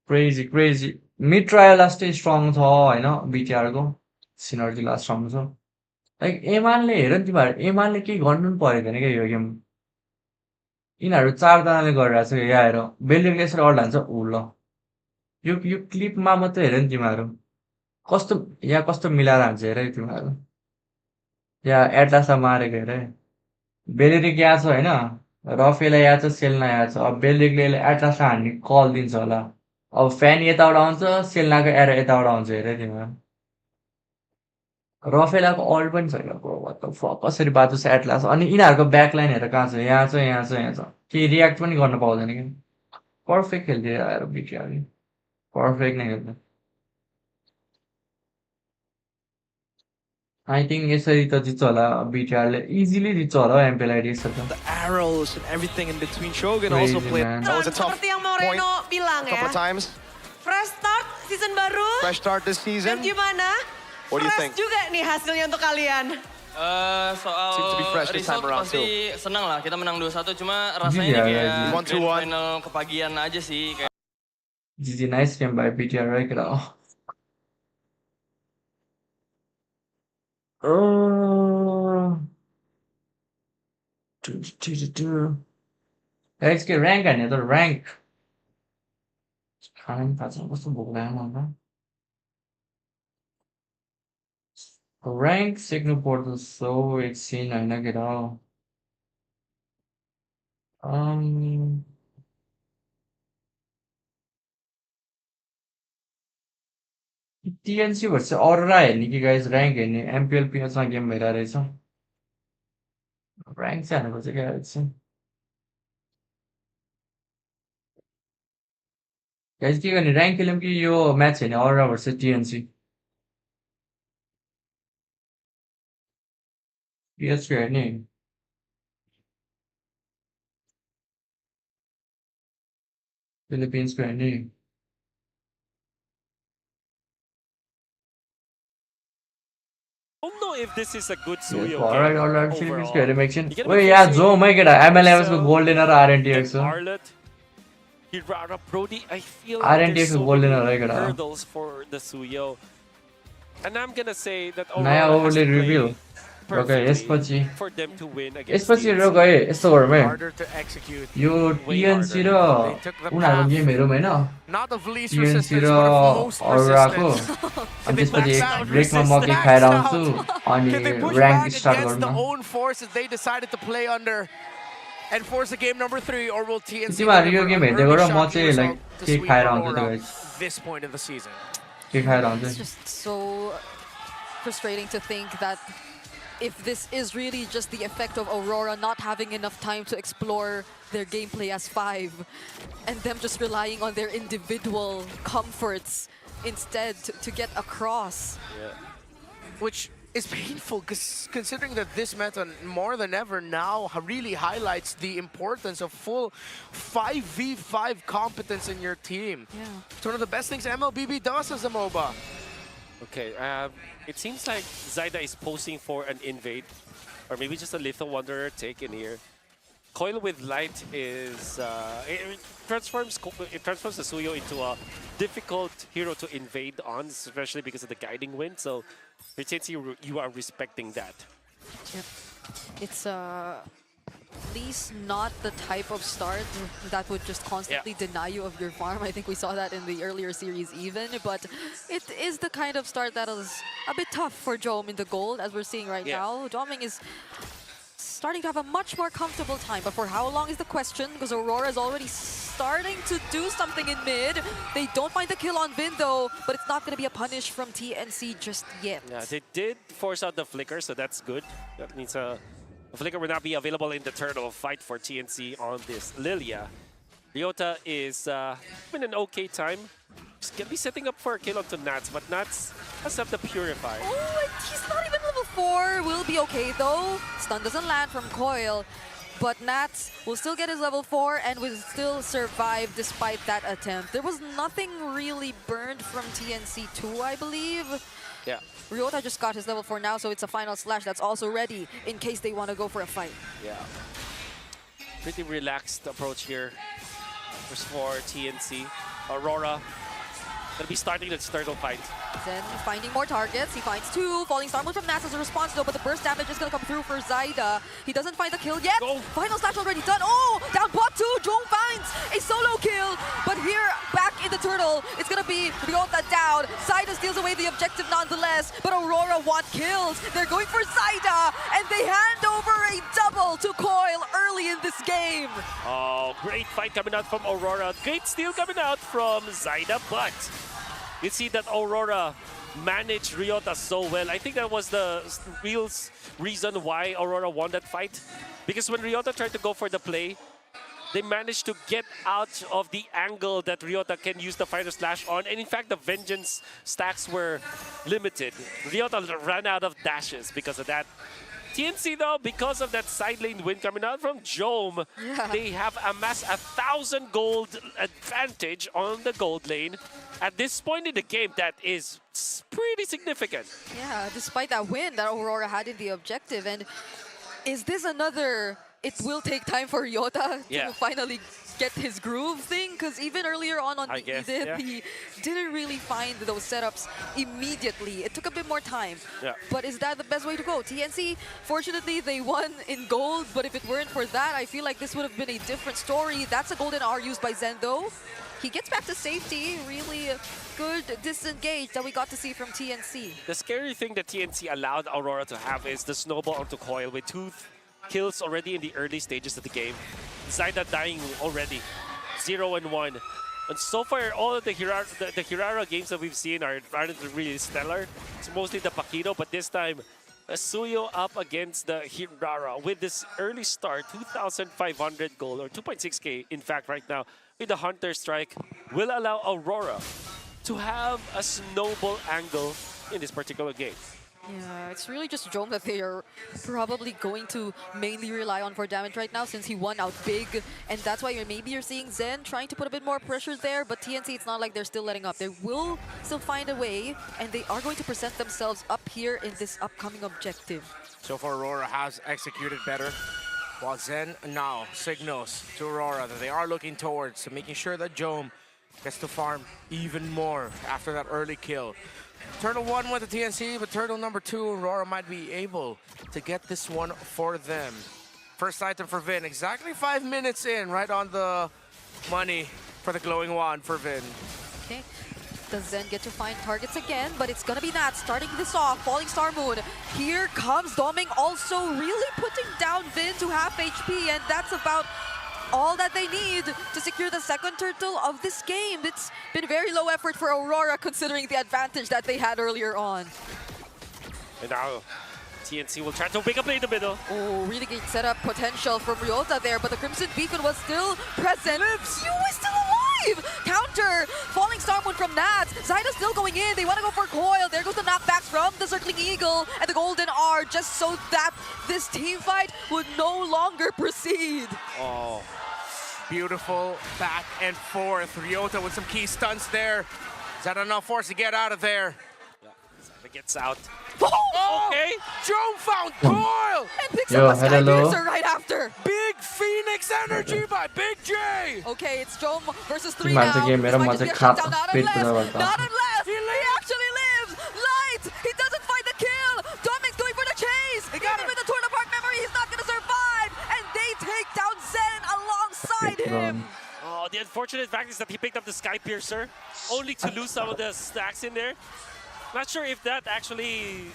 Speaker 1: crazy crazy mid trial लास्टै स्ट्रङ छ होइन बिटिआरको सिनर्जी लास्ट स्ट्रङ छ लाइक एमानले हेर नि तिमीहरू एमानले केही गर्नु पनि परेको थिएन क्या यो गेम यिनीहरू चारजनाले गरिरहेको छ यहाँ हेर बेलिरिकले यसरी अल्ट हान्छ ऊ ल यो क्लिपमा मात्रै हेर नि तिमीहरू कस्तो यहाँ कस्तो मिलाएर हान्छ हेर है तिमीहरू यहाँ एटलासलाई मारेको हेर है बेलिरिक यहाँ छ होइन रफेलाई यहाँ छ सेलना यहाँ छ अब बेलिरिकले एटलासलाई हान्ने कल दिन्छ होला अब फ्यान यताबाट आउँछ सेलनाको एरो यताबाट आउँछ हेर है तिमीहरू रफेलाको अल्ट पनि छैन ब्रो what the fuck कसरी बाँच्छ छ एटलास अनि यिनीहरूको ब्याक लाइन हेर कहाँ छ यहाँ छ यहाँ छ यहाँ छ केही रियाक्ट पनि गर्न पाउँदैन कि पर्फेक्ट खेल्थ्यो यार बिटिआरले पर्फेक्ट नै खेल्थ्यो आई थिङ्क यसरी त जित्छ होला बिटिआरले इजिली जित्छ होला एमपिएलआइडी यसरी त
Speaker 3: The arrows and everything in between. Shogun
Speaker 1: Crazy,
Speaker 3: also played.
Speaker 1: man.
Speaker 4: That was a tough
Speaker 7: Seperti yang
Speaker 4: point
Speaker 7: Moreno bilang
Speaker 4: a couple
Speaker 7: ya.
Speaker 4: of times.
Speaker 7: Fresh start season baru.
Speaker 4: Fresh start this
Speaker 7: Dan
Speaker 4: season.
Speaker 7: gimana?
Speaker 4: What do you
Speaker 7: Fresh
Speaker 4: think?
Speaker 7: juga nih hasilnya untuk kalian.
Speaker 8: Soal
Speaker 4: Seems to be fresh this time
Speaker 8: result
Speaker 4: around
Speaker 8: pasti senang lah kita menang 2-1 cuma rasanya
Speaker 1: Iya,
Speaker 8: ini
Speaker 1: iya,
Speaker 8: kayak
Speaker 1: iya.
Speaker 4: One to
Speaker 8: grand
Speaker 4: one.
Speaker 8: final kepagian aja sih kayak
Speaker 1: GG nice game by BTR right now. Oh. Let's get rank another rank. खाना पनि थाहा छैन कस्तो भोक लाग्यो मलाई rank सिक्नु पर्दछ एकछिन होइन केटा टिएनसी भर्स अरोरा हेर्ने कि गाइस ऱ्याङ्क हेर्ने एमपिएल पिएसमा गेम भइरहेको रहेछ ऱ्याङ्क चाहिँ हाल्नुपर्छ क्या एकछिन गाइस के गर्ने ऱ्याङ्क खेल्यौँ कि यो म्याच हेर्ने अरोरा भर्स टिएनसी पिएसको हेर्ने फिलिपिन्सको हेर्ने
Speaker 5: if this is a good
Speaker 1: Yes,
Speaker 5: Suyo
Speaker 1: alright,
Speaker 5: game
Speaker 1: alright. Philippines
Speaker 5: overall.
Speaker 1: को हेरे
Speaker 5: You're gonna
Speaker 1: Wait,
Speaker 5: be
Speaker 1: yeah,
Speaker 5: facing
Speaker 1: Zo, मैं केटा MLS को
Speaker 5: Excel,
Speaker 1: gold winner
Speaker 5: then
Speaker 1: RNTX को.
Speaker 5: Arlet, Hirara, Brody. I feel
Speaker 1: RNTX
Speaker 5: there's
Speaker 1: को
Speaker 5: so
Speaker 1: gold
Speaker 5: many
Speaker 1: winner है केटा.
Speaker 5: hurdles for the Suyo. And I'm gonna say that
Speaker 1: नयाँ
Speaker 5: Aurora has to
Speaker 1: overlay
Speaker 5: play
Speaker 1: reveal. Okay,
Speaker 5: perfectly
Speaker 1: यसपछि
Speaker 5: for them to win against
Speaker 1: यसपछि
Speaker 5: TNC.
Speaker 1: रो गए यस्तो गरौँ है
Speaker 4: Harder to execute.
Speaker 1: यो
Speaker 5: Way
Speaker 1: TNC र
Speaker 4: They took the
Speaker 1: उनीहरूको
Speaker 4: path.
Speaker 1: गेम हेरौँ होइन
Speaker 4: Not of least
Speaker 1: TNC
Speaker 4: resistance,
Speaker 1: raw
Speaker 4: but of most
Speaker 1: अरोराको
Speaker 4: resistance.
Speaker 1: अनि
Speaker 4: They
Speaker 1: त्यसपछि
Speaker 4: maxed out
Speaker 1: ब्रेकमा म
Speaker 4: resistance,
Speaker 1: केही खाएर
Speaker 4: maxed
Speaker 1: आउँछु
Speaker 4: out.
Speaker 1: अनि
Speaker 4: Can they push
Speaker 1: rank
Speaker 4: back
Speaker 1: start
Speaker 4: against
Speaker 1: गरौँ
Speaker 4: the
Speaker 1: न
Speaker 4: own forces they decided to play under and force a game number 3, or will TNC
Speaker 1: तिमीहरू यो
Speaker 4: deliver
Speaker 1: गेम
Speaker 4: an
Speaker 1: हेर्दै
Speaker 4: early
Speaker 1: गर म
Speaker 4: shocking
Speaker 1: चाहिँ लाइक
Speaker 4: result to
Speaker 1: केही
Speaker 4: sweep
Speaker 1: खाएर आउँछु
Speaker 4: Aurora
Speaker 1: guys
Speaker 4: this point in the season?
Speaker 1: केही खाएर
Speaker 7: It's
Speaker 1: आउँछु
Speaker 7: just so frustrating to think that if this is really just the effect of Aurora not having enough time to explore their gameplay as 5 and them just relying on their individual comforts instead to get across.
Speaker 4: Which is painful, considering that this meta more than ever now really highlights the importance of full 5v5 competence in your team.
Speaker 7: Yeah.
Speaker 4: It's one of the best things MLBB does as a MOBA.
Speaker 5: Okay, it seems like Zyda is posing for an invade, or maybe just a Lethal Wanderer take in here. Coil with Light is it transforms the Suyo into a difficult hero to invade on, especially because of the guiding wind. So, TNC, you are respecting that.
Speaker 7: Yep. It's at least not the type of start that would just constantly deny you of your farm. I think we saw that in the earlier series even, but it is the kind of start that is a bit tough for Jom in the gold, as we're seeing right now. Doming is starting to have a much more comfortable time, but for how long is the question, because Aurora is already starting to do something in mid. They don't find the kill on Vin though, but it's not going to be a punish from TNC just yet.
Speaker 5: Yeah, they did force out the flicker, so that's good. That means the flicker will not be available in the turtle fight for TNC on this Lilia. Ryota is in an okay time. He's gonna be setting up for a kill onto Nats, but Nats has up the Purify.
Speaker 7: Oh, and he's not even level 4. Will be okay though. Stun doesn't land from Coil, but Nats will still get his level 4 and will still survive despite that attempt. There was nothing really burned from TNC 2, I believe.
Speaker 5: Yeah.
Speaker 7: Ryota just got his level 4 now, so it's a final slash that's also ready in case they want to go for a fight.
Speaker 5: Yeah. Pretty relaxed approach here for TNC. Aurora gonna be starting the turtle fight.
Speaker 7: Then finding more targets. He finds 2. Falling Star Move from Nats as a response though, but the burst damage is going to come through for Zyda. He doesn't find the kill yet.
Speaker 5: Go.
Speaker 7: Final slash already done. Oh, down bot 2. Jong finds a solo kill. But here, back in the turtle, it's going to be Ryota down. Zyda steals away the objective nonetheless, but Aurora want kills. They're going for Zyda, and they hand over a double to Coil early in this game.
Speaker 5: Oh, great fight coming out from Aurora. Great steal coming out from Zyda, but you see that Aurora managed Ryota so well. I think that was the real reason why Aurora won that fight. Because when Ryota tried to go for the play, they managed to get out of the angle that Ryota can use the Fighter Slash on. And in fact, the Vengeance stacks were limited. Ryota ran out of dashes because of that. TNC though, because of that side lane win coming out from Jome, they have amassed 1,000 gold advantage on the gold lane. At this point in the game, that is pretty significant.
Speaker 7: Yeah, despite that win that Aurora had in the objective. And is this another, it will take time for Ryota to finally get his groove thing? Because even earlier on the EDIP, he didn't really find those setups immediately. It took a bit more time.
Speaker 5: Yeah.
Speaker 7: But is that the best way to go? TNC, fortunately, they won in gold, but if it weren't for that, I feel like this would have been a different story. That's a golden R used by Zen, though. He gets back to safety. Really good disengage that we got to see from TNC.
Speaker 5: The scary thing that TNC allowed Aurora to have is the snowball onto Coil with 2 kills already in the early stages of the game. Zyda dying already, 0 and 1. And so far, all of the Hirara games that we've seen aren't really stellar. It's mostly the Paquito, but this time, Suyo up against the Hirara with this early start, 2,500 gold, or 2.6k in fact right now, with the Hunter Strike, will allow Aurora to have a snowball angle in this particular game.
Speaker 7: Yeah, it's really just Jome that they are probably going to mainly rely on for damage right now since he won out big. And that's why maybe you're seeing Zen trying to put a bit more pressure there. But TNC, it's not like they're still letting up. They will still find a way, and they are going to present themselves up here in this upcoming objective.
Speaker 6: So far, Aurora has executed better, while Zen now signals to Aurora that they are looking towards making sure that Jome gets to farm even more after that early kill. Turtle 1 went to TNC, but Turtle number 2, Aurora might be able to get this one for them. First item for Vin, exactly 5 minutes in, right on the money for the glowing wand for Vin.
Speaker 7: Okay. Does Zen get to find targets again? But it's gonna be Nat starting this off. Falling Star Moon. Here comes Doming also really putting down Vin to half HP, and that's about all that they need to secure the second turtle of this game. It's been very low effort for Aurora considering the advantage that they had earlier on.
Speaker 5: And now TNC will try to pick up in the middle.
Speaker 7: Oh, really great setup potential from Ryota there, but the Crimson Beacon was still present. You is still alive! Counter! Falling Star Moon from Nat. Zyda's still going in. They want to go for Coil. There goes the knockbacks from the Circling Eagle and the Golden R, just so that this team fight would no longer proceed.
Speaker 6: Oh, beautiful back and forth. Ryota with some key stunts there. Is that enough force to get out of there?
Speaker 5: It gets out.
Speaker 6: Oh,
Speaker 5: Okay.
Speaker 6: Jome found Coil!
Speaker 7: And picks
Speaker 1: Yo,
Speaker 7: up the Sky
Speaker 1: hello.
Speaker 7: Piercer right after.
Speaker 6: Big Phoenix energy by Big J!
Speaker 7: Okay, it's Jome versus 3
Speaker 1: Timar
Speaker 7: now.
Speaker 1: चाहिँ
Speaker 7: This
Speaker 1: मेरो
Speaker 7: might
Speaker 1: म
Speaker 7: just be
Speaker 1: चाहिँ
Speaker 7: a
Speaker 1: khap
Speaker 7: shutdown. Not
Speaker 1: pet
Speaker 7: unless,
Speaker 1: पुरा
Speaker 7: not
Speaker 1: गर्दा
Speaker 7: unless he actually lives. Light, he doesn't find the kill. Doming's going for the chase. Even with the Torn Apart memory, he's not gonna survive. And they take down Zen alongside him.
Speaker 5: Oh, the unfortunate fact is that he picked up the Sky Piercer, only to lose some of the stacks in there. Not sure if that actually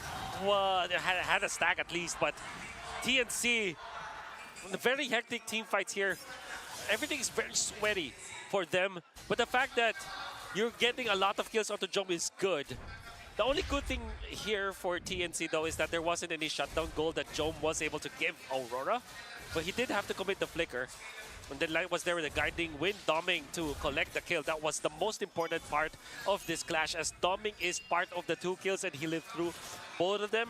Speaker 5: had a stack at least, but TNC, the very hectic team fights here. Everything is very sweaty for them, but the fact that you're getting a lot of kills onto Jome is good. The only good thing here for TNC though is that there wasn't any shutdown goal that Jome was able to give Aurora, but he did have to commit the flicker. And then Light was there with a guiding wind, Doming to collect the kill. That was the most important part of this clash, as Doming is part of the 2 kills and he lived through both of them.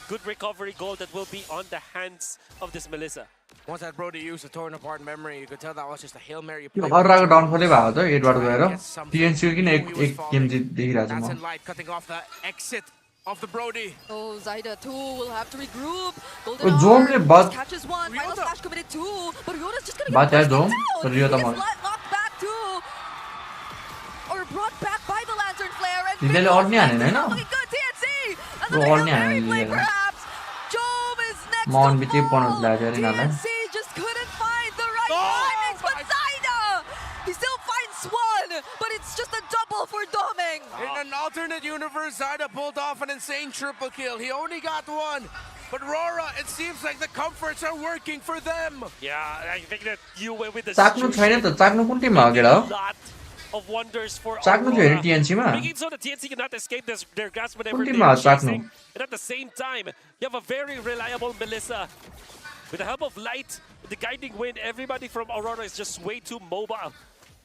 Speaker 5: Good recovery goal that will be on the hands of this Melissa.
Speaker 6: Once that Brody used the Torn Apart memory, you could tell that was just a Hail Mary
Speaker 1: yo
Speaker 6: play.
Speaker 1: हर्राको डाउनफलै भएको त Edward गएर TNC किन एक game देखिरहेको छु
Speaker 6: That's
Speaker 1: म
Speaker 6: in Light cutting off the exit of the Brody.
Speaker 7: Oh, Zyda too will have to regroup.
Speaker 1: Oh,
Speaker 7: Golden
Speaker 1: Jome
Speaker 7: R
Speaker 1: ले बात-
Speaker 7: catches one. Final
Speaker 6: Ryota.
Speaker 7: slash committed 2. But Ryota's just gonna
Speaker 1: बात
Speaker 7: get
Speaker 1: है
Speaker 7: pushed
Speaker 1: Jome,
Speaker 7: down.
Speaker 1: तर
Speaker 7: He
Speaker 1: Ryota
Speaker 7: gets
Speaker 1: mug-
Speaker 7: knocked back too. Or brought back by the Lantern Flare. And
Speaker 1: तिनीहरूले
Speaker 7: Big
Speaker 1: अड्ने हानेन
Speaker 7: Boss
Speaker 1: हैन?
Speaker 7: looking good, TNC.
Speaker 1: वो
Speaker 7: Another Hail
Speaker 1: अड्ने
Speaker 7: Mary
Speaker 1: हानेन
Speaker 7: play
Speaker 1: लिएर।
Speaker 7: perhaps. Jome is next
Speaker 1: म अन
Speaker 7: to
Speaker 1: बित्तिकै पढ्नु
Speaker 7: fall.
Speaker 1: लाग्यो अरे यिनीहरूलाई।
Speaker 7: TNC just couldn't find the right
Speaker 6: Oh,
Speaker 7: timings. But
Speaker 6: my-
Speaker 7: Zyda, he still finds one. But it's just a double for Doming.
Speaker 6: In an alternate universe, Zyda pulled off an insane triple kill. He only got 1. But Rora, it seems like the comforts are working for them.
Speaker 5: Yeah, I think that you went with the
Speaker 1: चाक्नु छैन त चाक्नु कुन टिममा हो केटा हो
Speaker 5: lot of wonders for
Speaker 1: चाक्नु थियो
Speaker 5: Aurora.
Speaker 1: अरे TNC मा
Speaker 5: Making so the TNC cannot escape their grasp whenever
Speaker 1: कुन
Speaker 5: they're
Speaker 1: टिममा हो चाक्नु
Speaker 5: chasing. And at the same time, you have a very reliable Melissa. With the help of Light, the guiding wind, everybody from Aurora is just way too mobile.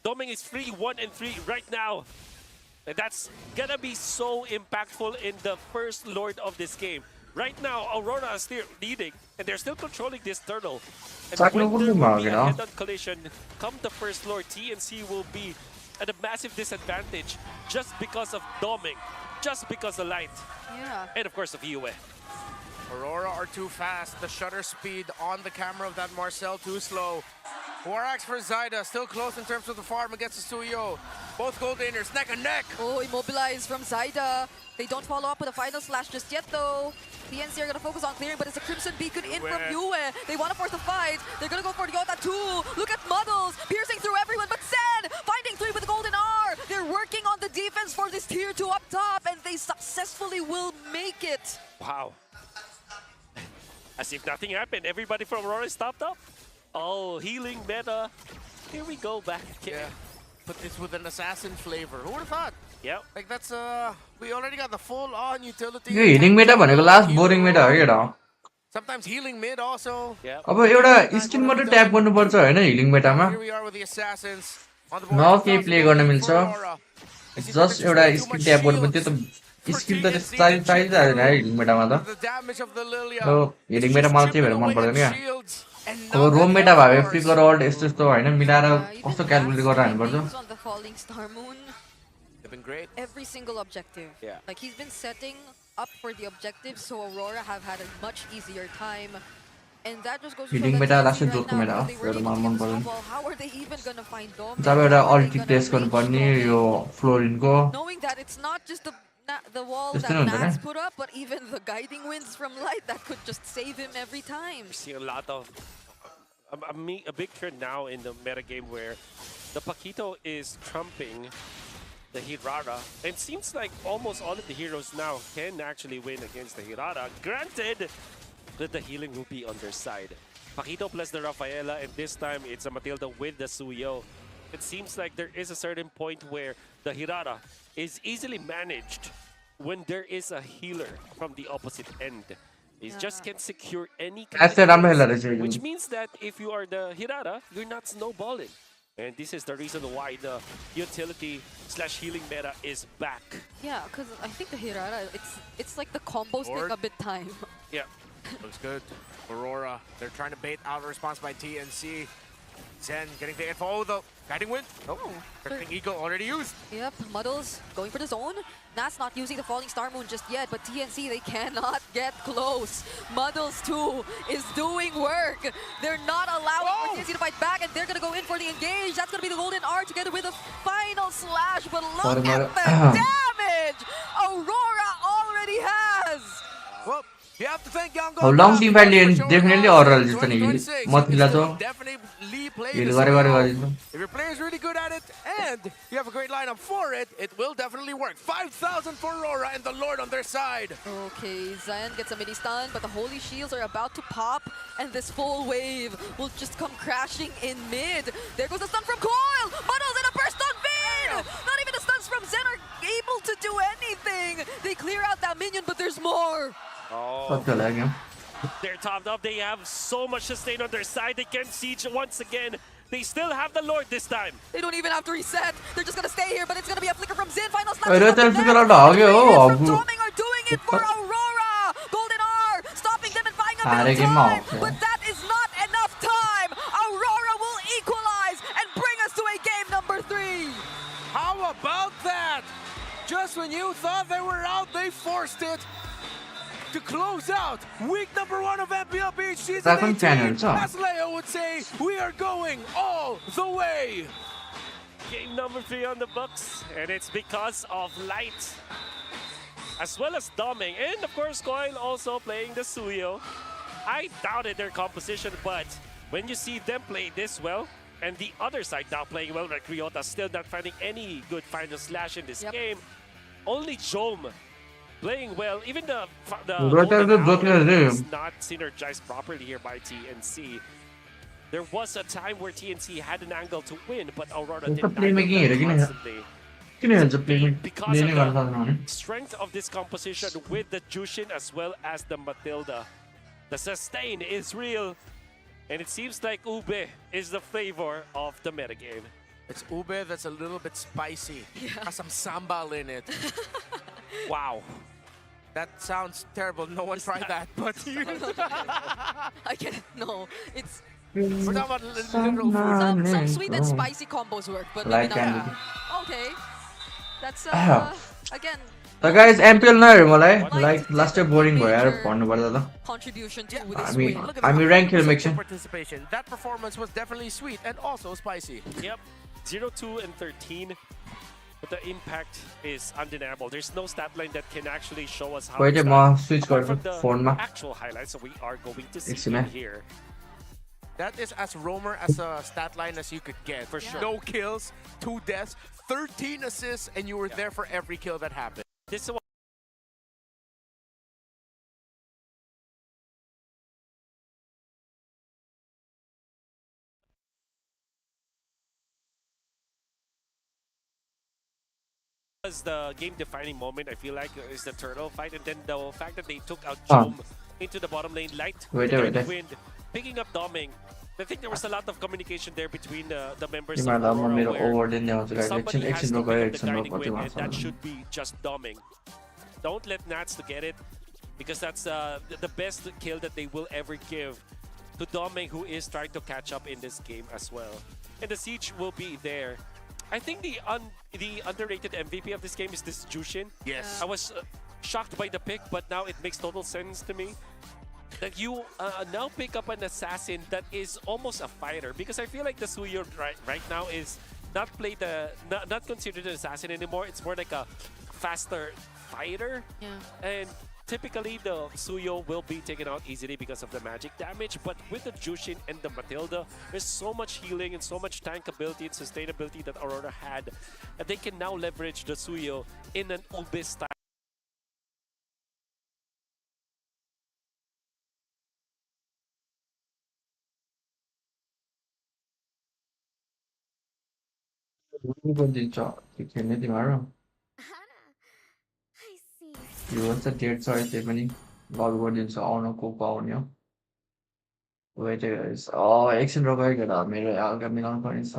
Speaker 5: Doming is free 1 and 3 right now. And that's gonna be so impactful in the first Lord of this game. Right now, Aurora is still leading, and they're still controlling this turtle. And
Speaker 1: Sakno
Speaker 5: when there
Speaker 1: kundi
Speaker 5: will be a
Speaker 1: magina.
Speaker 5: head-on collision, come the first Lord, TNC will be at a massive disadvantage just because of Doming, just because of Light,
Speaker 7: Yeah.
Speaker 5: and of course of Yue.
Speaker 6: Aurora are too fast. The shutter speed on the camera of that Marcel too slow. Warax for Zyda, still close in terms of the farm against the Suyo. Both Goldaners neck and neck.
Speaker 7: Oh, immobilized from Zyda. They don't follow up with a final slash just yet, though. PNC are going to focus on clearing, but it's a Crimson Beacon in from Yue. They want to force the fight. They're going to go for Ryota too. Look at Muddles, piercing through everyone, but Sen finding 3 with the Golden R. They're working on the defense for this tier 2 up top, and they successfully will make it.
Speaker 5: Wow. As if nothing happened, everybody from Aurora is topped up. Oh, healing meta. Here we go back again.
Speaker 6: Yeah. Put this with an assassin flavor. Who would have thought?
Speaker 5: Yep.
Speaker 6: Like that's we already got the full on utility.
Speaker 1: Yo healing Meta भनेको last boring Meta हो केटा हो
Speaker 6: Sometimes healing mid also.
Speaker 5: Yep.
Speaker 1: अब एउटा skin मात्रै tap गर्नुपर्छ हैन healing मेटामा
Speaker 6: Here we are with the assassins on the
Speaker 1: न केही प्ले गर्न मिल्छ जस्ट एउटा स्किन ट्याप गर्नु त्यो त स्किल त त्यस्तो चाहिँदैन है हिलिङ मेटामा त
Speaker 6: The damage of the Lilia.
Speaker 1: अब हिलिङ मेटा
Speaker 6: Just
Speaker 1: मलाई त्यही
Speaker 6: chipping
Speaker 1: भएर मन
Speaker 6: away
Speaker 1: पर्दैन
Speaker 6: at
Speaker 1: क्या
Speaker 6: shields. And
Speaker 1: अब
Speaker 6: now
Speaker 1: roam
Speaker 6: the
Speaker 1: meta
Speaker 6: health
Speaker 1: भए
Speaker 6: bars.
Speaker 1: फ्लिकर अल्ट यस्तो यस्तो होइन मिलाएर
Speaker 7: Even
Speaker 1: कस्तो
Speaker 7: Nats
Speaker 1: क्यालकुलेट गरेर हान्नुपर्छ
Speaker 7: remains on the Falling Star Moon.
Speaker 6: They've been great.
Speaker 7: Every single objective.
Speaker 6: Yeah.
Speaker 7: Like he's been setting up for the objectives, so Aurora have had a much easier time. And that just goes to show
Speaker 1: healing
Speaker 7: that
Speaker 1: meta
Speaker 7: TNC
Speaker 1: लास्टै
Speaker 7: right
Speaker 1: जोको
Speaker 7: now,
Speaker 1: meta हो
Speaker 7: because they were
Speaker 1: मेरो
Speaker 7: able to
Speaker 1: मन
Speaker 7: get the
Speaker 1: पर्दैन
Speaker 7: snowball, how are they even gonna find Dom?
Speaker 1: जब एउटा
Speaker 7: How are they
Speaker 1: ulti
Speaker 7: gonna
Speaker 1: test
Speaker 7: reach
Speaker 1: गर्नुपर्ने
Speaker 7: Dom?
Speaker 1: यो फ्लोरिनको
Speaker 7: Knowing that it's not just the wall
Speaker 1: त्यस्तै
Speaker 7: that
Speaker 1: नै हुन्छ
Speaker 7: Nats
Speaker 1: क्या
Speaker 7: put up, but even the guiding winds from Light that could just save him every time.
Speaker 5: We're seeing a lot of a big trend now in the meta game where the Paquito is trumping the Hirara, and it seems like almost all of the heroes now can actually win against the Hirara. Granted that the healing will be on their side. Paquito plus the Rafaela, and this time it's a Matilda with the Suyo. It seems like there is a certain point where the Hirara is easily managed when there is a healer from the opposite end. It just can't secure any kind
Speaker 1: That's
Speaker 5: of
Speaker 1: the राम्रो
Speaker 5: kills,
Speaker 1: खेल्दो रहेछ
Speaker 5: which
Speaker 1: yo
Speaker 5: means that if you are the Hirara, you're not snowballing. And this is the reason why the utility slash healing meta is back.
Speaker 7: Yeah, because I think the Hirara, it's like the combos take
Speaker 6: Lord.
Speaker 7: a bit time.
Speaker 5: Yeah.
Speaker 6: Looks good. Aurora, they're trying to bait out a response by TNC. Zen getting the info. Oh, the guiding wind. Oh, Drifting Eagle already used.
Speaker 7: Yep, Muddles going for the zone. Nats not using the Falling Star Moon just yet, but TNC, they cannot get close. Muddles too is doing work. They're not allowing for TNC to fight back, and they're going to go in for the engage. That's going to be the Golden R together with a final slash, but look
Speaker 1: Sorry,
Speaker 7: at the
Speaker 1: Mara.
Speaker 7: damage Aurora already has.
Speaker 6: Well, you have to thank Yango.
Speaker 1: अब long Tim fight definitely अरल जित्छ नि मतिला त
Speaker 6: Definitely play
Speaker 1: hill
Speaker 6: this
Speaker 1: गरे
Speaker 6: one
Speaker 1: गरे
Speaker 6: out.
Speaker 1: गरिदिनु
Speaker 6: If your player is really good at it and you have a great lineup for it, it will definitely work. 5,000 for Aurora and the Lord on their side.
Speaker 7: Okay, Zion gets a mini stun, but the Holy Shields are about to pop, and this full wave will just come crashing in mid. There goes the stun from Coil! Muddles in a burst on Vid! Not even the stuns from Zen are able to do anything! They clear out that minion, but there's more!
Speaker 1: सत्य लाग्यो
Speaker 5: They're topped up. They have so much sustain on their side. They can siege once again. They still have the Lord this time.
Speaker 7: They don't even have to reset. They're just gonna stay here, but it's gonna be a flicker from Zin. Final snap.
Speaker 1: अरे
Speaker 7: from
Speaker 1: तेल
Speaker 7: Nats.
Speaker 1: फिकर out हाग्यो हो
Speaker 7: From
Speaker 1: हगु
Speaker 7: Toming are doing it for Aurora. Golden R stopping them and buying a
Speaker 1: हारे
Speaker 7: bit of
Speaker 1: गेममा
Speaker 7: time,
Speaker 1: हो
Speaker 7: but that is not enough time. Aurora will equalize and bring us to a game number 3.
Speaker 6: How about that? Just when you thought they were out, they forced it. To close out week number 1 of MPLB season
Speaker 1: Second
Speaker 6: 18,
Speaker 1: channel, huh?
Speaker 6: as Leo would say, we are going all the way.
Speaker 5: Game number 3 on the books, and it's because of Light, as well as Doming, and of course Coil also playing the Suyo. I doubted their composition, but when you see them play this well, and the other side now playing well, like Ryota still not finding any good final slash in this game, only Jome playing well. Even the
Speaker 1: Ryota
Speaker 5: golden
Speaker 1: is good,
Speaker 5: hour
Speaker 1: yeah.
Speaker 5: is not synergized properly here by TNC. There was a time where TNC had an angle to win, but Aurora did not
Speaker 1: playmaking
Speaker 5: do that
Speaker 1: here,
Speaker 5: constantly.
Speaker 1: किन हेल्छ plane
Speaker 5: Because
Speaker 1: प्लेनै गर्न
Speaker 5: of
Speaker 1: सक्दैन भने
Speaker 5: the strength of this composition with the Jushin as well as the Matilda, the sustain is real, and it seems like Ube is the flavor of the metagame.
Speaker 6: It's ube that's a little bit spicy. Has some sambal in it.
Speaker 5: Wow.
Speaker 6: That sounds terrible. No one tried that, but
Speaker 7: I can't. No, it's
Speaker 6: we're talking about literal food.
Speaker 7: some sweet and spicy combos work, but maybe
Speaker 1: Like
Speaker 7: not.
Speaker 1: candy.
Speaker 7: Okay, that's again
Speaker 1: त guys MPL नहेर मलाई like last time boring भयो यार भन्नु पर्दा त
Speaker 7: contribution to this
Speaker 1: हामी
Speaker 7: win.
Speaker 6: Look at
Speaker 1: हामी
Speaker 6: the
Speaker 1: rank खेल
Speaker 6: 100%
Speaker 1: मेक्छौँ
Speaker 6: participation. That performance was definitely sweet and also spicy.
Speaker 5: Yep. 0-2 and 13. But the impact is undeniable. There's no stat line that can actually show us how
Speaker 1: Wait,
Speaker 5: it's
Speaker 1: म
Speaker 5: done.
Speaker 1: Switch
Speaker 5: Apart
Speaker 1: गर्छु
Speaker 5: from the
Speaker 1: फोनमा
Speaker 5: actual highlights that we are going to see
Speaker 1: एकछिन है
Speaker 5: here.
Speaker 6: That is as roamer as a stat line as you could get.
Speaker 5: For sure.
Speaker 6: No kills, 2 deaths, 13 assists, and you were there for every kill that happened.
Speaker 5: This is was the game-defining moment, I feel like, is the turtle fight, and then the fact that they took out Jome into the bottom lane, Light,
Speaker 1: Wait,
Speaker 5: the
Speaker 1: wait, wait.
Speaker 5: wind, picking up Doming. I think there was a lot of communication there between the members of
Speaker 1: तिमीहरूलाई म
Speaker 5: Aurora,
Speaker 1: मेरो
Speaker 5: where
Speaker 1: over दिने आउँछु guys
Speaker 5: somebody
Speaker 1: एकछिन
Speaker 5: has
Speaker 1: एकछिन
Speaker 5: to
Speaker 1: गयो
Speaker 5: pick up the
Speaker 1: एकछिन
Speaker 5: guiding
Speaker 1: कति
Speaker 5: wind, and that
Speaker 1: भन्छ
Speaker 5: should be just Doming. Don't let Nats to get it, because that's the best kill that they will ever give to Doming, who is trying to catch up in this game as well. And the siege will be there. I think the underrated MVP of this game is this Jushin.
Speaker 6: Yes.
Speaker 5: I was shocked by the pick, but now it makes total sense to me that you now pick up an assassin that is almost a fighter, because I feel like the Suyo right now is not considered an assassin anymore. It's more like a faster fighter.
Speaker 7: Yeah.
Speaker 5: And typically the Suyo will be taken out easily because of the magic damage, but with the Jushin and the Matilda, there's so much healing and so much tankability and sustainability that Aurora had, that they can now leverage the Suyo in an Ube style.
Speaker 1: 이건 진짜 걔네들 말아.
Speaker 9: I see.
Speaker 1: यो चाहिँ date छ त्यही पनि लग गरिदिन्छ आउन को पाउने हो वेट एकछिन रोकेर मेरो हल्का मिलाउनु पर्ने छ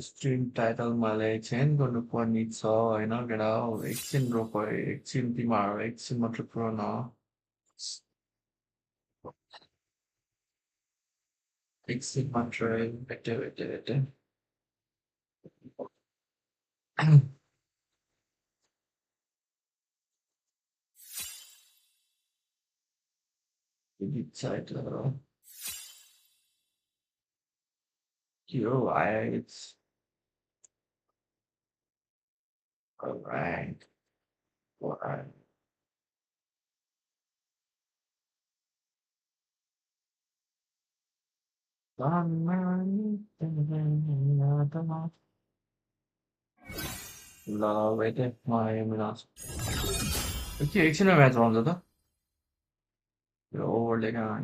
Speaker 1: स्ट्रिम टाइटलमा चेन्ज गर्नुपर्ने छ होइन केटा एकछिन रोक एकछिन तिमीहरू एकछिन मात्र पुरो न एकछिन मात्र भेटे title hero it's alright alright ल वेट म मिलाउँछु के एकछिनमा म्याच आउँछ त यो ओभरले कहाँ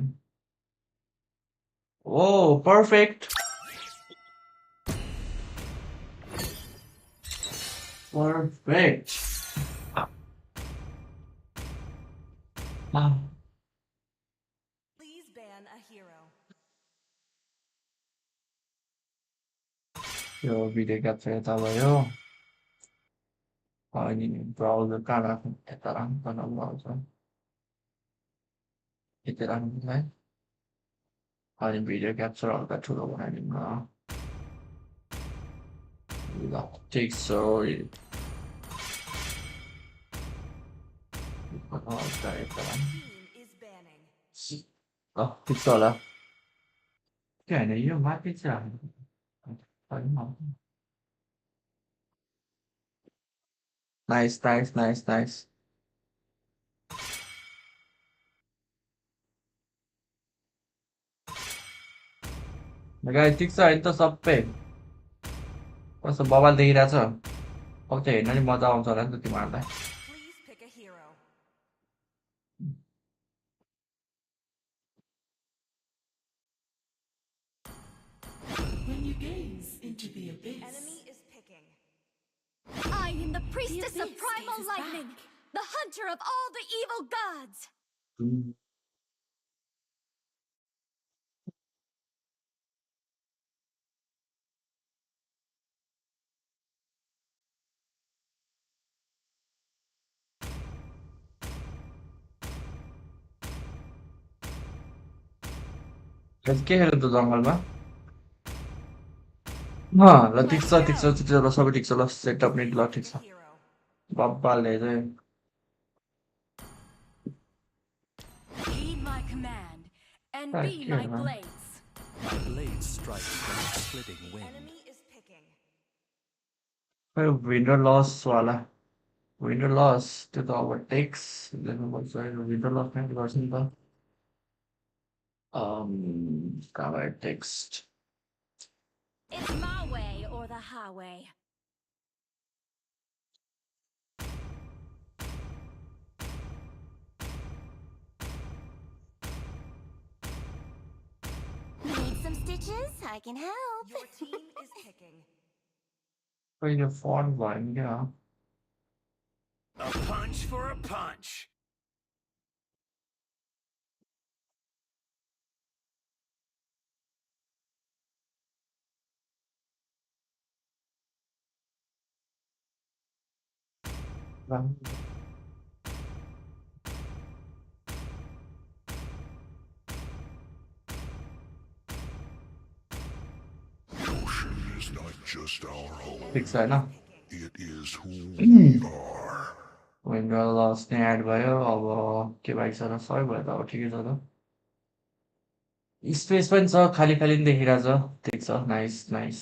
Speaker 1: Oh, perfect. Perfect.
Speaker 9: Please ban a hero.
Speaker 1: Yo video capture यता भयो अनि ब्राउजर कहाँ राख्नु यता राख्नु पर्छ ब्राउजर यता राख्नुलाई अनि भिडियो क्याप्चर हल्का ठुलो बनाइदिनु ल ठिक छ
Speaker 9: Team is banning.
Speaker 1: ल ठिक छ होला के होइन यो माथि चाहिँ Nice, nice, nice, nice. Guys, ठिक छ होइन त सबै कस्तो बवाल देखिरहेछ अब चाहिँ हेर्न नि मजा आउँछ होला नि त तिमीहरूलाई
Speaker 9: Please pick a hero.
Speaker 10: When you gaze into the abyss,
Speaker 9: Enemy is picking.
Speaker 11: I am the priestess
Speaker 10: The
Speaker 11: of
Speaker 10: abyss
Speaker 11: primal
Speaker 10: faces
Speaker 11: lightning,
Speaker 10: back.
Speaker 11: the hunter of all the evil gods.
Speaker 1: के खेल्नु त जङ्गलमा ल ठिक छ ठिक छ ठिक छ ल सबै ठिक छ ल सेटअप नि ल ठिक छ
Speaker 9: Hero.
Speaker 1: बब्बाले चाहिँ
Speaker 10: heed my command and
Speaker 1: Ah,
Speaker 10: be
Speaker 1: yeah,
Speaker 10: my
Speaker 1: man.
Speaker 10: blades.
Speaker 12: My blade strikes from a splitting wind.
Speaker 9: Enemy is picking.
Speaker 1: खै विन्डर लस वाला विन्डर लस त्यो त अब टेक्स लेख्नुपर्छ विन्डर लस नै गर्छ नि त कहाँबाट text
Speaker 11: It's my way or the highway.
Speaker 9: Need some stitches? I can help. Your team is picking.
Speaker 1: कहिले फन भयो नि क्या
Speaker 6: A punch for a punch.
Speaker 13: Is not just our home.
Speaker 1: ठिक छ होइन
Speaker 13: It is who we are.
Speaker 1: Window लस नै add भयो अब के बाइक छ र सबै भयो त अब ठिकै छ त स्पेस पनि छ खाली खाली नि देखिरहेछ ठिक छ नाइस नाइस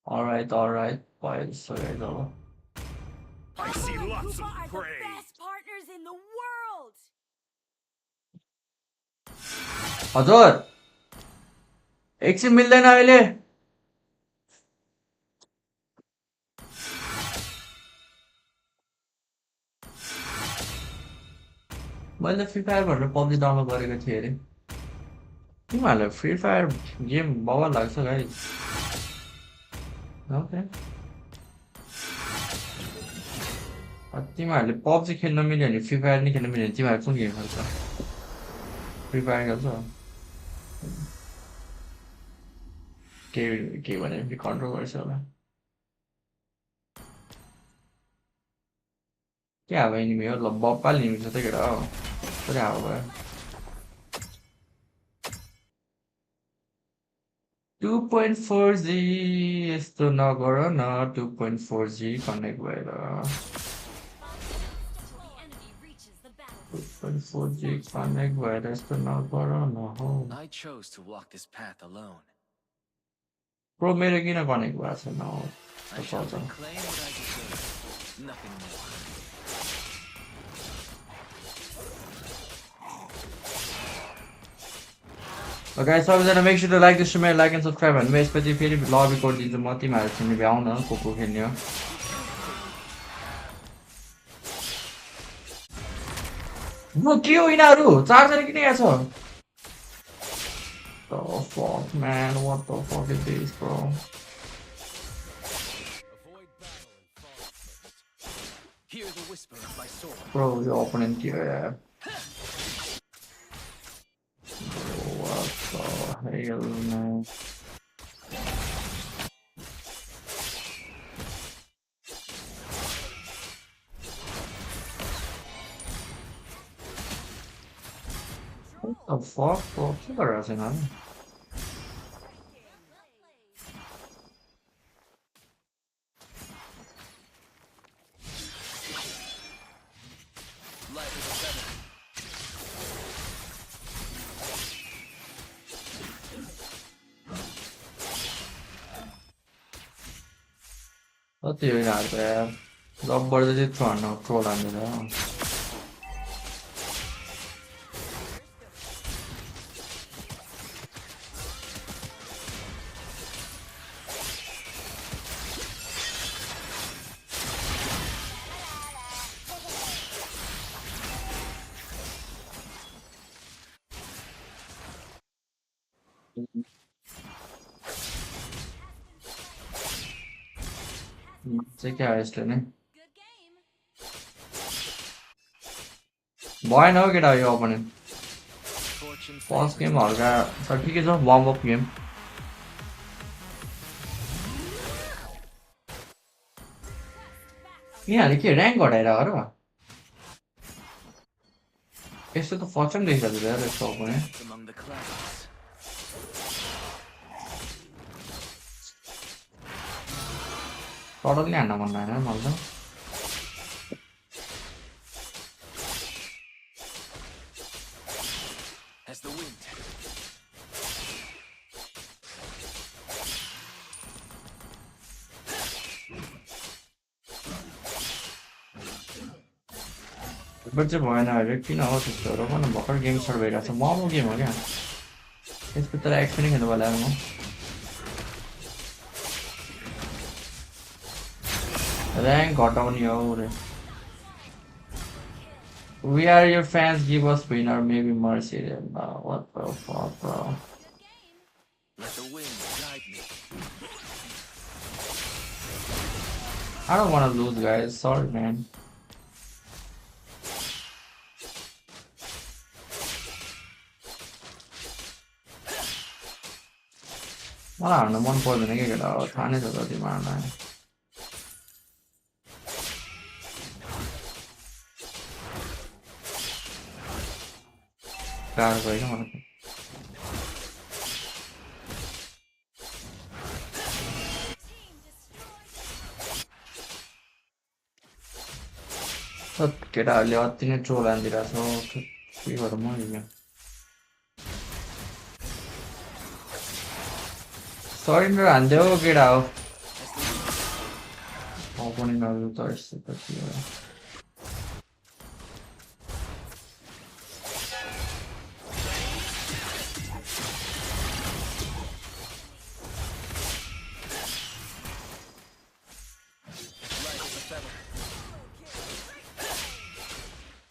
Speaker 1: अलराइट भयो जस्तो गाइज अब
Speaker 6: I see lots
Speaker 11: Koopa
Speaker 6: of
Speaker 11: are the
Speaker 6: prey.
Speaker 11: best partners in the world.
Speaker 1: हजुर एकछिन मिल्दैन अहिले मैले फ्री फायर भनेर पब्जी डाउनलोड गरेको थिएँ अरे तिमीहरूलाई फ्री फायर गेम बवाल लाग्छ गाइज ओके तिमीहरूले पब्जी खेल्न मिल्यो भने फ्री फायर नि खेल्न मिल्यो भने तिमीहरू कुन गेम खेल्छ फ्री फायर खेल्छ के भने कन्ट्रोभर्सी होला क्या अब एनिमी हो ल बप्पाले एनिमी छ त केटा हो पुरै हावा भयो 2.4G यस्तो नगर न 2.4G कनेक्ट भएर 2.4G कनेक्ट भएर यस्तो नगर न हो
Speaker 12: I chose to walk this path alone.
Speaker 1: Pro मेरो किन कनेक्ट भएको छैन हो
Speaker 12: I shall reclaim what I deserve. Nothing more.
Speaker 1: Okay, सबैजना make sure to like this stream, like and subscribe and म यसपछि फेरि लबी कोड दिन्छु म तिमीहरू खेल्ने भ्याउ न को खेल्ने हो ब्रो के हो यिनीहरू चारजना किन यहाँ छ The fuck man, what the fuck is this bro?
Speaker 12: Hear the whisper of my sword.
Speaker 1: Bro, your opponent here, yeah. What the hell, man? What the fuck, bro? के गरिरहेको छ यिनीहरू कति हो यिनीहरू त यार जब्बर चाहिँ ट्रोल हान्दैन चाहिँ क्या हो यसले नै भएन हौ केटा यो अपोनेन्ट फर्स्ट गेम हल्का छ ठिकै छ वार्म अप गेम यिनीहरूले के ऱ्याङ्क घटाएर हो र यस्तो त फर्स्ट टाइम देखिरहेको छ यार यस्तो अपोनेन्ट
Speaker 12: Among the clouds.
Speaker 1: टडल नै हान्न मन लागेन मलाई त
Speaker 12: As the wind.
Speaker 1: चाहिँ भएन अरे किन हो त्यस्तोहरू भन भर्खर गेम स्टार्ट भइरहेको छ मोमो गेम हो क्या त्यसपछि तर एक्स पनि खेल्नु होला म ऱ्याङ्क घटाउने हो रे We are your fans, give us winner, maybe mercy. What the fuck, bro?
Speaker 12: Let the wind guide me.
Speaker 1: I don't want to lose, guys. Sorry, man. मलाई हार्न मन पर्दैन के केटा हो थाहा नै छ त तिमीहरूलाई गाह्रो भयो क्या मलाई केटाहरूले अति नै ट्रोल हानिदिरहेको छ के गरौँ म यो सरेन्डर हान्दियो केटा हो अपोनेन्टहरु त यस्तो त के हो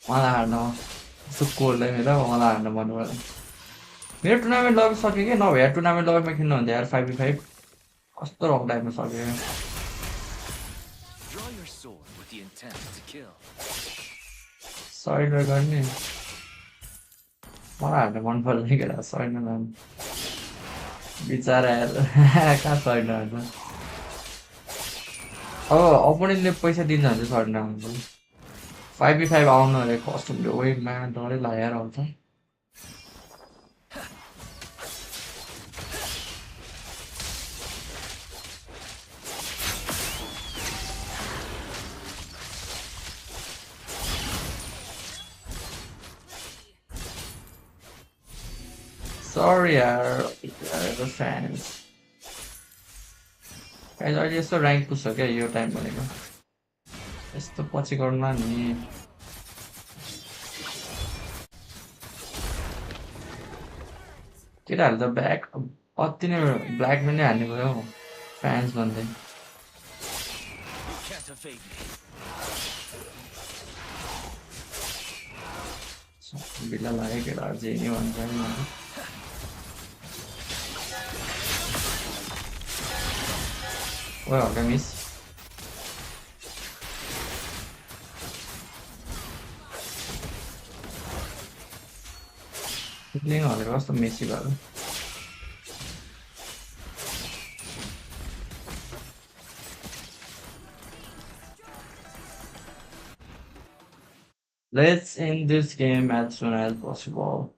Speaker 1: मलाई हार्न सुक्कोलाई मेरो मलाई हार्न मन पर्दैन मेरो टुर्नामेन्ट लग सक्यो के नभए टुर्नामेन्ट लगमा खेल्नु हुन्थ्यो यार 5v5 कस्तो रङ टाइममा सक्यो
Speaker 12: Draw your sword with the intent to kill.
Speaker 1: Surrender गर्ने मलाई हार्न मन पर्दैन केटा सरेन्डर गर्नु बिचारा यार कहाँ सरेन्डर हार्छ अब अपोनेन्टले पैसा दिन्छ भने चाहिँ सरेन्डर हार्नु 5v5 आउनु अरे कस्टमले वेटमा डरै लागेर आउँछ Sorry, the fans. Guys, अहिले यस्तो र्याङ्क पुग्छ क्या यो टाइम भनेको यस्तो पछि गर्नुमा नि केटाहरू त ब्याक अति नै ब्ल्याकमा नै हान्ने भयो फ्यान्स भन्दै
Speaker 12: Can't evade me.
Speaker 1: बिल्ला लाग्यो केटाहरू चाहिँ नि भन्छ नि Well, miss. Playing on the rest of Messi, brother. Let's end this game as soon as possible.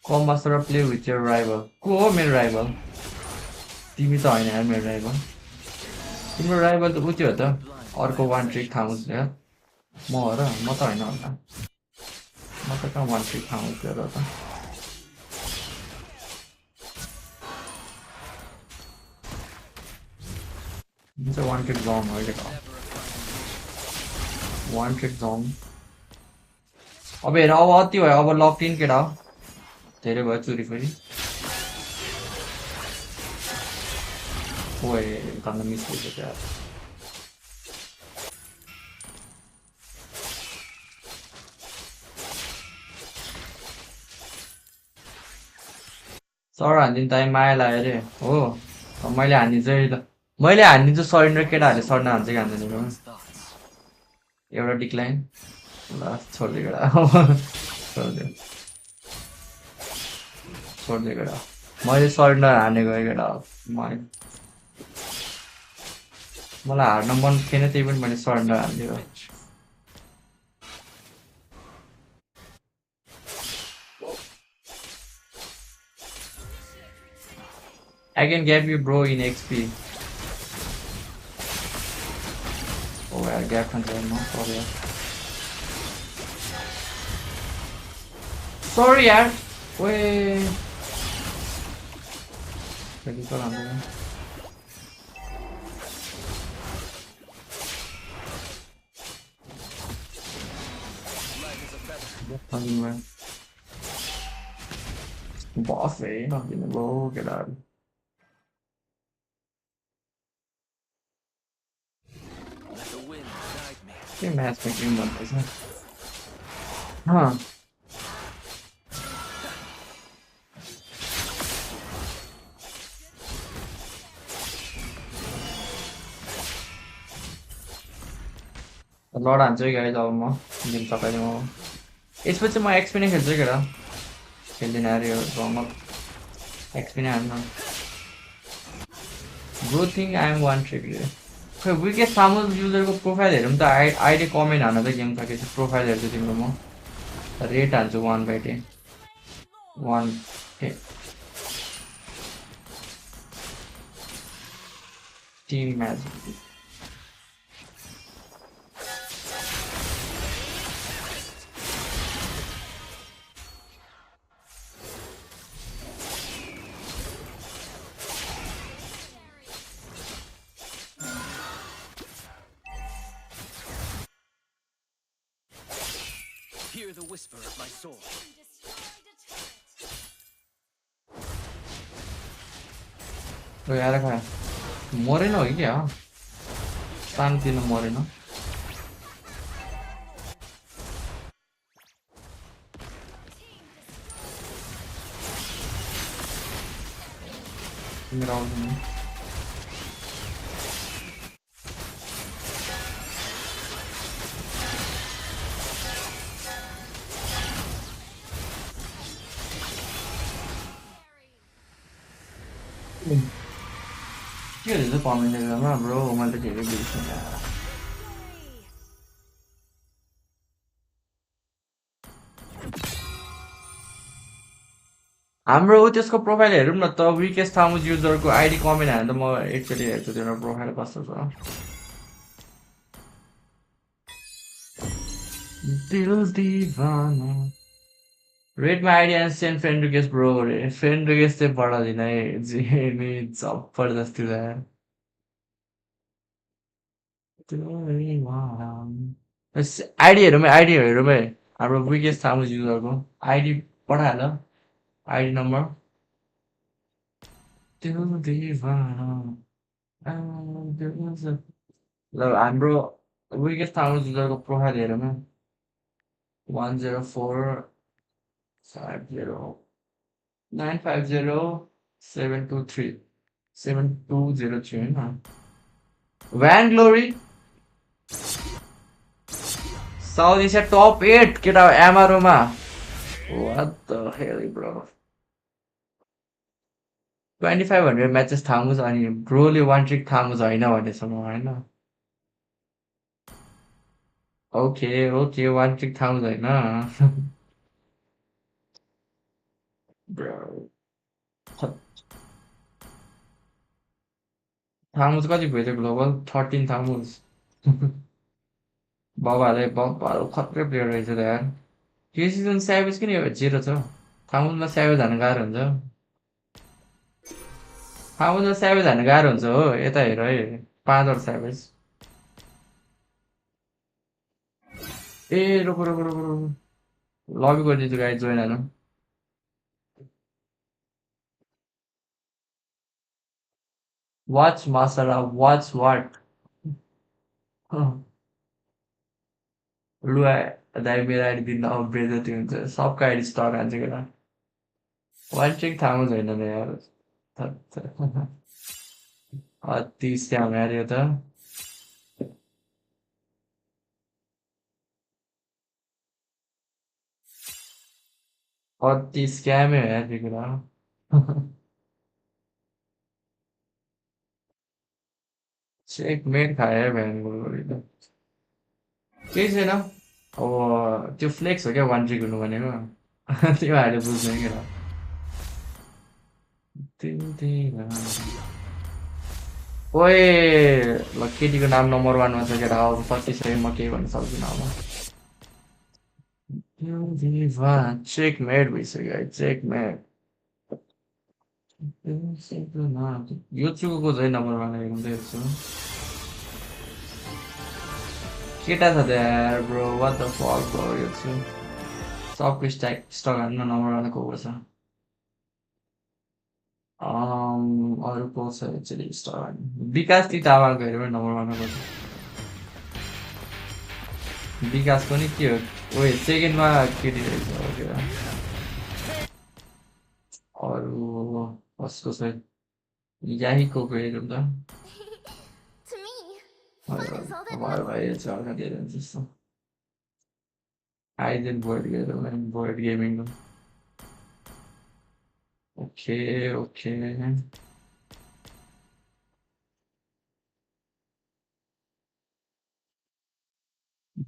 Speaker 1: Come master play with your rival. Go my rival. तिमी त हैन यार मेरो rival. तिम्रो rival त उति हो त अर्को one trick खाउँछ यार म हो र म त हैन होला म त कहाँ one trick खाउँछ र त It's a one trick zone अहिले त one trick zone अब हेर अब अति भयो अब लक इन केटा हो धेरै भयो चोरी फेरि ओए कन्न मिस भइसक्यो यार सर हान्दिन त माया लाग्यो अरे हो मैले हानिदिन्छु है ल मैले हानिदिन्छु सरेन्डर केटाहरूले सर्न हान्छ कि हान्दैन एउटा डिक्लाइन ल छोडिदियो केटा छोडिदियो छोडिदियो केटा मैले सरेन्डर हानेको केटा मलाई हार्न मन थिएन त्यही पनि मैले surrender हानिदियो I can gap you bro in XP oh I gap control no sorry yaar wait Ready for another one. Boss, not in the low, get out.
Speaker 12: Let the wind guide me.
Speaker 1: Game has making one, isn't it? Huh. लड हान्छु है guys अब म game सकाइदिउँ अब यसपछि म XP नै खेल्छु केटा खेल्दिनँ अरे यो म एक्सपी नै हान्नु good thing I am one trick खै विकेट सामु युजरको प्रोफाइल हेरौँ त आइडी कमेन्ट हान त गेम सकेपछि प्रोफाइल हेर्छु तिम्रो म रेट हान्छु 1/10 1 team match
Speaker 12: Hear the whisper of my soul.
Speaker 1: तो यार क्या मोरेनो हो क्या शांति न मोरेनो मेरा के हो कमेन्ट गरेरमा ब्रो मैले त धेरै बिर्सेँ हाम्रो त्यसको प्रोफाइल हेरौँ न त विकेस थामुज युजरको आइडी कमेन्ट हाल्दा म एकचोटि हेर्छु त्यो प्रोफाइल कस्तो छ दिल दीवाना रेडमा ID and send friend request bro रे फ्रेन्ड रिक्वेस्ट चाहिँ पठाउँदिन है जेमी जबरजस्ती यार आइडी हेरौँ है हाम्रो विकेस थामुज युजरको आइडी पठाइहाल आइडी नम्बर ल हाम्रो विकेस थामुज युजरको प्रोफाइल हेरौँ 10450950723 7203 हैन Vainglory South Asia top 8 केटा एमआरओमा what the hell bro 2500 matches थामुज अनि ब्रोले वान ट्रिक थामुज होइन भनेसम्म होइन ओके वान ट्रिक थामुज होइन थामुज कति भयो त्यो ग्लोबल 13 थामुज बाबाहरू खत्रै प्लेयर रहेछ त यार यो सिजन स्याभेज किन जिरो छ थामुजमा स्याभेज हान्न गाह्रो हुन्छ थामुजमा स्याभेज हान्न गाह्रो हुन्छ हो यता हेर है 5 वटा स्याभेज ए रोको लबी गरिदिन्छु गाइड जोइन हाल्नु वाच मासरा वाच वाट लु दाइ मेरो आइडी दिन अब बेजती हुन्छ सबको आइडी स्टक हान्छ केटा वान ट्रिक थामुज होइन नि यार अति स्क्याम यार यो त अति स्क्यामै हो यार त्यो कुरा चेकमेट खायो भ्यानको केही छैन अब त्यो फ्लेक्स हो क्या वान ट्रिक हुनु भनेको त्यो अहिले बुझ्दैन क्या ओए ल केटीको नाम नम्बर 1मा छ केटा अब कति छ म केही भन्न सक्दिनँ अब चेकमेट भइसक्यो है चेकमेट यो चुको चाहिँ नम्बर 1 हेर्दै हेर्छु केटा छ यार bro what the fuck bro यो छु सबको स्टक हान्न नम्बर 1 को छ अरू को छ एक्चुअली स्टक विकास ती तामाङको हेऱ्यो नम्बर 1 को विकासको नि के हो ओए सेकेन्डमा केटी रहेछ अरू कसको छ यही को हेरौँ त भयो भयो चर्का दिएर त्यस्तो आइजेन बोर्ड गेमिङ ओके ओके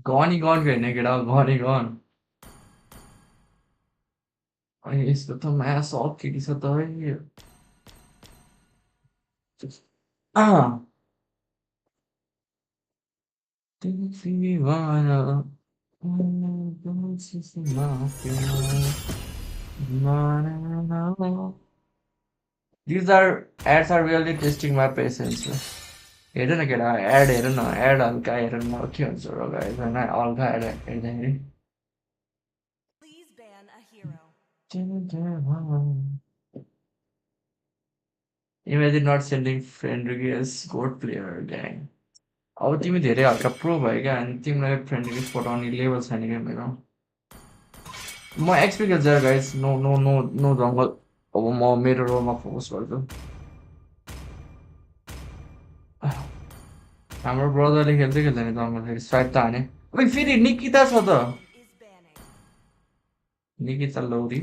Speaker 1: गनी गन हेर्ने केटा गनी गन अनि यसको त माया सब केटी छ त है Divana, these are ads are really testing my patience. हेर न केटा एड हेर न एड हल्का हेर न के हुन्छ र गाइस हैन हल्का एड हेर्दाखेरि
Speaker 9: Please ban a hero.
Speaker 1: Imagine not sending friend request goat player gang. अब तिमी धेरै हल्का प्रो भयो क्या अनि तिमीलाई फ्रेन्ड रिक्वेस्ट पठाउने लेभल छैन क्या मेरो म एक्सपी खेल्छ guys no no no no जङ्गल अब म मेरो रोलमा फोकस गर्छु हाम्रो ब्रदरले खेल्छ खेल्दैन जङ्गल फेरि स्वाइप त हाने अब फेरि निकिता छ त निकिता लौरी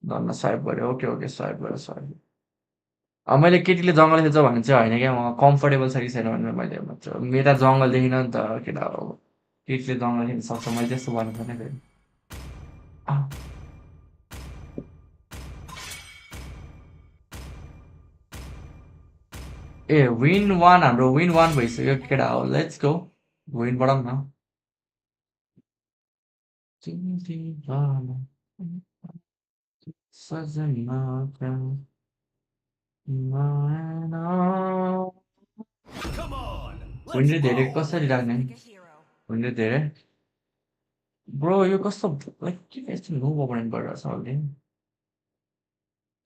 Speaker 1: धन्न स्वाइप गऱ्यो ओके ओके स्वाइप गऱ्यो स्वाइप मैले केटीले जङ्गल खेल्छ भने चाहिँ होइन क्या म कम्फर्टेबल छ कि छैन भनेर मैले मात्र मेरा जङ्गल देखिन नि त केटा हो केटीले जङ्गल खेल्न सक्छ मैले त्यस्तो भन्नु पर्ने फेरि ए विन वान हाम्रो विन वान भइसक्यो केटा हो लेट्स गो विन बढाउँ न सजना विन्डो धेरै कसरी राख्ने विन्डो धेरै ब्रो यो कस्तो लाइक किन यस्तो नो ओपनिङ गरिरहेछ अहिले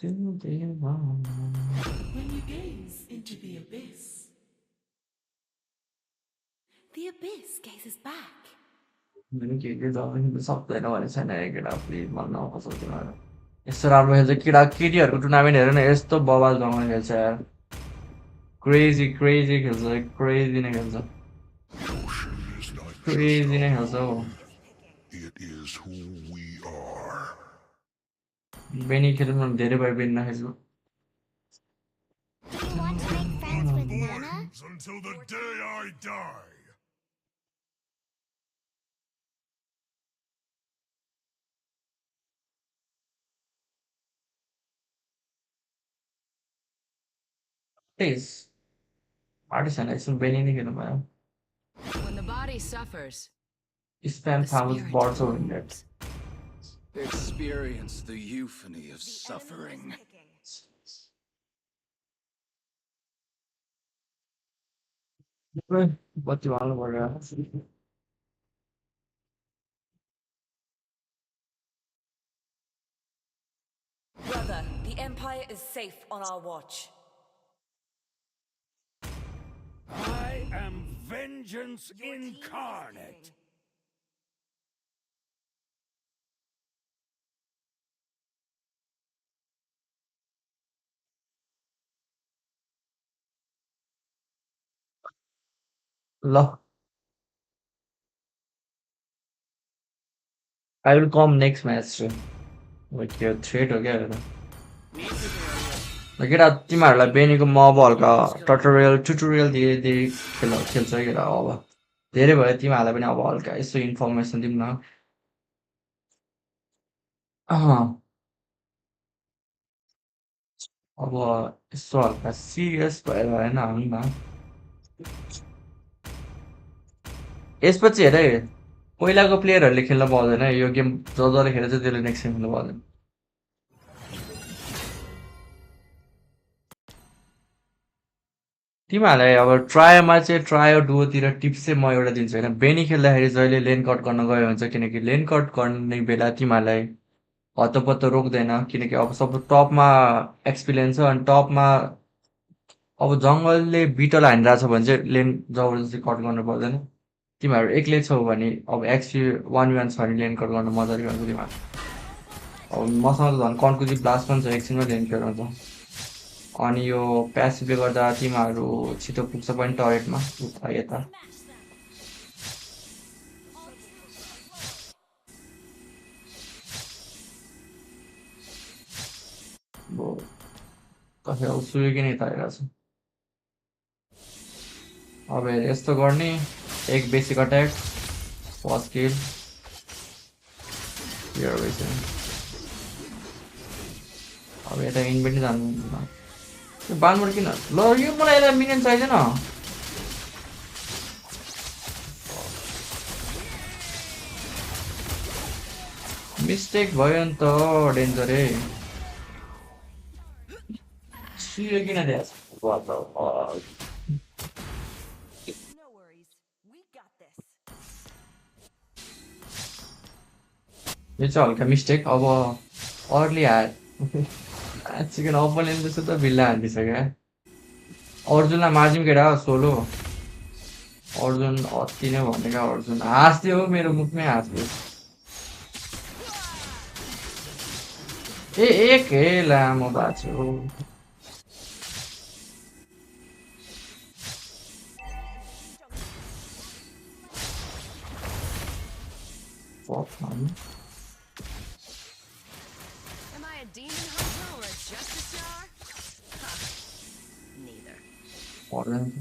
Speaker 10: When you gaze into the abyss gazes back.
Speaker 1: मैले के जग्गा सक्दैन भने छैन केटा प्लिज भन्न नपसौँ यस्तो राम्रो खेल्छ केटा केटीहरूको टुर्नामेन्ट हेर न यस्तो बवाल जङ्गल खेल्छ यार क्रेजी क्रेजी खेल्छ क्रेजी नै खेल्छ क्रेजी नै खेल्छ हौ बेनी खेल्नु धेरै भयो Beni नखेल्छु
Speaker 13: Until the day I die.
Speaker 1: Please. Artisan, it's Benny खेल्नु भयो
Speaker 14: When the body suffers,
Speaker 1: spam thousands bots over it.
Speaker 12: Experience the euphony of suffering.
Speaker 1: बत्ती हाल्नु पर्यो
Speaker 7: Brother, the Empire is safe on our watch.
Speaker 6: I am vengeance incarnate.
Speaker 1: ल I will come next match too. Like your threat हो क्या केटा तिमीहरूलाई बेनीको म अब हल्का ट्युटोरियल दिए खेल्छ केटा अब धेरै भयो तिमीहरूलाई पनि अब हल्का यसो इन्फर्मेसन दिउँ न अब यसो हल्का सिरियस भएर होइन हाल्नु न यसपछि हेर है पहिलाको प्लेयरहरूले खेल्न पाउँदैन यो गेम जसले खेलेर चाहिँ त्यसले नेक्स्ट गेम खेल्न पाउँदैन तिमीहरूलाई अब ट्रायोमा चाहिँ ट्रायो डुओतिर टिप्स चाहिँ म एउटा दिन्छु होइन बेनी खेल्दाखेरि जहिले लेन कट गर्न गयो हुन्छ किनकि लेन कट गर्ने बेला तिमीहरूलाई हत्तपत्त रोक्दैन किनकि अब सब टपमा एक्सपिरियन्स छ अनि टपमा अब जङ्गलले बिटल हानिरहेछ भने चाहिँ लेन जबरजस्ती कट गर्नु पर्दैन तिमीहरू एक्लै छौ भने अब एक्सपी 1v1 छ भने लेन कट गर्नु मजाले गर्छ तिमीहरू अब मसँग त झन् कन्कुजी ब्लास्ट पनि छ एकछिनमा लेन कट हुन्छ अनि यो प्यासिभले गर्दा तिमीहरू छिटो पुग्छ पनि टरेटमा उता यता कसै सुयो कि नै तारेको छ अब हेर यस्तो गर्ने एक बेसिक अट्याक फर्स्ट किल अब यता इन पनि जानु बानबाट किन ल यो मलाई यसलाई मिनियन चाहिँदैन मिस्टेक भयो नि त डेन्जरै सुयो किन दिएछ यो चाहिँ हल्का मिस्टेक अब अर्ली हार चिकन अपोनेन्ट जस्तो त बिल्ला हालिदिइसक्यो अर्जुनलाई मार्जिम केटा सोलो अर्जुन अति नै भनेका अर्जुन हाँस्दियो हो मेरो मुखमै हाँस्दियो एक हे लामो बाछो Fuck, man.
Speaker 14: Am I a demon hunter or a justice jar? Huh. Neither.
Speaker 1: Orange.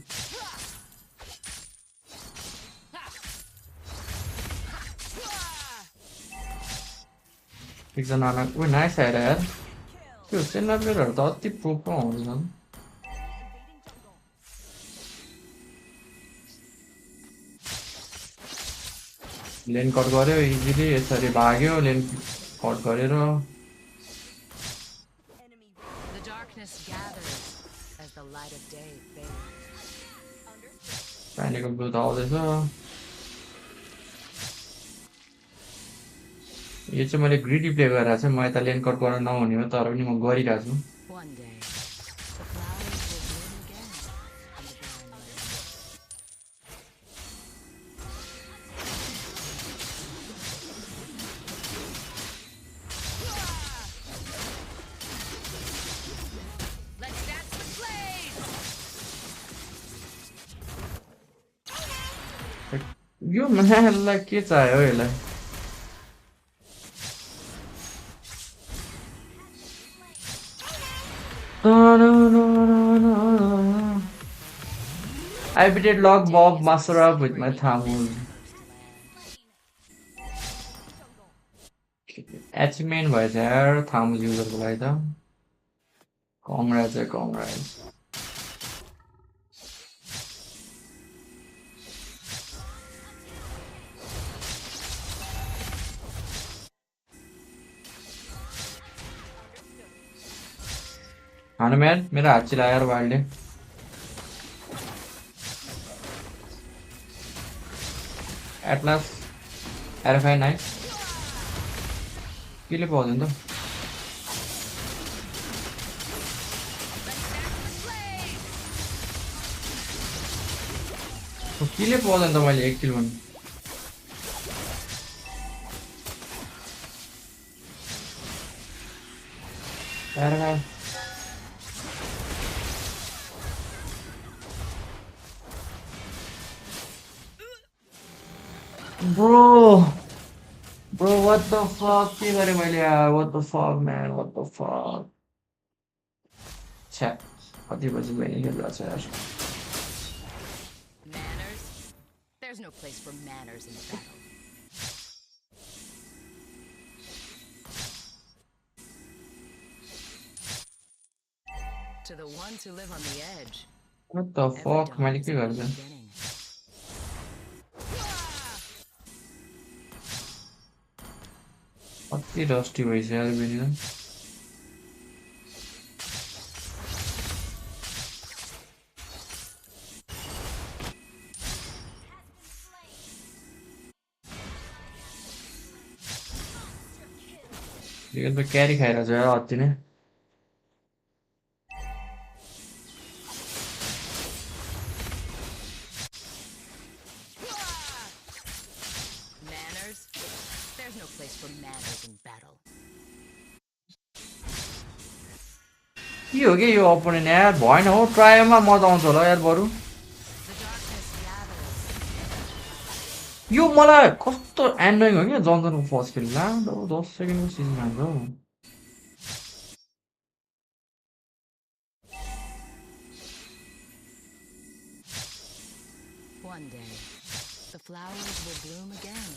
Speaker 1: एकजना ओ नाइस आएर यार त्यो सेनारहरू त अति प्रो हुँदैन लेन कट गर्यो इजिली यसरी भाग्यो लेन कट गरेर
Speaker 14: The darkness gathers as the light of day fades.
Speaker 1: पानीको ब्लू त आउँदैछ यो चाहिँ मैले ग्रिडी प्ले गरेर चाहिँ म यता लेन कट गर्न नहुने हो तर पनि म गरिरहेको छु
Speaker 14: One day, the flowers will bloom again on the barren land. Let's dance with blades!
Speaker 1: यो माललाई के चाहियो यसलाई I beat log Bob master up with my thumb. Achievement भएछ यार थम्ब युजरको लागि त congrats congrats हानु म्यान मेरो हात चिलायो यार वाइल्डले एटलास एरफाई नाइस केले पाउँदैन त केले पाउँदैन त मैले 1 किल पनि एरफाई Bro, what the fuck? के गरेँ मैले यार what the fuck man, what the fuck? छ्या कति बजी भयो नि खेल्दा छ यार
Speaker 14: Manners? There's no place for manners in battle. To the ones who live on the edge.
Speaker 1: What the fuck? मैले के गर्छु कति रस्टी भइसक्यो यार बेनी त क्यारी खाएर छ यार अति नै
Speaker 14: Manners? There's no place for manners in battle.
Speaker 1: के हो कि यो अपोनेन्ट यार भएन हो ट्रायलमा मजा आउँछ होला यार बरु यो मलाई कस्तो एन्डोइङ हो क्या जनसनको फर्स्ट किल ला 10 सेकेन्डको सिजन हाम्रो
Speaker 14: One day, the flowers will bloom again.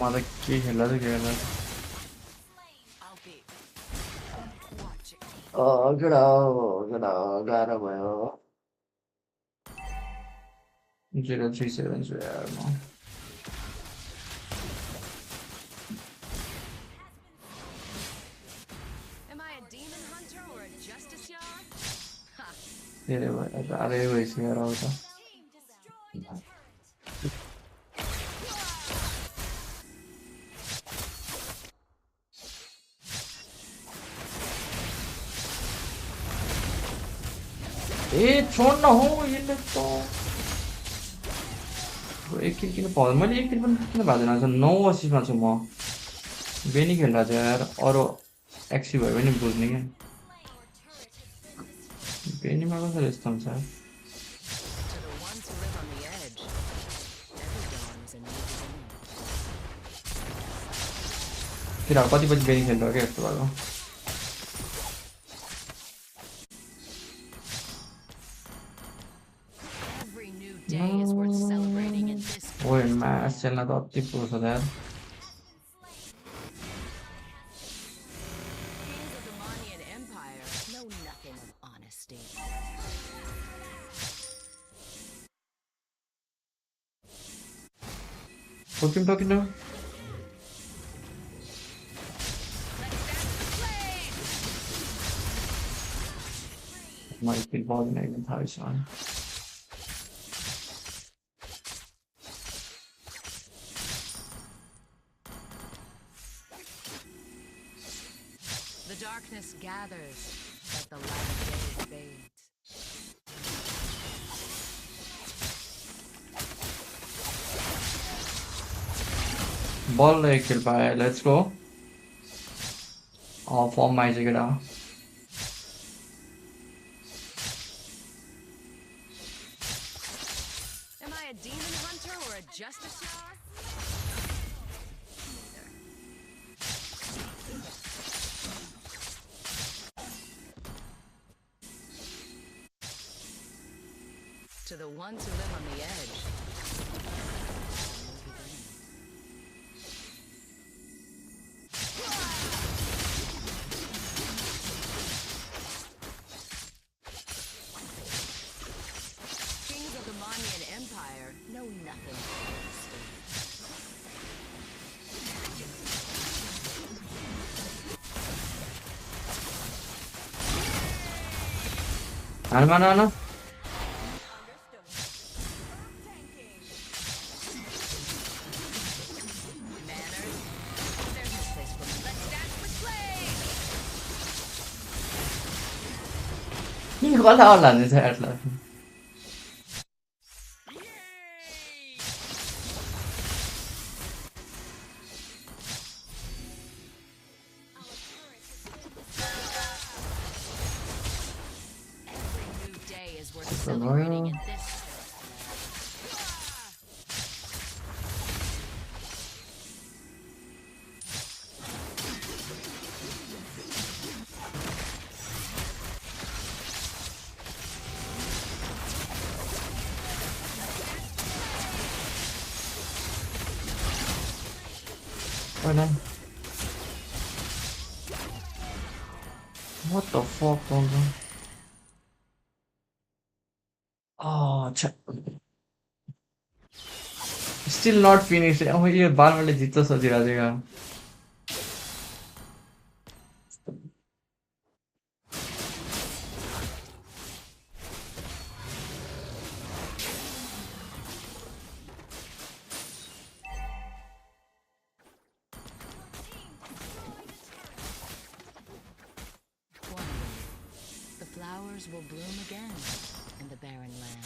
Speaker 1: मलाई के खेल्दा चाहिँ खेल्दा केटा गाह्रो भयो 037 छु यार म
Speaker 14: Am I a demon hunter or a justice yard? Ha!
Speaker 1: धेरै भयो गाह्रै भइसक्यो यार अब त ए छोड्न हो यसले त एक किल किन पाउँदैन मैले एक किल पनि किन भाँदैन आज 9 असिसमा छु म बेनी खेल्दा चाहिँ यार अरू एक्सी भयो भने बुझ्ने क्या बेनीमा कसरी यस्तो हुन्छ केटाहरू कति बजी बेनी खेल्छ क्या यस्तो भएको
Speaker 14: Day is worth celebrating in this.
Speaker 1: ओए म्याच खेल्न त अति पुग्छ यार
Speaker 14: Kings of the Monian Empire know nothing of honesty.
Speaker 1: talking now? Might be bothering even house on.
Speaker 14: The darkness gathers as the light of day fades.
Speaker 1: Ball kill by let's go. I'll form my ticket out.
Speaker 14: Am I a demon hunter or a justice yard? To the ones who live on the edge. Kings of the Monian Empire know nothing of honesty.
Speaker 1: Almanana. Wala wala ni sa Atlas.
Speaker 14: Every new day is worth celebrating in this.
Speaker 1: What the fuck, bro? Oh, still not finished. Oh, ये बाल वाले जीतो सोच रहा था
Speaker 14: flowers will bloom again in the barren land.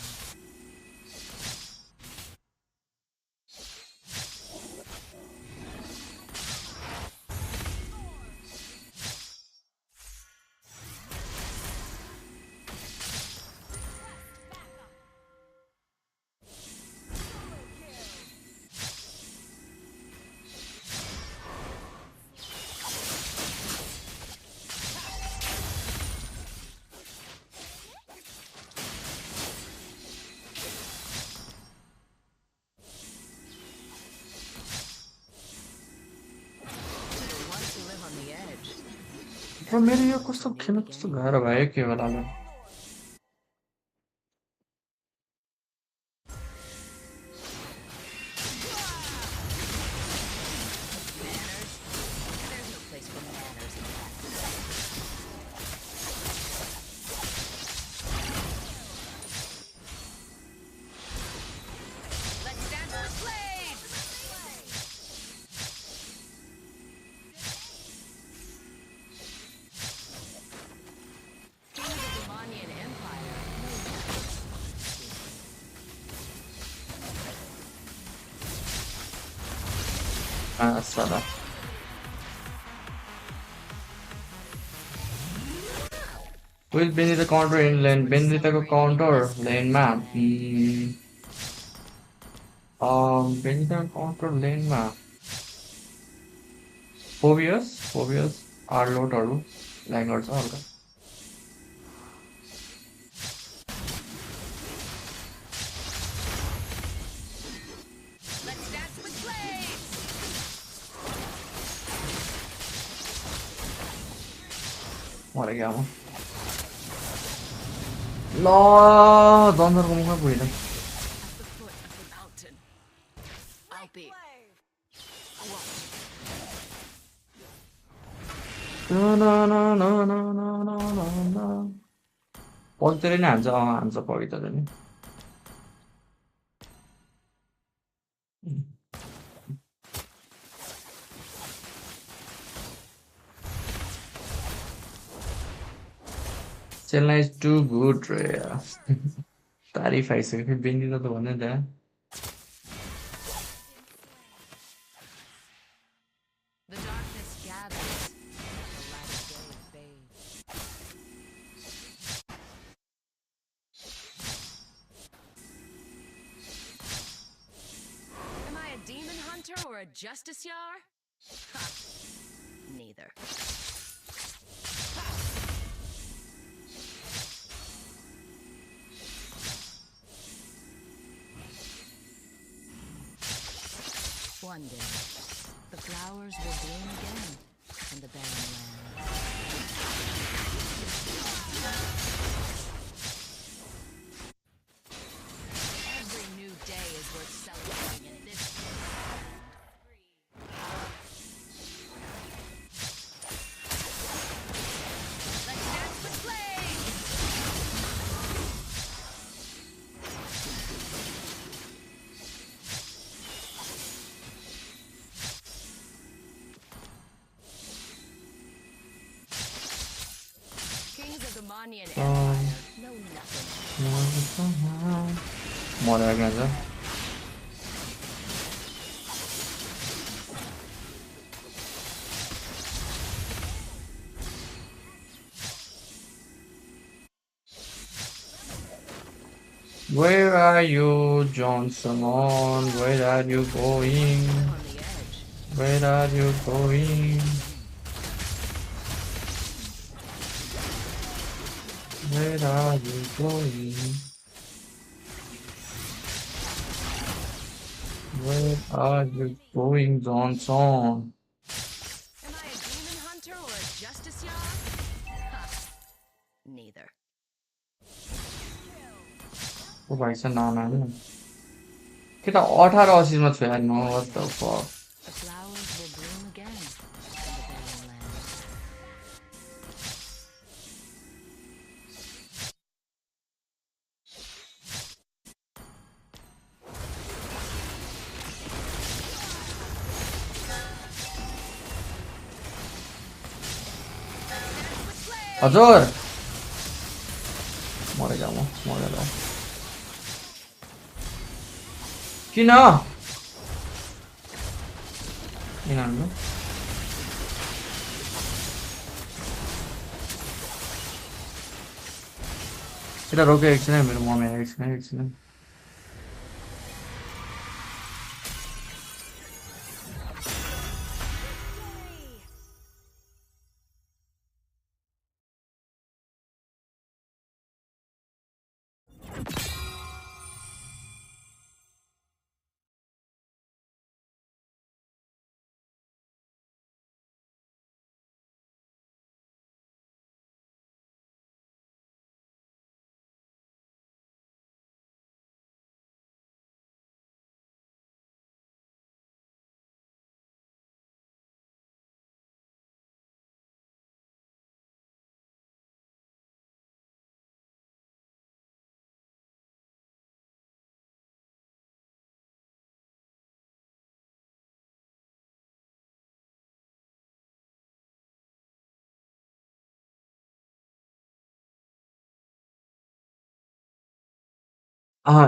Speaker 1: Bro, मेरो यो कस्तो खेल्न कस्तो गाह्रो भयो के होला ल
Speaker 14: There's no place for manners in practice. Let's dance with blades! King of the Demonian Empire.
Speaker 1: साला Will Benita counter in lane? Benita को counter lane मा Benita counter lane मा Phobius Arlotहरू line गर्छ हल्का
Speaker 14: Let's dance with blades!
Speaker 1: मरे क्या म ल दन्दरको मुखमा पुगेन
Speaker 14: At the foot of the mountain. I'll be.
Speaker 1: पवित्रले नै हान्छ हान्छ पवित्रले नै Chennai is too good रे तारिफ आइसक्यो फेरि बेनिता त भन्ने त
Speaker 14: The darkness gathers. The light of day fades. Am I a demon hunter or a justiciar? Ha! Neither. One day, the flowers will bloom again in the barren land. Every new day is worth celebrating in this land. Let's dance with blades! Kings of the Demonian Empire know nothing.
Speaker 1: मरेर जान्छ Where are you, Johnson? Where are you going? Where are you going? Where are you going? Where are you going, Johnson?
Speaker 14: Am I a demon hunter or a justiciar? Ha! Neither.
Speaker 1: ओ भाइ छ नाना के त 1880 मा छु यार know what the fuck
Speaker 14: The flowers will bloom again in the barren land.
Speaker 1: हजुर मरेगा म मरेर किन किन हान्नु यता रोकेको छैन मेरो मम्मी आएको छैन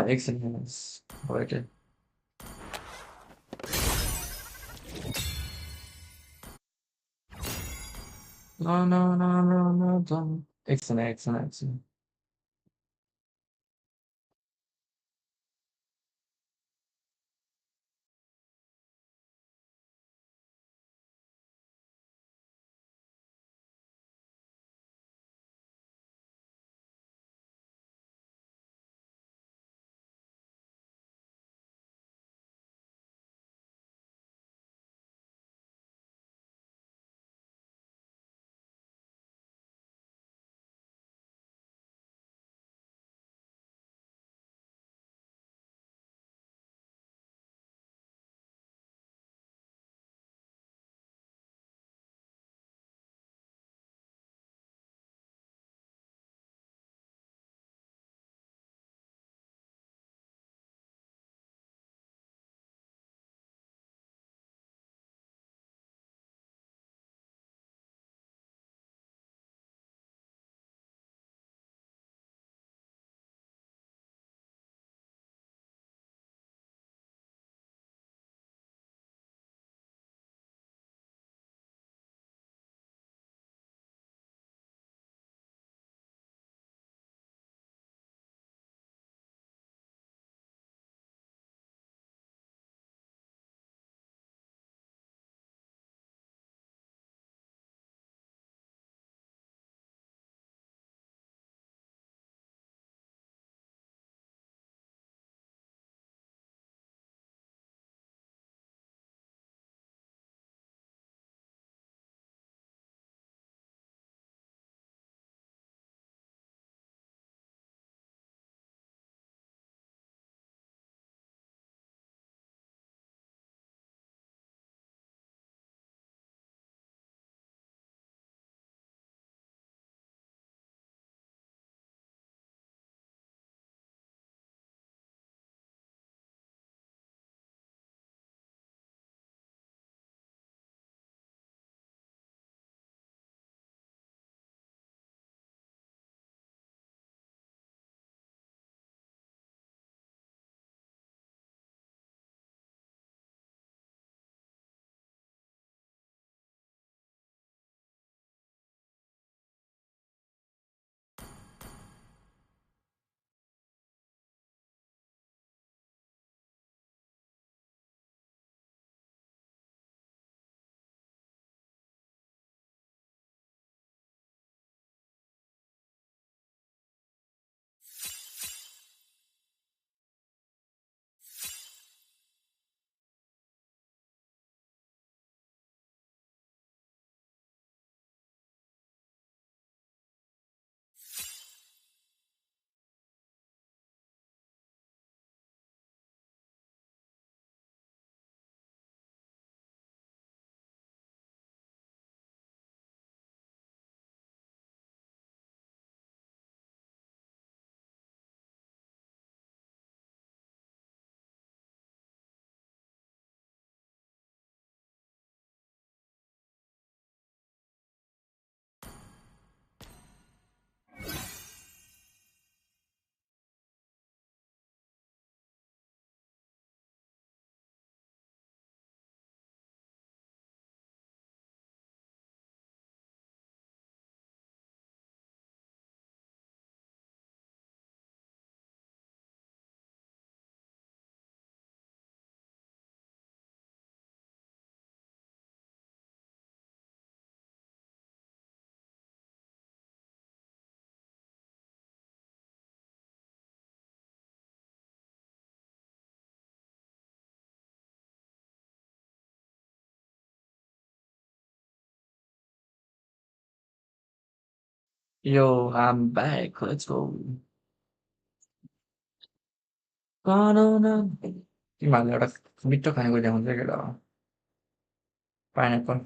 Speaker 1: excellent. Right. No, don't. Excellent. Yo, I'm back. Let's go. Banana. तिमीहरूले एउटा मिठो खानेको देखाउँछ केटा pineapple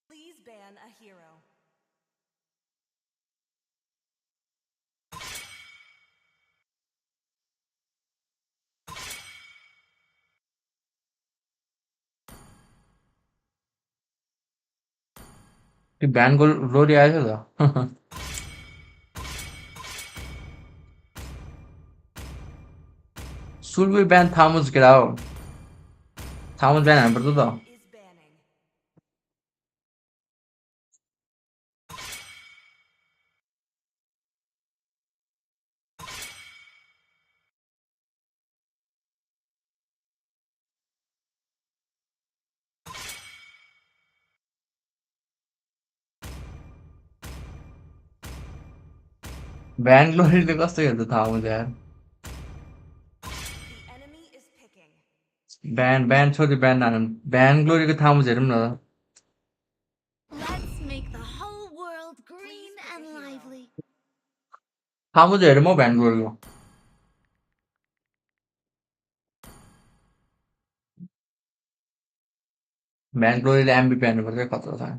Speaker 9: Please ban a hero.
Speaker 1: त्यो भ्यानको लोरी आएछ त Should we ban Thomas? Get out. Thomas ban हान्नुपर्छ त
Speaker 9: Is banning.
Speaker 1: भ्यान ग्लोरीले कस्तो खेल्छ थाहा हुन्छ यार
Speaker 9: The enemy is picking.
Speaker 1: भ्यान छोरी भ्यान हानु भ्यान ग्लोरीको थाहा हुन्छ हेरौँ न त
Speaker 11: Let's make the whole world green and lively.
Speaker 1: थाहा हुन्छ हेरौँ म भ्यान ग्लोरीको भ्यान ग्लोरीले एमबिपी हान्नुपर्छ खतरा छ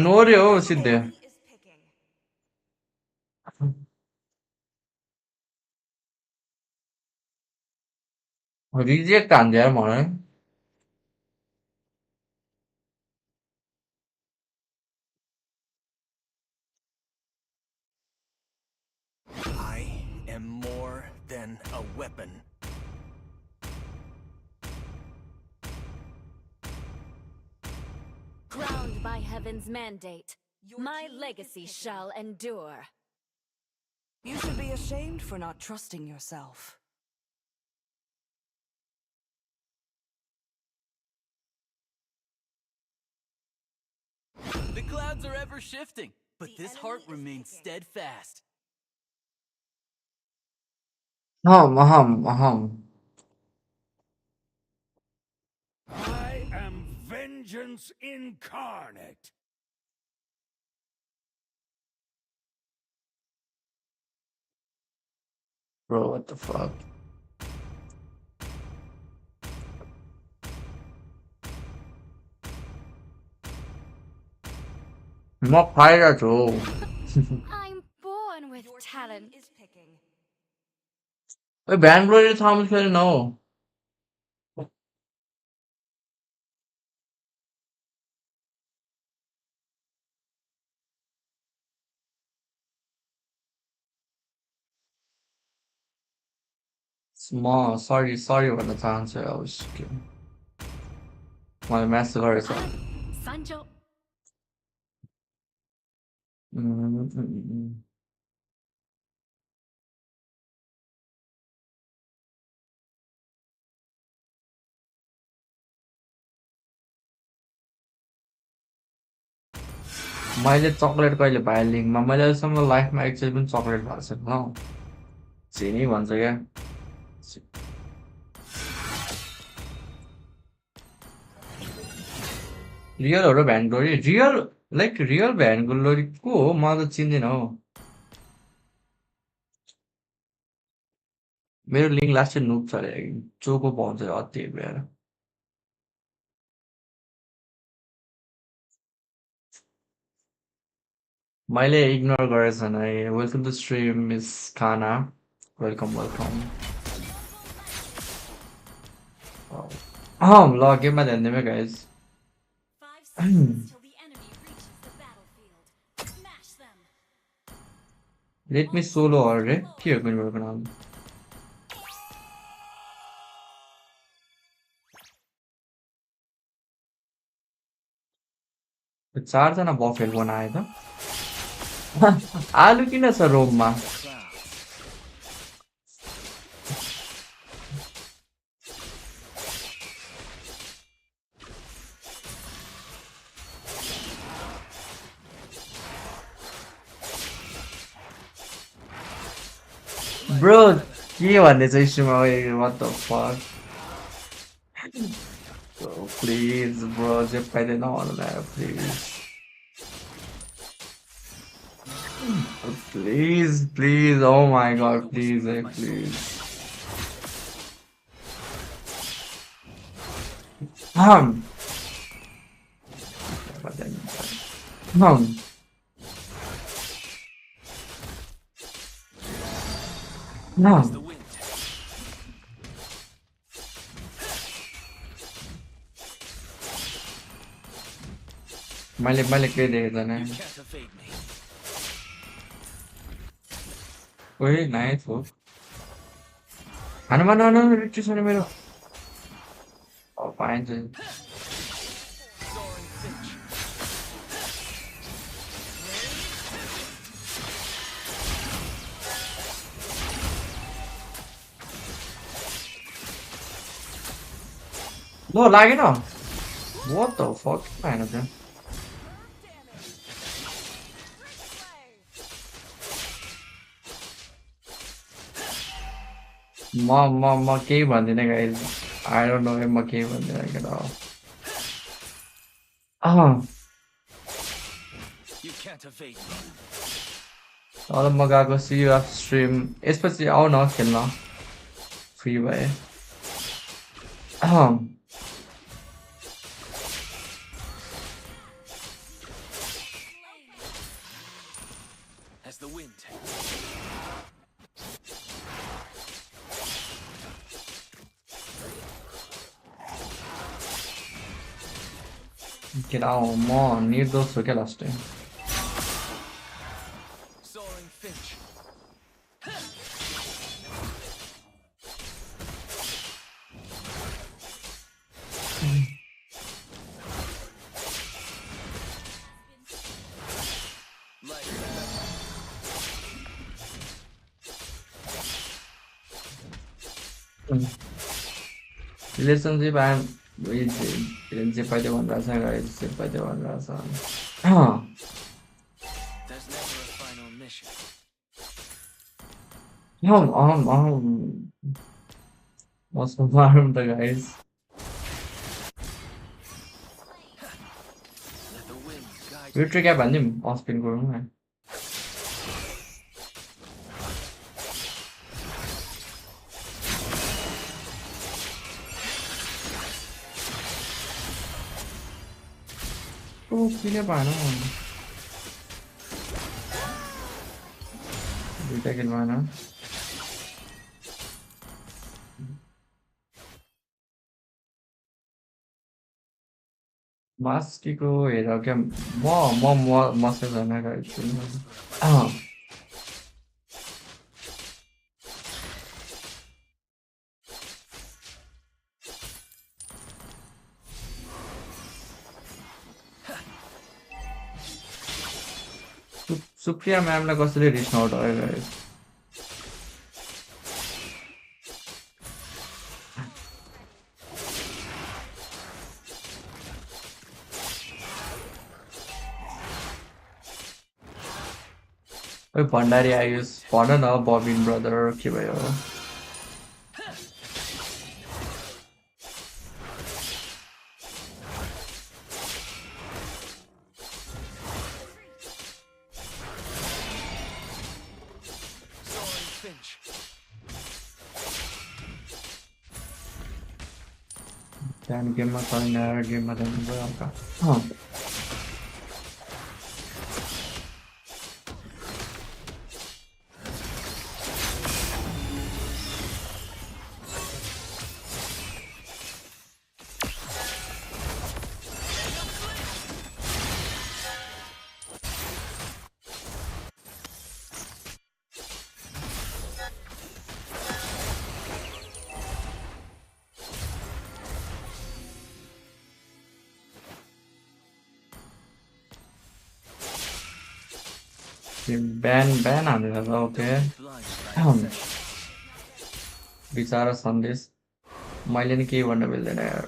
Speaker 1: नो रे हो सिद्धे
Speaker 9: Is picking.
Speaker 1: रिजेक्ट हान्छ यार मलाई
Speaker 12: I am more than a weapon.
Speaker 11: Crowned by heaven's mandate, my legacy shall endure.
Speaker 7: You should be ashamed for not trusting yourself.
Speaker 12: The clouds are ever shifting, but this heart remains steadfast.
Speaker 13: I am vengeance incarnate.
Speaker 1: Bro, what the fuck? म फाइरा छु
Speaker 11: I'm born with
Speaker 9: Your team
Speaker 11: talent.
Speaker 9: is picking.
Speaker 1: ए Vain ग्लोरीले थाहा हुन्छ फेरि न हो म सरी भन्न चाहन्छु अब मलाई म्याच गरेछ
Speaker 11: Sancho.
Speaker 1: मैले चक्लेट कहिले पाएँ लिङ्कमा मैले अहिलेसम्म लाइफमा एकचोटि पनि चक्लेट भएको छैन हौ चिनी भन्छ क्या रियलहरू Vainglory real Vainglory को हो म त चिन्दिनँ हौ मेरो लिङ्क लास्टै नुप छ अरे चोको पाउँछ अति भएर मैले इग्नोर गरेको छैन वेलकम टु स्ट्रिम मिस खाना वेलकम ल गेममा ध्यान दिउँ है guys
Speaker 9: 5 seconds till the enemy reaches the battlefield. Smash them.
Speaker 1: Let me solo order. Here, going to work on. चारजना बफेल बनायो त आलु किन छ रोममा ब्रो के भन्ने चाहिँ स्ट्रिममा what the fuck bro, please bro just पाइदैन भन्नु न please please oh my god please please No. मैले के देखेको छैन ओए नाइस हो हनुमान रिट्री छैन मेरो पाइन्छ No, lagging on. What the fuck? Man, okay. Ma के भन्दिनँ guys. I don't know म के भन्दिनँ at all.
Speaker 12: You can't evade me.
Speaker 1: अब म गएको see you stream. यसपछि आउ न खेल्न. Free भए.
Speaker 12: As the wind.
Speaker 1: Get out, man. Need those to get last time.
Speaker 12: Soaring finch.
Speaker 1: Relationship and relationship by the one relationship by the one
Speaker 12: There's never a final mission.
Speaker 1: What's the farm the guys?
Speaker 12: Let the wind guide
Speaker 1: You trick up him off spin go. Oh, pilih mana? Kita ke mana? Maski ko era क्या म मसे जाना guys. Supriya म्यामलाई कसैले rich नआउट भयो guys ओइ भण्डारी आयुष भन न बबिन ब्रदर के भयो Dan game matanya game matanya berapa? बिहान हानेर त ओके बिचरा सन्देश मैले नि केही भन्न मिल्दैन यार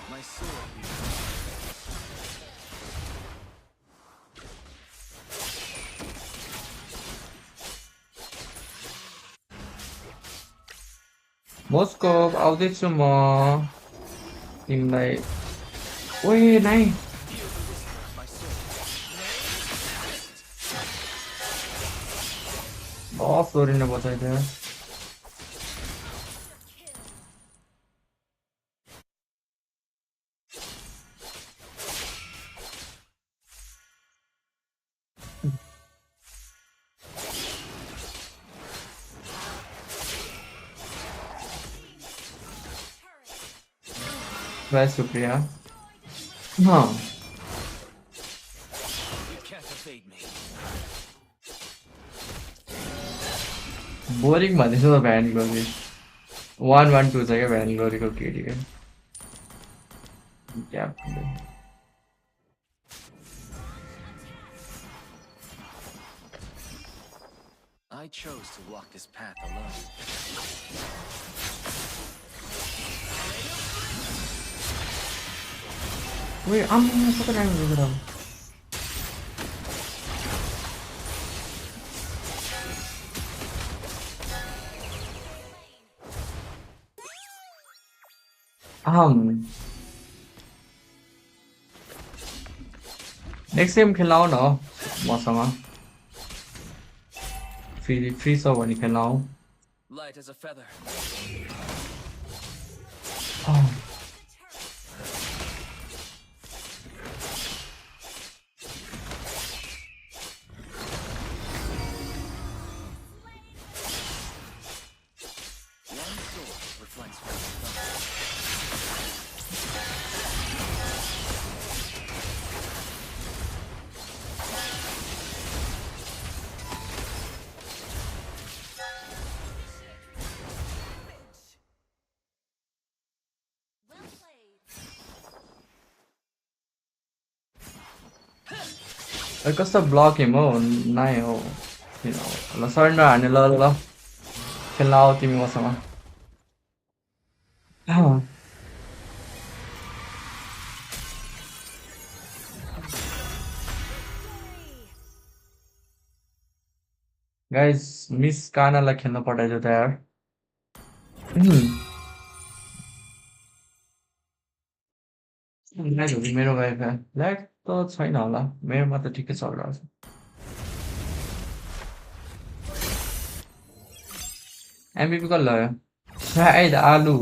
Speaker 12: My sword.
Speaker 1: मस्को आउँदैछु म तिमीलाई ओए नाइ फ्लोरिनले बचाइदियो Vai Supriya. No.
Speaker 12: You can't evade me.
Speaker 1: Boring भन्दैछ त भ्यान गरी 112 छ क्या भ्यान गरेको केटी क्या
Speaker 12: I chose to walk this path alone.
Speaker 1: Wait, I'm fucking angry with him. Next game खेलाऊ न मसँग फ्री छ भने खेलाऊ
Speaker 12: Light as a feather. One sword reflects from the thumb.
Speaker 1: कस्तो ब्लक हेम हो नाइ हो किन ल सरेन्डर हाने ल ल खेल्न आऊ तिमी मसँग गाइस मिस कानालाई खेल्न पठाइदियो त यार मेरो गएको ल्याग त छैन होला मेरोमा त ठिकै चलिरहेको छ एमबिपी कसले लग्यो सायद आलु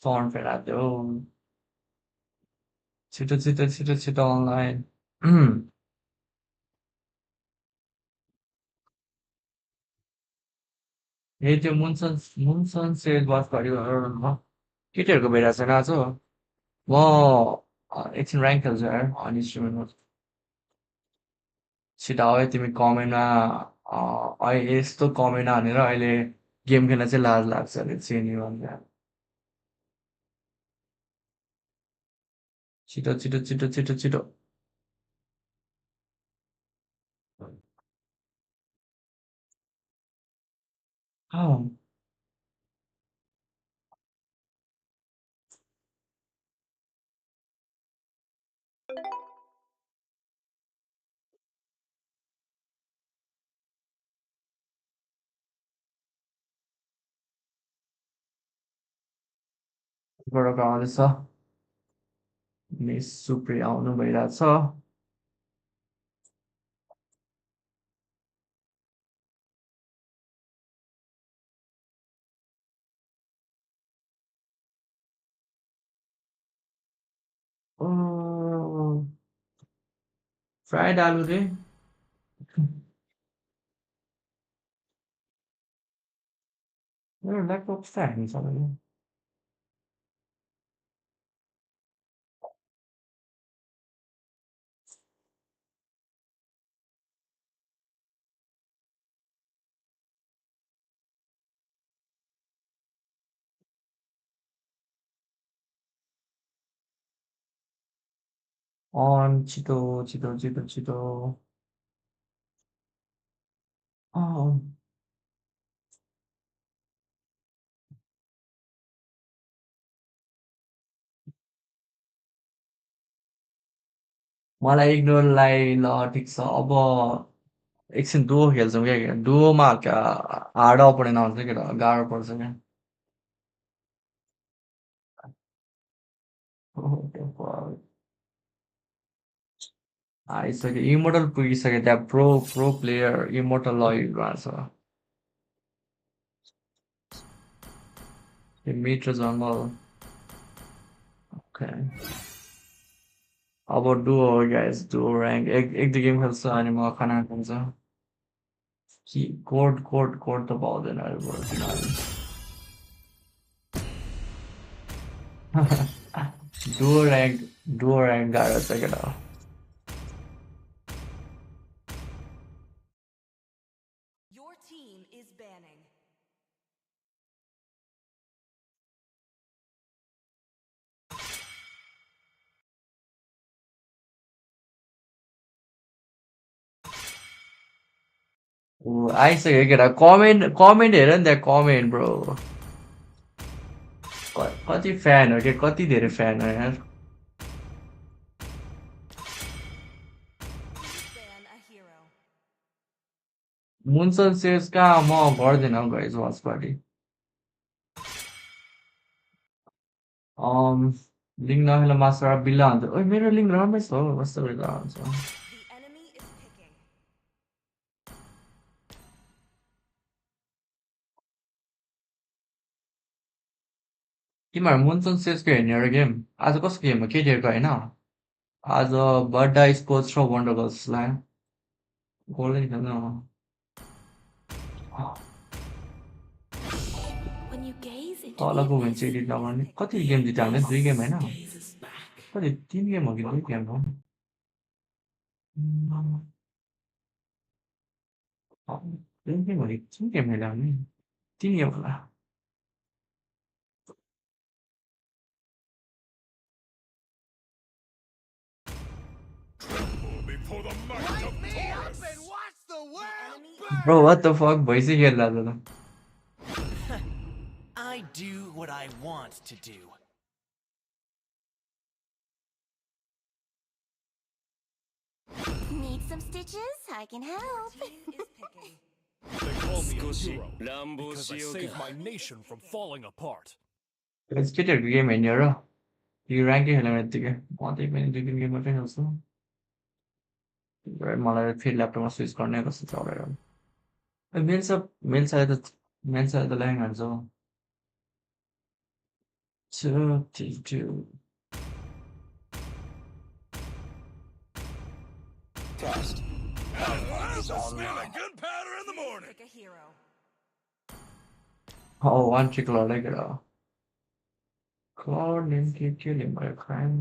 Speaker 1: स्टर्म फेरादियो छिटो छिटो छिटो छिटो अनलाइन ए त्यो मुनसन सेल बस परिवार केटीहरूको भेडा छैन आज म एकछिन ऱ्याङ्क खेल्छु यार अनि स्ट्रिममा छिटो आऊ है तिमी कमेन्टमा अहिले यस्तो कमेन्ट हानेर अहिले गेम खेल्न चाहिँ लाज लाग्छ अरे चेनी भन्दा छिटो छिटो छिटो छिटो छिटो बाट आउँदैछ मिस सुप्रिया आउनु भइरहेछ फ्राइड आलु रे मेरो ल्यापटप कस्तो ह्याङ छ भने On Chito, Chito, Chito, Chito. Oh, मलाई इग्नोरलाई ल ठिक छ अब एकछिन डुओ खेल्छौँ क्या डुओमा क्या हार्ड अपोनेन्ट आउँछ क्या गाह्रो पर्छ क्या आइसक्यो इमोर्टल पुगिसक्यो त्यहाँ प्रो प्लेयर इमोर्टल लगेको छ मिड र जङ्गल ओके अब डुओ हो गाइस डुओ ऱ्याङ्क एक दुई गेम खेल्छ अनि म खाना खान्छ कि कोड त पाउँदैन अरे बरु किनभने डुओ ऱ्याङ्क गाह्रो छ केटा
Speaker 9: Your team is banning.
Speaker 1: आइसक्यो केटा कमेन्ट हेर नि त्यहाँ कमेन्ट ब्रो कति फ्यान हो कि कति धेरै फ्यान हो यार
Speaker 9: Ban a hero.
Speaker 1: मुन्सन सेज कहाँ म गर्दिनँ हौ गाइस वाच पार्टी लिङ्क नखेला मास्टर बिल्ला हुन्छ ओइ मेरो लिङ्क राम्रै छ हौ कस्तो बेला हुन्छ
Speaker 9: The enemy is picking.
Speaker 1: तिमीहरू मुन्सन सेजको हेर्ने एउटा गेम आज कसको गेम हो केटीहरूको होइन आज बड्डा स्पोर्ट्स र वन्डर गर्ल्सलाई गोल्डन खेल्नु
Speaker 10: When you gaze into the
Speaker 1: तलको
Speaker 10: abyss,
Speaker 1: भन्छ एडिट नगर्ने कति गेम जित्यो हामीले 2 गेम होइन कति 3 गेम हो कि 2 गेम हो 2 गेम हो कि 3 गेम खेल्यो हामी 3 गेम होला
Speaker 13: Before the might of Taurus.
Speaker 1: Bro what the fuck भइसक्यो ल
Speaker 12: I do what I want to do.
Speaker 11: Need some stitches? I can help.
Speaker 9: Team is picking.
Speaker 13: They call me a hero because I saved my nation from falling apart.
Speaker 1: Guys केटीहरूको game हेर्ने र यो ऱ्याङ्कै खेल्यो भने यत्तिकै म त्यही पनि 2-3 game मात्रै खेल्छु मलाई फेरि ल्यापटपमा स्विच गर्ने कस्तो चलेर मेल्छ त ल्याङ हान्छ हौ 32
Speaker 13: Test. Gunpowder in the morning.
Speaker 9: Pick a hero.
Speaker 1: one trick लडै केटा Claude name के भयो crime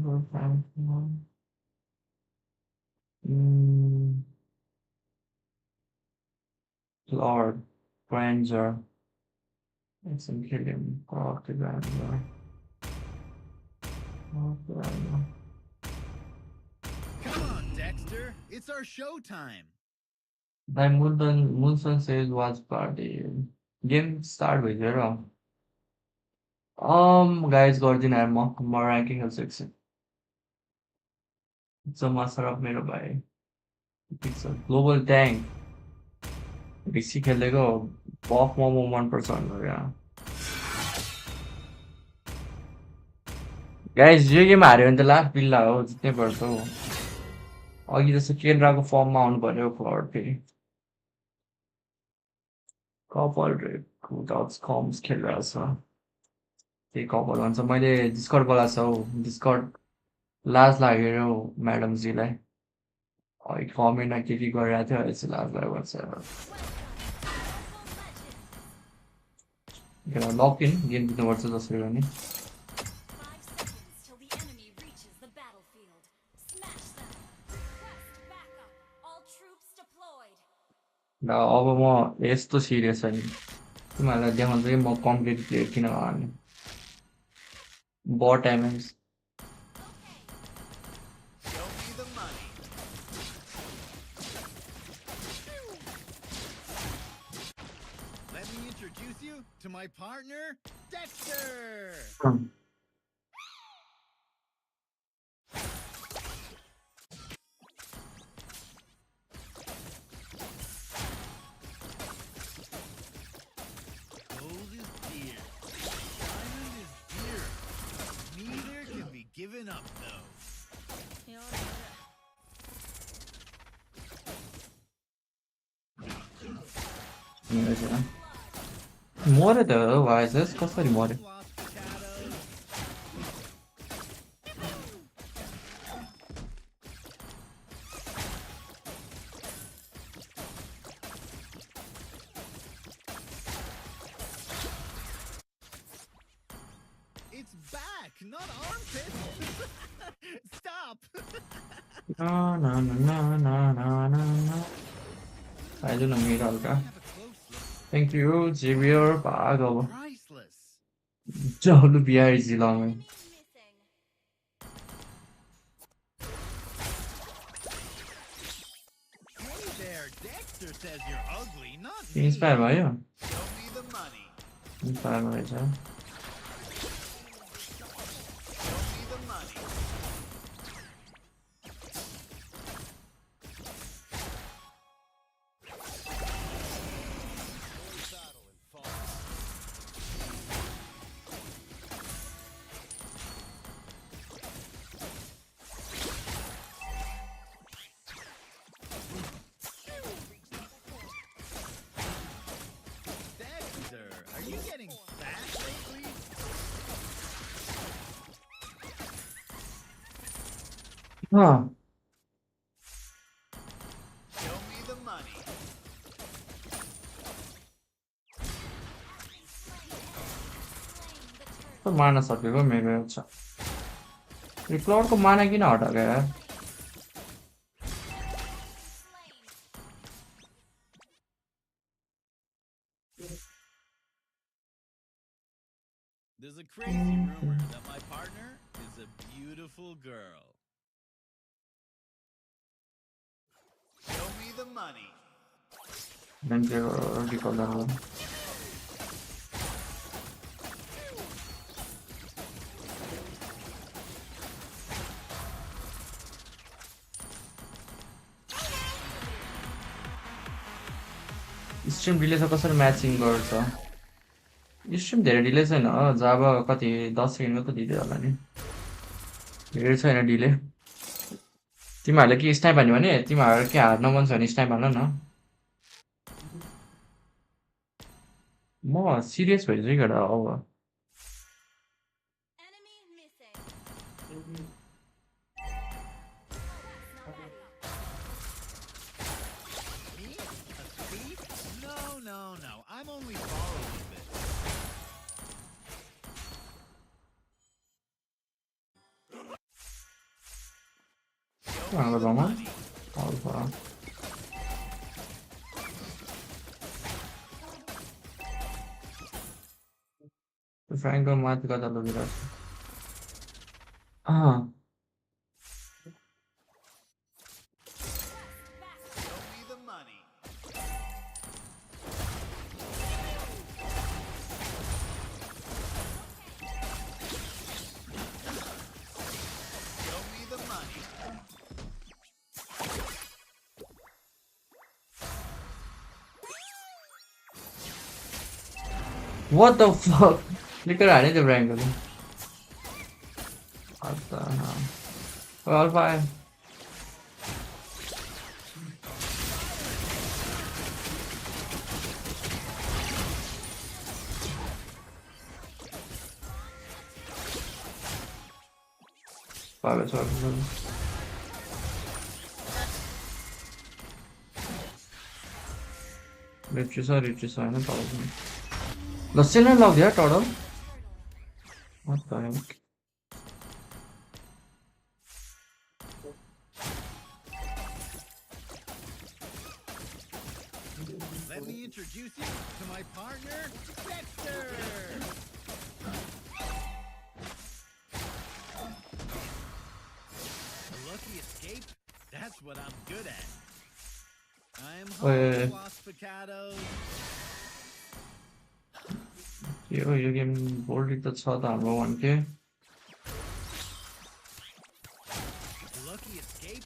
Speaker 1: Lord Granger it's in kill him Claude the Granger
Speaker 12: Come on, Dexter. It's our showtime.
Speaker 1: Like Munson says watch party game start भइसक्यो र guys गर्दिन यार म ranking खेल्छु एकछिन So master of मेरो भाइ it's a global tank बेसी खेलेको बफ मोमो मनपर्छ भनेर यहाँ गाइस यो गेम हार्यो भने त लास्ट बिल्ला हो जित्नै पर्छ हौ अघि जस्तो केन्द्रको फर्ममा आउनु पर्यो फ्लड फेरि कपाल रेप विदाउट कम्स खेलिरहेको छ त्यही कपाल भन्छ मैले डिस्कर्ड बोलाएको छ हौ डिस्कर्ड लाज लाग्यो हौ म्याडमजीलाई अघि कमेन्टमा के गरिरहेको थियो अहिले चाहिँ लाज लाग्यो भन्छ लक इन गेम जित्नुपर्छ जसरी पनि
Speaker 9: 5 seconds till the enemy reaches the battlefield. Smash them. Request backup. All troops deployed.
Speaker 1: ल अब म यस्तो सिरियस छैन तिमीहरूलाई देखाउँछु कि म कम्प्लिट प्लेयर किन गर्ने but time
Speaker 15: you to my partner, Dexter. Gold is dear. Diamond is dear. Neither can be given up, though.
Speaker 1: मर्यो त वाइजेस कसरी मर्यो
Speaker 15: It's back, not armpit. Stop.
Speaker 1: No. Eyes न मेरो हल्का थ्याङ्क यू जेभियर भाग अब WBIG long
Speaker 15: Hey there, Dexter says you're ugly, not me.
Speaker 1: Inspire भयो
Speaker 15: Show me the money.
Speaker 1: Inspire भएछ
Speaker 15: Show me the money. Dexter, are you getting fat lately? Show me the money.
Speaker 1: तो मार्न सकेको मेरो छ रिक्लाउड को माना किन हटाएको यार
Speaker 15: There's a crazy rumor that my partner is a beautiful girl. Show me the money.
Speaker 1: मान्छेको रिकल स्ट्रिम डिले छ कसरी म्याचिङ गर्छ स्ट्रिम धेरै डिले छैन जब कति 10 सेकेन्डको त डिले होला नि धेरै छैन डिले तिमीहरूले के स्नाइप हान्यो भने तिमीहरू के हार्न मन छ भने स्नाइप हान न म सिरियस भइसक्यो केटा अब
Speaker 15: Me? A thief? No. I'm only borrowing a bit.
Speaker 1: Hangi zaman? Allah. Franco mati kata lo biraz. Ah.
Speaker 15: Show me the money. Show me the money.
Speaker 1: What the fuck? Liquor हाने त्यो Franco ले. अच्छा हाँ. All fine. Five sorry. Riches होइन thousand. ल sale लाउँदियो total what the heck
Speaker 15: Let me introduce you to my partner, Dexter. A lucky escape? That's what I'm good at. I'm home, Los Picados.
Speaker 1: यो game bold त छ त हाम्रो 1K.
Speaker 15: Lucky escape?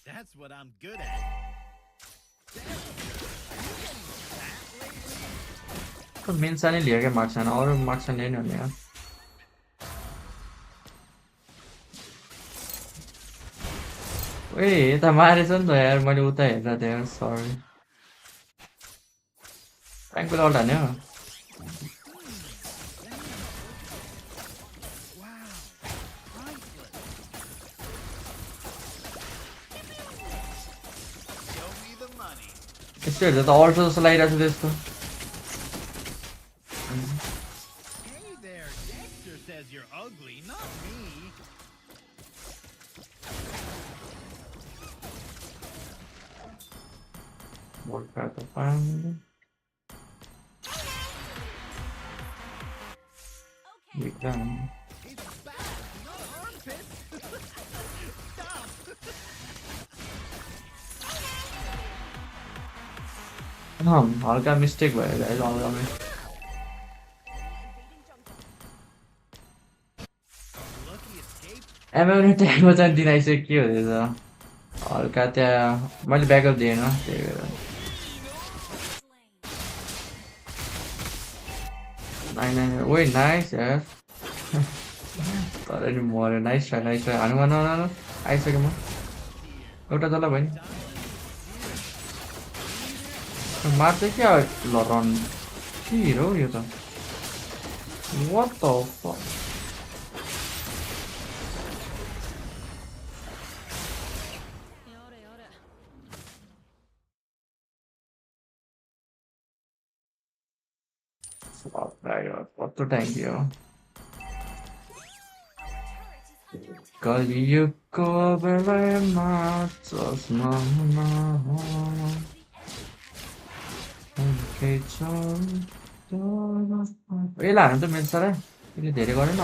Speaker 15: That's what I'm good at.
Speaker 1: तो main सानै लियो क्या marks छैन अरू मार्क्स छैन नि भने यार ओए यता मारेछ नि त यार मैले उता हेर्दा त यार सरी फ्र्याङ्कको अल्ट हान्यो यस्तो हेर्दा त अल्टो जस्तो लागिरहेको छ त्यस्तो
Speaker 15: Hey there, Dexter says you're ugly, not me.
Speaker 1: Work out the fan. We done. हल्का मिस्टेक भयो गाइस हल्कामै एमएमले ट्यागमा चाहिँ दिनाइसक्यो के हुँदैछ हल्का त्यहाँ मैले ब्याकअप दिएन त्यही भएर नाइन ओइ नाइस यार तर नि मऱ्यो नाइस ट्राई हानु न आइसक्यो म एउटा जला भयो नि मार्दै क्या ल रन के हिरो यो त what the fuck what the tank yo कलियुगको बेलामा चस्मा यसलाई हाल्नु त मिल्छ र यसले धेरै गरेन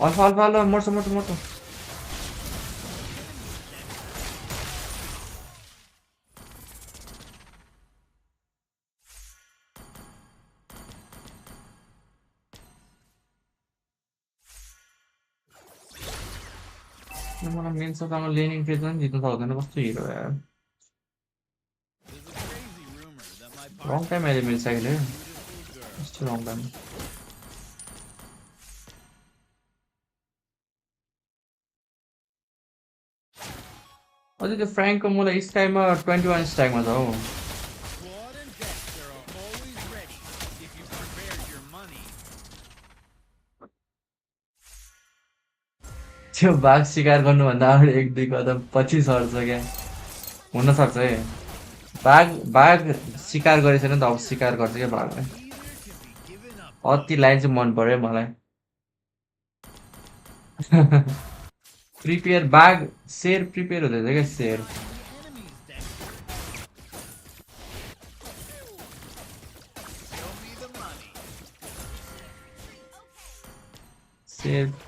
Speaker 1: अल्फा अल्फा ल मर्छ मलाई मेन सतामा लेनिङ फेज पनि जित्नु सक्दैन कस्तो हिरो यार रङ टाइम अहिले मेरो साइकल यस्तो रङ टाइम अझै त्यो फ्र्याङ्कको मलाई स्काईमा 21 स्ट्याकमा छ हौ त्यो बाघ शिकार गर्नुभन्दा अगाडि 1-2 कदम पछि सर्छ क्या हुन सक्छ है बाघ शिकार गरेछ नि त अब शिकार गर्छ क्या बाघलाई अति लाइन चाहिँ मन पर्यो मलाई प्रिपेयर बाघ शेर प्रिपेयर हुँदैछ क्या शेर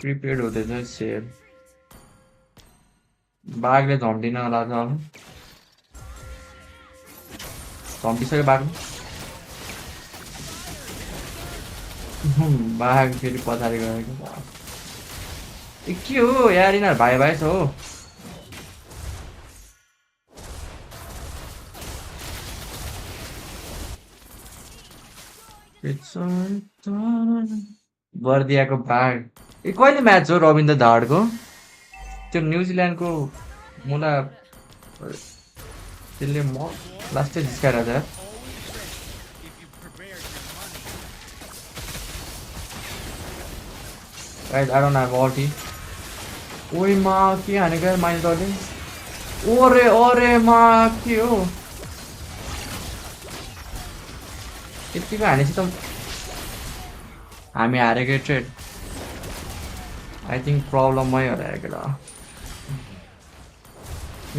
Speaker 1: प्रिपेयर हुँदैछ शेर बाघले झम्टिन होला अब झम्टिसक्यो बाघ फेरि पछाडि गएको के हो यार यिनीहरू भाइ छ हो बर्दियाको बाघ कहिले म्याच हो रविन्द्र धाडको त्यो न्युजिल्यान्डको मुला त्यसले म लास्टै झिस्काएर Guys, I don't have ulti. ओइ मा के हानेको यार माइल डले ओरे मा के हो यतिको हानेपछि त हामी हारेको ट्रेड आई थिंक प्रब्लम मै होला यार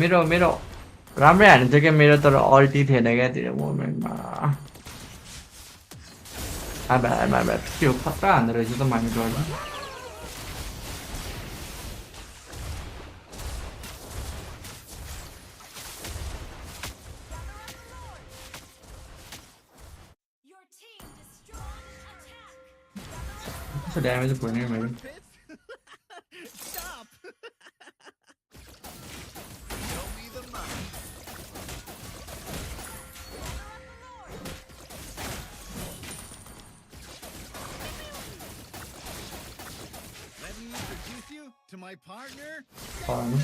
Speaker 1: मेरो राम्रै हाने थियो क्या मेरो तर अल्टी थिएन क्या त्यो मोमेन्टमा आबा के हो खतरा हान्दो रहेछ त माइल डले कस्तो ड्यामेज पुग्ने मेरो
Speaker 15: Stop. Show me the money. Let me introduce you to my partner.
Speaker 1: पाउनु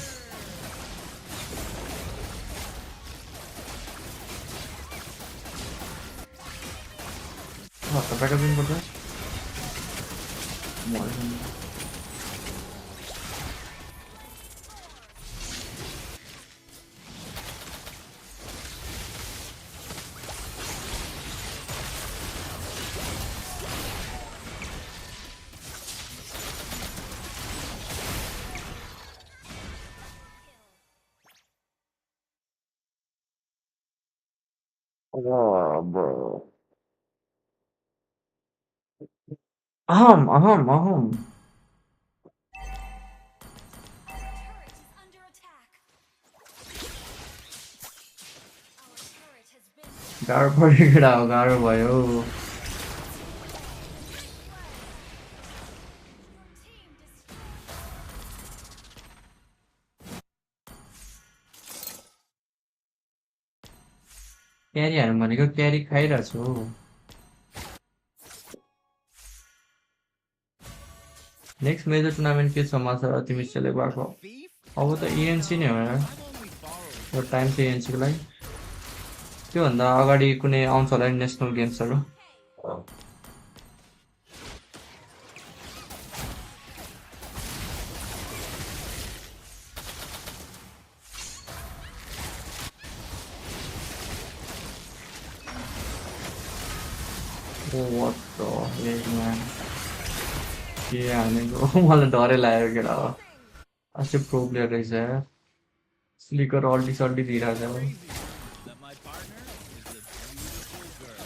Speaker 1: त ब्याकअप दिनुपर्छ Oh, bro. Aham. गाह्रो पऱ्यो केटा हो गाह्रो भयो क्यारी हार्नु भनेको क्यारी खाइरहेको छु नेक्स्ट मेजर टुर्नामेन्ट के छ माछा तिमी सेलेक्ट भएको अब त इएनसी नै हो यार यो टाइम चाहिँ इएनसीको लागि त्योभन्दा अगाडि कुनै आउँछ होला नि national गेम्सहरू What the heck, man? Yeah, मलाई डरै लाग्यो केटा हो अस्ति प्रो प्लेयर रहेछ यार स्लिकर अल्टी सल्टी दिइरहेछ
Speaker 15: That my partner is a beautiful girl.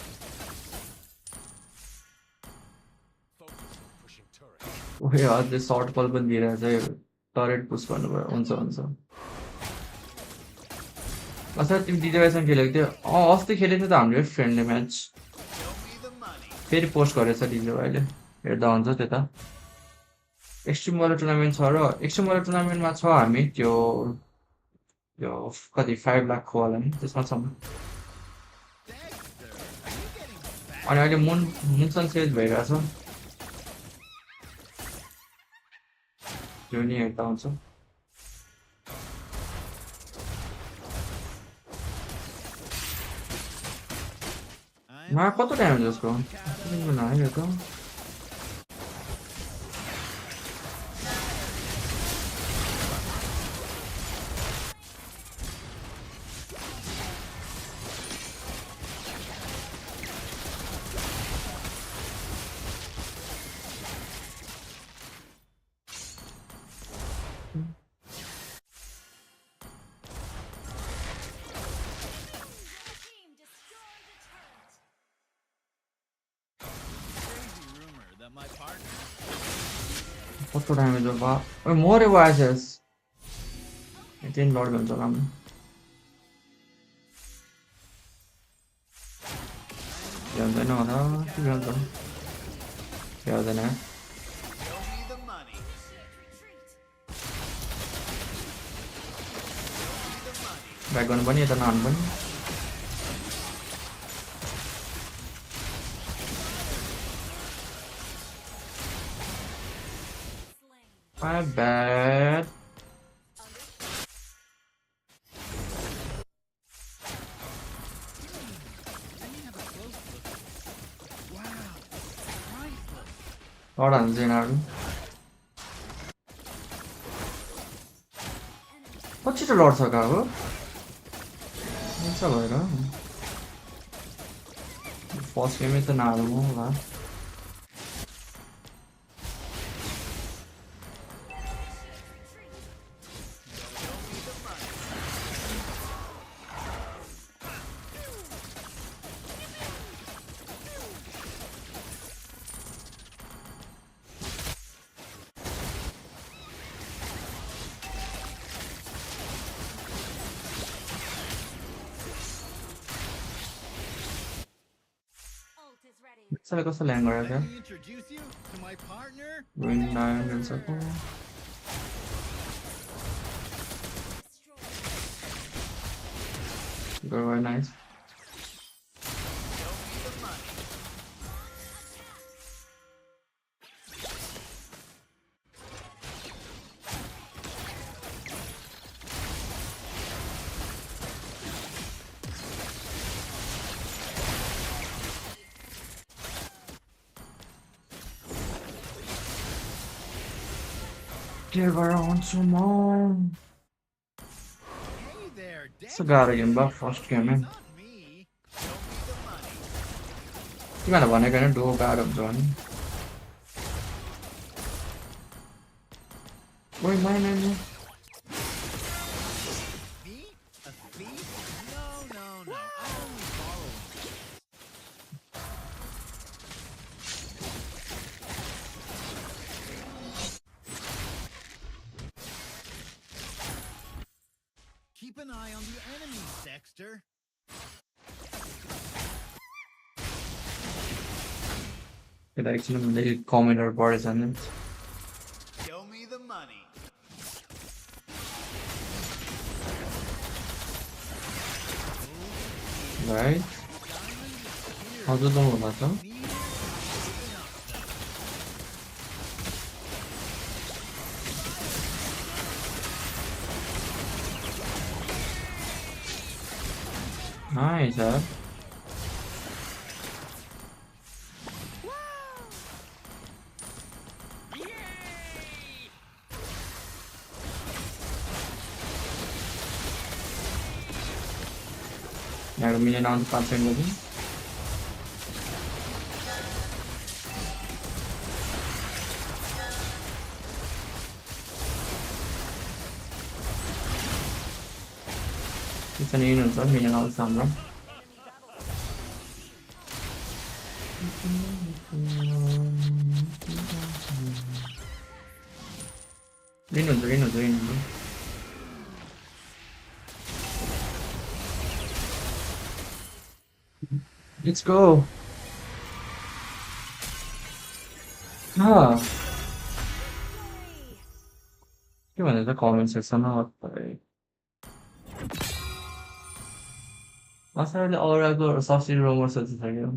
Speaker 1: ओए अझै सर्ट कल पनि दिइरहेछ टरेट पुस गर्नुभयो हुन्छ अच्छा तिमी दिदीभाइसँग खेलेको थियो अस्ति खेलेको थियो त हाम्रो फ्रेन्डले म्याच फेरि पोस्ट गरेछ दिदीभाइले हेर्दा हुन्छ त्यता एक्सट्रिम वाला टुर्नामेन्ट छ र एक्सट्रिम वाला टुर्नामेन्टमा छ हामी त्यो कति 5 लाख वाला नि त्यसमा छौँ अनि अहिले मुनसन सेल भइरहेछ त्यो नि हेर्दा हुन्छ कतो ड्यामेज यसको नआयो त कस्तो ड्यामेज हो बा ओए मरे वाइसेस यतिन लड हुन्छ राम्रो जान्दैन होला के जान्छ जान्दैन ब्याक गर्नु पनि यता नहाल्नु पनि My bad. Lord Anjanaru. What's it a Lord Sakago? What's a Lord? First game is an animal. सबैले कस्तो ल्याङ गरेको
Speaker 15: Let
Speaker 1: थियो?
Speaker 15: me introduce you to my partner.
Speaker 1: Ruin 9 and so very nice. Give around some more.
Speaker 15: Hey there,
Speaker 1: So got again, but first game in. Gimana भनेको हैन dough गाड हुन्छ भने ओइ mine
Speaker 15: Me? A thief? No, no, no. I only borrow. Keep an eye on the enemies, Dexter.
Speaker 1: it actually मैले कमेन्टहरु पढेछ नि
Speaker 15: Show me the money.
Speaker 1: right हजुर त हुन त nice यहाँको मिलियन आउनु 5 सेकेन्ड पछि त्यसरी इन हुन्छ मिलियन आउँछ हाम्रो इन हुन्छ Let's go. के भनेर कमेन्ट सेक्सनमा असरले औराको सब्सिडी रोमर सोचिसक्यो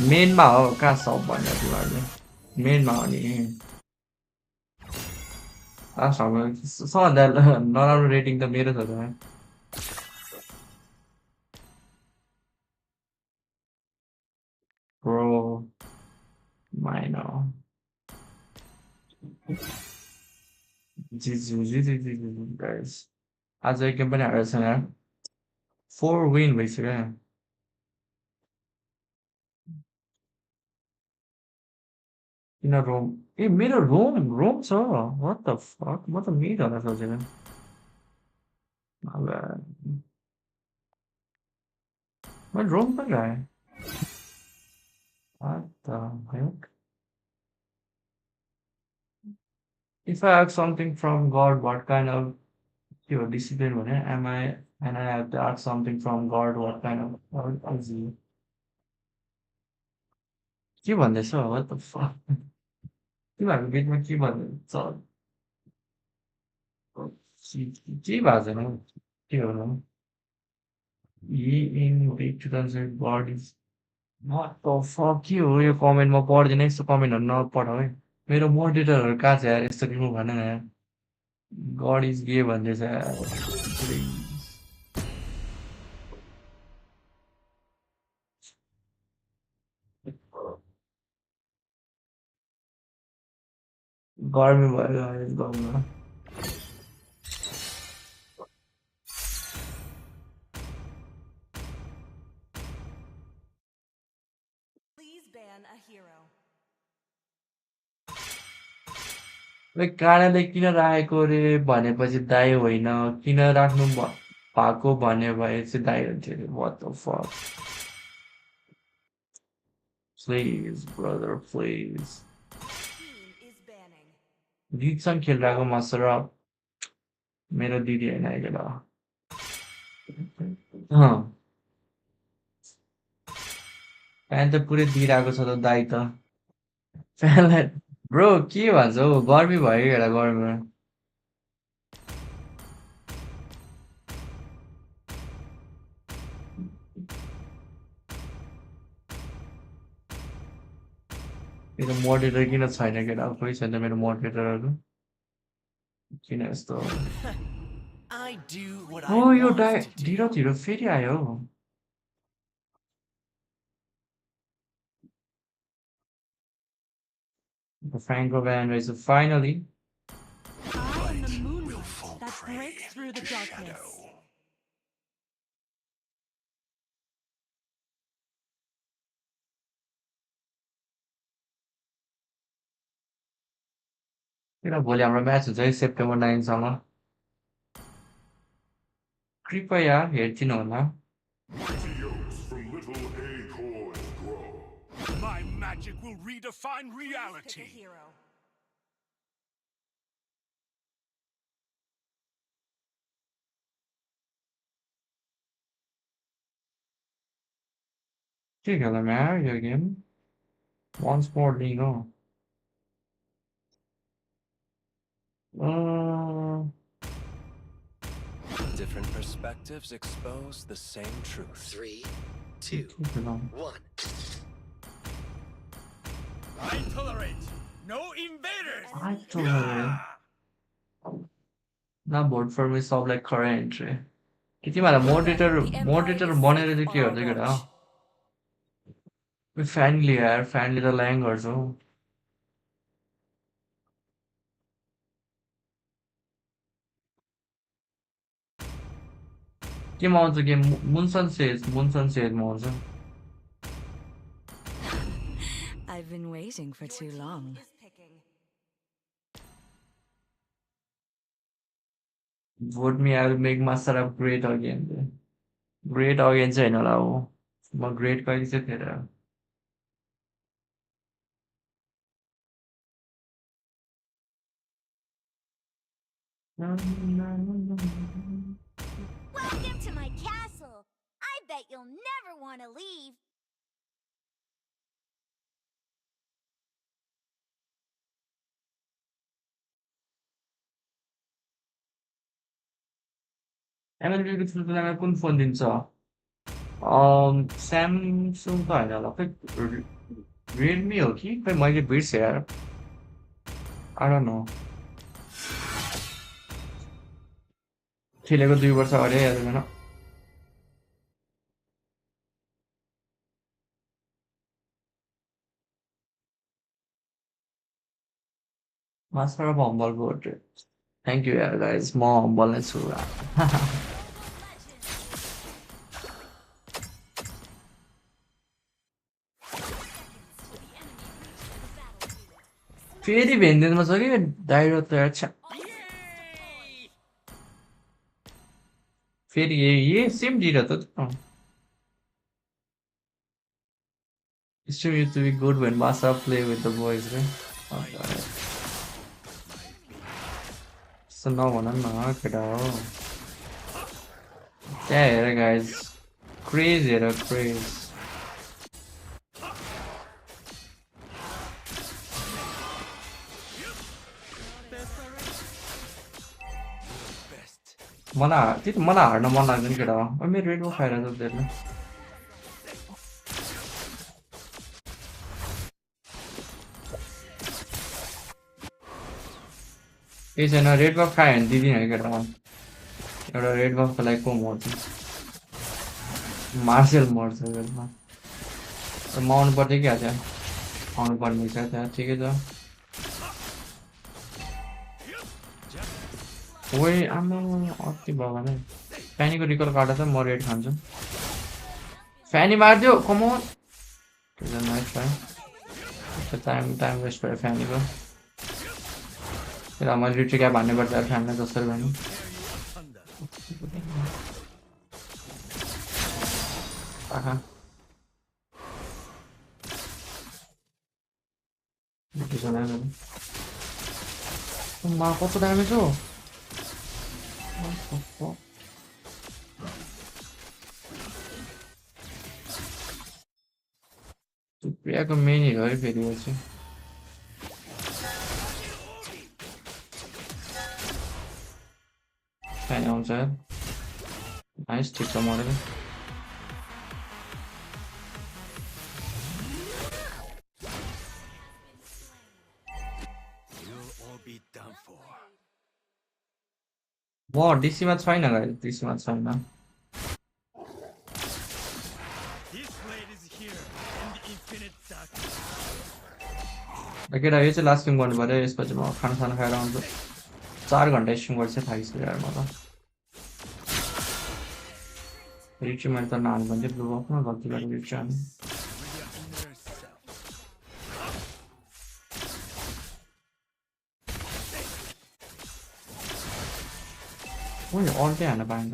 Speaker 1: मेनमा हो कहाँ सब भन्ने तिमीहरूले मेनमा हो नि सबभन्दा नराम्रो रेटिङ त मेरो छ त Bro, minor. GG, guys. आज एक गेम पनि हारेको छैन यार 4 विन भइसक्यो किन रोम ए मेरो रोम छ what the fuck म त मिड होला सोचेको मैले रोम पनि लगाएँ what the heck if I ask something from God what kind of your discipline भने am I and I have to ask something from God what kind of is he के भन्दैछ what the fuck तिमीहरूको बिचमा के भन्दैछ के भएको छैन के हो in week 2000 God is what the fuck के हो यो कमेन्टमा पढ्दैन यस्तो कमेन्टहरु नपठाऊ है मेरो मोनिटरहरु कहाँ छ यार यस्तो रिमुभ गर्न न यार God is gay भन्दैछ यार गर्मी भयो यस गाउँमा कानाले किन राखेको रे भनेपछि दाइ होइन किन राख्नु भएको भने भए चाहिँ दाइ हुन्थ्यो रे what the fuck please brother please गीतसँग खेलिरहेको मास्टर मेरो दिदी होइन आइगेला फ्यान त पुरै दिइरहेको छ त दाइ त फ्यानलाई ब्रो के भन्छ हौ गर्मी भयो हेर गर्मीमा मेरो मोडरेटर किन छैन केटा कोही छैन मेरो मोडरेटरहरू किन यस्तो
Speaker 12: I do what
Speaker 1: हो
Speaker 12: I
Speaker 1: यो
Speaker 12: want
Speaker 1: डाइ
Speaker 12: to do.
Speaker 1: ढिलो ढिलो फेरि आयो The Franco van रहेछ finally
Speaker 10: I am the moonlight that breaks through the darkness.
Speaker 1: किन भोलि हाम्रो म्याच हुन्छ है सेप्टेम्बर 9 सम्म कृपया हेरिदिनु होला
Speaker 13: Mighty oaks from little acorns grow. My magic will redefine reality.
Speaker 1: के खेला म्यार यो गेम once more लिनु
Speaker 12: Different perspectives expose the same truth.
Speaker 16: 3, 2, 1.
Speaker 15: I tolerate no invaders.
Speaker 1: I tolerate now vote for me सबलाई खरै एन्ट्री कि तिमीहरूलाई moderator बनेर चाहिँ के हुन्छ केटा फ्यानली यार फ्यानली त ल्याङ गर्छौ केमा आउँछ गेम मुनसन सेजमा आउँछ
Speaker 14: I've been waiting for too long.
Speaker 1: Vote me, I will make Master up great again. Great again चाहिँ होइन होला हो म great कहिले चाहिँ थिएन
Speaker 11: Welcome to my castle. I bet you'll never want to leave.
Speaker 1: एमएलबीको तुलनामा कुन फोन दिन्छ स्यामसङ त होइन होला खै रेडमी हो कि खै मैले बिर्सेँ यार I don't know खेलेको 2 वर्ष अगाडि याद भएन master of humble boat thank you यार गाइज म हम्बल नै छु फेरि भेन्दिनमा छ कि डाइरो त यार फेरि ये सेम डिरो त It's true you to be good when Masa play with the boys, right? So now one and केटा हो क्या हेर guys craze हेर craze मलाई हार्न मन लाग्दैन केटा हो मेरो रेड बफ खाएर सक्दैन ए छैन रेड बफ खायो भने दिदिनँ है केटा एउटा रेड बफको लागि को मर्छ मार्सेल मर्छ रेडमा म आउनु पर्थ्यो क्या त्यहाँ आउनु पर्ने छ त्यहाँ ठिकै छ ओइ आमा अति भगवान है फ्यानीको रिकल काटेर त म रेड खान्छु फ्यानी मारिदियो कमन नाइस टाइम वेस्ट भयो फ्यानीको फिर मैले रिट्री क्या भन्ने पर्छ फ्यानलाई जसरी भन्नु आहा मा कस्तो ड्यामेज हो को मेन हिरो है फेरि यो चाहिँ फ्यान आउँछ नाइस ठिक छ मरेको DC मा छैन गाइस DC मा छैन केटा यो चाहिँ लास्ट स्ट्रिम गर्नु पर्यो यसपछि म खाना खाएर आउँछु 4 घण्टा स्ट्रिम गर्छ थाकिसक्यो यार म त रिट्रिमेन्ट त नहाल्नु भन्दै ब्लु बक्समा गल्ती गरेर रिट्रिमेन्ट ओइ अल्टै हान्न पाइन्छ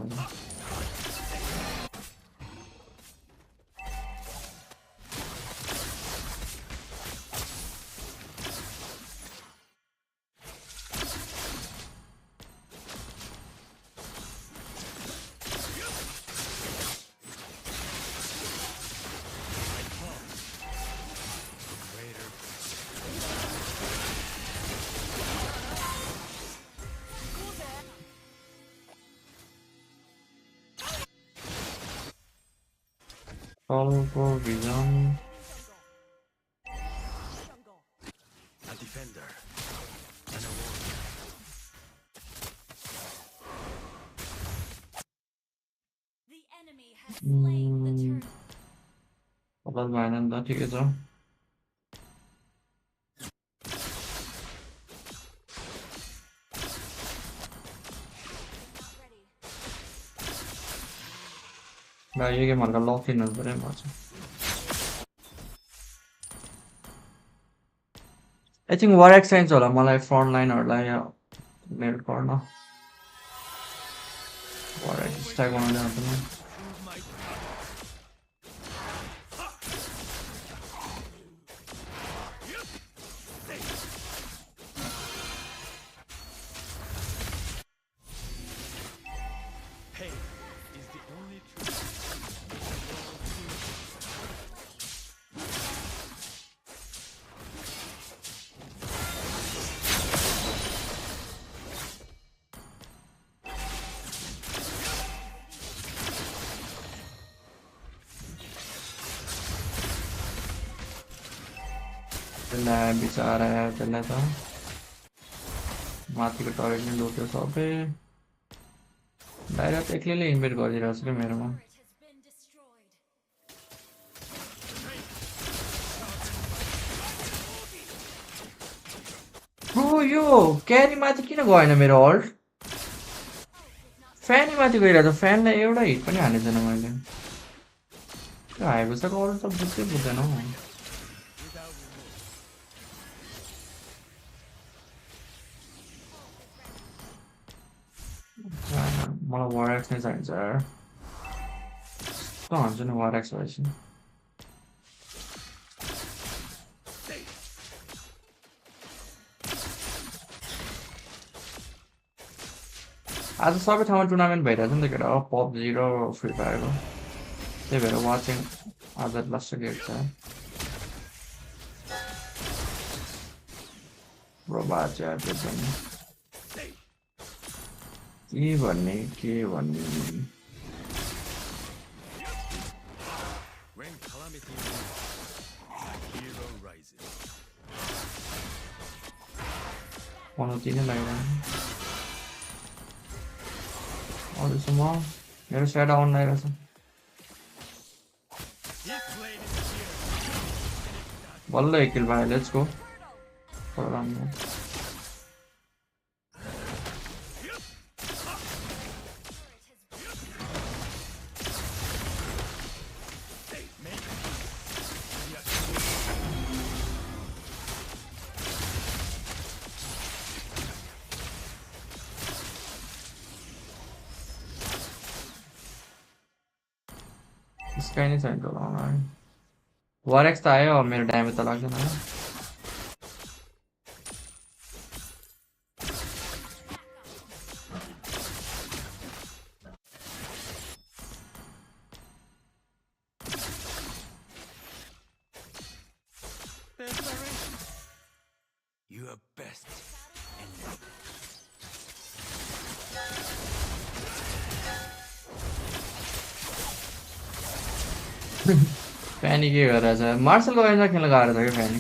Speaker 1: for vision.
Speaker 15: A defender.
Speaker 9: The enemy has slain the turtle.
Speaker 1: About mine and that together. ये गेम हल्का लॉक इन नजर है मुझे I think war exchange होला मलाई front line हरलाई मेल गर्न war स्टैक बनाउन जानु बिचारा यार त्यसलाई त माथिको टरेट नै लुट्यो सबै बाहिर त एक्लैले इन्भेट गरिदिरहेको छु क्या मेरोमा ब्रो यो क्यारी माथि किन गएन मेरो हल्ट फ्यानी माथि गइरहेको छ फ्यानलाई एउटा हिट पनि हालेको छैन मैले हाइबुसाको अरू त बुझ्दै बुझ्दैन हौ मलाई war X नै चाहिन्छ यार कहाँ हुन्छ नि war X भएपछि आज सबै ठाउँमा टुर्नामेन्ट भइरहेछ नि त केटा हो PUBG र फ्री फायरको त्यही भएर वाचिङ आज लास्ट गेट छ ब्रो बाच यार त्यो पनि के भन्ने
Speaker 15: When calamity moves, a hero rises.
Speaker 1: पनौती नै लागिरहेको अरूसम्म मेरो स्याड आउन लागिरहेछ बल्ल एक किल भयो लेट्स गो राम्रो इसका नहीं साइड हो रहा है war X त आयो अब मेरो ड्यामेज त लाग्दैन होला फ्यानी के गरेछ मार्सल गरेर खेल्न गएको छ कि फ्यानी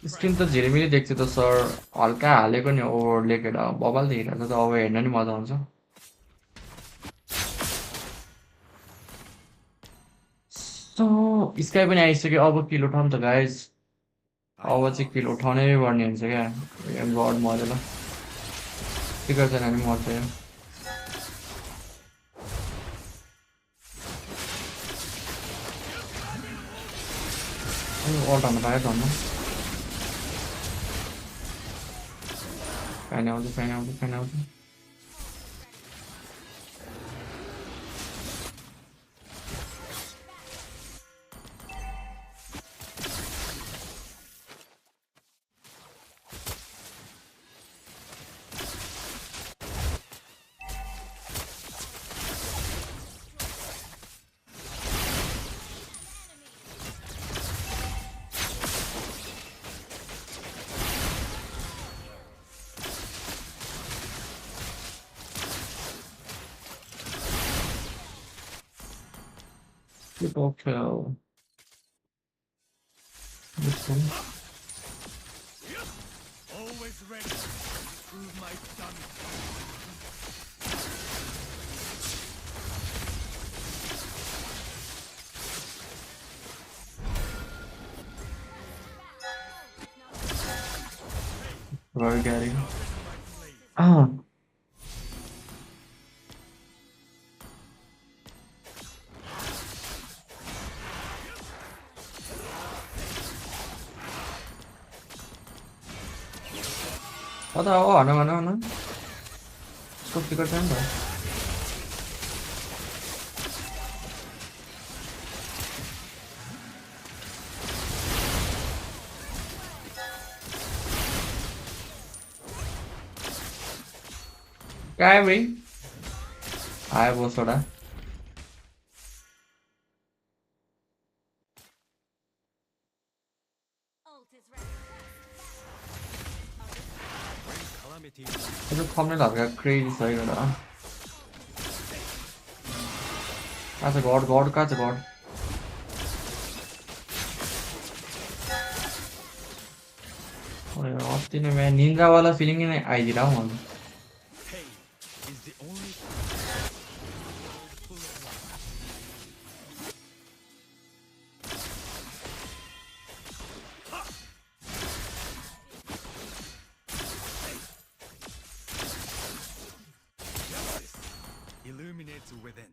Speaker 1: स्क्रिन त झिलिमिली देख्छु त सर हल्का हालेको नि ओभर लेखेर बबाल देखिरहेको त अब हेर्न नि मजा आउँछ सो स्काई पनि आइसक्यो अब किल उठाउँ त गाइज अब चाहिँ किल उठाउनै पर्ने हुन्छ क्या गड मरेर स्पिकर छैन भने मर्छ यो अल्ट हान्न पायो धन्न फ्यान आउँछ फ्यान आउँछ फ्यान आउँछ Triple kill. This one.
Speaker 15: Always ready to prove my stomach.
Speaker 1: Very Gary. Ah. What the oh no. Stop the contender. Kyrie. I was soda. Cái không nên là cái crazy sấy rồi đó. Catch a god, catch a god. Ôi, अस्ति नै मैं Ninja वाला feeling ही नहीं आई थी रहा हूँ.
Speaker 15: Illuminates within.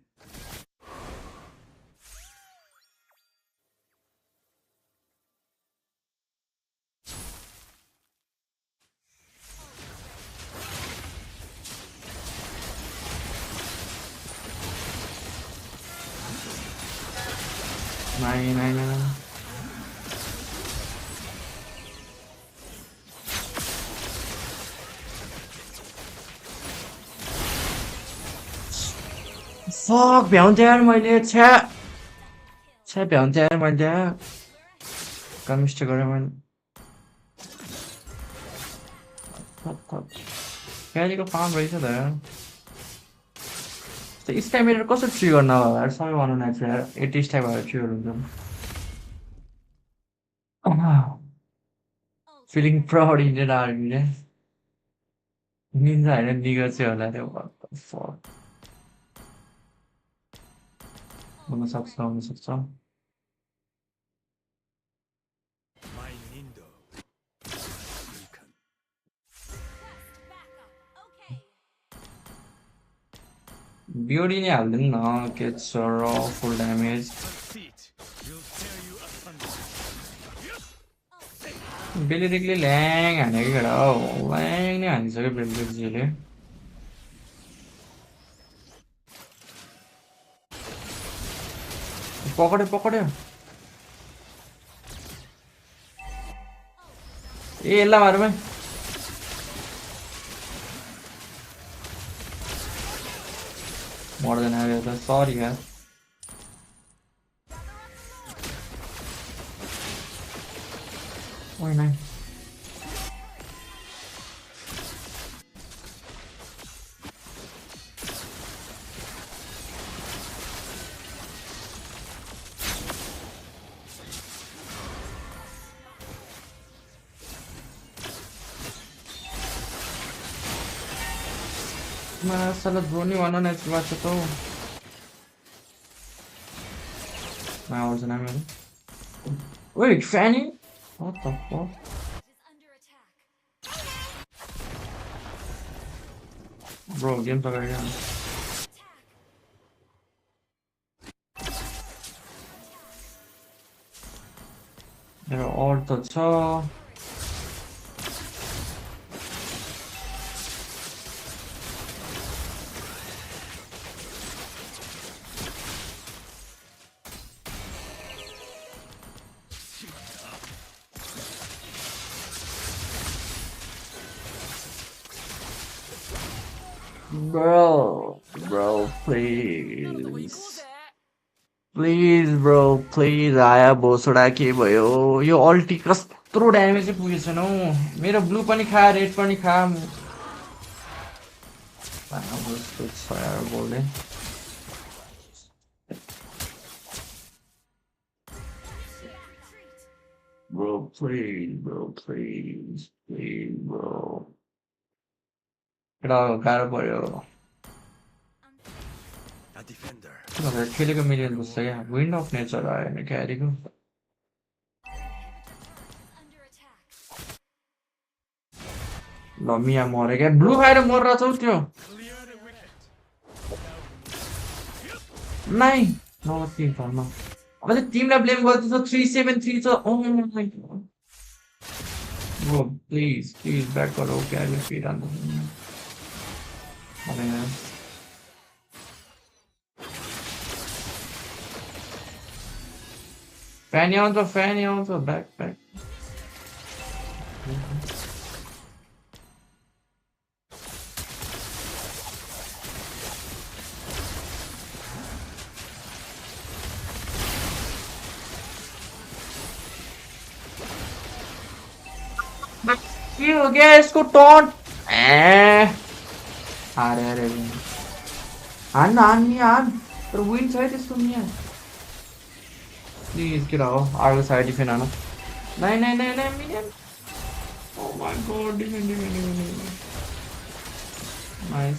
Speaker 1: Nine. Fuck, भ्याउँथे यार मैले छ्या भ्याउँथे यार मैले काम मिस्टेक गरेँ मैले क्यारीको फार्म रहेछ त यार स्काई मिरर कसरी ट्रिगर नभयो यार सबै बनाउनु छ यार 80 स्टाइल भएर ट्रिगर हुन्छ फिलिङ प्राउड इन्डियन आर्मी रे निन्जा होइन निगर चाहिँ होला रे what the fuck हुन सक्छ
Speaker 15: My Nindo.
Speaker 1: ब्युटी नै हाल्दैन न गेट्स र फुल ड्यामेज बेलिरिकले ल्याङ हानेको केटा हो ल्याङ नै हानिसक्यो बेलिरिकजीले पकड्यो ए यसलाई मारौँ है मर्दैन अब यो त सरी यार ओइ नाइ Masalah drone warna net baca tuh. Nah, harus nanya. Wait, Fanny? What the fuck? Bro, game tak ada. Ada all tuh so. Bro, please. Please, bro, please. आया भोसडा के भयो यो अल्टी कस्तो ड्यामेज चाहिँ पुगेछ न हौ मेरो ब्लू पनि खा रेड पनि खा कस्तो छ यार बोल्दै Bro, please, bro. केटा गाह्रो पर्यो खेलेको मिलियन बुझ्छ क्या विन्ड अफ नेचर आयो होइन क्यारीको ल मिया मऱ्यो क्या ब्लू खाएर मर्र छौ त्यो नाइ नमस्ते घरमा अब चाहिँ टिमलाई ब्लेम गर्दैछ 373 छ ओ माइ गॉड ब्रो प्लिज ब्याक गरौ क्यारी fit आन्द Fanny also, back. You guys go taunt. अरे हान तर विन छ है त्यसको मिया प्लिज get out अर्को साइड डिफेन्ड आउनु नाइ million oh my God defend nice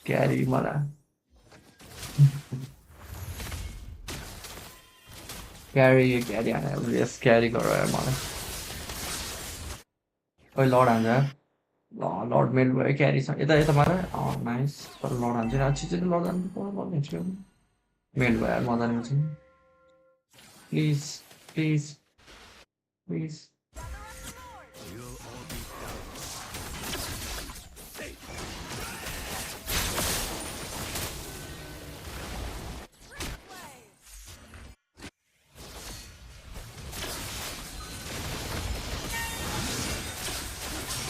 Speaker 1: क्यारी मलाई क्यारी आने यस क्यारी गर यार मलाई ओइ लड हान्छ लड मेल भयो क्यारी छ यता मार नाइस तर लड हान्छ नि अच्छी चाहिँ लड हान्नु पर्ने थियो मेल भयो यार मजा आउँछ प्लिज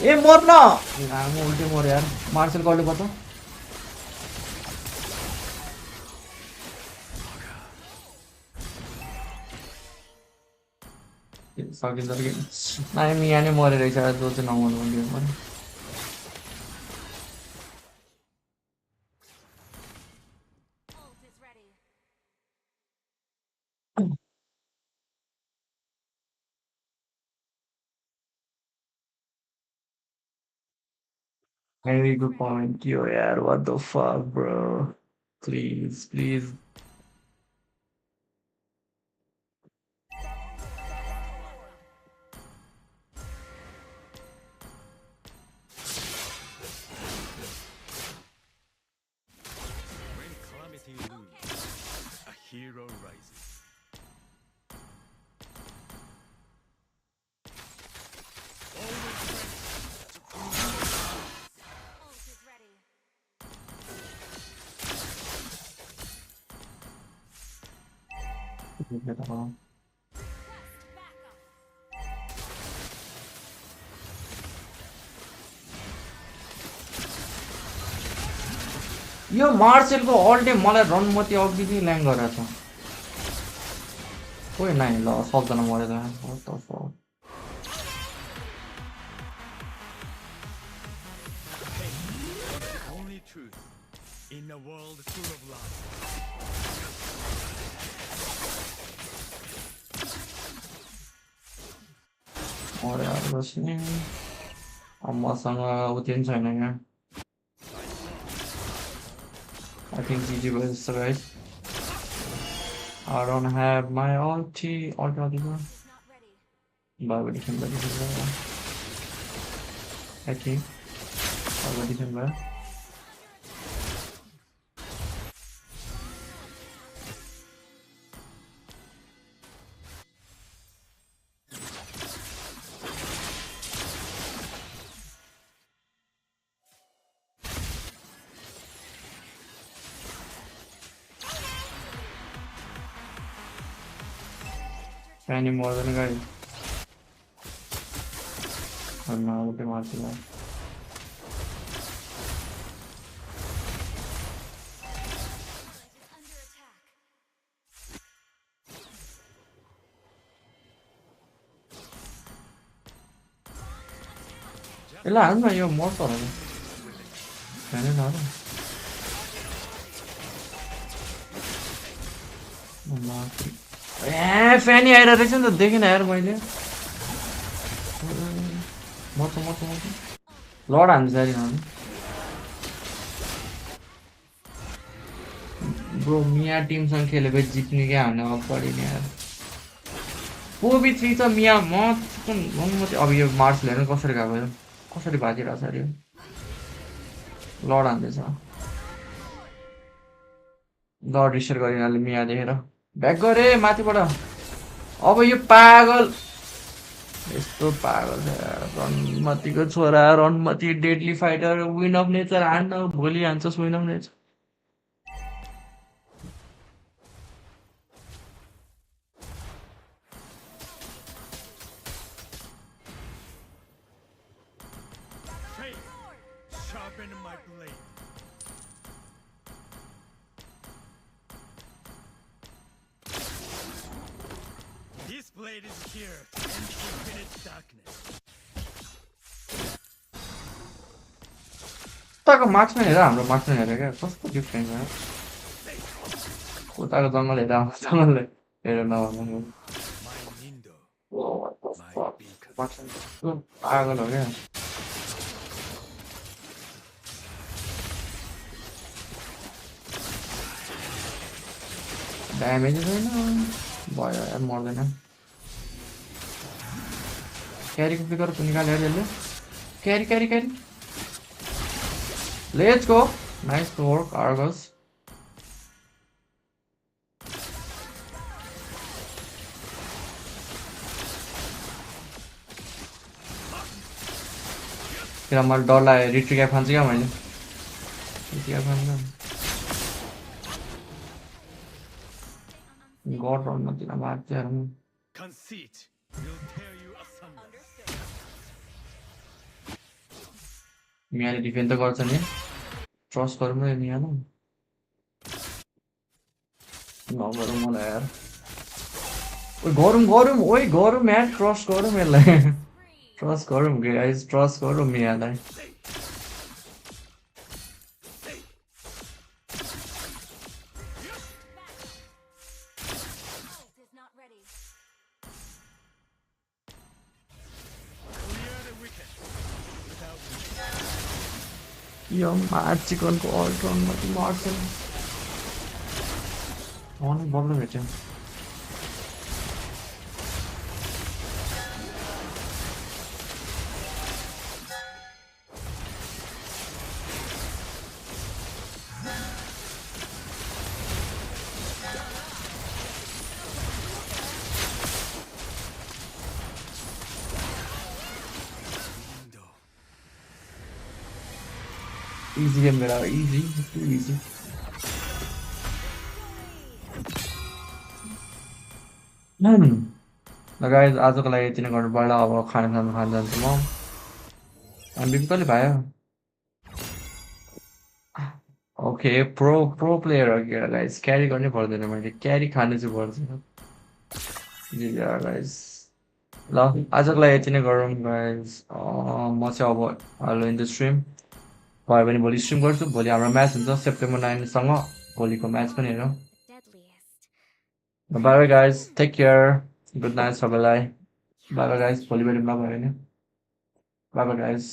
Speaker 1: ए मर न म उल्टे मर यार मार्शल गर्नु पर्छ सकिन्छ कि नाइ मिया नै मरेर रहेछ जो चाहिँ नमर्नु गेममा Very good point, yo, yaar. What the fuck, bro? Please.
Speaker 13: When calamity looms, a hero rises.
Speaker 1: यो मार्सेलको अल्टे मलाई रन मती अघि नै ल्याङ गरेछ कोही नाइ ल सक्दैन मरेर what the fuck
Speaker 15: Only truth in a world full of lies.
Speaker 1: अरे यार बस नि अम्मासँग उतिन छैन यहाँ I think GG was right. I don't have my ulti altogether. But we can let it go. I think. Already can buy. Any more than a guy. I'm not looking at that. Ela anda yo morto la. Nene nada. Mama. फ्यानी आएर रहेछ नि त देखेन यार मैले मर्छ लड हान्छ सारी ब्रो मिया टिमसँग खेलेको जित्ने क्या हान्न अगाडि नि यार पोबी 3 त मिया म अब यो मार्च हेर्नु कसरी गएको यो कसरी बाजिरहेछ अरे लड हान्दैछ लड रिसेट गरिनाले मिया देखेर ब्याक गरे माथिबाट अब यो पागल यस्तो पागल छ रनमतीको छोरा रनमती deadly fighter wind of nature हान्न भोलि हान्छस् wind of nature
Speaker 15: Sharpen my blade. This blade is here to end infinite darkness.
Speaker 1: उताको मार्क्समा हेर हाम्रो मार्क्समा हेर क्या कस्तो डिफ्रेन्स छ उताको जङ्गल हेर हाम्रो जङ्गलले हेर नभन्नु पागल हो क्या ड्यामेज छैन भयो यार मर्दैन क्यारीको पिकर निकाल्यो यसले क्यारी क्यारी क्यारी let's go nice work Argus किन मैले डर लाग्यो रिट्रिक्याप खान्छु क्या मैले रिट्रिक्याप खान्छु गड रनमा दिन मार्छ
Speaker 15: Conceit will tear you asunder.
Speaker 1: मियाले डिफेन्ड त गर्छ नि ट्रस्ट गरौँ न मियालाई नगरौँ मलाई यार गरौँ यार ट्रस्ट गरौँ यसलाई ट्रस्ट गरौँ गाइस ट्रस्ट गरौँ मियालाई यो मार्च चिकनको अल्ट्रनमा चाहिँ मार्छ अनि बल्ल भेट्यो Easy game मेरा easy too easy ल गाइज आजको लागि यति नै गर्नुपर्ला अब खाना खान जान्छु म अनि बिपी कहिले भयो ओके प्रो प्लेयर हो कि गाइज क्यारी गर्नै पर्दैन मैले क्यारी खानु चाहिँ पर्छ जी गाइज ल आजको लागि यति नै गरौँ गाइज म चाहिँ अब हेलो इन द स्ट्रिम भयो भने भोलि स्ट्रिम गर्छु भोलि हाम्रो म्याच हुन्छ सेप्टेम्बर 9सँग भोलिको म्याच पनि हेरौँ bye bye guys take care good night सबैलाई बाई बाई गाइज भोलि भेटौँ ल भयो भने बाई बाई गाइज